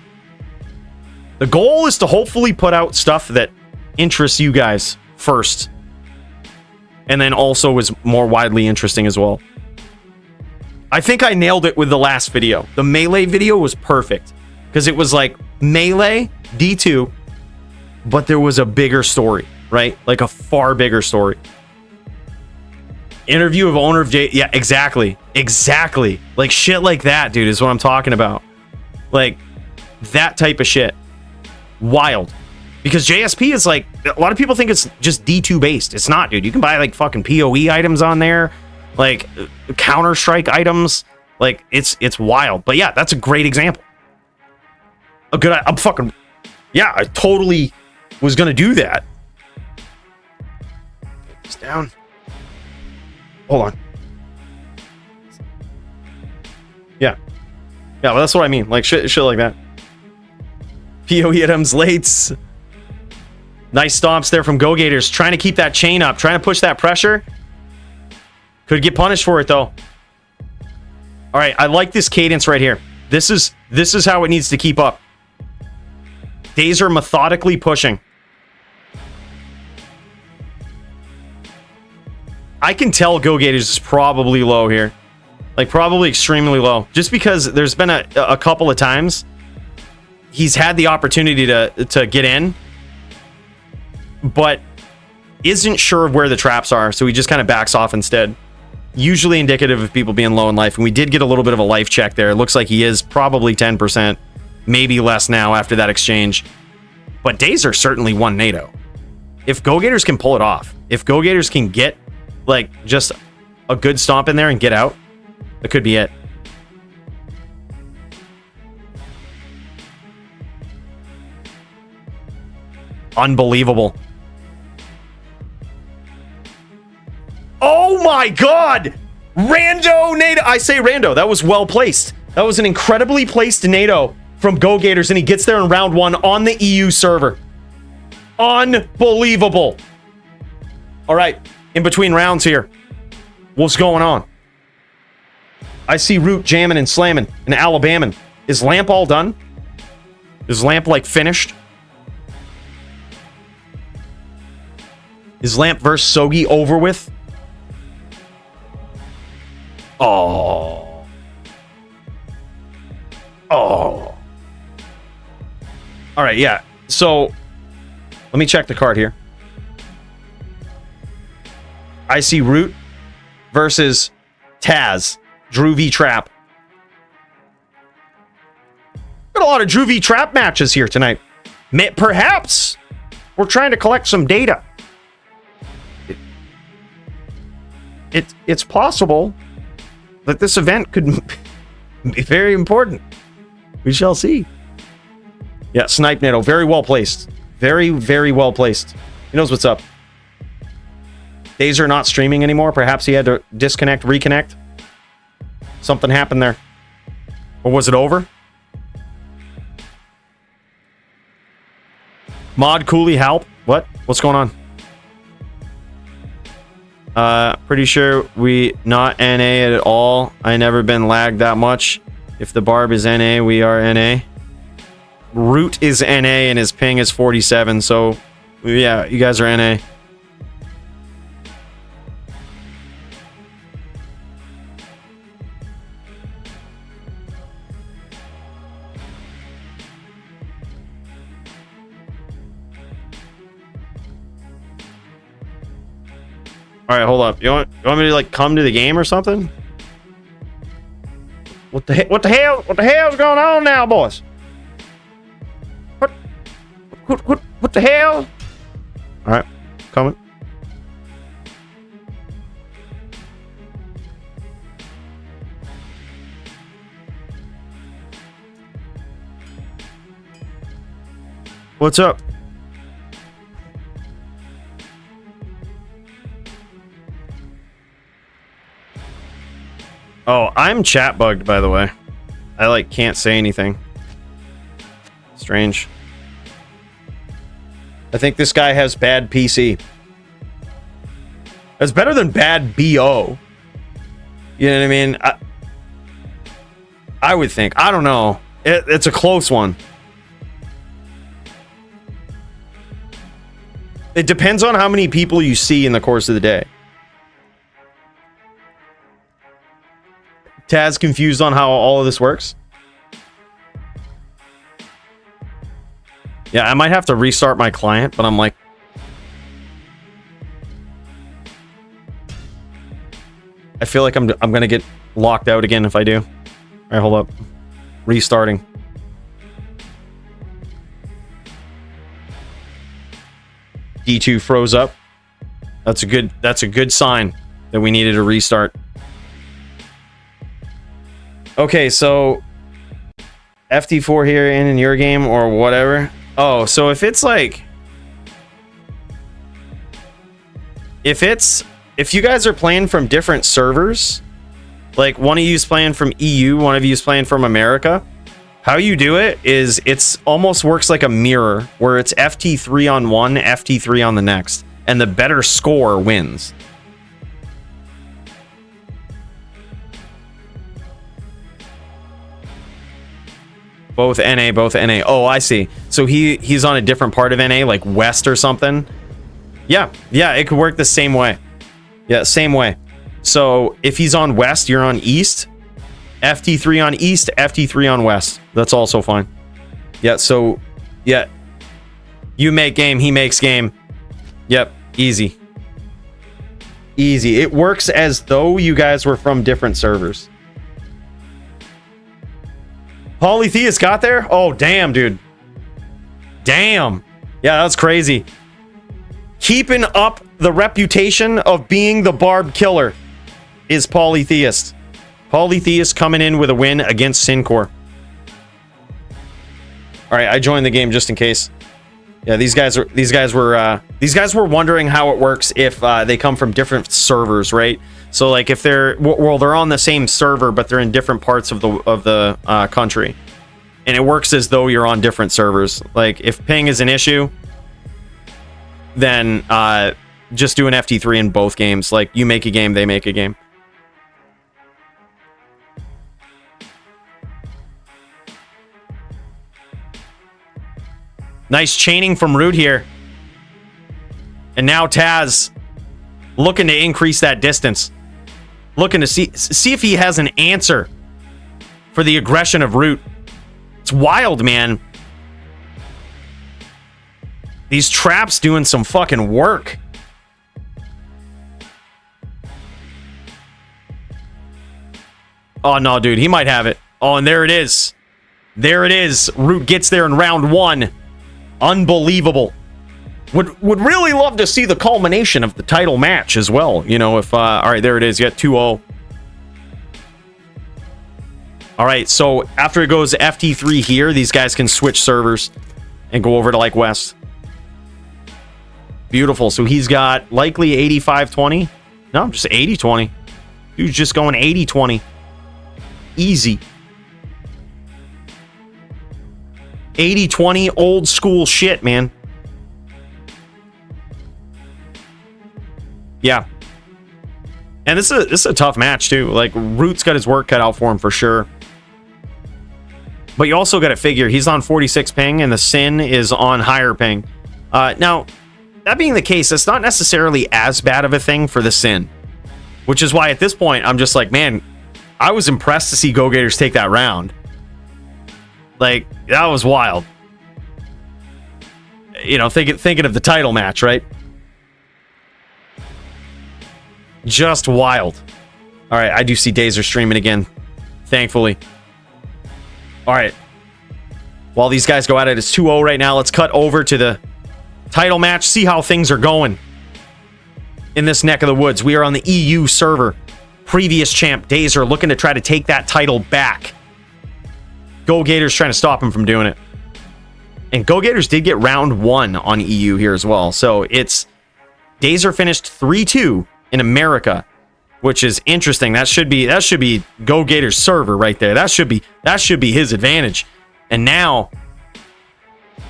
The goal is to hopefully put out stuff that interests you guys first, and then also is more widely interesting as well. I think I nailed it with the last video. The Melee video was perfect because it was like Melee D2, but there was a bigger story, right? Like a far bigger story. Interview of owner of J. Yeah, exactly. Like shit like that, dude, is what I'm talking about. Like that type of shit. Wild. Because JSP is like, a lot of people think it's just D2 based. It's not, dude. You can buy like fucking PoE items on there, like Counter-Strike items. Like it's wild. But yeah, that's a great example. I totally was gonna do that. It's down. Hold on. Yeah, well, that's what I mean. Like shit like that. PoE items, lates. Nice stomps there from Go Gators, trying to keep that chain up, trying to push that pressure. Could get punished for it though. All right, I like this cadence right here. This is how it needs to keep up. Days are methodically pushing. I can tell Go Gators is probably low here. Like probably extremely low. Just because there's been a couple of times he's had the opportunity to get in, but isn't sure of where the traps are, so he just kind of backs off instead. Usually indicative of people being low in life, and we did get a little bit of a life check there. It looks like he is probably 10%, maybe less now after that exchange. But days are certainly one NATO. If Go Gators can pull it off, if Go Gators can get like just a good stomp in there and get out, that could be it. Unbelievable. my god! Rando NATO. I say rando. That was well placed. That was an incredibly placed NATO from Go Gators, and he gets there in round 1 on the EU server. Unbelievable. All right, in between rounds here, what's going on? I see Root jamming and slamming and Alabaman. Is Lamp all done? Is Lamp like finished? Is Lamp versus Sogi over with? Oh. Oh. All right, yeah. So, let me check the card here. I see Root versus Taz. Drew v Trap. Got a lot of Drew v Trap matches here tonight. Perhaps we're trying to collect some data. It's possible that this event could be very important. We shall see. Yeah, Snipe NATO, very well placed. Very, very well placed. He knows what's up. Dazer not streaming anymore. Perhaps he had to disconnect, reconnect. Something happened there. Or was it over? Mod Cooley help. What? What's going on? Pretty sure we not NA at all. I never been lagged that much. If the barb is NA, we are NA. Root is NA and his ping is 47. So, yeah, you guys are NA. All right, hold up. You want me to like come to the game or something? What the hell is going on now, boys? What the hell? All right, coming. What's up? Oh, I'm chat bugged, by the way. I like can't say anything. Strange. I think this guy has bad PC. That's better than bad BO. You know what I mean? I would think. I don't know. It's a close one. It depends on how many people you see in the course of the day. Taz confused on how all of this works? Yeah, I might have to restart my client, but I'm like... I feel like I'm gonna get locked out again if I do. Alright, hold up. Restarting. D2 froze up. That's a good sign that we needed a restart. Okay, so FT4 here in your game or whatever. Oh, so if it's like if you guys are playing from different servers, like one of you's playing from EU, one of you's playing from America, how you do it is it's almost works like a mirror where it's FT3 on one, FT3 on the next, and the better score wins. Both NA, both NA. Oh, I see. So he's on a different part of NA, like West or something. Yeah, it could work the same way. Yeah, same way. So if he's on West, you're on East. FT3 on East, FT3 on West. That's also fine. Yeah, so, yeah. You make game, he makes game. Yep, easy. Easy. It works as though you guys were from different servers. Polytheist got there? Oh, damn, dude. Damn. Yeah, that's crazy. Keeping up the reputation of being the barb killer is Polytheist. Polytheist coming in with a win against Syncor. All right, I joined the game just in case. Yeah, these guys were wondering how it works if they come from different servers, right? So like if they're on the same server but they're in different parts of the country, and it works as though you're on different servers. Like if ping is an issue, then just do an FT3 in both games. Like you make a game, they make a game. Nice chaining from Root here. And now Taz looking to increase that distance. Looking to see if he has an answer for the aggression of Root. It's wild, man. These traps doing some fucking work. Oh, no, dude. He might have it. Oh, and there it is. There it is. Root gets there in round 1. Unbelievable. Would really love to see the culmination of the title match as well. You know, if... all right, there it is. You got 2-0. All right, so after it goes FT3 here, these guys can switch servers and go over to, like, West. Beautiful. So he's got likely 85-20. No, just 80-20. Dude's just going 80-20. Easy. 80-20 old school shit, man. Yeah. And this is a tough match, too. Like, Root's got his work cut out for him for sure. But you also got to figure he's on 46 ping and the Sin is on higher ping. Now, that being the case, it's not necessarily as bad of a thing for the Sin. Which is why at this point, I'm just like, man, I was impressed to see Go Gators take that round. Like, that was wild. You know, thinking of the title match, right? Just wild. All right, I do see Dazer streaming again, thankfully. All right. While these guys go at it, it's 2-0 right now. Let's cut over to the title match, see how things are going in this neck of the woods. We are on the EU server. Previous champ, Dazer, looking to try to take that title back. Go Gators trying to stop him from doing it. And Go Gators did get round 1 on EU here as well. So it's Dazer finished 3-2 in America, which is interesting. That should be Go Gators server right there. That should be his advantage. And now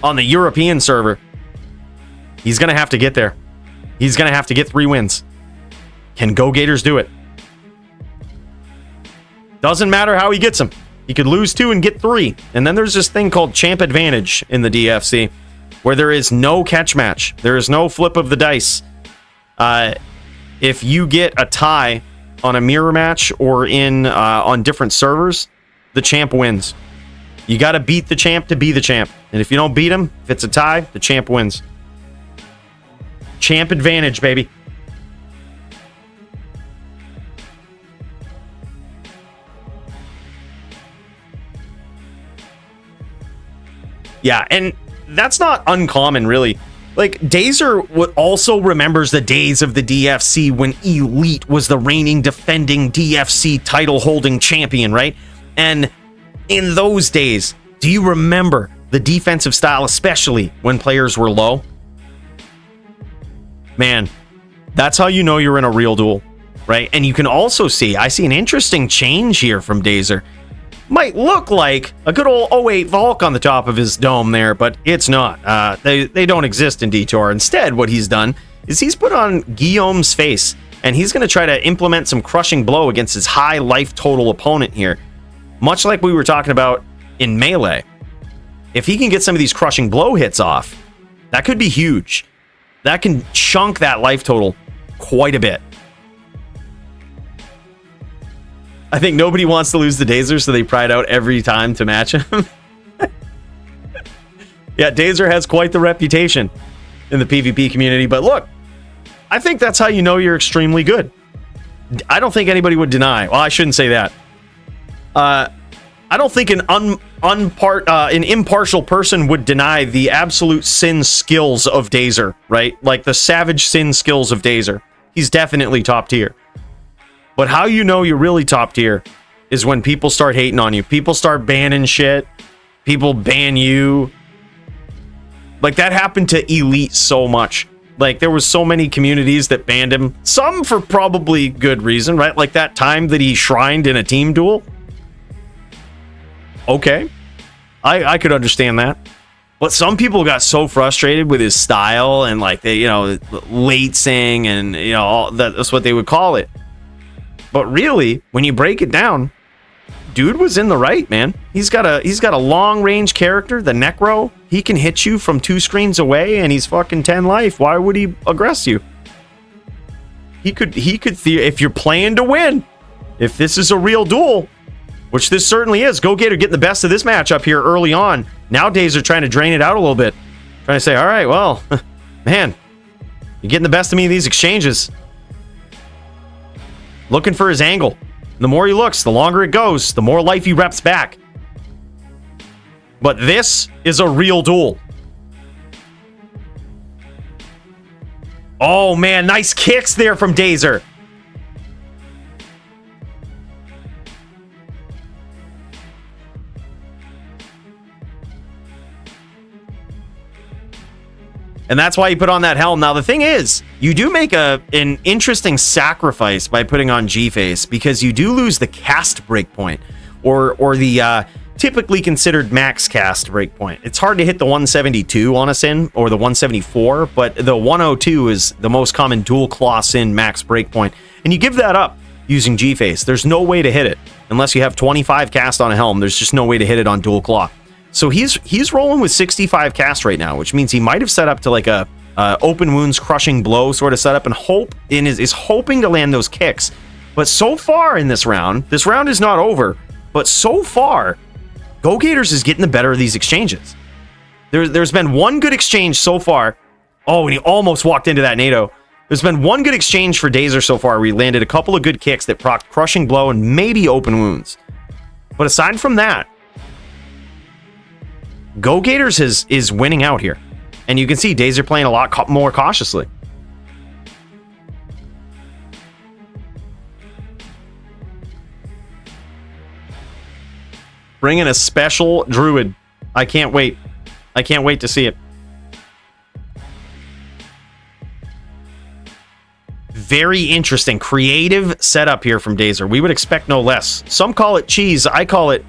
on the European server, he's going to have to get there. He's going to have to get 3 wins. Can Go Gators do it? Doesn't matter how he gets them. He could lose 2 and get 3. And then there's this thing called champ advantage in the DFC, where there is no catch match. There is no flip of the dice. If you get a tie on a mirror match or on different servers, the champ wins. You got to beat the champ to be the champ. And if you don't beat him, if it's a tie, the champ wins. Champ advantage, baby. Yeah, and that's not uncommon, really. Like, Dazer also remembers the days of the DFC when Elite was the reigning, defending DFC title-holding champion, right? And in those days, do you remember the defensive style, especially when players were low? Man, that's how you know you're in a real duel, right? And you can also see, I see an interesting change here from Dazer. Might look like a good old 08 Valk on the top of his dome there, but it's not. They don't exist in D2R. Instead, what he's done is he's put on Guillaume's face, and he's going to try to implement some crushing blow against his high life total opponent here. Much like we were talking about in Melee. If he can get some of these crushing blow hits off, that could be huge. That can chunk that life total quite a bit. I think nobody wants to lose the Dazer, so they pride out every time to match him. Yeah, Dazer has quite the reputation in the PvP community, but look, I think that's how you know you're extremely good. I don't think anybody would deny. Well, I shouldn't say that. I don't think an impartial person would deny the absolute Sin skills of Dazer, right? Like the savage Sin skills of Dazer. He's definitely top tier. But how you know you're really top tier is when people start hating on you. People start banning shit. People ban you. Like, that happened to Elite so much. Like, there was so many communities that banned him. Some for probably good reason, right? Like that time that he shrined in a team duel. Okay. I could understand that. But some people got so frustrated with his style and, like, they, you know, late sing and, you know, all that's what they would call it. But really, when you break it down, dude was in the right, man. He's got a long range character, the Necro. He can hit you from 2 screens away, and he's fucking 10 life. Why would he aggress you? He could if you're playing to win. If this is a real duel, which this certainly is. Go Gator getting the best of this match up here early on. Nowadays they're trying to drain it out a little bit. Trying to say, all right, well, man, you're getting the best of me in these exchanges. Looking for his angle. The more he looks, the longer it goes, the more life he reps back. But this is a real duel. Oh, man, nice kicks there from Dazer. And that's why you put on that helm. Now, the thing is, you do make an interesting sacrifice by putting on G-Face, because you do lose the cast breakpoint, or the typically considered max cast breakpoint. It's hard to hit the 172 on a Sin, or the 174, but the 102 is the most common dual claw Sin max breakpoint. And you give that up using G-Face. There's no way to hit it. Unless you have 25 cast on a helm, there's just no way to hit it on dual claw. So he's rolling with 65 cast right now, which means he might have set up to like a open wounds crushing blow sort of setup, and is hoping to land those kicks. But so far in this round is not over, but so far, Go Gators is getting the better of these exchanges. There's been one good exchange so far. Oh, and he almost walked into that NATO. There's been one good exchange for Dazer so far where he landed a couple of good kicks that procced crushing blow and maybe open wounds. But aside from that, Go Gators is winning out here. And you can see Dazer playing a lot more cautiously. Bring in a special druid. I can't wait. I can't wait to see it. Very interesting, creative setup here from Dazer. We would expect no less. Some call it cheese. I call it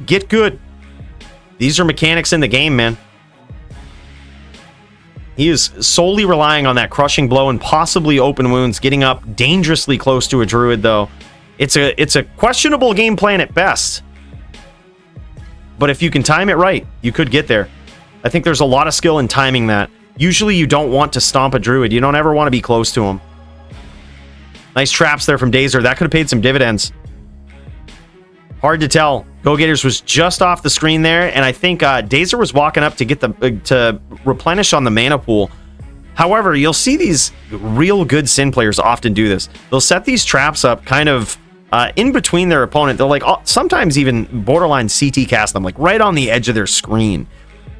get good. These are mechanics in the game, man. He is solely relying on that crushing blow and possibly open wounds, getting up dangerously close to a druid, though. It's a questionable game plan at best. But if you can time it right, you could get there. I think there's a lot of skill in timing that. Usually you don't want to stomp a druid. You don't ever want to be close to him. Nice traps there from Dazer. That could have paid some dividends. Hard to tell. Go Gators was just off the screen there, and I think Dazer was walking up to get to replenish on the mana pool. However, you'll see these real good Sin players often do this. They'll set these traps up kind of in between their opponent. They'll like sometimes even borderline CT cast them, like right on the edge of their screen,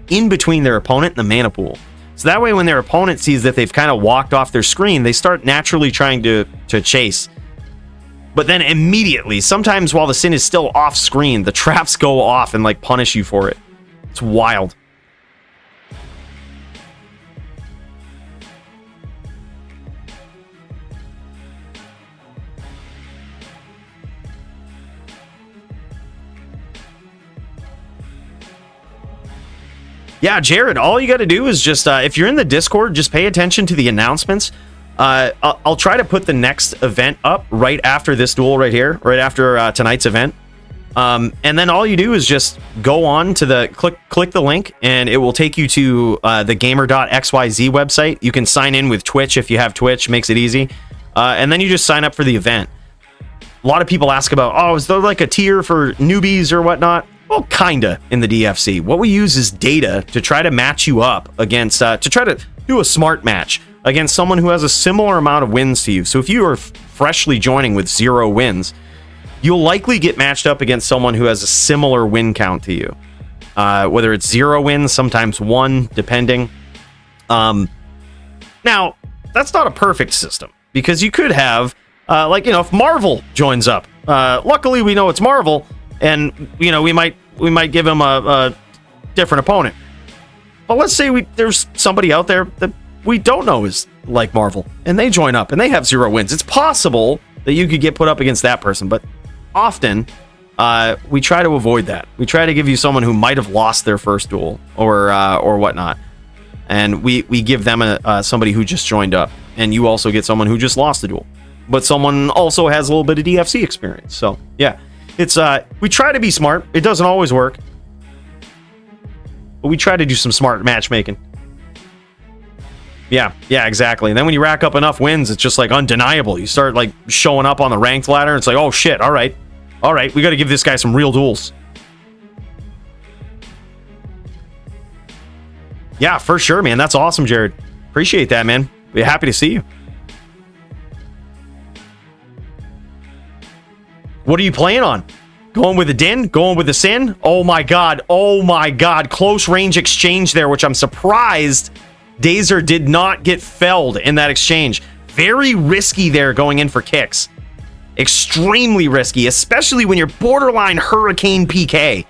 in between their opponent and the mana pool. So that way, when their opponent sees that they've kind of walked off their screen, they start naturally trying to chase. But then immediately, sometimes while the Sin is still off screen, the traps go off and like punish you for it. It's wild. Yeah, Jared, all you got to do is just, if you're in the Discord, just pay attention to the announcements. I'll try to put the next event up right after this duel right here, right after tonight's event. And then all you do is just go on to the, click the link, and it will take you to the gamer.xyz website. You can sign in with Twitch if you have Twitch, makes it easy. And then you just sign up for the event. A lot of people ask about, oh, is there like a tier for newbies or whatnot? Well, kinda in the DFC. What we use is data to try to match you up against, to try to do a smart match against someone who has a similar amount of wins to you. So if you are freshly joining with 0 wins, you'll likely get matched up against someone who has a similar win count to you. Whether it's 0 wins, sometimes 1, depending. Now, that's not a perfect system, because you could have, like, you know, if Marvel joins up. Luckily, we know it's Marvel, and, you know, we might give him a different opponent. But let's say there's somebody out there that we don't know is like Marvel, and they join up, and they have 0 wins. It's possible that you could get put up against that person, but often we try to avoid that. We try to give you someone who might have lost their first duel or whatnot, and we give them somebody who just joined up, and you also get someone who just lost the duel, but someone also has a little bit of DFC experience. So yeah, it's we try to be smart. It doesn't always work, but we try to do some smart matchmaking. Yeah, exactly. And then when you rack up enough wins, it's just like undeniable. You start like showing up on the ranked ladder. It's like, oh shit, all right, we got to give this guy some real duels. Yeah, for sure, man. That's awesome, Jared. Appreciate that, man. We're happy to see you. What are you playing on? Going with the Din? Going with the Sin? Oh my god. Close range exchange there, which I'm surprised Dazer did not get felled in that exchange. Very risky there going in for kicks. Extremely risky, especially when you're borderline Hurricane PK.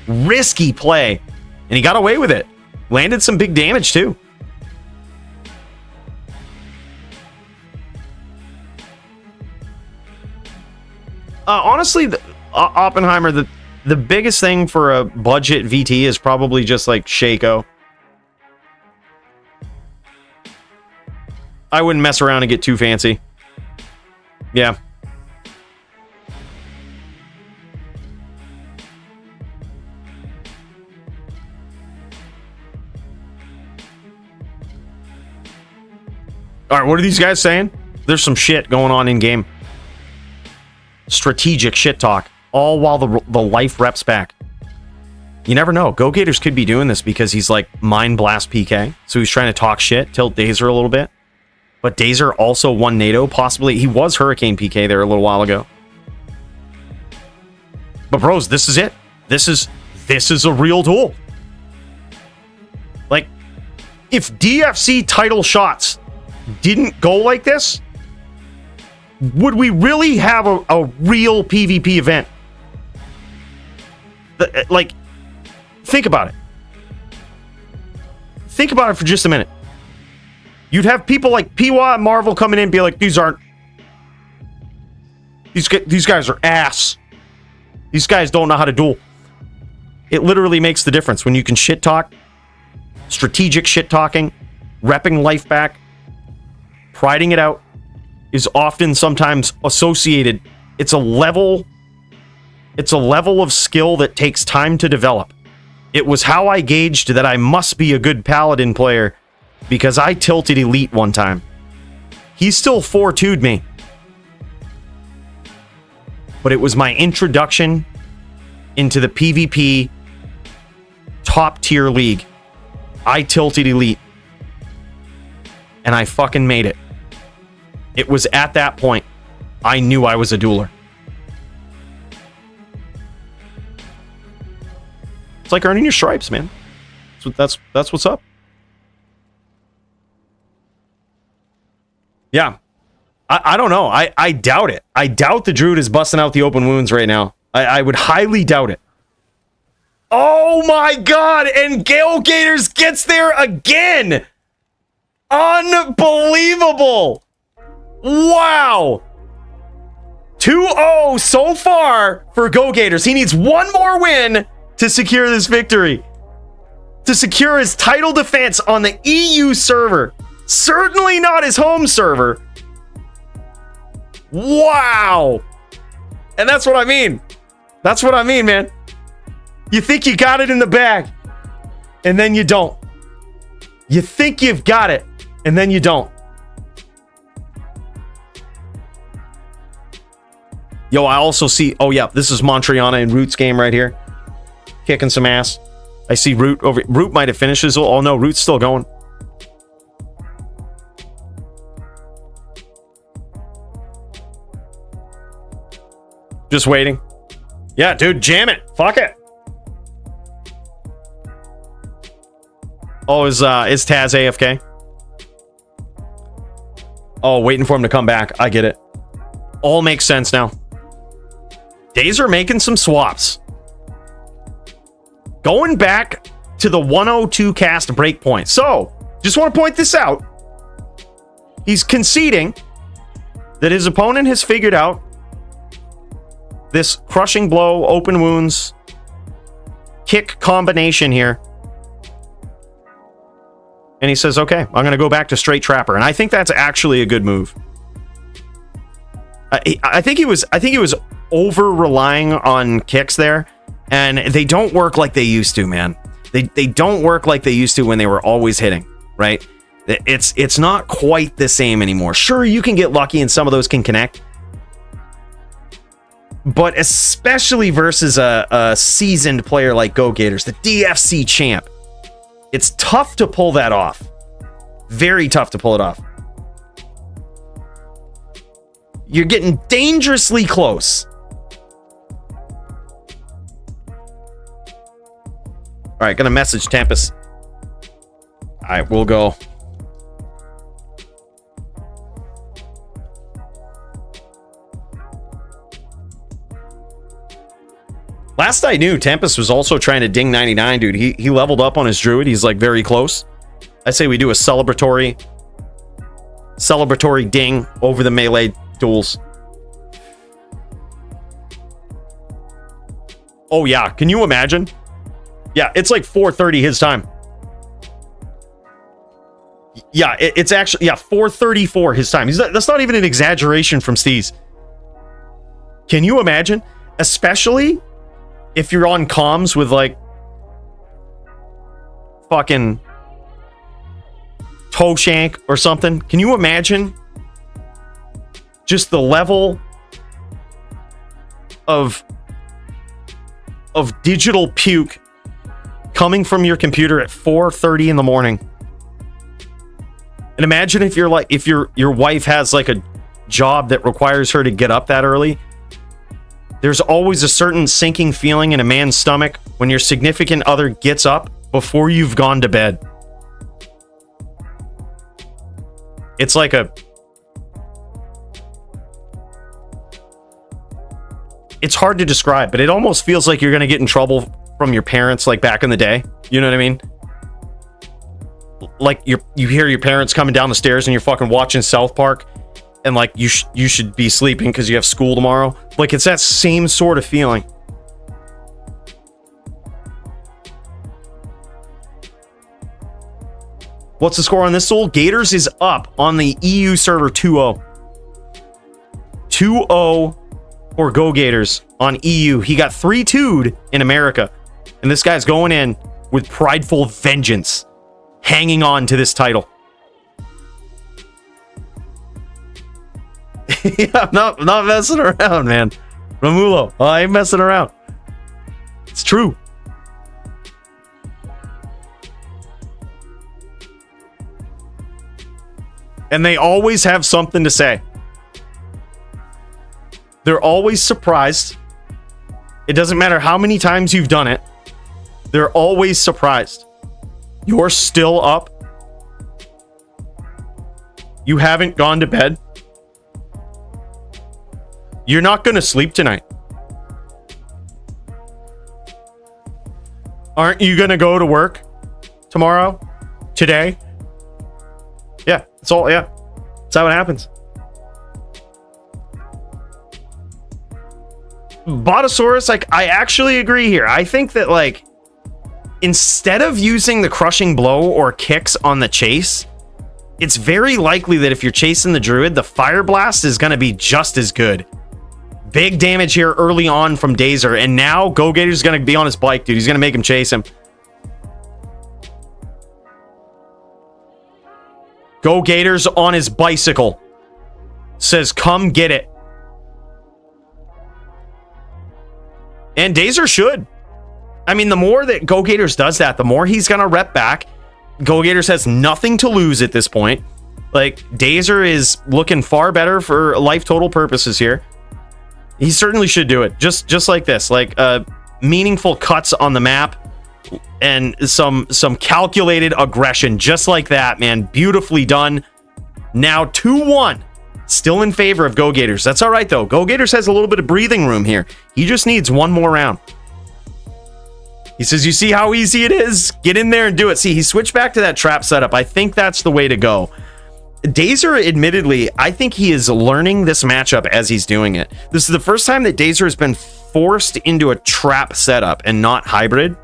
Risky play. And he got away with it. Landed some big damage too. Honestly, Oppenheimer, the biggest thing for a budget VT is probably just like Shaco. I wouldn't mess around and get too fancy. Yeah. All right, what are these guys saying? There's some shit going on in game. Strategic shit talk, all while the life reps back. You never know. Go Gators could be doing this because he's like Mind Blast PK, so he's trying to talk shit, tilt Dazer a little bit. But Dazer also won NATO, possibly. He was Hurricane PK there a little while ago. But bros, this is it. This is a real duel. Like, if DFC title shots didn't go like this, would we really have a real PvP event? Like, think about it. Think about it for just a minute. You'd have people like Piwa and Marvel coming in and be like, these guys are ass. These guys don't know how to duel. It literally makes the difference when you can shit talk, strategic shit talking, repping life back, priding it out is often sometimes associated. It's a level of skill that takes time to develop. It was how I gauged that I must be a good Paladin player because I tilted Elite one time. He still 4-2'd me. But it was my introduction into the PvP top tier league. I tilted Elite. And I fucking made it. It was at that point I knew I was a dueler. It's like earning your stripes, man. That's what's up. Yeah. I don't know. I doubt it. I doubt the Druid is busting out the open wounds right now. I would highly doubt it. Oh my god! And Gale Gators gets there again! Unbelievable! Wow! 2-0 so far for Go Gators. He needs one more win to secure this victory. To secure his title defense on the EU server. Certainly not his home server. Wow! And that's what I mean. That's what I mean, man. You think you got it in the bag, and then you don't. You think you've got it, and then you don't. Yo, I also see... Oh, yeah, this is Montriana and Root's game right here. Kicking some ass. I see Root over... Root might have finished his... Oh, no, Root's still going. Just waiting. Yeah, dude, jam it. Fuck it. Oh, is Taz AFK? Oh, waiting for him to come back. I get it. All makes sense now. Dazer making some swaps. Going back to the 102 cast break point. So, just want to point this out. He's conceding that his opponent has figured out this crushing blow, open wounds, kick combination here. And he says, okay, I'm going to go back to straight trapper. And I think that's actually a good move. I think he was over relying on kicks there, and they don't work like they used to, man. They don't work like they used to when they were always hitting, right? It's not quite the same anymore. Sure, you can get lucky and some of those can connect, but especially versus a seasoned player like Go Gators, the DFC champ, it's tough to pull that off. Very tough to pull it off. You're getting dangerously close. All right, gonna message Tempest. All right, we'll go. Last I knew, Tempest was also trying to ding 99, dude. He leveled up on his druid. He's like very close. I say we do a celebratory ding over the melee duels. Oh yeah, can you imagine? Yeah, it's like 4:30 his time. Yeah, it's actually 4:34 his time. That's not even an exaggeration from Steez. Can you imagine? Especially if you're on comms with like fucking toe shank or something. Can you imagine just the level of digital puke coming from your computer at 4:30 in the morning? And imagine if you're like, if your wife has like a job that requires her to get up that early. There's always a certain sinking feeling in a man's stomach when your significant other gets up before you've gone to bed. It's like it's hard to describe, but it almost feels like you're going to get in trouble from your parents like back in the day. You know what I mean? Like you hear your parents coming down the stairs and you're fucking watching South Park, and like you should be sleeping because you have school tomorrow. Like it's that same sort of feeling. What's the score on this duel? Gators is up on the EU server 2-0. 2-0 for Go Gators on EU. He got 3-2'd in America. And this guy's going in with prideful vengeance, hanging on to this title. Yeah, I'm not messing around, man. Romulo, I ain't messing around. It's true. And they always have something to say. They're always surprised. It doesn't matter how many times you've done it. They're always surprised. You're still up. You haven't gone to bed. You're not going to sleep tonight. Aren't you going to go to work tomorrow? Today? Yeah, it's all, yeah. That's how it happens. Botosaurus, like, I actually agree here. I think that, like, instead of using the crushing blow or kicks on the chase, it's very likely that if you're chasing the druid, the fire blast is going to be just as good. Big damage here early on from Dazer, and now Go Gator's going to be on his bike, dude. He's going to make him chase him. Go Gators on his bicycle. Says, come get it. And Dazer should. I mean, the more that Go Gators does that, the more he's going to rep back. Go Gators has nothing to lose at this point. Like, Dazer is looking far better for life total purposes here. He certainly should do it. Just like this. Like, meaningful cuts on the map. And some calculated aggression. Just like that, man. Beautifully done. Now 2-1. Still in favor of Go Gators. That's all right, though. Go Gators has a little bit of breathing room here. He just needs one more round. He says, you see how easy it is? Get in there and do it. See, he switched back to that trap setup. I think that's the way to go. Dazer, admittedly, I think he is learning this matchup as he's doing it. This is the first time that Dazer has been forced into a trap setup and not hybrid.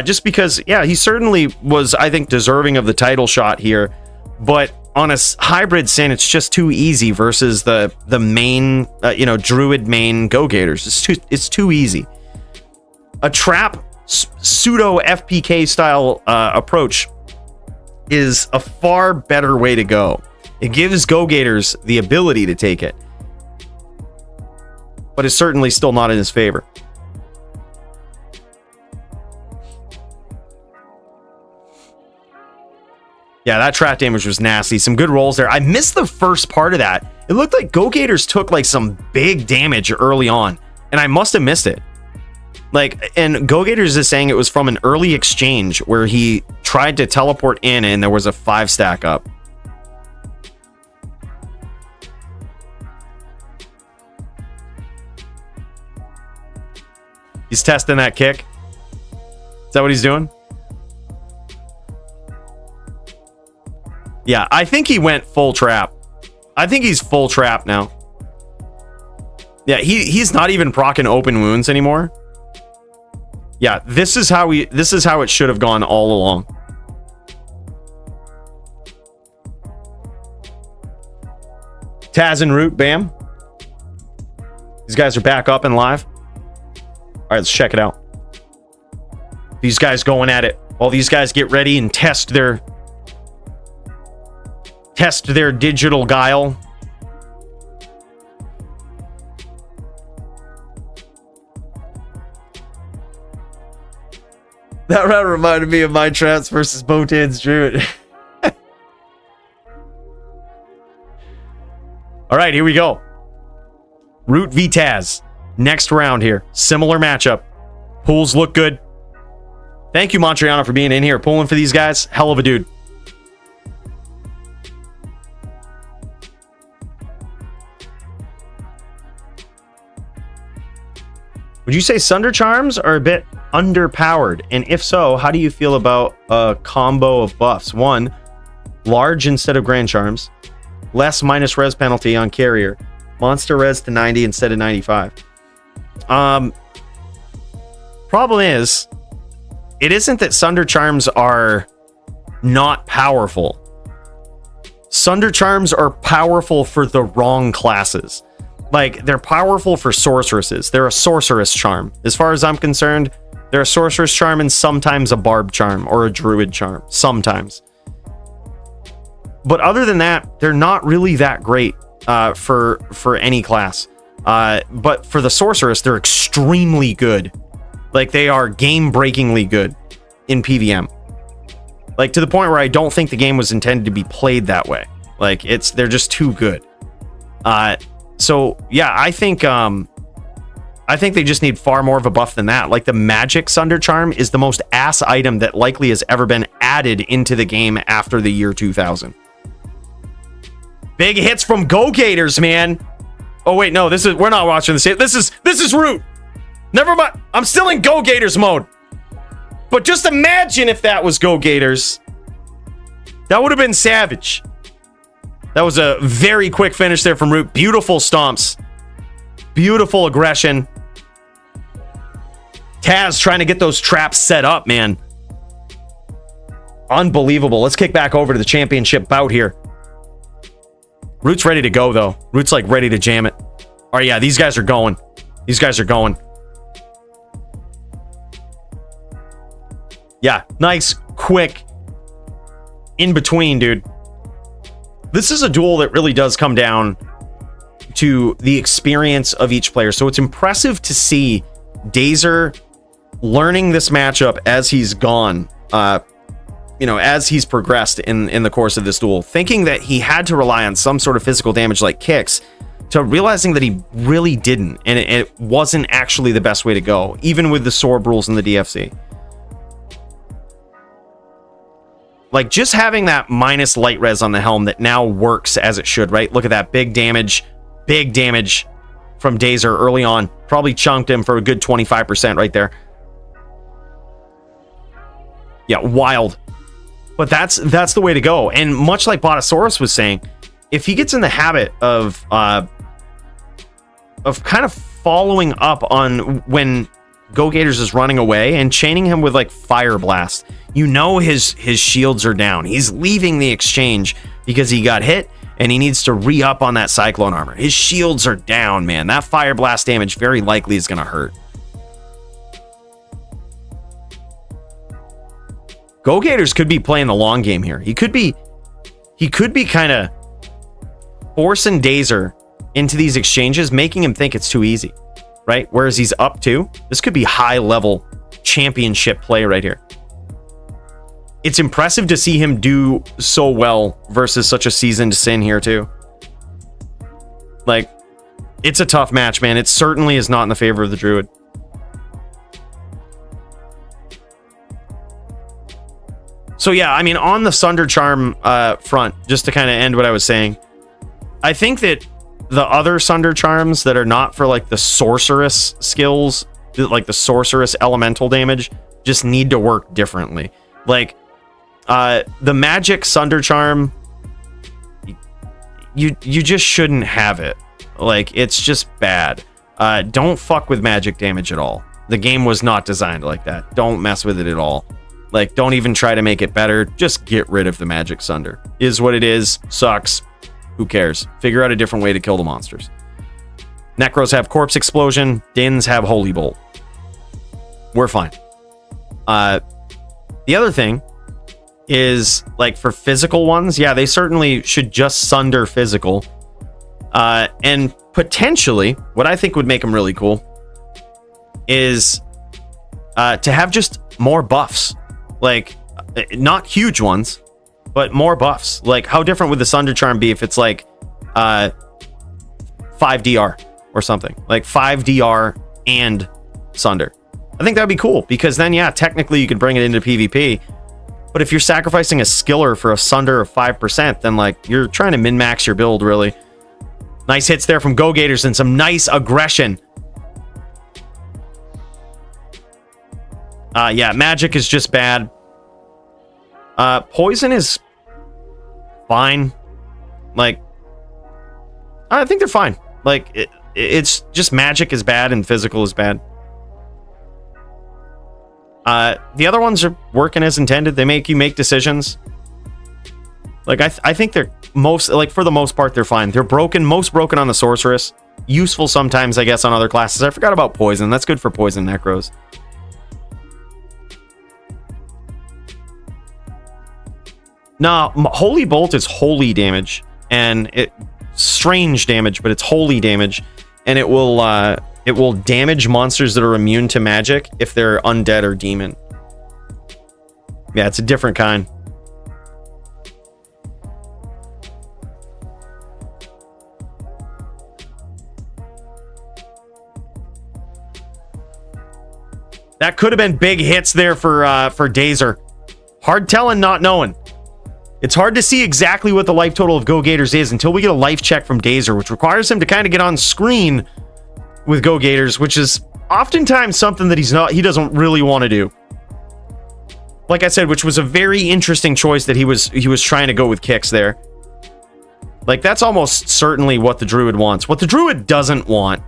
Just because, yeah, he certainly was, I think, deserving of the title shot here. But on a hybrid Sin, it's just too easy versus the main, Druid main Go Gators. It's too easy. A trap pseudo FPK style approach is a far better way to go. It gives Go Gators the ability to take it, but it's certainly still not in his favor. Yeah, that trap damage was nasty. Some good rolls there. I missed the first part of that. It looked like Go Gators took like some big damage early on, and I must have missed it. Like, and Go Gators is saying it was from an early exchange where he tried to teleport in and there was a 5-stack up. He's testing that kick. Is that what he's doing? Yeah, I think he went full trap. I think he's full trap now. Yeah, he's not even proccing open wounds anymore. Yeah, this is how it should have gone all along. Taz and Root, bam. These guys are back up and live. All right, let's check it out. These guys going at it. While these guys get ready and test their digital guile. That round reminded me of my traps versus Botan's Druid. All right, here we go. Root v Taz. Next round here. Similar matchup. Pools look good. Thank you, Montriano, for being in here. Pulling for these guys. Hell of a dude. Would you say Sunder Charms are a bit underpowered? And if so, how do you feel about a combo of buffs? 1, large instead of Grand Charms. Less minus res penalty on carrier. Monster res to 90 instead of 95. Problem is, it isn't that Sunder Charms are not powerful. Sunder Charms are powerful for the wrong classes. Like, they're powerful for sorceresses. They're a sorceress charm. As far as I'm concerned, they're a sorceress charm and sometimes a barb charm or a druid charm. Sometimes. But other than that, they're not really that great for any class. But for the sorceress, they're extremely good. Like, they are game-breakingly good in PVM. Like, to the point where I don't think the game was intended to be played that way. Like, they're just too good. So yeah, I think they just need far more of a buff than that. Like, the Magic Sunder Charm is the most ass item that likely has ever been added into the game after the year 2000. Big hits from Go Gators, man. Oh wait, no, we're not watching this. This is Root. Never mind. I'm still in Go Gators mode. But just imagine if that was Go Gators. That would have been savage. That was a very quick finish there from Root. Beautiful stomps. Beautiful aggression. Taz trying to get those traps set up, man. Unbelievable. Let's kick back over to the championship bout here. Root's ready to go, though. Root's like ready to jam it. All right, yeah, these guys are going. These guys are going. Yeah, nice, quick, in between, dude. This is a duel that really does come down to the experience of each player. So it's impressive to see Dazer learning this matchup as he's gone, as he's progressed in the course of this duel, thinking that he had to rely on some sort of physical damage like kicks, to realizing that he really didn't, and it wasn't actually the best way to go, even with the Sorb rules in the DFC. Like, just having that minus light res on the helm that now works as it should, right? Look at that big damage from Dazer early on. Probably chunked him for a good 25% right there. Yeah, wild. But that's the way to go. And much like Botosaurus was saying, if he gets in the habit of kind of following up on when Go Gators is running away and chaining him with like Fire Blast, you know his shields are down. He's leaving the exchange because he got hit and he needs to re-up on that Cyclone armor. His shields are down, man. That Fire Blast damage very likely is going to hurt. Go Gators could be playing the long game here. He could be kind of forcing Dazer into these exchanges, making him think it's too easy, right? Whereas he's up 2. This could be high level championship play right here. It's impressive to see him do so well versus such a seasoned Sin here too. Like, it's a tough match, man. It certainly is not in the favor of the Druid. So yeah, I mean, on the Sunder Charm front, just to kind of end what I was saying, I think that the other Sunder Charms that are not for like the sorceress skills, like the sorceress elemental damage, just need to work differently. Like the magic Sunder Charm, you just shouldn't have it. Like, it's just bad. Don't fuck with magic damage at all. The game was not designed like that. Don't mess with it at all. Like, don't even try to make it better. Just get rid of the magic Sunder. Is what it is. Sucks. Who cares? Figure out a different way to kill the monsters. Necros have Corpse Explosion. Dins have Holy Bolt. We're fine. The other thing is, like, for physical ones, yeah, they certainly should just Sunder physical. And potentially, what I think would make them really cool is to have just more buffs. Like, not huge ones, but more buffs. Like, how different would the Sunder Charm be if it's like 5 DR or something? Like 5 DR and Sunder. I think that'd be cool, because then, yeah, technically you could bring it into PvP. But if you're sacrificing a skiller for a Sunder of 5%, then, like, you're trying to min-max your build, really. Nice hits there from Go Gators and some nice aggression. Yeah, magic is just bad. Poison is fine. Like, I think they're fine. Like, it's just magic is bad and physical is bad. The other ones are working as intended. They make you make decisions. Like, I think they're for the most part, they're fine. They're broken, most broken on the Sorceress. Useful sometimes, I guess, on other classes. I forgot about Poison. That's good for Poison Necros. Nah, Holy Bolt is holy damage, and strange damage, but it's holy damage, and it will damage monsters that are immune to magic if they're undead or demon. Yeah, it's a different kind. That could have been big hits there for Dazer. Hard telling, not knowing. It's hard to see exactly what the life total of Go Gators is until we get a life check from Dazer, which requires him to kind of get on screen with Go Gators, which is oftentimes something that he doesn't really want to do. Like I said, which was a very interesting choice that he was trying to go with kicks there. Like, that's almost certainly what the Druid wants. What the Druid doesn't want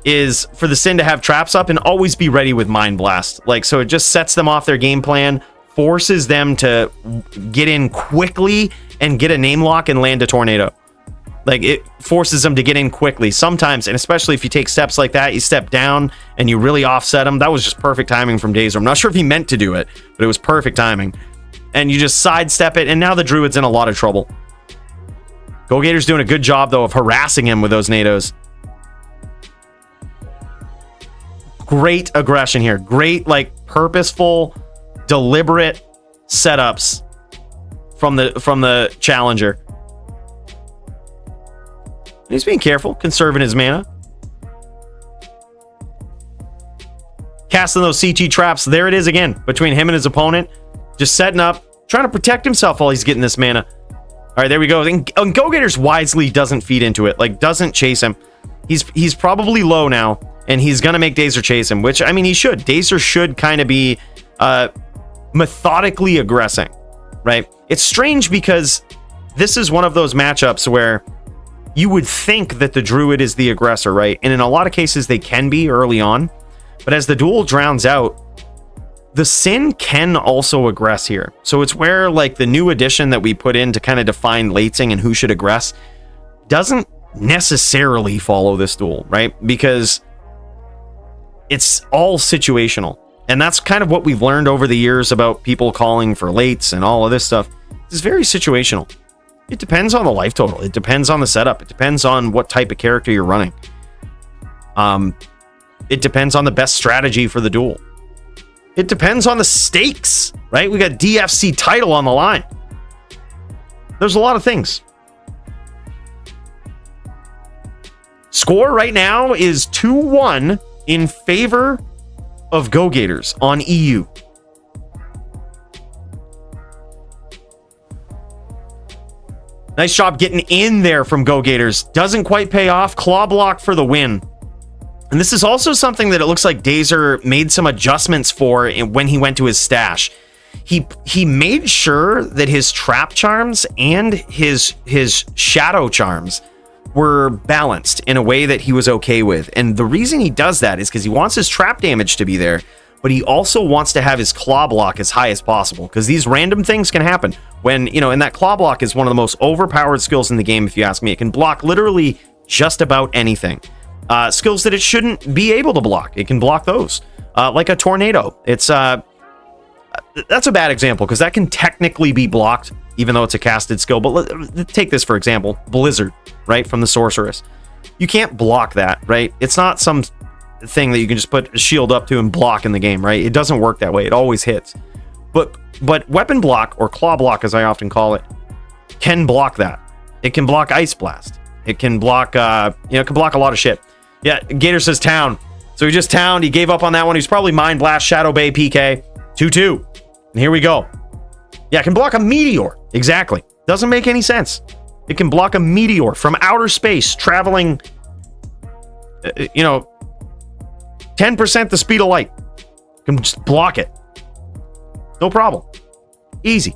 is for the Sin to have traps up and always be ready with Mind Blast. Like, so it just sets them off their game plan, forces them to get in quickly and get a name lock and land a tornado. Like, it forces them to get in quickly sometimes, and especially if you take steps like that, you step down and you really offset them. That was just perfect timing from Dazer. I'm not sure if he meant to do it, but it was perfect timing. And you just sidestep it, and now the Druid's in a lot of trouble. Go Gator's doing a good job, though, of harassing him with those nados. Great aggression here. Great, like, purposeful, deliberate setups from the challenger. He's being careful, conserving his mana. Casting those CT traps. There it is again, between him and his opponent. Just setting up, trying to protect himself while he's getting this mana. All right, there we go. And Go Gators wisely doesn't feed into it, like, doesn't chase him. He's probably low now, and he's gonna make Dazer chase him, which, I mean, he should. Dazer should kind of be methodically aggressing, right? It's strange because this is one of those matchups where you would think that the druid is the aggressor, right? And in a lot of cases, they can be early on. But as the duel drowns out, the Sin can also aggress here. So it's where like the new addition that we put in to kind of define lating and who should aggress doesn't necessarily follow this duel, right? Because it's all situational. And that's kind of what we've learned over the years about people calling for lates and all of this stuff. It's very situational. It depends on the life total. It depends on the setup. It depends on what type of character you're running. It depends on the best strategy for the duel. It depends on the stakes, right? We got DFC title on the line. There's a lot of things. Score right now is 2-1 in favor of Go Gators on EU. Nice job getting in there from Go Gators. Doesn't quite pay off. Claw block for the win. And this is also something that it looks like Dazer made some adjustments for when he went to his stash. He made sure that his trap charms and his shadow charms were balanced in a way that he was okay with. And the reason he does that is because he wants his trap damage to be there, but he also wants to have his claw block as high as possible, because these random things can happen when, you know, and that claw block is one of the most overpowered skills in the game, if you ask me. It can block literally just about anything. Skills that it shouldn't be able to block, it can block those. Like a tornado. It's that's a bad example, because that can technically be blocked, even though it's a casted skill. But take this for example, Blizzard, right, from the Sorceress. You can't block that, right? It's not some thing that you can just put a shield up to and block in the game, right? It doesn't work that way. It always hits. But weapon block, or claw block as I often call it, can block that. It can block Ice Blast. It can block it can block a lot of shit. Yeah, Gator says town. So he just towned. He gave up on that one. He's probably Mind Blast, Shadow Bay, PK. 2-2. And here we go. Yeah, it can block a meteor. Exactly. Doesn't make any sense. It can block a meteor from outer space, traveling, 10% the speed of light. You can just block it. No problem. Easy.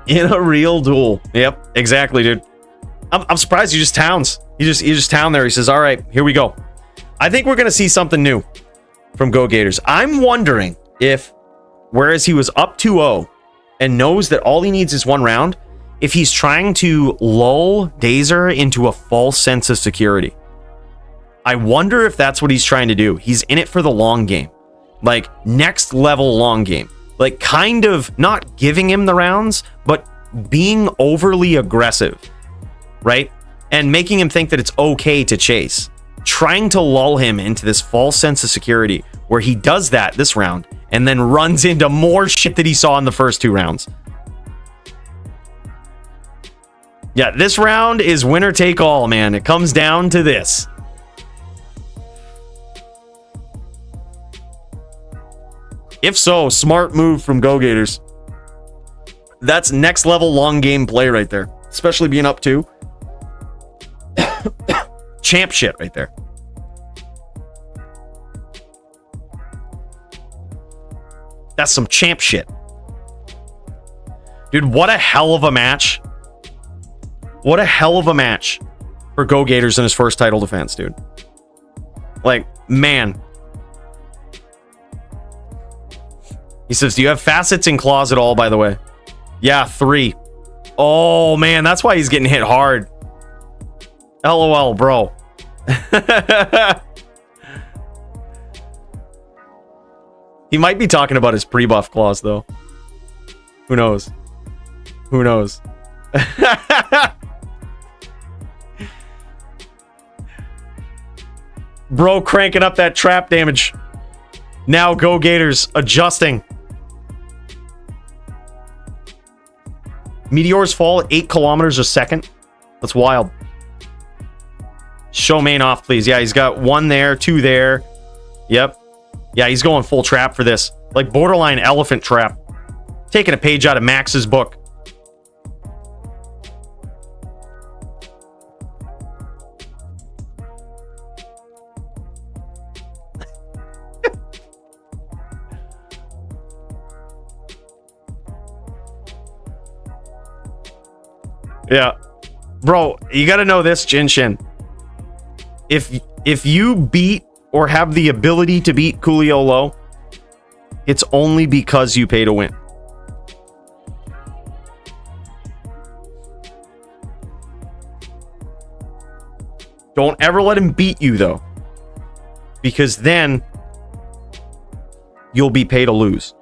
In a real duel. Yep, exactly, dude. I'm surprised he just towns. He just town there. He says, all right, here we go. I think we're going to see something new from Go Gators. I'm wondering if, whereas he was up 2-0 and knows that all he needs is one round, if he's trying to lull Dazer into a false sense of security. I wonder if that's what he's trying to do. He's in it for the long game. Like, next level long game. Like, kind of not giving him the rounds, but being overly aggressive, right? And making him think that it's okay to chase. Trying to lull him into this false sense of security where he does that this round and then runs into more shit that he saw in the first two rounds. Yeah, this round is winner take all, man. It comes down to this. If so, smart move from Go Gators. That's next level long game play right there. Especially being up 2. Champ shit right there. That's some champ shit. Dude, what a hell of a match. What a hell of a match for Go Gators in his first title defense, dude. Like, man. He says, do you have facets and claws at all, by the way? Yeah, 3. Oh, man, that's why he's getting hit hard. LOL, bro. He might be talking about his pre-buff claws, though. Who knows? Who knows? Bro cranking up that trap damage. Now Go Gators adjusting. Meteors fall at 8 kilometers a second. That's wild. Show main off, please. Yeah, he's got 1 there, 2 there. Yep. Yeah, he's going full trap for this. Like borderline elephant trap. Taking a page out of Max's book. Yeah. Bro, you got to know this, Jinshin. If you beat or have the ability to beat Coolio Low, it's only because you pay to win. Don't ever let him beat you, though, because then you'll be paid to lose.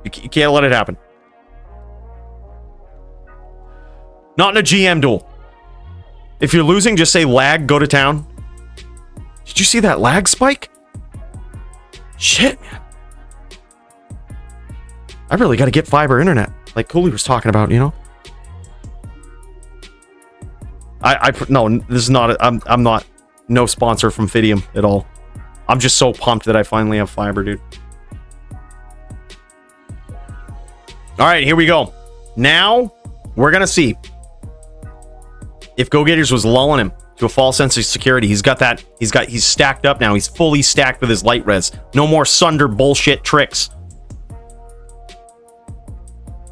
You can't let it happen. Not in a GM duel. If you're losing, just say lag, go to town. Did you see that lag spike? Shit, man. I really got to get fiber internet, like Cooley was talking about, you know? No, this is not, I'm not, no sponsor from Fidium at all. I'm just so pumped that I finally have fiber, dude. All right, here we go. Now, we're going to see if Go Gators was lulling him to a false sense of security. He's stacked up now. He's fully stacked with his light res. No more Sunder bullshit tricks.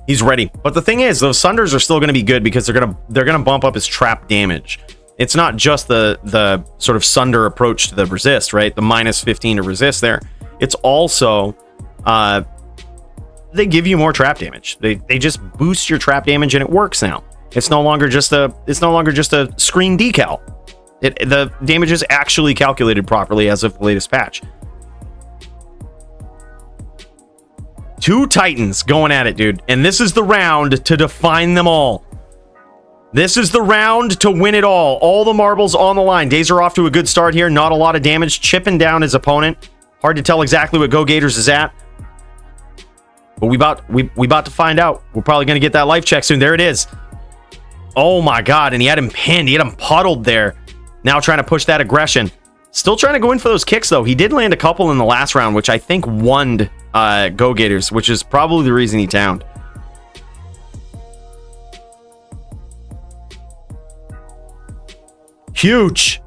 He's ready. But the thing is, those Sunders are still going to be good because they're going to bump up his trap damage. It's not just the sort of Sunder approach to the resist, right? The minus 15 to resist there. It's also they give you more trap damage. They just boost your trap damage and it works now. It's no longer just a screen decal. The damage is actually calculated properly as of the latest patch. Two Titans going at it, dude. And this is the round to define them all. This is the round to win it all. All the marbles on the line. Days are off to a good start here. Not a lot of damage. Chipping down his opponent. Hard to tell exactly what Go Gators is at. But we about to find out. We're probably going to get that life check soon. There it is. Oh my god. And he had him pinned. He had him puddled there. Now trying to push that aggression. Still trying to go in for those kicks, though. He did land a couple in the last round, which I think won Go Gators, which is probably the reason he towned. Huge.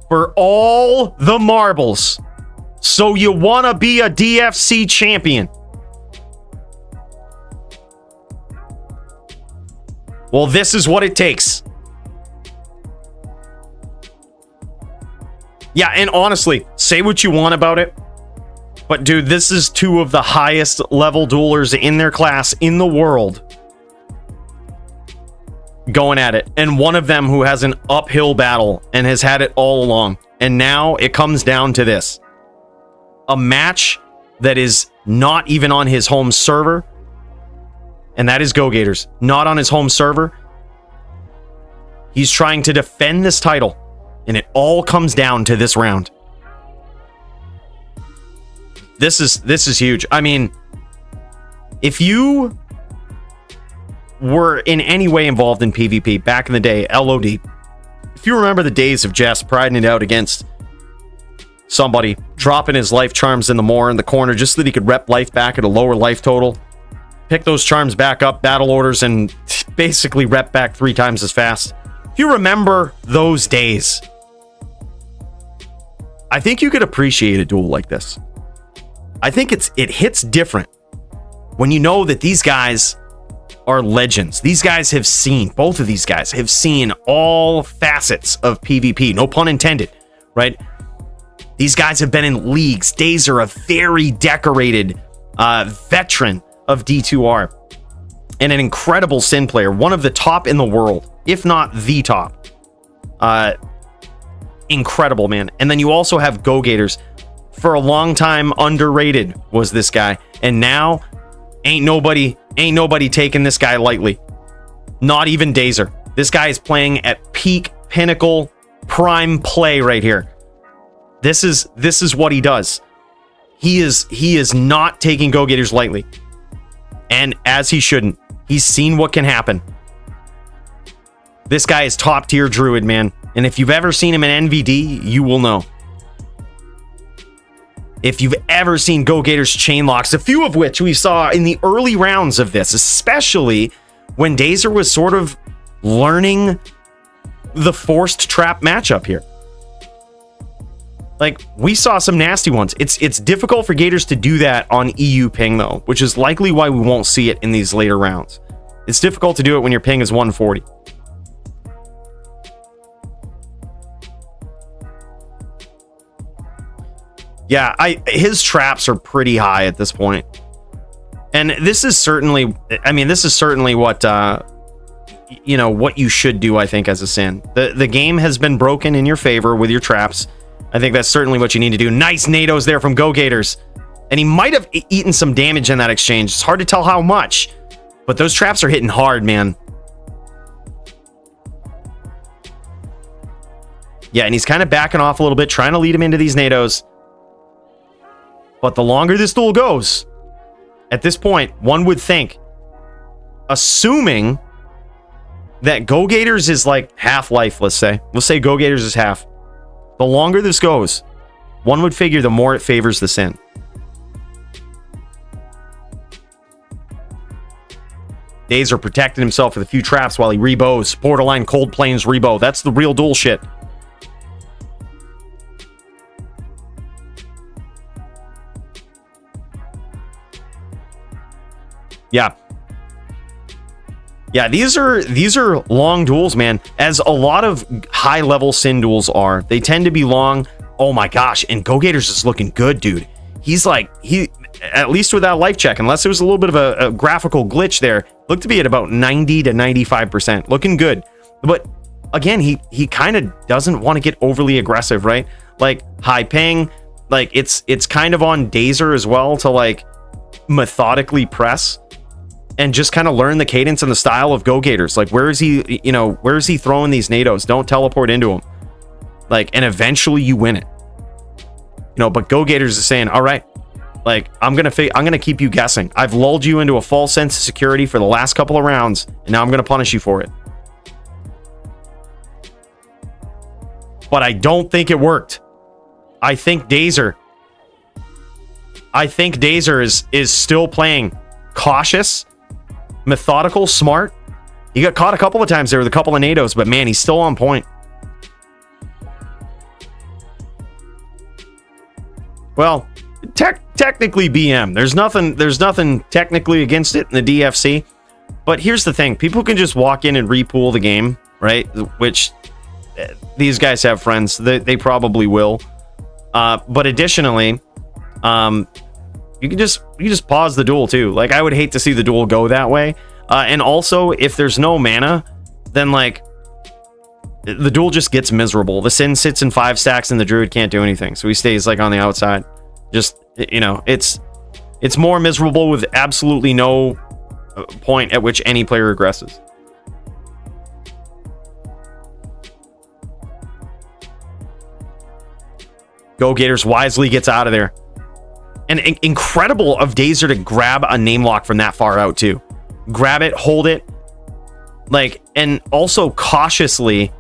For all the marbles. So you want to be a DFC champion. Well, this is what it takes. Yeah, and honestly, say what you want about it. But dude, this is two of the highest level duelers in their class in the world going at it. And one of them who has an uphill battle and has had it all along. And now it comes down to this. A match that is not even on his home server. And that is Go Gators. Not on his home server. He's trying to defend this title. And it all comes down to this round. This is huge. I mean, if you were in any way involved in PvP back in the day, LOD, if you remember the days of Jess priding it out against somebody, dropping his life charms in the moor in the corner just so that he could rep life back at a lower life total, pick those charms back up, battle orders, and basically rep back 3 times as fast. If you remember those days, I think you could appreciate a duel like this. I think it hits different when you know that these guys are legends. These guys have seen, both of these guys have seen all facets of PvP, no pun intended, right? These guys have been in leagues. Days are a very decorated veteran of D2R and an incredible Sin player, one of the top in the world, if not the top. Incredible, man. And then you also have Go Gators. For a long time, underrated was this guy, and now ain't nobody taking this guy lightly. Not even Dazer. This guy is playing at peak, pinnacle, prime play right here. This is what he does. He is not taking Go Gators lightly. And as he shouldn't. He's seen what can happen. This guy is top tier druid, man. And if you've ever seen him in NVD, you will know. If you've ever seen Go Gators chain locks, a few of which we saw in the early rounds of this, especially when Dazer was sort of learning the forced trap matchup here. Like, we saw some nasty ones. It's difficult for Gators to do that on EU ping, though, which is likely why we won't see it in these later rounds. It's difficult to do it when your ping is 140. Yeah, his traps are pretty high at this point. And this is certainly, I mean, this is certainly what, you know, what you should do, I think, as a Sin. The game has been broken in your favor with your traps. I think that's certainly what you need to do. Nice NATOs there from Go Gators. And he might have eaten some damage in that exchange. It's hard to tell how much. But those traps are hitting hard, man. Yeah, and he's kind of backing off a little bit, trying to lead him into these NATOs. But the longer this duel goes, at this point, one would think, assuming that Go Gators is like half life, let's say. We'll say Go Gators is half. The longer this goes, one would figure the more it favors the Sin. Dazer protecting himself with a few traps while he rebows. Borderline Cold Plains rebow. That's the real duel shit. Yeah. Yeah, these are long duels, man. As a lot of high-level Sin duels are. They tend to be long. Oh my gosh, and Go Gators is looking good, dude. He's like, at least without life check, unless there was a little bit of a graphical glitch there, looked to be at about 90 to 95%. Looking good. But again, he kind of doesn't want to get overly aggressive, right? Like, high ping, like it's kind of on Dazer as well to like methodically press and just kind of learn the cadence and the style of Go Gators. Like, where is he, you know, where is he throwing these NATOs? Don't teleport into him. Like, and eventually you win it. You know, but Go Gators is saying, all right, like, I'm gonna keep you guessing. I've lulled you into a false sense of security for the last couple of rounds, and now I'm gonna punish you for it. But I don't think it worked. I think Dazer is still playing cautious, methodical, smart. He got caught a couple of times there with a couple of NATOs, but man, he's still on point. Well, technically BM. There's nothing technically against it in the DFC. But here's the thing. People can just walk in and repool the game, right? Which these guys have friends. They probably will. But additionally, you can just pause the duel too. Like, I would hate to see the duel go that way. And also, if there's no mana, then like the duel just gets miserable. The Sin sits in 5 stacks and the Druid can't do anything, so he stays like on the outside. Just, you know, it's more miserable with absolutely no point at which any player regresses. Go Gators wisely gets out of there. And incredible of Dazer to grab a name lock from that far out too. Grab it, hold it, like, and also cautiously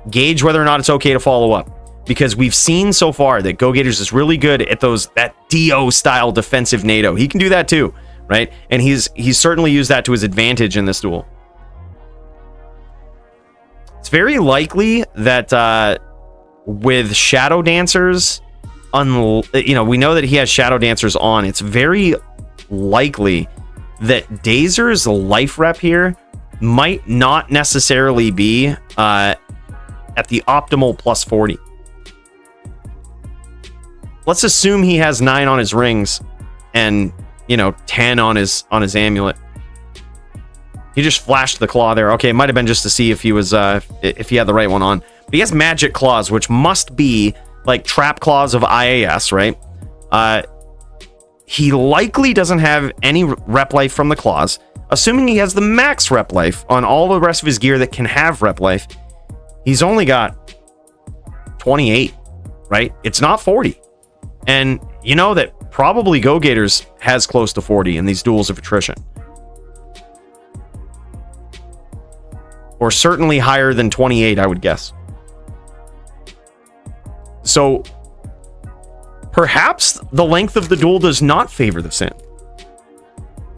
gauge whether or not it's okay to follow up. Because we've seen so far that Go Gators is really good at that DO style defensive NATO. He can do that too, right? And he's certainly used that to his advantage in this duel. It's very likely that with Shadow Dancers, you know, we know that he has Shadow Dancers on. It's very likely that Dazer's life rep here might not necessarily be at the optimal plus 40. Let's assume he has 9 on his rings and, you know, 10 on his amulet. He just flashed the claw there. Okay, it might have been just to see if he was if he had the right one on. But he has magic claws, which must be like trap claws of IAS, right? He likely doesn't have any rep life from the claws. Assuming he has the max rep life on all the rest of his gear that can have rep life, he's only got 28, right? It's not 40. And you know that probably Go Gators has close to 40 in these duels of attrition. Or certainly higher than 28, I would guess. So perhaps the length of the duel does not favor the Sin.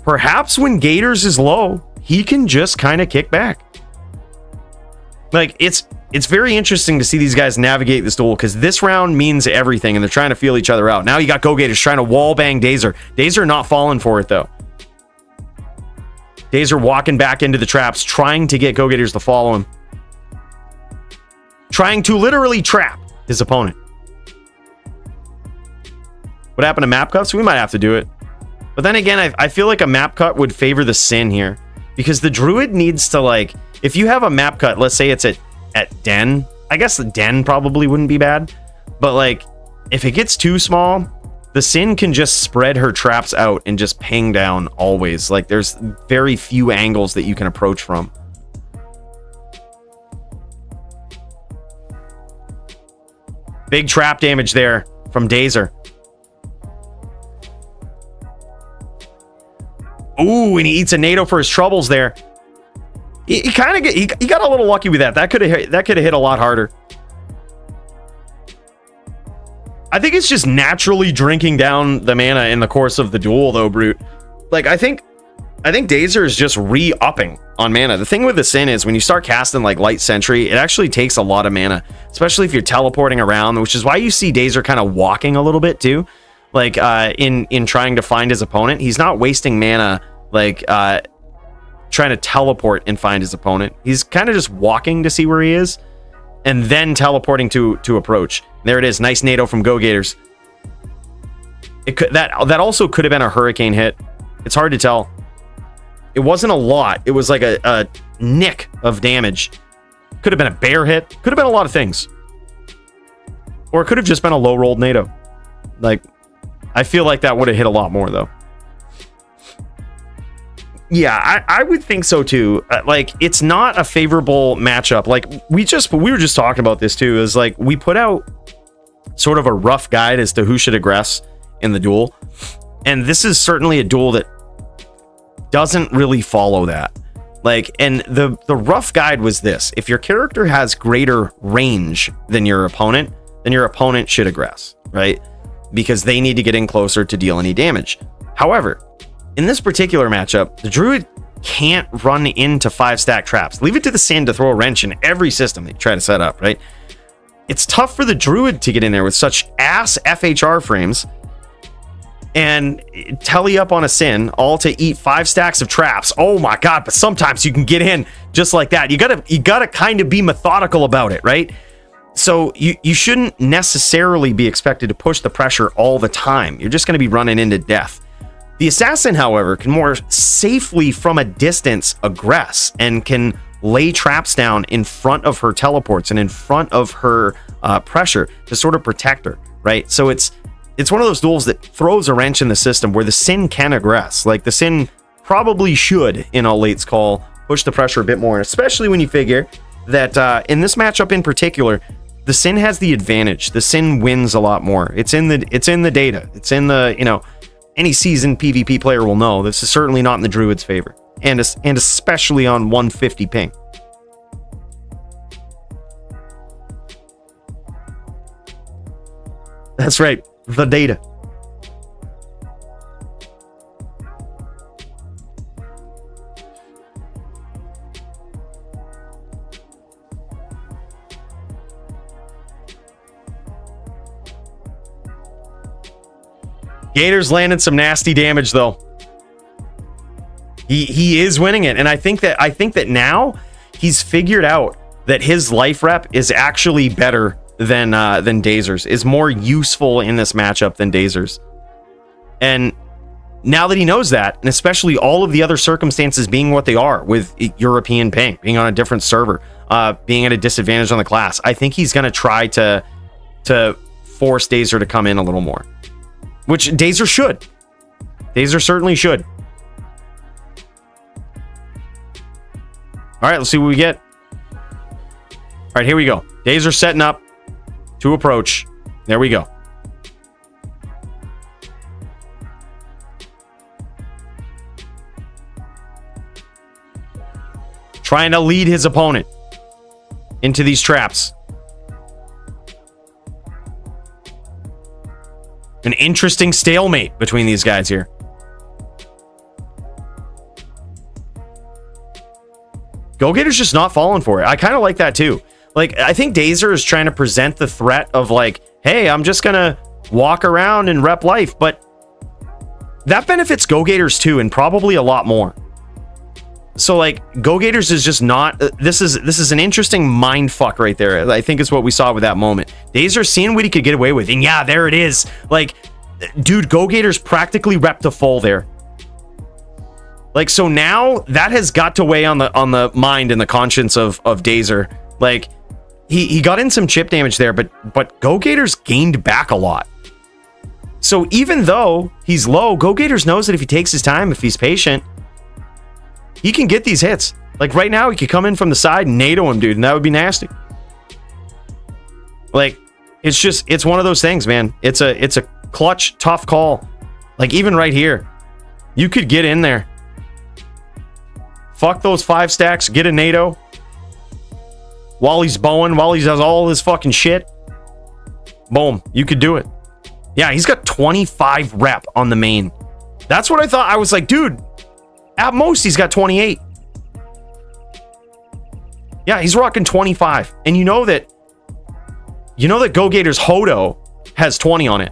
Perhaps when Gators is low, he can just kind of kick back. Like, it's very interesting to see these guys navigate this duel, because this round means everything, and they're trying to feel each other out. Now you got Go Gators trying to wall bang Dazer. Dazer not falling for it, though. Dazer walking back into the traps, trying to get Go Gators to follow him. Trying to literally trap his opponent. What happened to map cuts? We might have to do it. But then again, I feel like a map cut would favor the Sin here, because the Druid needs to, like, if you have a map cut, let's say it's at Den, I guess the Den probably wouldn't be bad, but like, if it gets too small, the Sin can just spread her traps out and just ping down always. Like, there's very few angles that you can approach from. Big trap damage there from Dazer. Ooh, and he eats a NATO for his troubles there. He kind of he got a little lucky with that. That could have hit a lot harder. I think it's just naturally drinking down the mana in the course of the duel, though, Brute. Like, I think Dazer is just re-upping on mana. The thing with the Sin is when you start casting like Light Sentry, it actually takes a lot of mana, especially if you're teleporting around, which is why you see Dazer kind of walking a little bit too. Like, in trying to find his opponent, he's not wasting mana, like, trying to teleport and find his opponent. He's kind of just walking to see where he is, and then teleporting to approach. There it is, nice NATO from Go Gators. It could, that also could have been a Hurricane hit. It's hard to tell. It wasn't a lot. It was like a nick of damage. Could have been a bear hit. Could have been a lot of things. Or it could have just been a low rolled NATO. Like, I feel like that would have hit a lot more, though. Yeah, I would think so too. Like, it's not a favorable matchup. Like, we were just talking about this too. Is like, we put out sort of a rough guide as to who should aggress in the duel, and this is certainly a duel that doesn't really follow that. Like, and the rough guide was this: if your character has greater range than your opponent, then your opponent should aggress, right? Because they need to get in closer to deal any damage. However, in this particular matchup, the Druid can't run into 5-stack traps. Leave it to the Sin to throw a wrench in every system that you try to set up, right? It's tough for the Druid to get in there with such ass FHR frames and telly up on a Sin, all to eat 5 stacks of traps. Oh my god, but sometimes you can get in just like that. You gotta kind of be methodical about it, right? So you shouldn't necessarily be expected to push the pressure all the time. You're just going to be running into death. The Assassin, however, can more safely from a distance aggress and can lay traps down in front of her teleports and in front of her pressure to sort of protect her, right? So it's one of those duels that throws a wrench in the system where the Sin can aggress. Like, the Sin probably should, in a late's call, push the pressure a bit more, especially when you figure that in this matchup in particular, the Sin has the advantage. The Sin wins a lot more. It's in the data. It's in the, you know, any seasoned PvP player will know this is certainly not in the Druid's favor, and especially on 150 ping. That's right, the data. Gators landed some nasty damage, though. He is winning it, and I think that now he's figured out that his life rep is actually better than Dazer's. Is more useful in this matchup than Dazer's. And now that he knows that, and especially all of the other circumstances being what they are, with European ping, being on a different server, being at a disadvantage on the class, I think he's going to try to force Dazer to come in a little more. Which Dazer should. Dazer certainly should. All right, let's see what we get. All right, here we go. Dazer setting up to approach. There we go. trying to lead his opponent into these traps. An interesting stalemate between these guys here. Go-Gator's just not falling for it. I kind of like that too. Like, I think Dazer is trying to present the threat of like, hey, I'm just gonna walk around and rep life, but that benefits Go-Gators too, and probably a lot more. So like, Go-Gators is just not, this is an interesting mind fuck right there. I think is what we saw with that moment. Dazer seeing what he could get away with, and yeah, there it is. Like, dude, Go-Gators practically repped to full there. Like, so now that has got to weigh on the mind and the conscience of Dazer. Like, he got in some chip damage there, but Go-Gators gained back a lot. So even though he's low, Go-Gators knows that if he takes his time, if he's patient, he can get these hits. Like right now, he could come in from the side and NATO him, dude, and that would be nasty. Like, it's one of those things, man. It's a clutch, tough call. Like even right here, you could get in there. Fuck those 5 stacks, get a NATO. While he's bowing, while he does all this fucking shit. Boom, you could do it. Yeah, he's got 25 rep on the main. That's what I thought. I was like, dude, at most he's got 28. Yeah, he's rocking 25. And you know that Go-Gator's Hodo has 20 on it.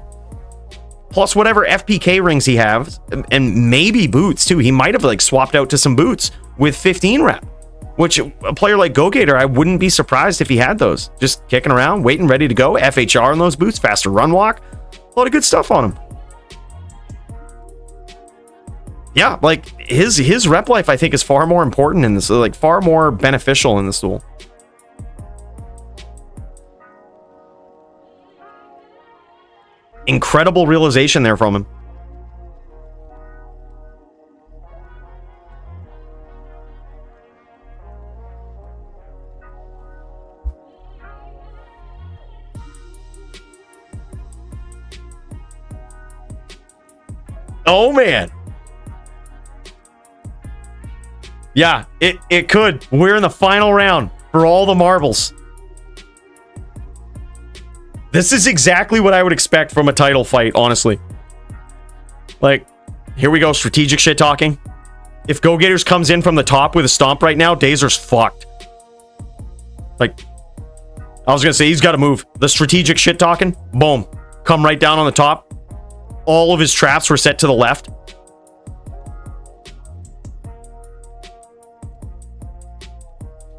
Plus whatever FPK rings he has, and maybe boots too. He might have like swapped out to some boots with 15 rep, which a player like Go-Gator, I wouldn't be surprised if he had those. Just kicking around, waiting, ready to go. FHR on those boots, faster run walk. A lot of good stuff on him. Yeah, like his rep life, I think, is far more important in this, like far more beneficial in this duel. Incredible realization there from him. Oh man. Yeah, it could. We're in the final round for all the marbles. This is exactly what I would expect from a title fight, honestly. Like, here we go, strategic shit talking. If Go-Gators comes in from the top with a stomp right now, Dazer's fucked. Like, I was gonna say, he's got to move. The strategic shit talking, boom. Come right down on the top. All of his traps were set to the left.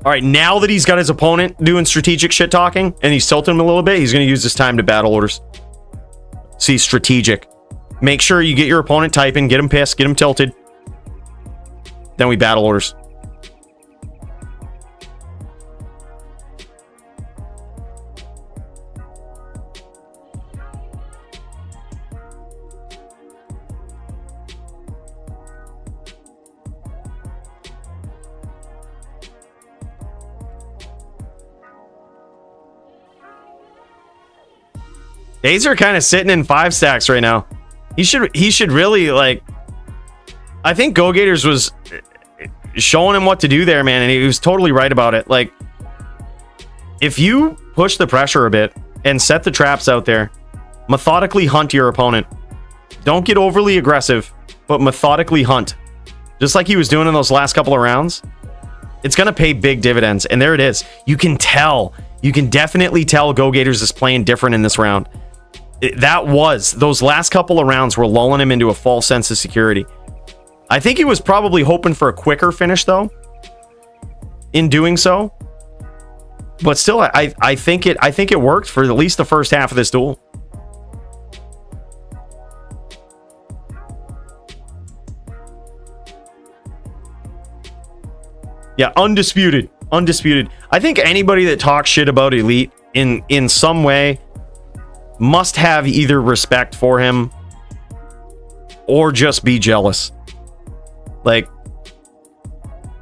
All right, now that he's got his opponent doing strategic shit talking and he's tilting him a little bit, he's going to use this time to battle orders. See, strategic. Make sure you get your opponent typing, get him pissed, get him tilted. Then we battle orders. Dazer kind of sitting in 5 stacks right now. He should really, like, I think Go-Gators was showing him what to do there, man, and he was totally right about it. Like, if you push the pressure a bit and set the traps out there, methodically hunt your opponent. Don't get overly aggressive, but methodically hunt. Just like he was doing in those last couple of rounds. It's going to pay big dividends, and there it is. You can tell. You can definitely tell Go-Gators is playing different in this round. Those last couple of rounds were lulling him into a false sense of security. I think he was probably hoping for a quicker finish, though, in doing so. But still, I think it worked for at least the first half of this duel. Yeah, undisputed. I think anybody that talks shit about Elite in some way must have either respect for him or just be jealous. Like,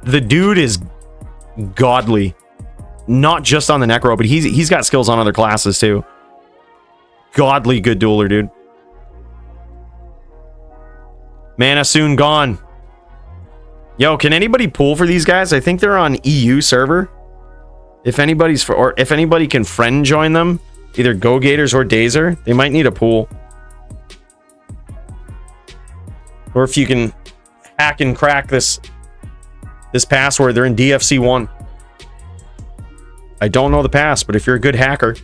the dude is godly, not just on the Necro, but he's got skills on other classes too. Godly good dueler, dude. Mana soon gone. Yo, can anybody pool for these guys? I think they're on EU server. If anybody's or if anybody can friend join them, either Go Gators or Dazer, they might need a pool. Or if you can hack and crack this password, they're in DFC 1. I don't know the pass, but if you're a good hacker.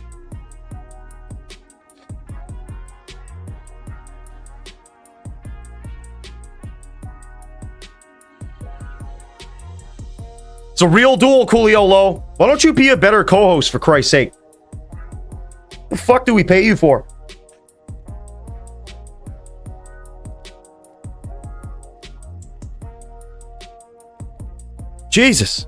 It's a real duel, Coolio Low. Why don't you be a better co-host, for Christ's sake? What the fuck do we pay you for? Jesus.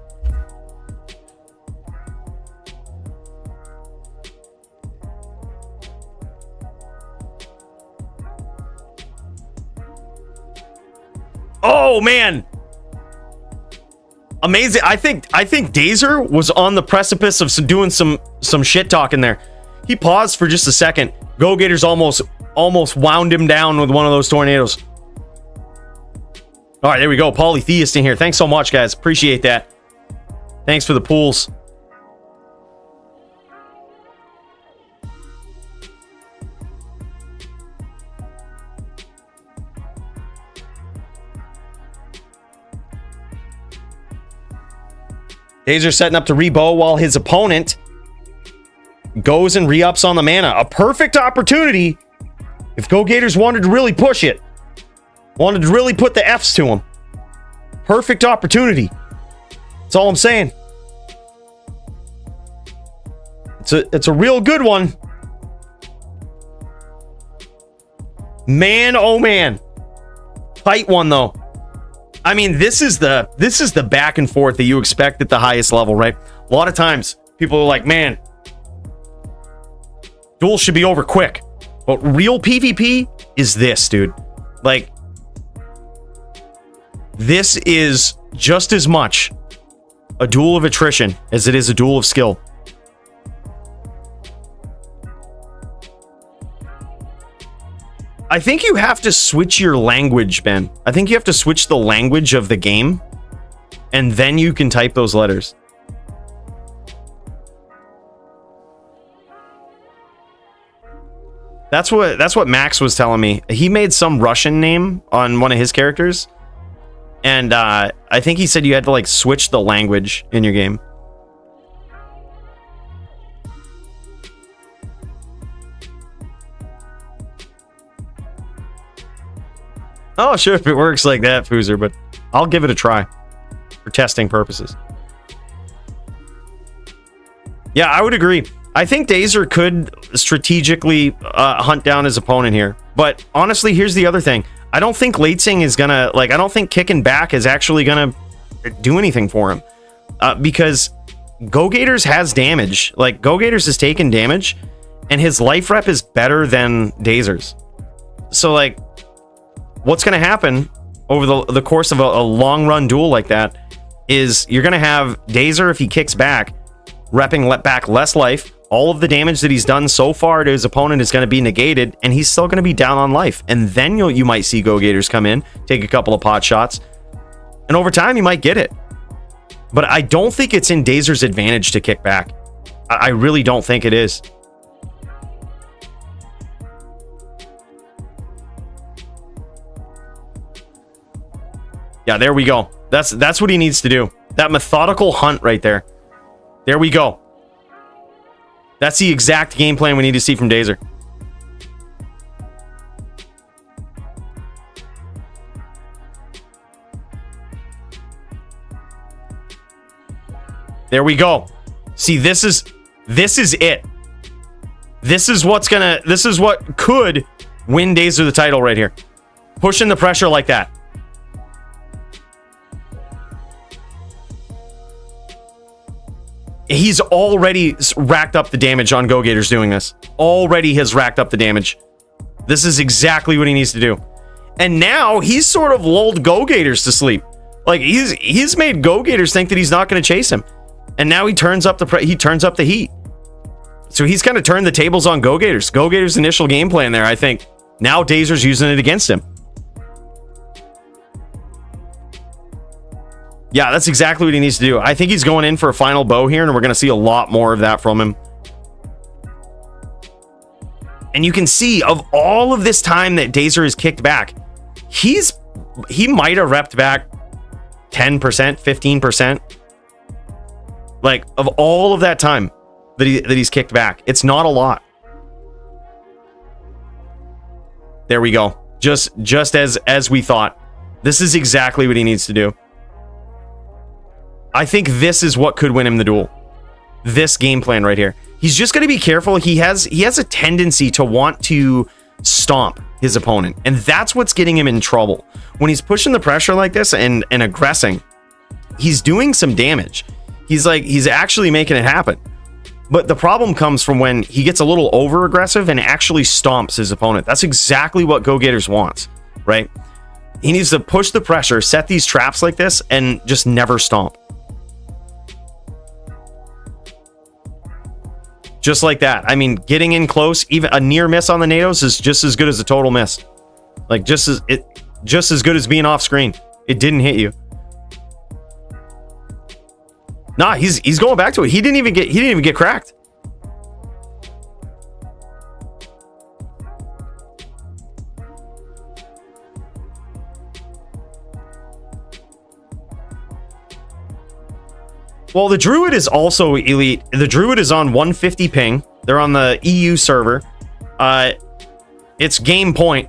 Oh man. Amazing. I think Dazer was on the precipice of doing some shit talking there. He paused for just a second. Go Gators almost wound him down with one of those tornadoes. All right, there we go. Polytheist in here. Thanks so much, guys. Appreciate that. Thanks for the pools. Dazer setting up to rebow while his opponent goes and re-ups on the mana. A perfect opportunity if Go Gators wanted to really push it. Wanted to really put the F's to him. Perfect opportunity. That's all I'm saying. It's a real good one. Man, oh man. Tight one though. I mean, this is the back and forth that you expect at the highest level, right? A lot of times people are like, man, duels should be over quick. But real PvP is this, dude. Like, this is just as much a duel of attrition as it is a duel of skill. I think you have to switch your language, Ben. I think you have to switch the language of the game, and then you can type those letters. That's what Max was telling me. He made some Russian name on one of his characters, and I think he said you had to like switch the language in your game. Oh, sure, if it works like that, Foozer, but I'll give it a try for testing purposes. Yeah, I would agree. I think Dazer could strategically hunt down his opponent here. But honestly, here's the other thing. I don't think Leitzing is gonna, I don't think kicking back is actually gonna do anything for him. Because Go Gators has damage. Like, Go Gators has taken damage, and his life rep is better than Dazer's. So, like, what's going to happen over the course of a long run duel like that is you're going to have Dazer, if he kicks back, repping back less life. All of the damage that he's done so far to his opponent is going to be negated, and he's still going to be down on life. And then you might see Go Gators come in, take a couple of pot shots, and over time you might get it. But I don't think it's in Dazer's advantage to kick back. I really don't think it is. Yeah, there we go. That's what he needs to do. That methodical hunt right there. There we go. That's the exact game plan we need to see from Dazer. There we go. See, this is it. This is what could win Dazer the title right here. Pushing the pressure like that. He's already racked up the damage on Go Gators doing this. Already has racked up the damage. This is exactly what he needs to do. And now he's sort of lulled Go Gators to sleep. Like, he's made Go Gators think that he's not going to chase him. And now he turns up the heat. So he's kind of turned the tables on Go Gators. Go Gators' initial game plan there, I think. Now Dazer's using it against him. Yeah, that's exactly what he needs to do. I think he's going in for a final bow here, and we're going to see a lot more of that from him. And you can see, of all of this time that Dazer has kicked back, he might have repped back 10%, 15%. Like, of all of that time that he's kicked back, it's not a lot. There we go. Just as we thought. This is exactly what he needs to do. I think this is what could win him the duel. This game plan right here. He's just going to be careful. He has a tendency to want to stomp his opponent, and that's what's getting him in trouble. When he's pushing the pressure like this and aggressing, he's doing some damage. He's actually making it happen. But the problem comes from when he gets a little over aggressive and actually stomps his opponent. That's exactly what Go Gators wants, right? He needs to push the pressure, set these traps like this, and just never stomp. Just like that. I mean, getting in close, even a near miss on the NATOs is just as good as a total miss. Like, just as good as being off screen. It didn't hit you. Nah, he's going back to it. He didn't even get cracked. Well, the Druid is also elite. The Druid is on 150 ping. They're on the EU server. It's game point.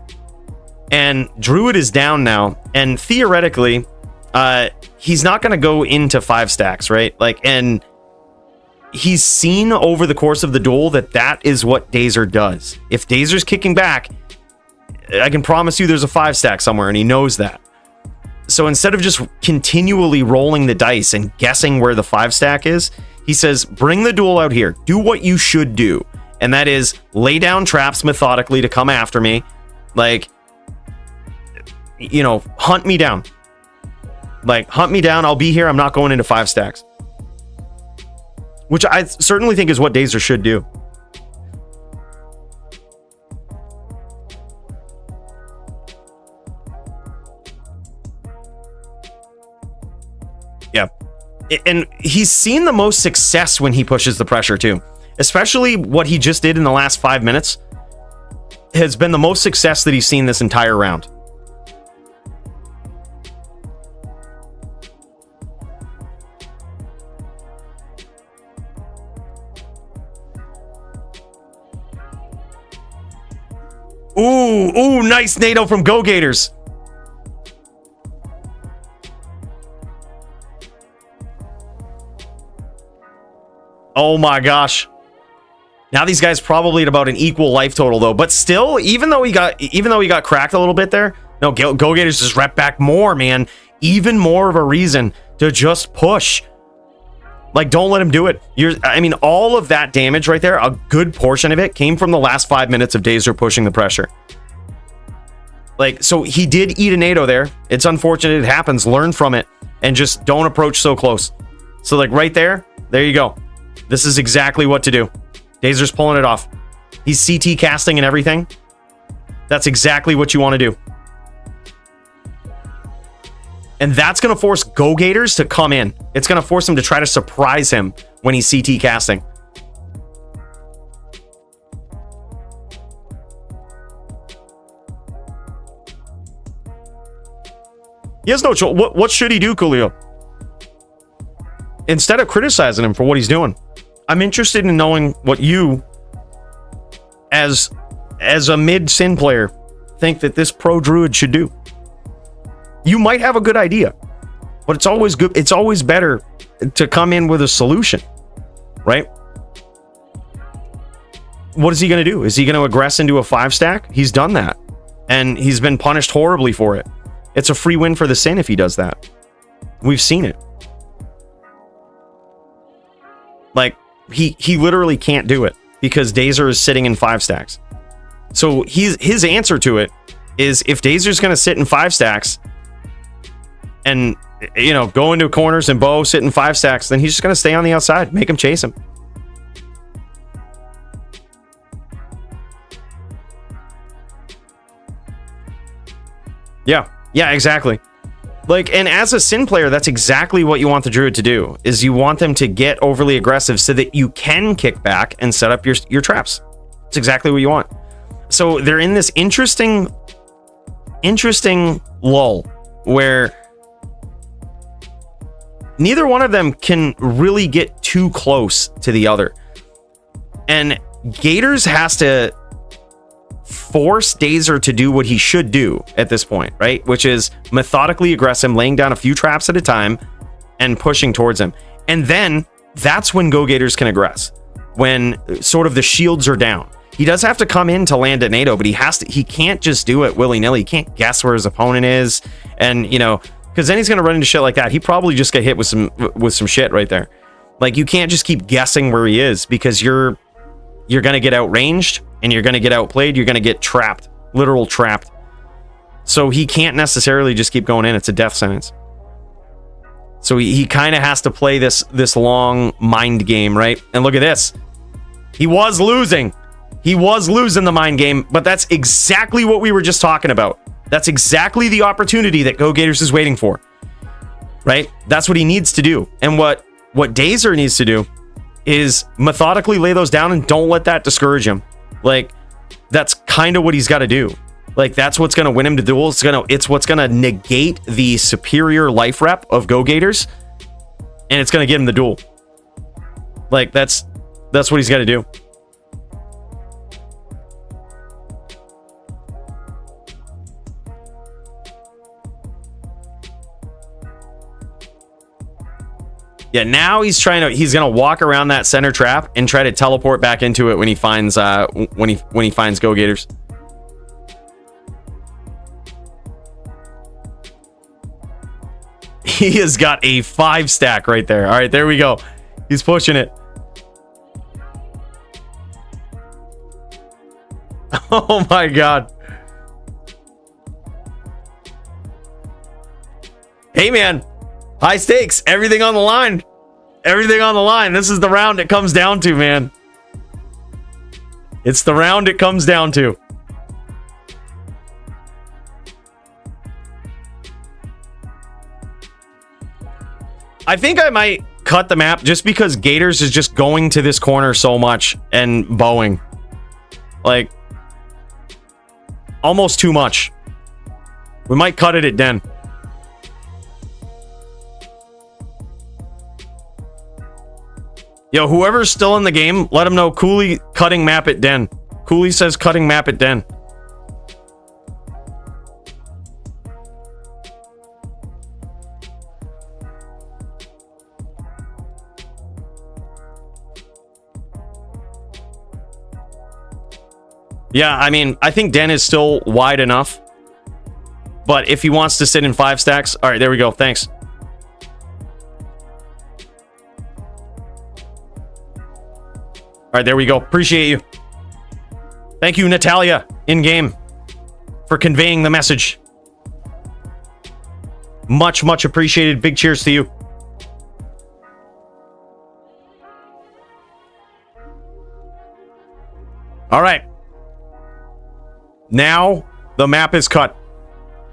And Druid is down now. And theoretically, he's not going to go into 5 stacks, right? Like, and he's seen over the course of the duel that is what Dazer does. If Dazer's kicking back, I can promise you there's a 5 stack somewhere, and he knows that. So instead of just continually rolling the dice and guessing where the 5 stack is, he says, bring the duel out here. Do what you should do. And that is lay down traps methodically to come after me. Like, you know, hunt me down. Like, hunt me down. I'll be here. I'm not going into 5 stacks. Which I certainly think is what Dazer should do. Yeah. And he's seen the most success when he pushes the pressure too. Especially what he just did in the last 5 minutes has been the most success that he's seen this entire round. Ooh, nice NATO from Go Gators. Oh my gosh. Now these guys probably at about an equal life total though, but still, even though he got cracked a little bit there, no, Go Gators just rep back more, man. Even more of a reason to just push. Like, don't let him do it. I mean, all of that damage right there, a good portion of it came from the last 5 minutes of Dazer pushing the pressure. Like, so he did eat a NATO there. It's unfortunate it happens. Learn from it and just don't approach so close. So like right there you go. This is exactly what to do. Dazer's pulling it off. He's CT casting and everything. That's exactly what you want to do. And that's going to force Go Gators to come in. It's going to force him to try to surprise him when he's CT casting. He has no choice. What should he do, Coolio? Instead of criticizing him for what he's doing, I'm interested in knowing what you, as a mid-Sin player, think that this pro Druid should do. You might have a good idea, but it's always good. It's always better to come in with a solution, right? What is he going to do? Is he going to aggress into a 5 stack? He's done that, and he's been punished horribly for it. It's a free win for the Sin if he does that. We've seen it. Like, he literally can't do it because Dazer is sitting in 5 stacks. So his answer to it is, if Dazer's going to sit in 5 stacks and, you know, go into corners and bow, sit in 5 stacks, then he's just going to stay on the outside, make him chase him. Yeah, exactly. Like, and as a Sin player, that's exactly what you want the Druid to do, is you want them to get overly aggressive so that you can kick back and set up your traps. It's exactly what you want. So they're in this interesting lull where neither one of them can really get too close to the other. And Gators has to force Dazer to do what he should do at this point, right? Which is methodically aggressive, laying down a few traps at a time and pushing towards him. And then that's when Go Gators can aggress, when sort of the shields are down. He does have to come in to land a NATO, but he can't just do it willy-nilly. He can't guess where his opponent is, and you know, because then he's gonna run into shit like that. He probably just get hit with some shit right there. Like, you can't just keep guessing where he is, because you're gonna get outranged and you're gonna get outplayed. You're gonna get trapped, literal trapped. So he can't necessarily just keep going in. It's a death sentence. So he kind of has to play this long mind game, right? And look at this. He was losing. He was losing the mind game, but that's exactly what we were just talking about. That's exactly the opportunity that Go Gators is waiting for, right? That's what he needs to do. And what Dazer needs to do is methodically lay those down and don't let that discourage him. Like, that's kind of what he's got to do. Like, that's what's going to win him to duels. It's what's going to negate the superior life rep of Go Gators, and it's going to get him the duel. Like, that's what he's got to do. Yeah, now he's gonna walk around that center trap and try to teleport back into it when he finds when he finds Go Gators. He has got a 5 stack right there. All right, there we go. He's pushing it. Oh my god. Hey man. High stakes, everything on the line. Everything on the line. This is the round it comes down to, man. It's the round it comes down to. I think I might cut the map just because Gators is just going to this corner so much and bowing. Like, almost too much. We might cut it at Den. Yo, whoever's still in the game, let him know Cooley cutting map at Den. Cooley says cutting map at Den. Yeah, I mean, I think Den is still wide enough. But if he wants to sit in 5 stacks... All right, there we go. Thanks. All right, there we go. Appreciate you. Thank you, Natalia, in-game, for conveying the message. Much, much appreciated. Big cheers to you. All right. Now, the map is cut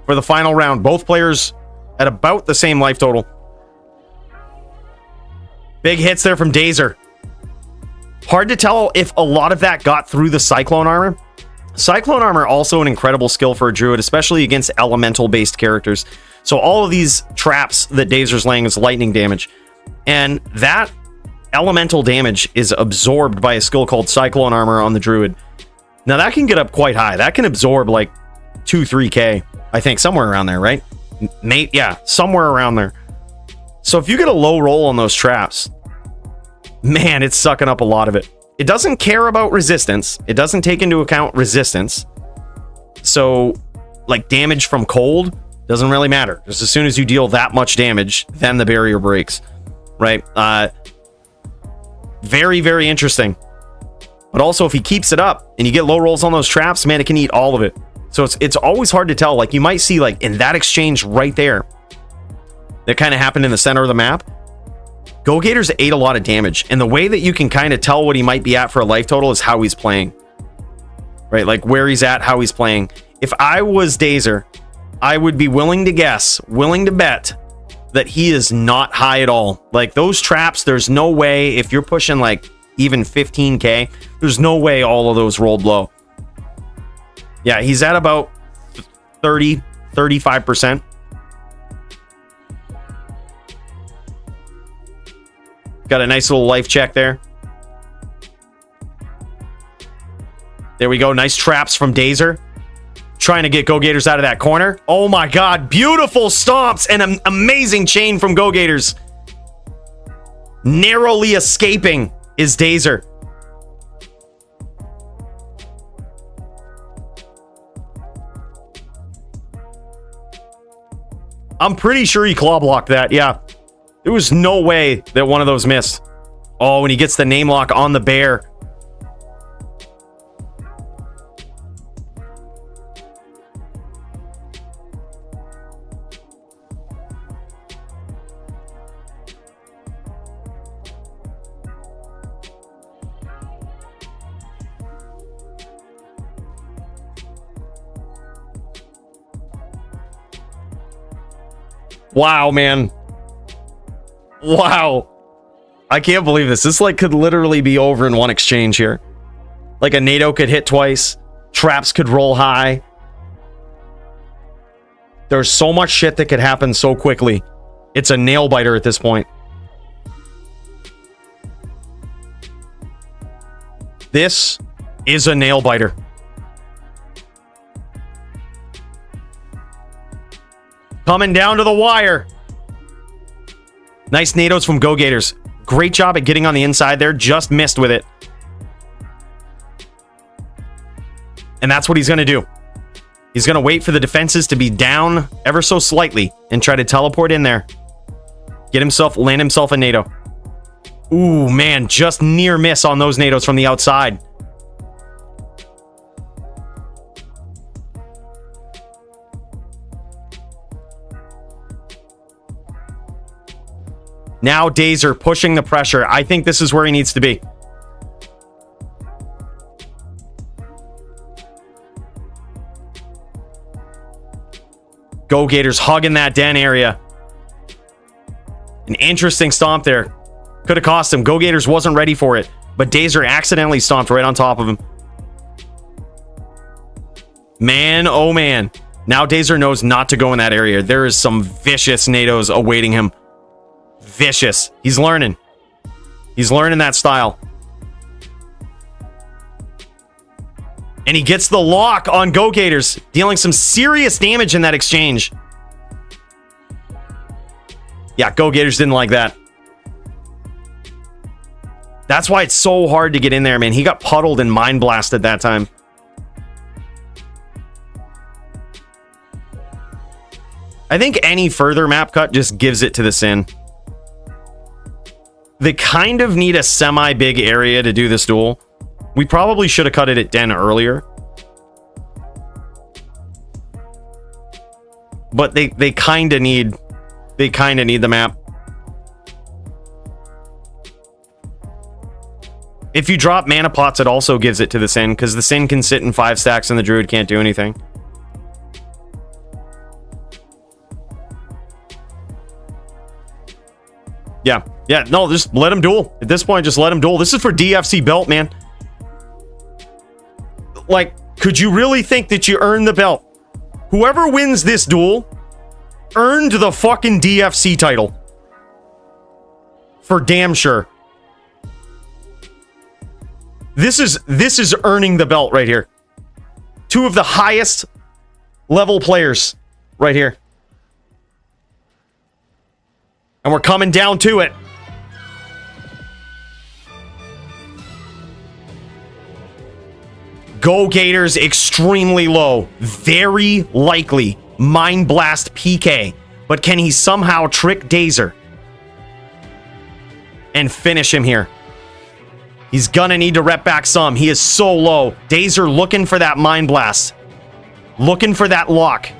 for the final round. Both players at about the same life total. Big hits there from Dazer. Hard to tell if a lot of that got through the Cyclone armor. Cyclone armor also an incredible skill for a druid, especially against elemental-based characters. So all of these traps that Dazer's laying is lightning damage. And that elemental damage is absorbed by a skill called Cyclone armor on the druid. Now that can get up quite high. That can absorb like 2-3k, I think, somewhere around there, right? Yeah, somewhere around there. So if you get a low roll on those traps, man, it's sucking up a lot of it. It doesn't care about resistance. It doesn't take into account resistance. So, like, damage from cold doesn't really matter. Just as soon as you deal that much damage, then the barrier breaks, right? Very, very interesting. But also, if he keeps it up and you get low rolls on those traps, man, it can eat all of it. So it's always hard to tell. Like, you might see, like, in that exchange right there, that kind of happened in the center of the map, Go Gators ate a lot of damage. And the way that you can kind of tell what he might be at for a life total is how he's playing. Right? Like, where he's at, how he's playing. If I was Dazer I would be willing to guess, willing to bet that he is not high at all. Like those traps, there's no way if you're pushing like even 15k, there's no way all of those rolled low. Yeah, he's at about 30, 35%. Got a nice little life check there. There we go. Nice traps from Dazer. Trying to get Go Gators out of that corner. Oh my god. Beautiful stomps and an amazing chain from Go Gators. Narrowly escaping is Dazer. I'm pretty sure he claw blocked that. Yeah. There was no way that one of those missed. Oh, and he gets the name lock on the bear. Wow, man. Wow. I can't believe this. This like could literally be over in one exchange here. Like a NATO could hit twice. Traps could roll high. There's so much shit that could happen so quickly. It's a nail biter at this point. This is a nail biter. Coming down to the wire. Nice NATOs from Go Gators. Great job at getting on the inside there. Just missed with it. And that's what he's going to do. He's going to wait for the defenses to be down ever so slightly and try to teleport in there. Land himself a NATO. Ooh, man. Just near miss on those NATOs from the outside. Now Dazer pushing the pressure. I think this is where he needs to be. Go Gators hugging that den area. An interesting stomp there. Could have cost him. Go Gators wasn't ready for it. But Dazer accidentally stomped right on top of him. Man, oh man. Now Dazer knows not to go in that area. There is some vicious NATOs awaiting him. Vicious. He's learning. He's learning that style. And he gets the lock on Go Gators, dealing some serious damage in that exchange. Yeah, Go Gators didn't like that. That's why it's so hard to get in there, man. He got puddled and mind blasted that time. I think any further map cut just gives it to the Sin. They kind of need a semi-big area to do this duel. We probably should have cut it at Den earlier. But they kind of need the map. If you drop mana pots, it also gives it to the Sin, because the Sin can sit in 5 stacks and the Druid can't do anything. Yeah, no, just let him duel. At this point, just let him duel. This is for DFC belt, man. Like, could you really think that you earned the belt? Whoever wins this duel earned the fucking DFC title. For damn sure. This is earning the belt right here. Two of the highest level players right here. And we're coming down to it. Go Gators extremely low. Very likely Mind Blast PK. But can he somehow trick Dazer and finish him here? He's gonna need to rep back some. He is so low. Dazer looking for that Mind Blast. Looking for that lock.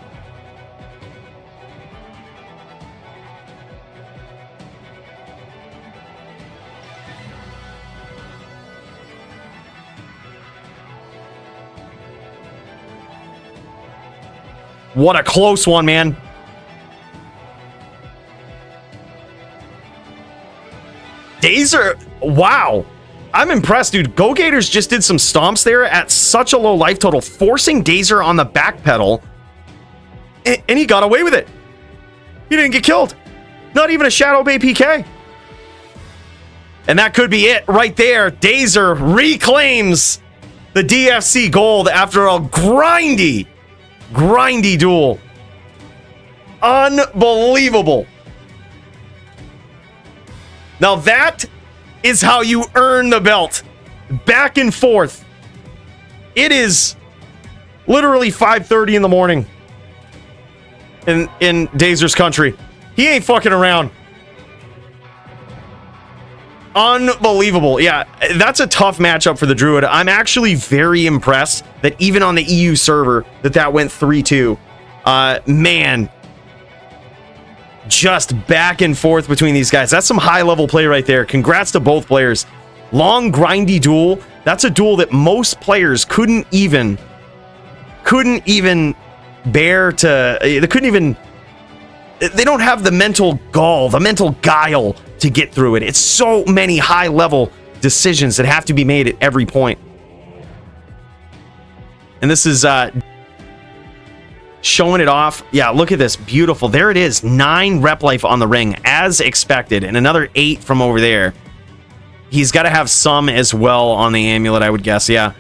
What a close one, man. Dazer, wow. I'm impressed, dude. Go Gators just did some stomps there at such a low life total, forcing Dazer on the back pedal, and he got away with it. He didn't get killed. Not even a Shadow Bay PK. And that could be it right there. Dazer reclaims the DFC gold after a grindy duel. Unbelievable. Now that is how you earn the belt. Back and forth. It is literally 5:30 in the morning in Dazer's country. He ain't fucking around. Unbelievable. Yeah, that's a tough matchup for the Druid. I'm actually very impressed that even on the EU server that went 3-2. Man, just back and forth between these guys. That's some high level play right there. Congrats to both players. Long grindy duel. That's a duel that most players couldn't even bear to. They don't have the mental gall, the mental guile to get through it. It's so many high level decisions that have to be made at every point. And this is showing it off. Yeah, look at this. Beautiful. There it is. 9 rep life on the ring as expected, and another 8 from over there. He's got to have some as well on the amulet, I would guess. Yeah,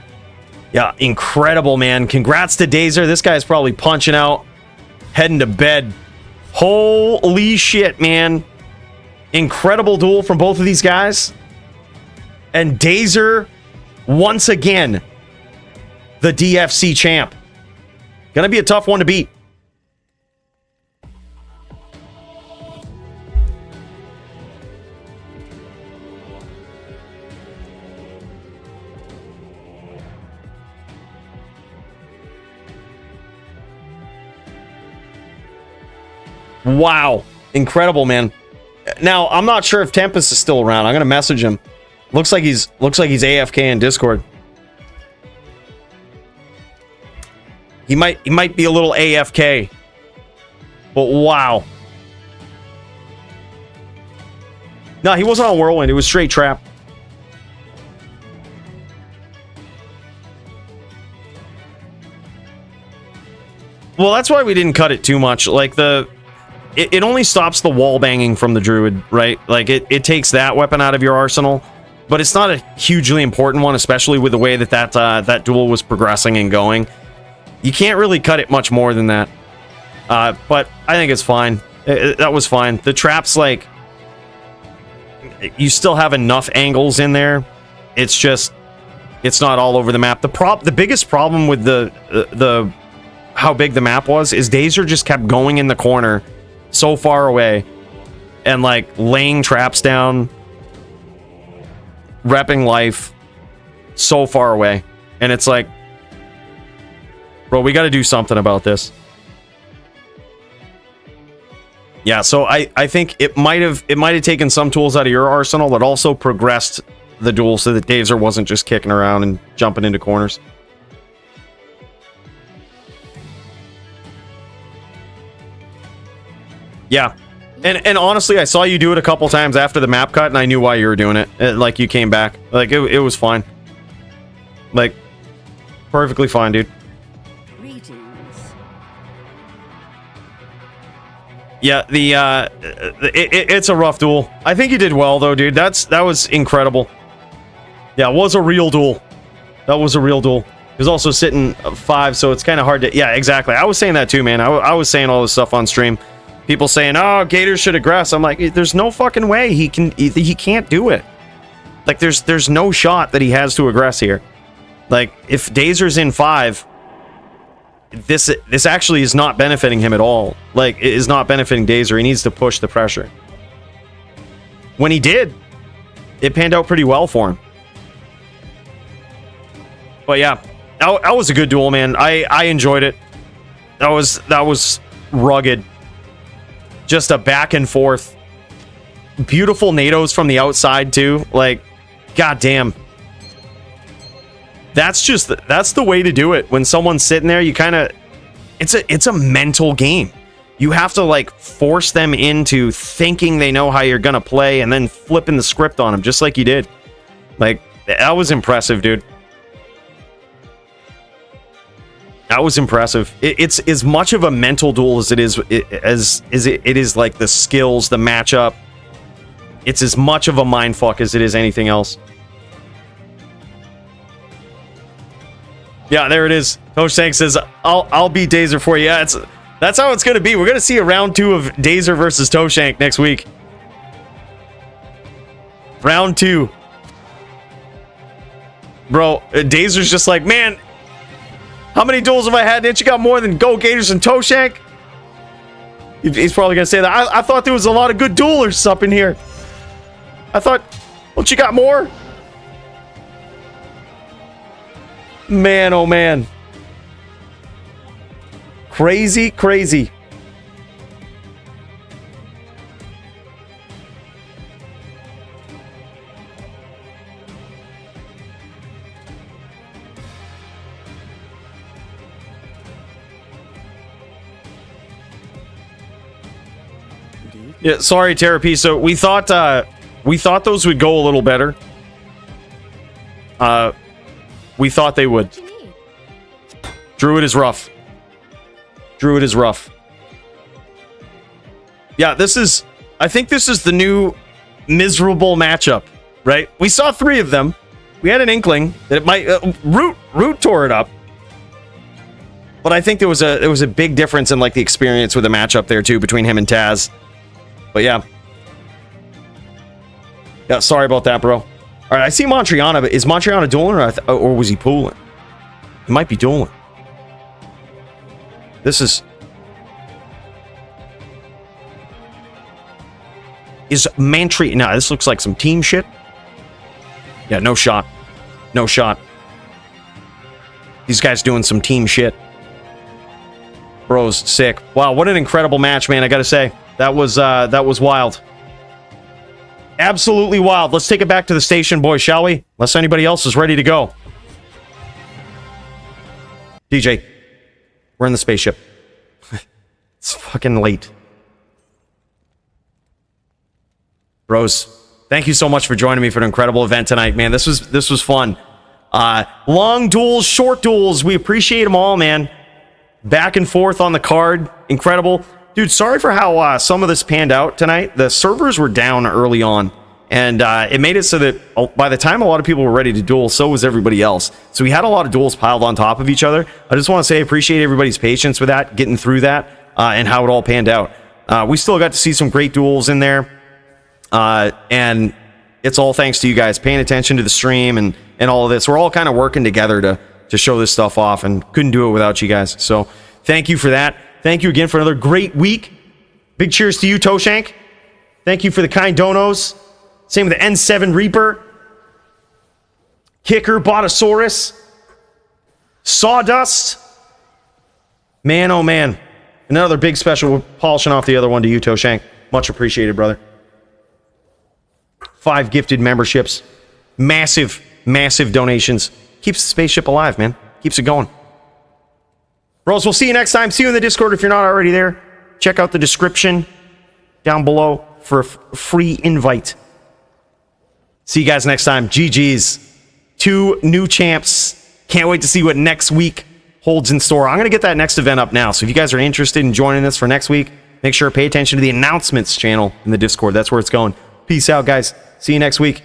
incredible, man. Congrats to Dazer. This guy's probably punching out, heading to bed. Holy shit, man. Incredible duel from both of these guys. And Dazer, once again, the DFC champ. Gonna be a tough one to beat. Wow. Incredible, man. Now, I'm not sure if Tempest is still around. I'm gonna message him. Looks like he's AFK in Discord. He might be a little AFK. But wow. No, he wasn't on Whirlwind. It was straight trap. Well, that's why we didn't cut it too much. Like it only stops the wall banging from the Druid, right? Like it takes that weapon out of your arsenal, but it's not a hugely important one, especially with the way that duel was progressing and going. You can't really cut it much more than that. But I think it's fine. That was fine. The traps, like, you still have enough angles in there. It's just, it's not all over the map. The biggest problem with the how big the map was is Dazer just kept going in the corner so far away and like laying traps down, repping life so far away. And it's like, bro, we got to do something about this. Yeah, so I think it might have taken some tools out of your arsenal that also progressed the duel so that Dazer wasn't just kicking around and jumping into corners. Yeah. And honestly, I saw you do it a couple times after the map cut and I knew why you were doing it. Like you came back. Like it was fine. Like perfectly fine, dude. Yeah, it's a rough duel. I think you did well though, dude. That was incredible. Yeah, it was a real duel. That was a real duel. It was also sitting 5, so it's kind of hard to. Yeah, exactly. I was saying that too, man. I was saying all this stuff on stream. People saying, "Oh, Gators should aggress." I'm like, there's no fucking way he can't do it. Like, there's no shot that he has to aggress here. Like, if Dazer's in 5. This actually is not benefiting him at all. Like, it is not benefiting Dazer. He needs to push the pressure. When he did, it panned out pretty well for him. But yeah, that was a good duel, man. I enjoyed it. That was rugged. Just a back and forth. Beautiful nados from the outside too. Like, goddamn. That's the way to do it. When someone's sitting there, you kind of, it's a mental game. You have to like force them into thinking they know how you're gonna play and then flipping the script on them just like you did. Like, that was impressive, dude. That was impressive. It's as much of a mental duel as it is like the skills, the matchup. It's as much of a mindfuck as it is anything else. Yeah, there it is. Coach Tank says, I'll beat Dazer for you. Yeah, that's how it's going to be. We're going to see a round 2 of Dazer versus Toshank next week. Round 2. Bro, Dazer's just like, man, how many duels have I had? Didn't you got more than Go Gators and Toshank? He's probably going to say that. I thought there was a lot of good duelers up in here. I thought, don't you got more? Man, oh man. Crazy, crazy. Yeah, sorry, Therapy. So we thought those would go a little better. We thought they would. Druid is rough. Druid is rough. Yeah, I think this is the new miserable matchup, right? We saw 3 of them. We had an inkling that it might Root tore it up. But I think there was a big difference in like the experience with the matchup there too between him and Taz. But yeah. Yeah, sorry about that, bro. All right, I see Montriana, but is Montriana dueling or was he pooling? He might be dueling. This is Mantri. Nah, this looks like some team shit. Yeah, no shot. No shot. These guys doing some team shit. Bro's sick. Wow, what an incredible match, man. I gotta say. That was wild. Absolutely wild. Let's take it back to the station, boys, shall we? Unless anybody else is ready to go. DJ, we're in the spaceship. It's fucking late. Bros, thank you so much for joining me for an incredible event tonight, man. This was fun. Long duels, short duels. We appreciate them all, man. Back and forth on the card. Incredible. Dude, sorry for how some of this panned out tonight. The servers were down early on, and it made it so that by the time a lot of people were ready to duel, so was everybody else. So we had a lot of duels piled on top of each other. I just want to say I appreciate everybody's patience with that, getting through that, and how it all panned out. We still got to see some great duels in there, and it's all thanks to you guys paying attention to the stream and all of this. We're all kind of working together to show this stuff off, and couldn't do it without you guys. So thank you for that. Thank you again for another great week. Big cheers to you, Toshank. Thank you for the kind donos. Same with the N7 Reaper. Kicker, Botosaurus. Sawdust. Man, oh man. Another big special. We're polishing off the other one to you, Toshank. Much appreciated, brother. 5 gifted memberships. Massive, massive donations. Keeps the spaceship alive, man. Keeps it going. Bros, we'll see you next time. See you in the Discord if you're not already there. Check out the description down below for a free invite. See you guys next time. GG's. 2 new champs. Can't wait to see what next week holds in store. I'm going to get that next event up now. So if you guys are interested in joining this for next week, make sure to pay attention to the announcements channel in the Discord. That's where it's going. Peace out, guys. See you next week.